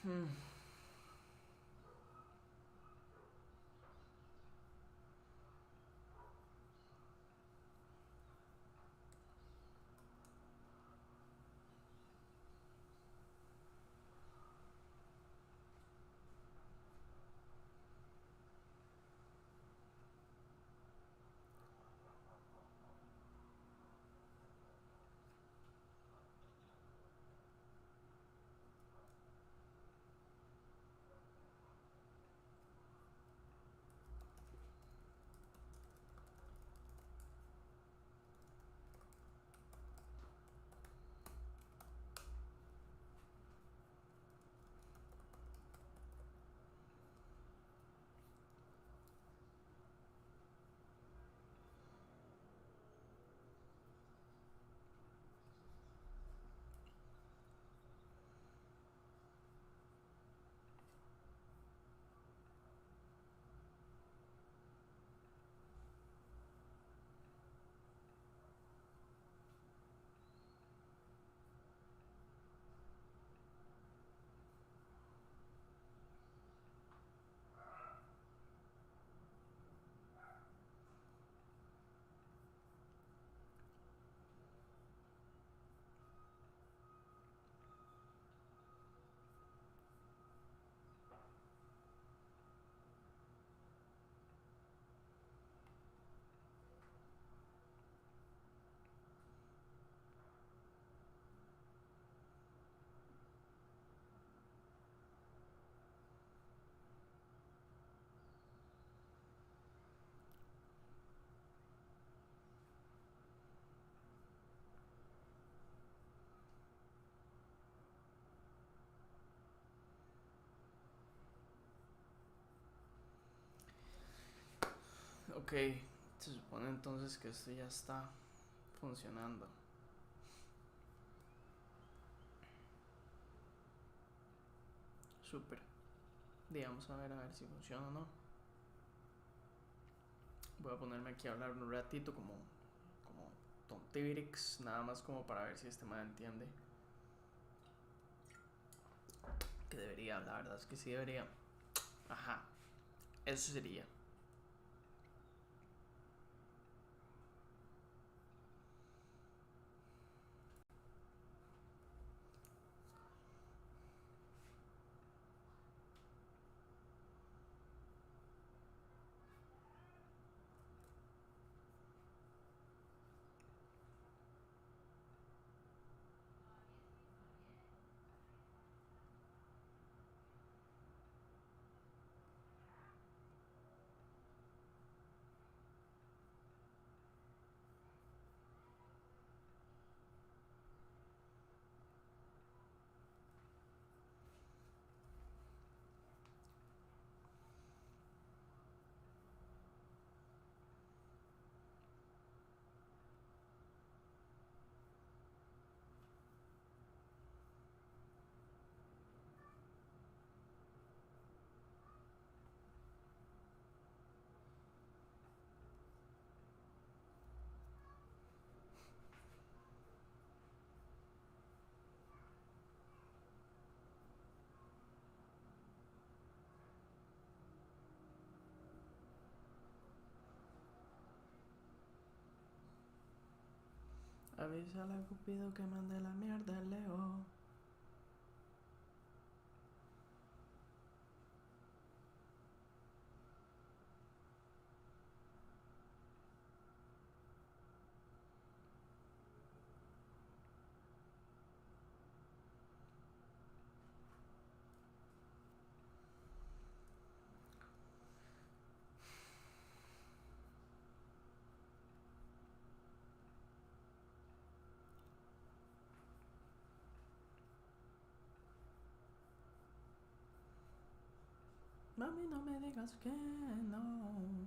Hmm. Ok, se supone entonces que esto ya está funcionando. Súper. Digamos a ver si funciona o no. Voy a ponerme aquí a hablar un ratito como tontibrix, nada más como para ver si este man entiende. Que debería, la verdad es que sí debería. Ajá, eso sería. Avísale a Cupido que mande la mierda al Leo. Mami, no me digas que no.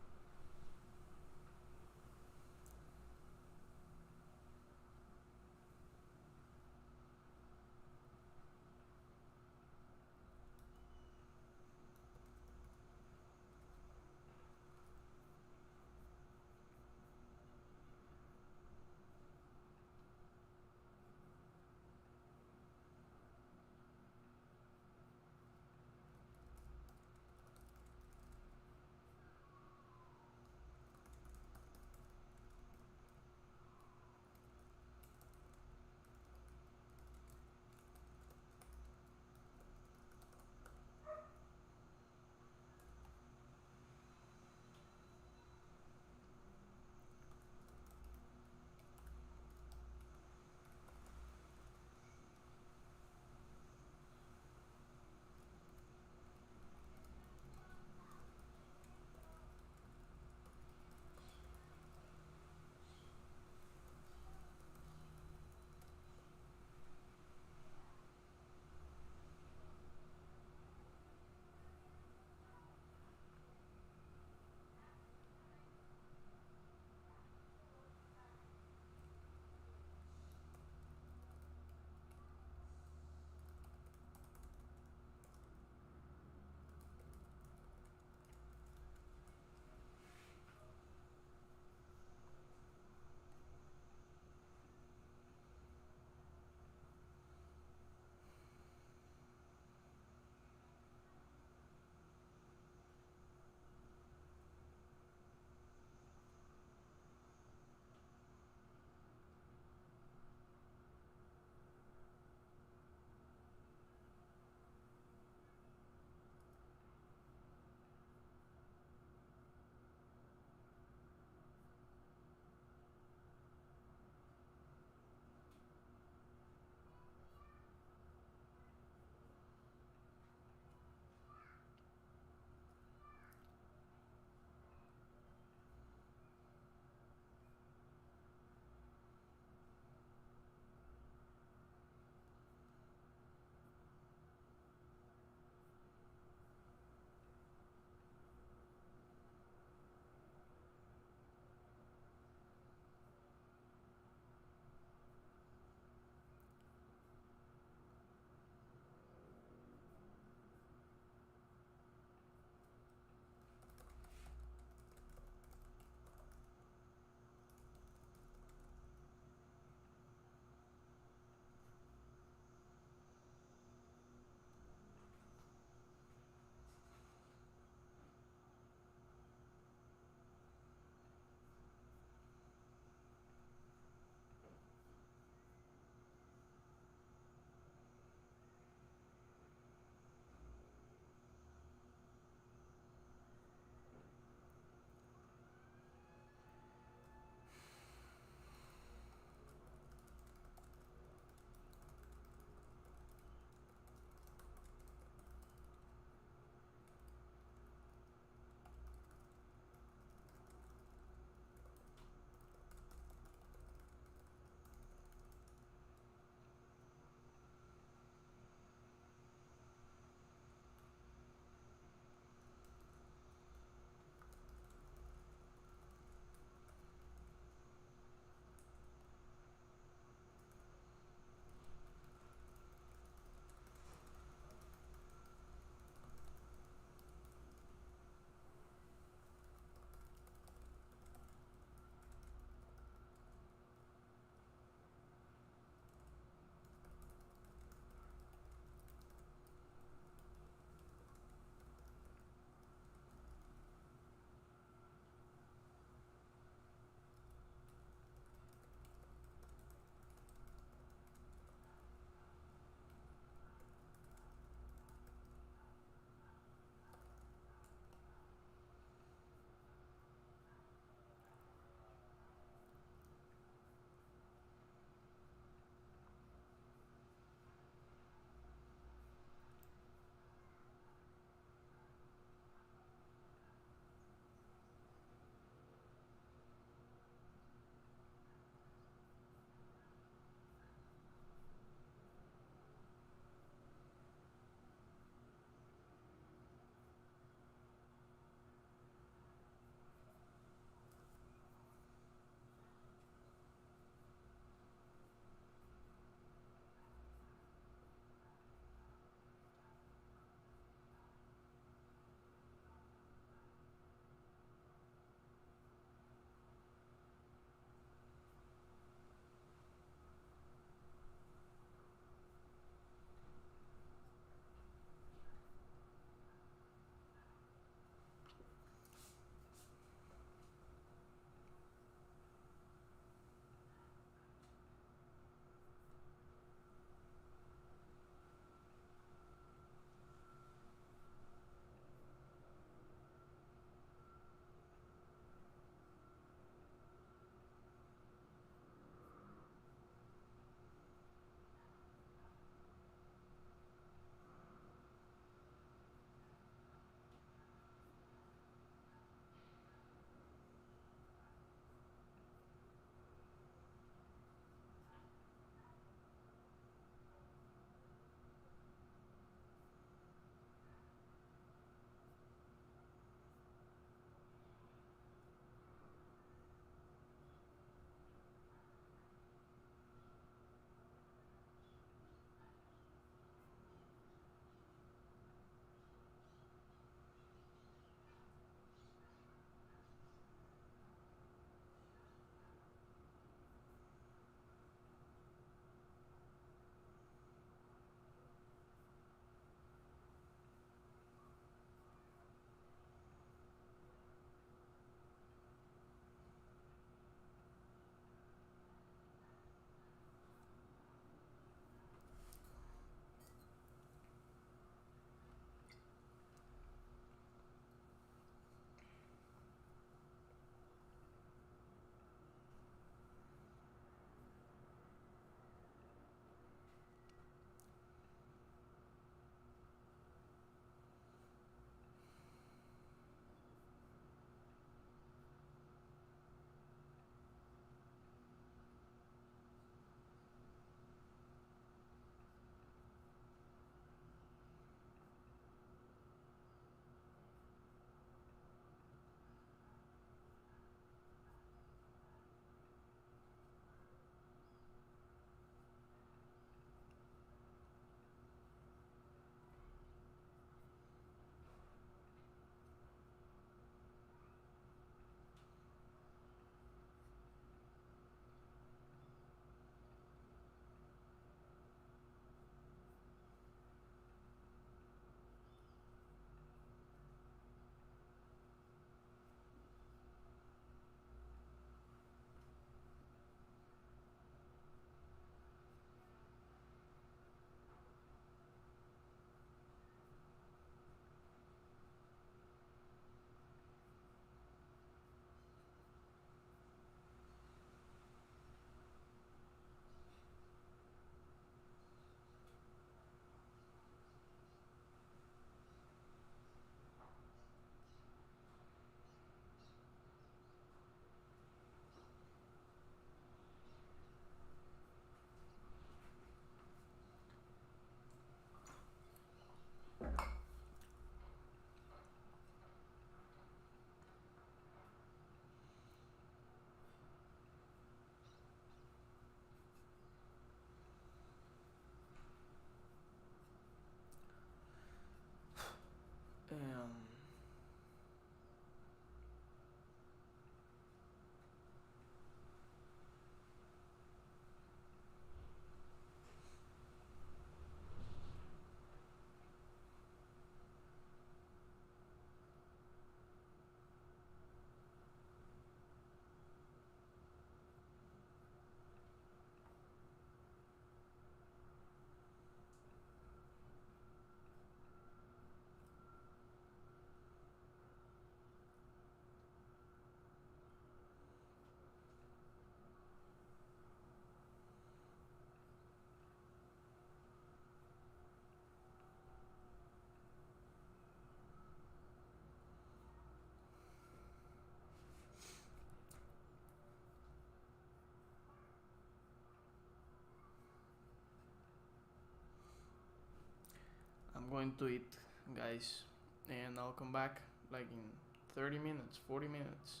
going to eat, guys, and I'll come back like in 30 minutes, 40 minutes.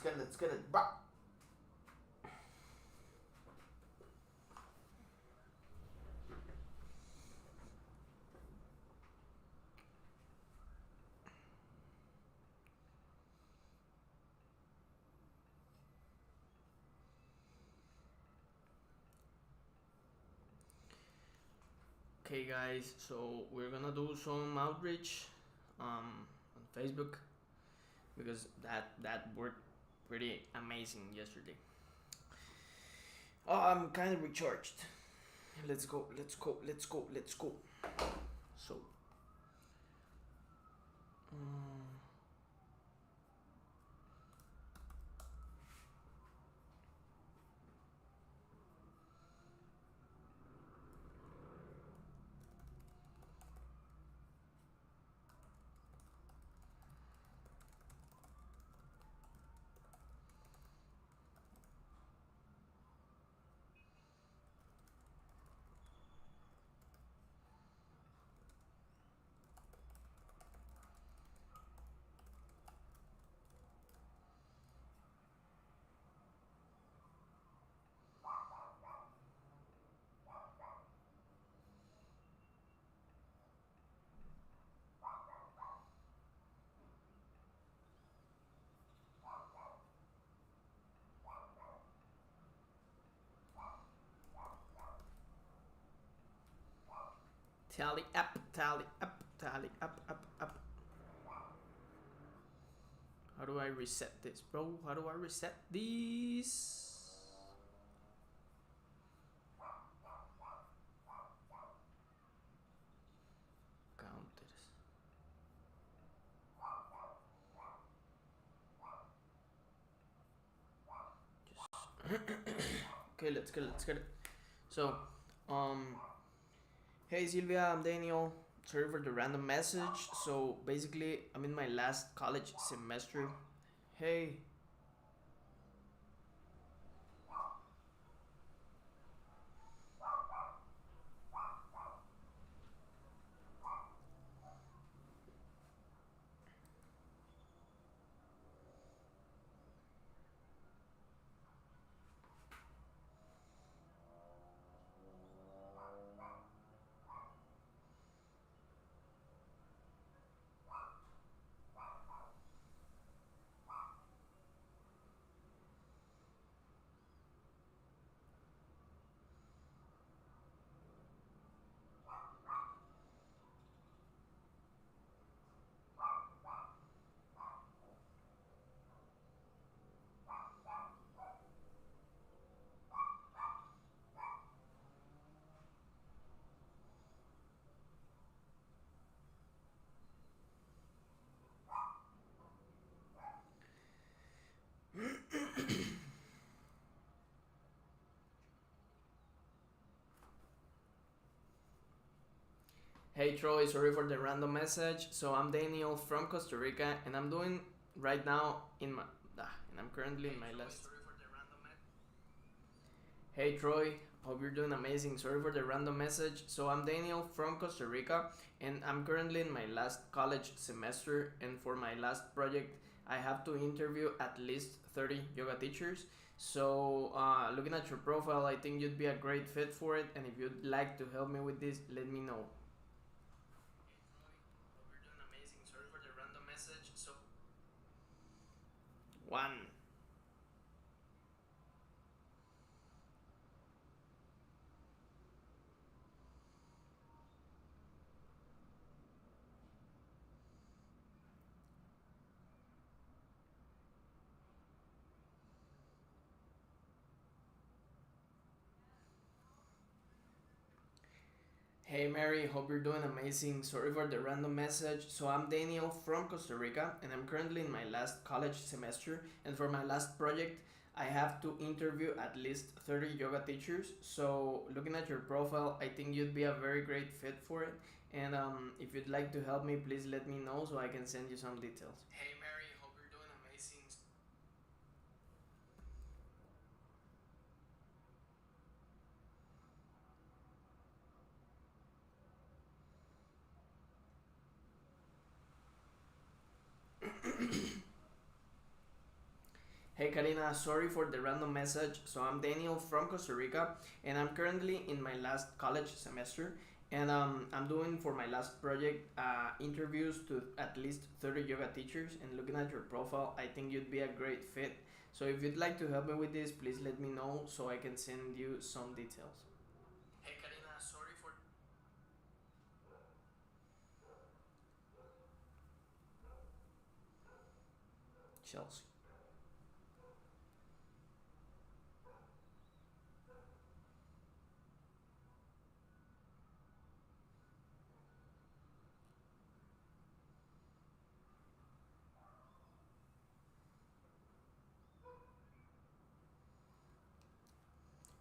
Let's get it. Bah. Okay, guys, so we're gonna do some outreach on Facebook because that worked pretty amazing yesterday. Oh, I'm kind of recharged. Let's go. So, um, tally up, up. How do I reset this, bro? How do I reset these? Counters. Okay, let's get it. So, hey Silvia, I'm Daniel. Sorry for the random message. So basically, I'm in my last college semester. Hey. Hey Troy, sorry for the random message. So I'm Daniel from Costa Rica, and I'm doing right now in my and I'm currently in my last. Hey Troy, hope you're doing amazing. Sorry for the random message. So I'm Daniel from Costa Rica, and I'm currently in my last college semester. And for my last project, I have to interview at least 30 yoga teachers. So, looking at your profile, I think you'd be a great fit for it. And if you'd like to help me with this, let me know. One. Hey Mary, hope you're doing amazing. Sorry for the random message. So I'm Daniel from Costa Rica, and I'm currently in my last college semester. And for my last project, I have to interview at least 30 yoga teachers. So looking at your profile, I think you'd be a very great fit for it. And if you'd like to help me, please let me know so I can send you some details. Hey Mary, hope you're doing amazing. Hey Karina, sorry for the random message. So I'm Daniel from Costa Rica, and I'm currently in my last college semester, and I'm doing for my last project interviews to at least 30 yoga teachers. And looking at your profile, I think you'd be a great fit. So if you'd like to help me with this, please let me know so I can send you some details. Hey Karina, sorry for Chelsea.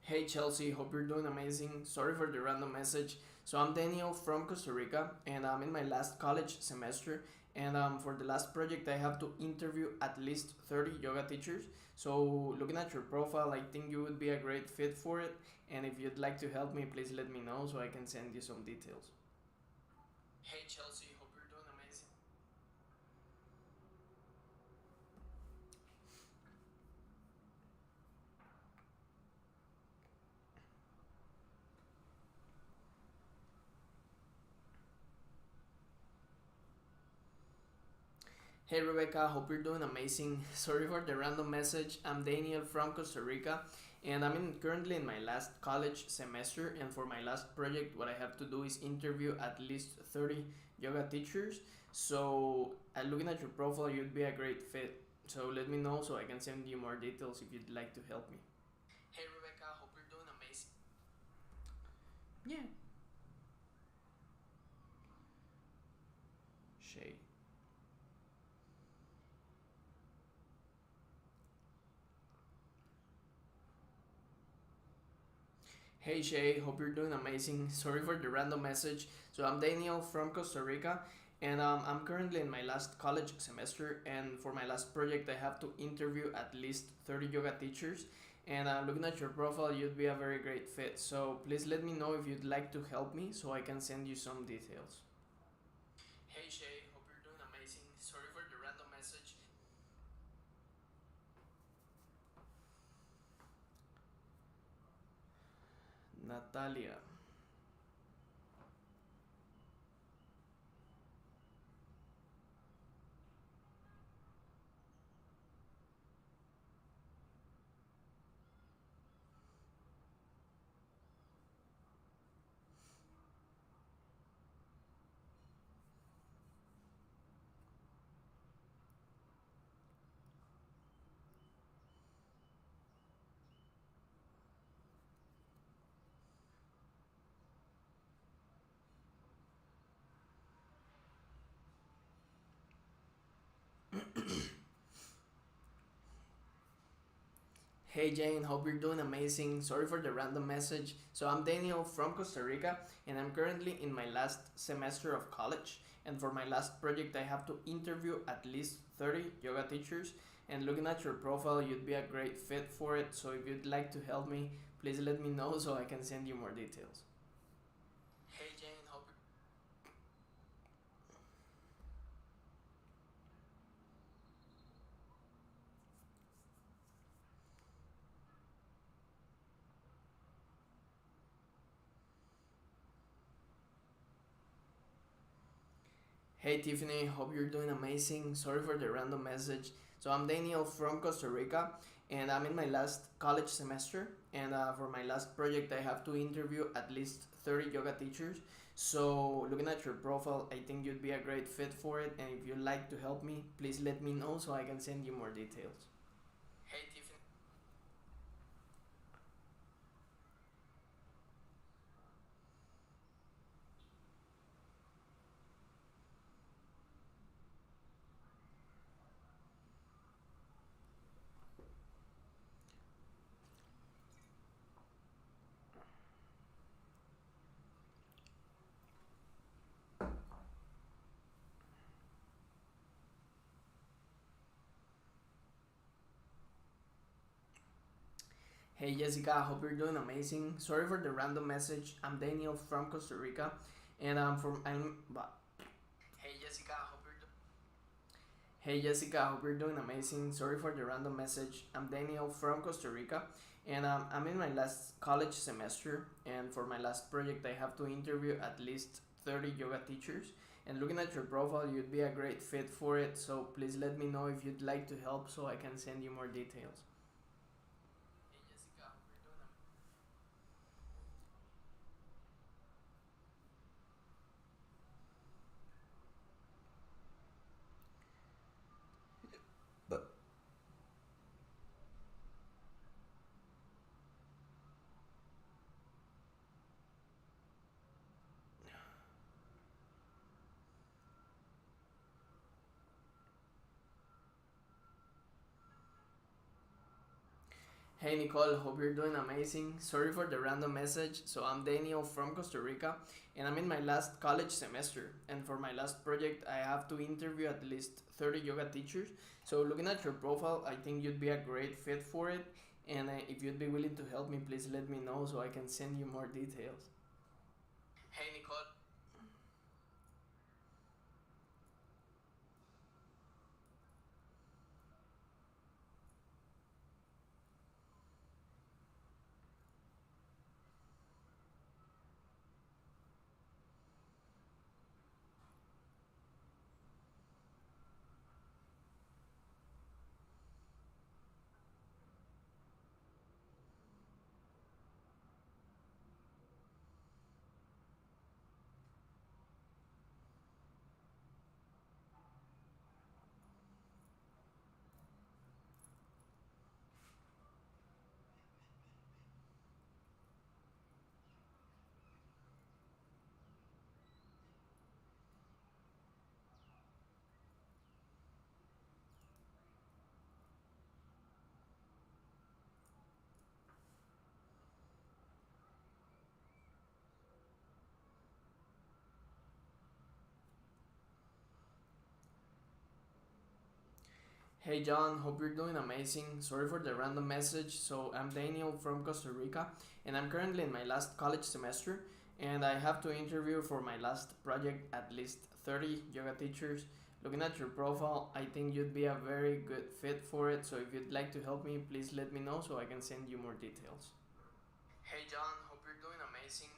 Hey Chelsea, hope you're doing amazing. Sorry for the random message. So I'm Daniel from Costa Rica, and I'm in my last college semester. And for the last project, I have to interview at least 30 yoga teachers. So looking at your profile, I think you would be a great fit for it. And if you'd like to help me, please let me know so I can send you some details. Hey Chelsea, hope you're doing amazing. Hey Rebecca, hope you're doing amazing. Sorry for the random message. I'm Daniel from Costa Rica, and currently in my last college semester. And for my last project, what I have to do is interview at least 30 yoga teachers. So, looking at your profile, you'd be a great fit. So let me know so I can send you more details if you'd like to help me. Hey Rebecca, hope you're doing amazing. Yeah. Shay. Hey Shay, hope you're doing amazing. Sorry for the random message. So I'm Daniel from Costa Rica, and I'm currently in my last college semester. And for my last project, I have to interview at least 30 yoga teachers. And looking at your profile, you'd be a very great fit. So please let me know if you'd like to help me so I can send you some details. Hey Shay, hope you're doing amazing. Sorry for the random message. Natalia. Hey Jane, hope you're doing amazing. Sorry for the random message. So I'm Daniel from Costa Rica, and I'm currently in my last semester of college. And for my last project, I have to interview at least 30 yoga teachers. And looking at your profile, you'd be a great fit for it. So if you'd like to help me, please let me know so I can send you more details. Hey Jane, hope Hey Tiffany, hope you're doing amazing. Sorry for the random message. So I'm Daniel from Costa Rica, and I'm in my last college semester. And for my last project, I have to interview at least 30 yoga teachers. So looking at your profile, I think you'd be a great fit for it. And if you'd like to help me, please let me know so I can send you more details. Hey Tiffany. Hey Jessica, I hope you're doing amazing. Sorry for the random message. I'm Daniel from Costa Rica, and I'm from I'm. Hey Jessica, I hope you're doing. Hey Jessica, hope you're doing amazing. Sorry for the random message. I'm Daniel from Costa Rica, and I'm in my last college semester. And for my last project, I have to interview at least 30 yoga teachers. And looking at your profile, you'd be a great fit for it. So please let me know if you'd like to help so I can send you more details. Hey Jessica, hope you're doing amazing. But Hey Nicole, hope you're doing amazing. Sorry for the random message. So I'm Daniel from Costa Rica, and I'm in my last college semester. And for my last project, I have to interview at least 30 yoga teachers. So looking at your profile, I think you'd be a great fit for it. And if you'd be willing to help me, please let me know so I can send you more details. Hey Nicole. Hey John, hope you're doing amazing. Sorry for the random message. So I'm Daniel from Costa Rica, and I'm currently in my last college semester, and I have to interview for my last project at least 30 yoga teachers. Looking at your profile, I think you'd be a very good fit for it. So if you'd like to help me, please let me know so I can send you more details. Hey John, hope you're doing amazing.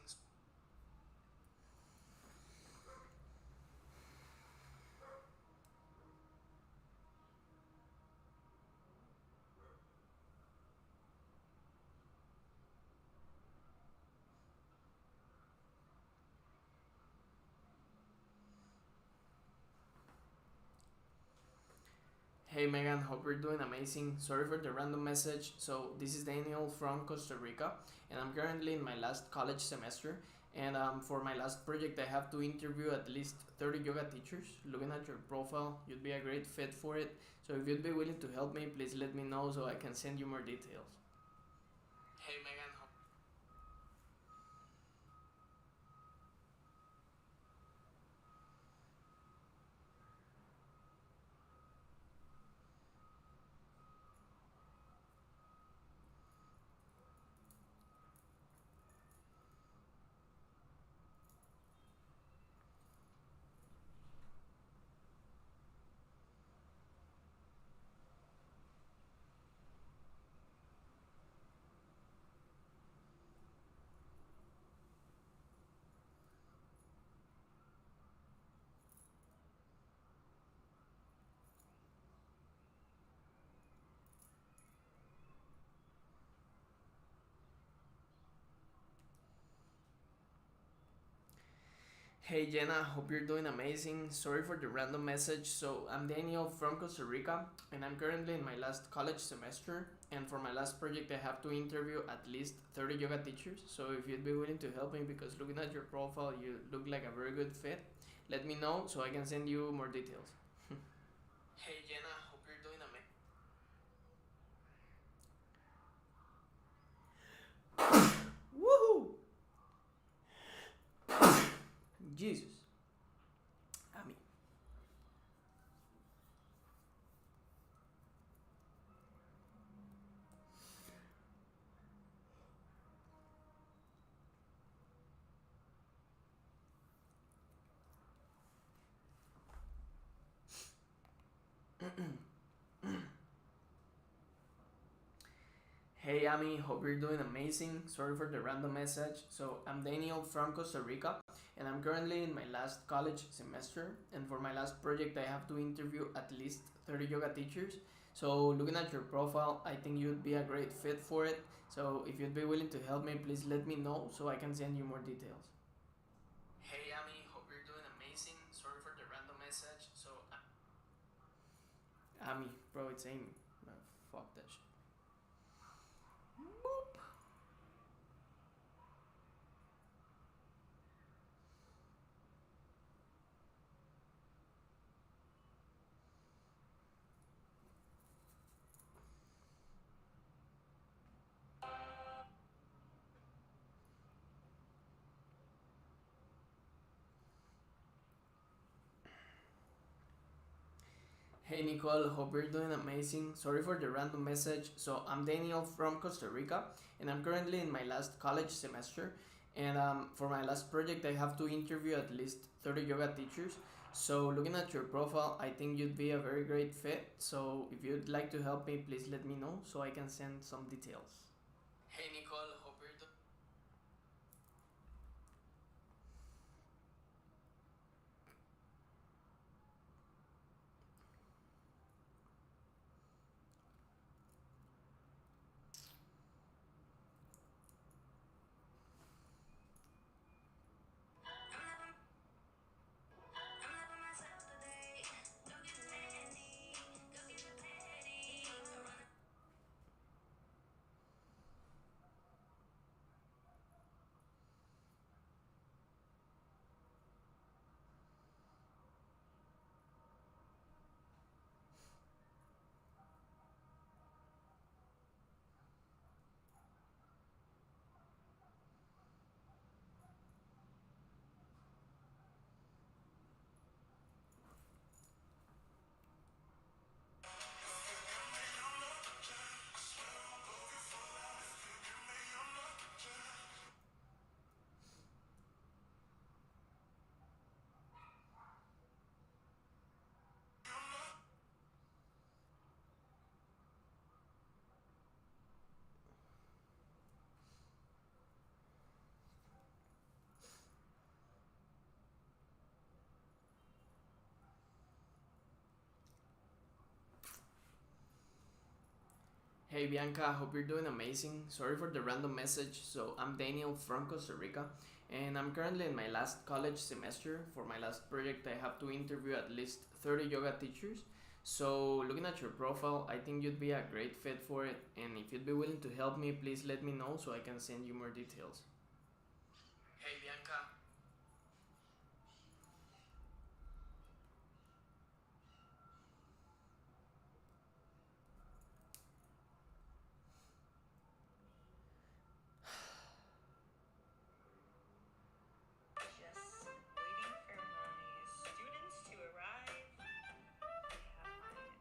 Hey Megan, hope you're doing amazing. Sorry for the random message. So this is Daniel from Costa Rica, and I'm currently in my last college semester. And for my last project, I have to interview at least 30 yoga teachers. Looking at your profile, you'd be a great fit for it. So if you'd be willing to help me, please let me know so I can send you more details. Hey Megan, Hey Jenna, hope you're doing amazing. Sorry for the random message. So I'm Daniel from Costa Rica, and I'm currently in my last college semester. And for my last project, I have to interview at least 30 yoga teachers. So if you'd be willing to help me, because looking at your profile, you look like a very good fit, let me know so I can send you more details. Hey Jenna, hope you're doing amazing. Woohoo! Jesus. I mean, Hey Ami, hope you're doing amazing. Sorry for the random message. So, I'm Daniel from Costa Rica, and I'm currently in my last college semester. And for my last project, I have to interview at least 30 yoga teachers. So, looking at your profile, I think you'd be a great fit for it. So, if you'd be willing to help me, please let me know so I can send you more details. Hey Ami, hope you're doing amazing. Sorry for the random message. So, Ami, bro, it's Amy. Fuck that shit. Boop. Hey Nicole, hope you're doing amazing. Sorry for the random message. So, I'm Daniel from Costa Rica, and I'm currently in my last college semester. And for my last project, I have to interview at least 30 yoga teachers. So, looking at your profile, I think you'd be a very great fit. So, if you'd like to help me, please let me know so I can send some details. Hey Nicole, hope you're doing. Hey Bianca, hope you're doing amazing. Sorry for the random message. So, I'm Daniel from Costa Rica, and I'm currently in my last college semester. For my last project, I have to interview at least 30 yoga teachers. So, looking at your profile, I think you'd be a great fit for it. And if you'd be willing to help me, please let me know so I can send you more details. Hey Bianca. Just waiting for my students to arrive. I have my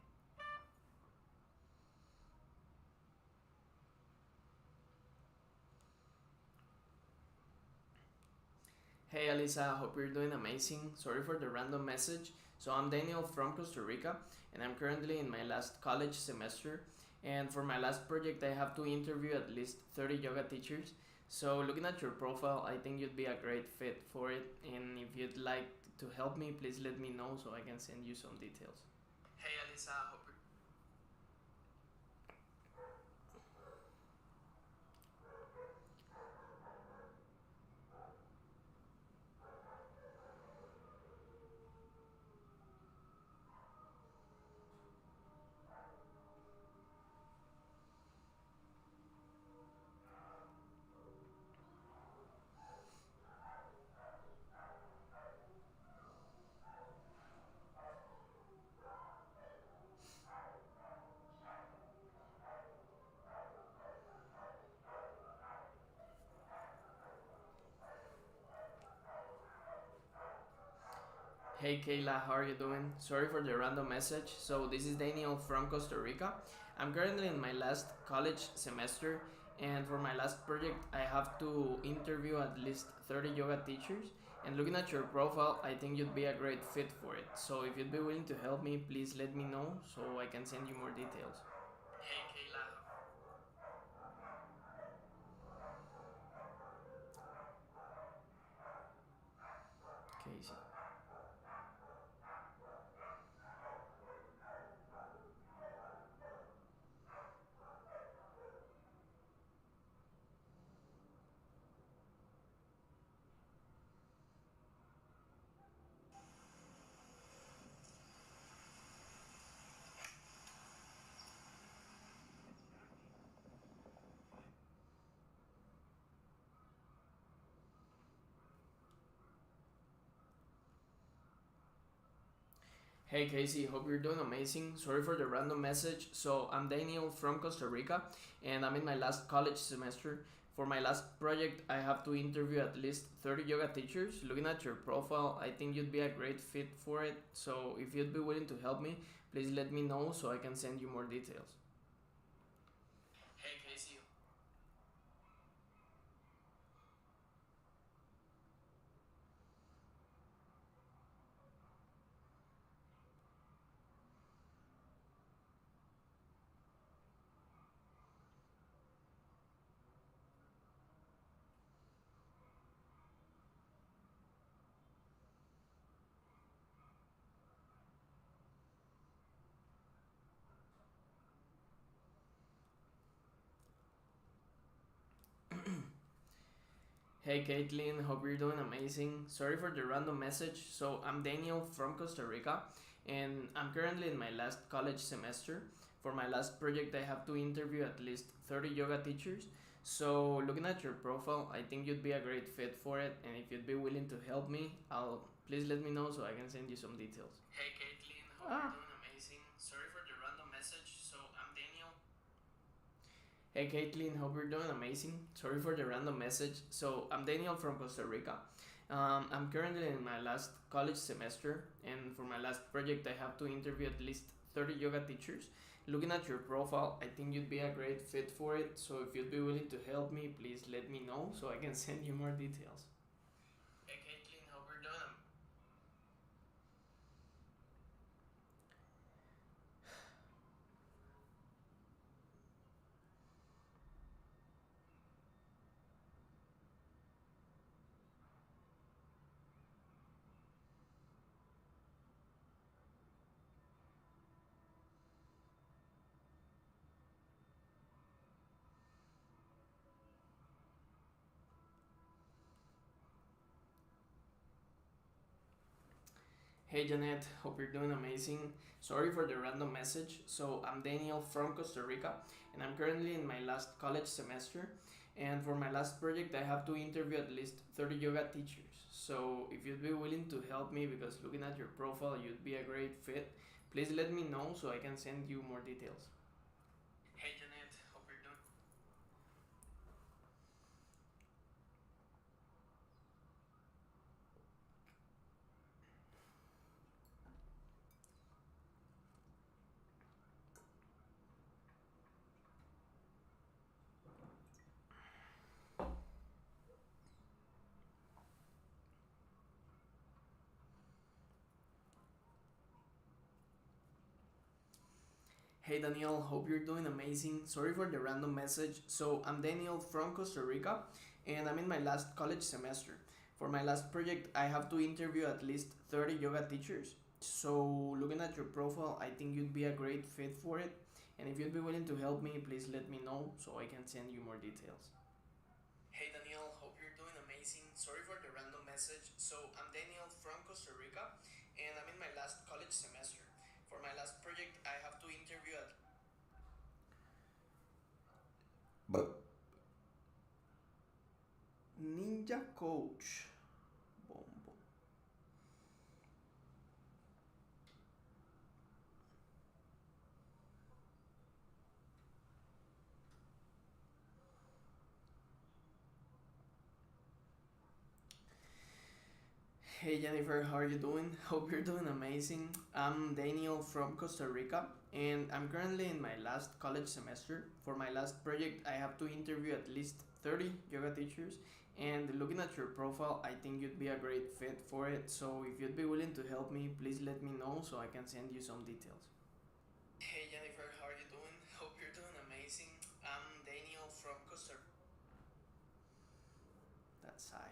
Hey Alisa, hope you're doing amazing. Sorry for the random message. So, I'm Daniel from Costa Rica, and I'm currently in my last college semester. And for my last project, I have to interview at least 30 yoga teachers. So, looking at your profile, I think you'd be a great fit for it. And if you'd like to help me, please let me know so I can send you some details. Hey Alisa, hope you're. Hey Kayla, how are you doing? Sorry for the random message. So, this is Daniel from Costa Rica. I'm currently in my last college semester, and for my last project, I have to interview at least 30 yoga teachers. And looking at your profile, I think you'd be a great fit for it. So, if you'd be willing to help me, please let me know so I can send you more details. Hey Kayla. Hey Casey, hope you're doing amazing. Sorry for the random message. So, I'm Daniel from Costa Rica and I'm in my last college semester. For my last project, I have to interview at least 30 yoga teachers. Looking at your profile, I think you'd be a great fit for it. So, if you'd be willing to help me, please let me know so I can send you more details. Hey Casey. Hey Caitlin, hope you're doing amazing. Sorry for the random message. So, I'm Daniel from Costa Rica and I'm currently in my last college semester. For my last project, I have to interview at least 30 yoga teachers. So, looking at your profile, I think you'd be a great fit for it. And if you'd be willing to help me, I'll please let me know so I can send you some details. Hey Caitlin, hope you're doing amazing. Sorry for the random message. So, I'm Daniel. Hey Caitlin, hope you're doing amazing. Sorry for the random message. So, I'm Daniel from Costa Rica. I'm currently in my last college semester, and for my last project, I have to interview at least 30 yoga teachers. Looking at your profile, I think you'd be a great fit for it. So, if you'd be willing to help me, please let me know so I can send you more details. Hey Caitlin, hope you're doing Hey Janet, hope you're doing amazing. Sorry for the random message. So, I'm Daniel from Costa Rica and I'm currently in my last college semester. And for my last project, I have to interview at least 30 yoga teachers. So, if you'd be willing to help me because looking at your profile, you'd be a great fit, please let me know so I can send you more details. Hey Janet, hope you're doing. Hey Daniel, hope you're doing amazing. Sorry for the random message. So, I'm Daniel from Costa Rica and I'm in my last college semester. For my last project, I have to interview at least 30 yoga teachers. So, looking at your profile, I think you'd be a great fit for it. And if you'd be willing to help me, please let me know so I can send you more details. Hey Daniel, hope you're doing amazing. Sorry for the random message. So, I'm Daniel from Costa Rica and I'm in my last college semester. For my last project, I have to interview at Ninja Coach. Bombo. Hey Jennifer, how are you doing? Hope you're doing amazing. I'm Daniel from Costa Rica and I'm currently in my last college semester. For my last project, I have to interview at least 30 yoga teachers. And looking at your profile, I think you'd be a great fit for it. So if you'd be willing to help me, please let me know so I can send you some details. Hey Jennifer, how are you doing? Hope you're doing amazing. I'm Daniel from Costa Rica. That's I.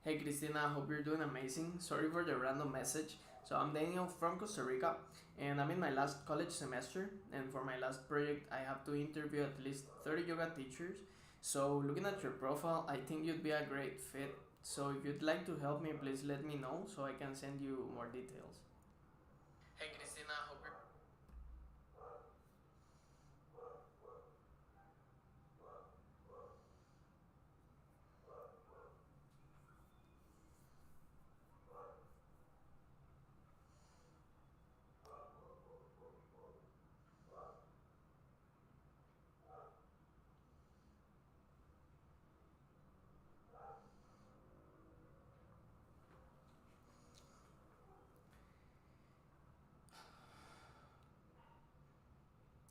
Hey Cristina, hope you're doing amazing. Sorry for the random message. So I'm Daniel from Costa Rica and I'm in my last college semester, and for my last project I have to interview at least 30 yoga teachers. So looking at your profile, I think you'd be a great fit. So if you'd like to help me, please let me know so I can send you more details. Hey Cristina, hope you're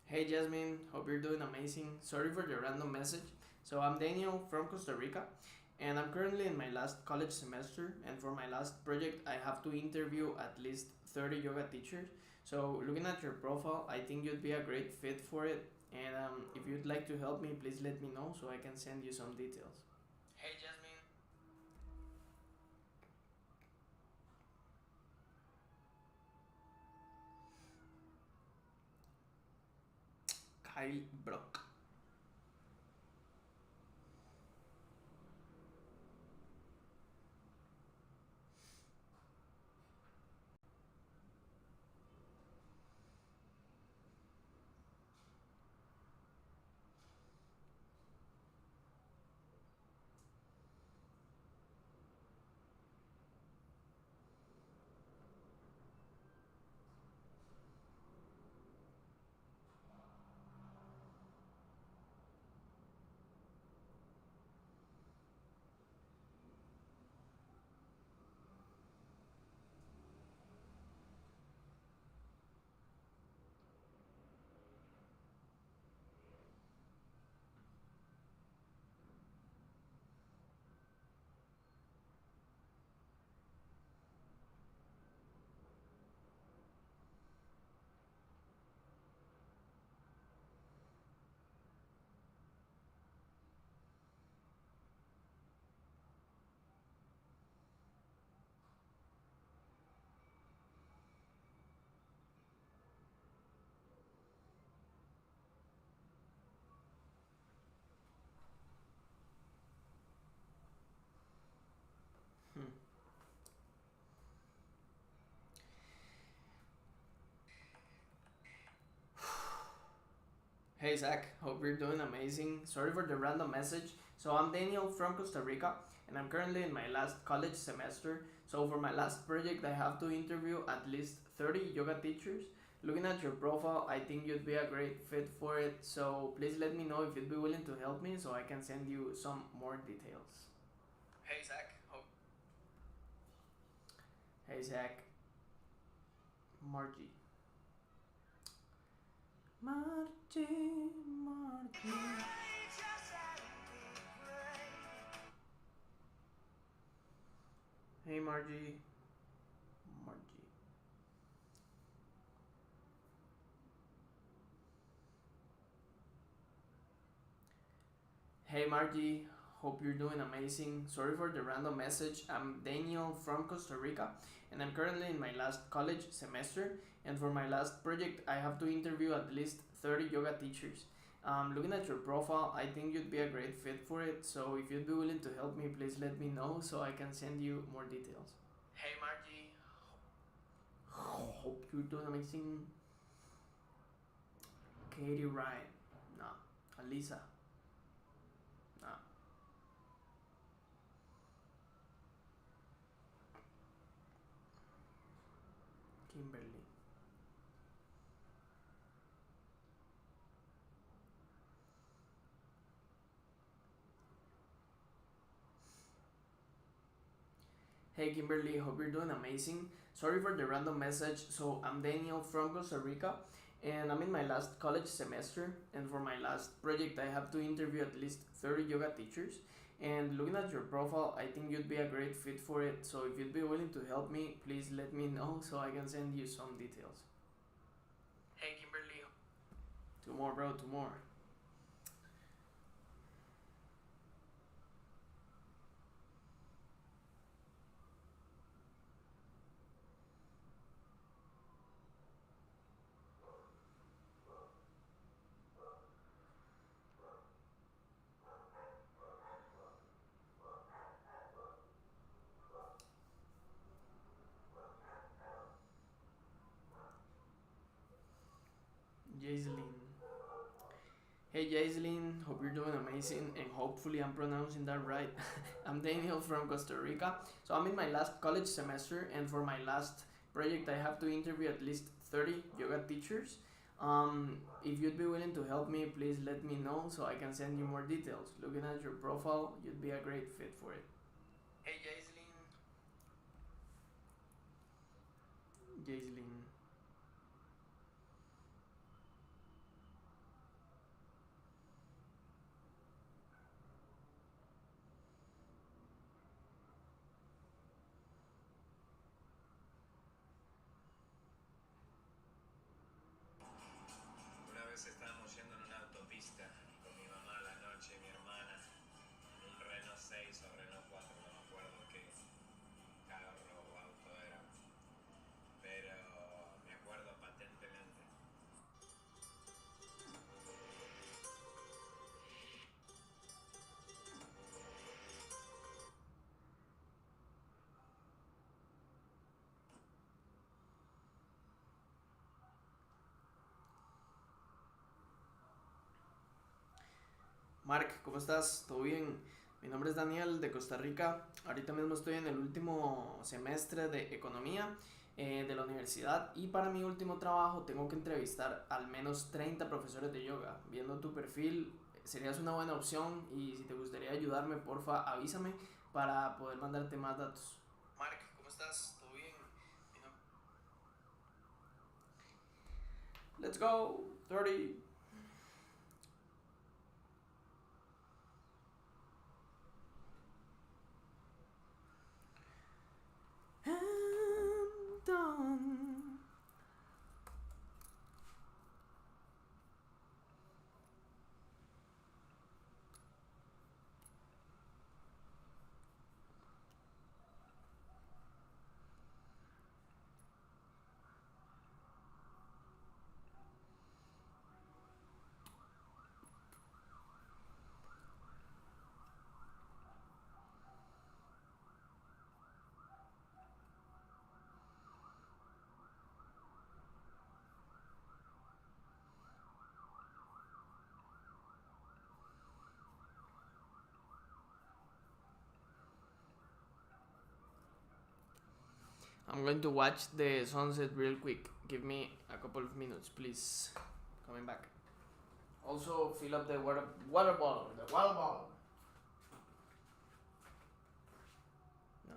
Hey Jasmine, hope you're doing amazing. Sorry for the random message. So I'm Daniel from Costa Rica and I'm currently in my last college semester, and for my last project I have to interview at least 30 yoga teachers. So looking at your profile, I think you'd be a great fit for it, and if you'd like to help me, please let me know so I can send you some details. Hey Jasmine. Kyle Brock. Hmm. Hey Zach, hope you're doing amazing. Sorry for the random message. So I'm Daniel from Costa Rica and I'm currently in my last college semester. So for my last project I have to interview at least 30 yoga teachers. Looking at your profile, I think you'd be a great fit for it. So please let me know if you'd be willing to help me so I can send you some more details. Hey Zach, hope. Hey Zach. Margie. Margie. Hey Margie. Margie. Hey Margie, hope you're doing amazing. Sorry for the random message. I'm Daniel from Costa Rica and I'm currently in my last college semester, and for my last project I have to interview at least 30 yoga teachers. Looking at your profile, I think you'd be a great fit for it, so if you'd be willing to help me, please let me know so I can send you more details. Hey Margie, hope you're doing amazing. Katie Ryan, no. Alisa, no. Kimberly. Hey Kimberly, hope you're doing amazing. Sorry for the random message. So I'm Daniel from Costa Rica and I'm in my last college semester, and for my last project I have to interview at least 30 yoga teachers. And looking at your profile, I think you'd be a great fit for it. So if you'd be willing to help me, please let me know so I can send you some details. Hey Kimberly. Two more, bro, two more. Jaiseline. Hey Jaiseline, hope you're doing amazing and hopefully I'm pronouncing that right. I'm Daniel from Costa Rica. So I'm in my last college semester and for my last project I have to interview at least 30 yoga teachers. If you'd be willing to help me, please let me know so I can send you more details. Looking at your profile, you'd be a great fit for it. Hey Jaiseline. Jaiseline. Una vez estábamos yendo en una autopista con mi mamá a la noche y mi hermana en un Renault 6 o Renault 4, no me acuerdo qué carro o auto era, pero me acuerdo patentemente. Mark, ¿cómo estás? ¿Todo bien? Mi nombre es Daniel de Costa Rica. Ahorita mismo estoy en el último semestre de economía de la universidad y para mi último trabajo tengo que entrevistar al menos 30 profesores de yoga. Viendo tu perfil, serías una buena opción y si te gustaría ayudarme, porfa, avísame para poder mandarte más datos. Mark, ¿cómo estás? ¿Todo bien? Let's go, 30. I'm done. I'm going to watch the sunset real quick. Give me a couple of minutes, please. Coming back. Also, fill up the water bottle. The water bottle. No.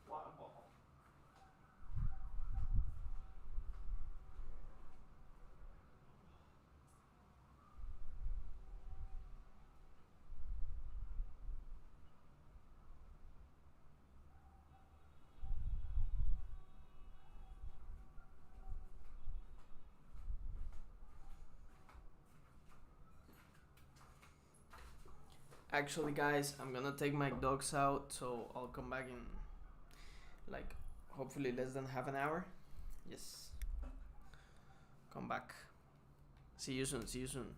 Water bottle. Actually, guys, I'm gonna take my dogs out, so I'll come back in like hopefully less than half an hour. Yes. Come back. See you soon. See you soon.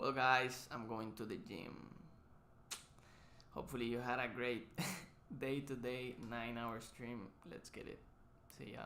Well, guys, I'm going to the gym. Hopefully you had a great day today, 9-hour stream. Let's get it. See ya.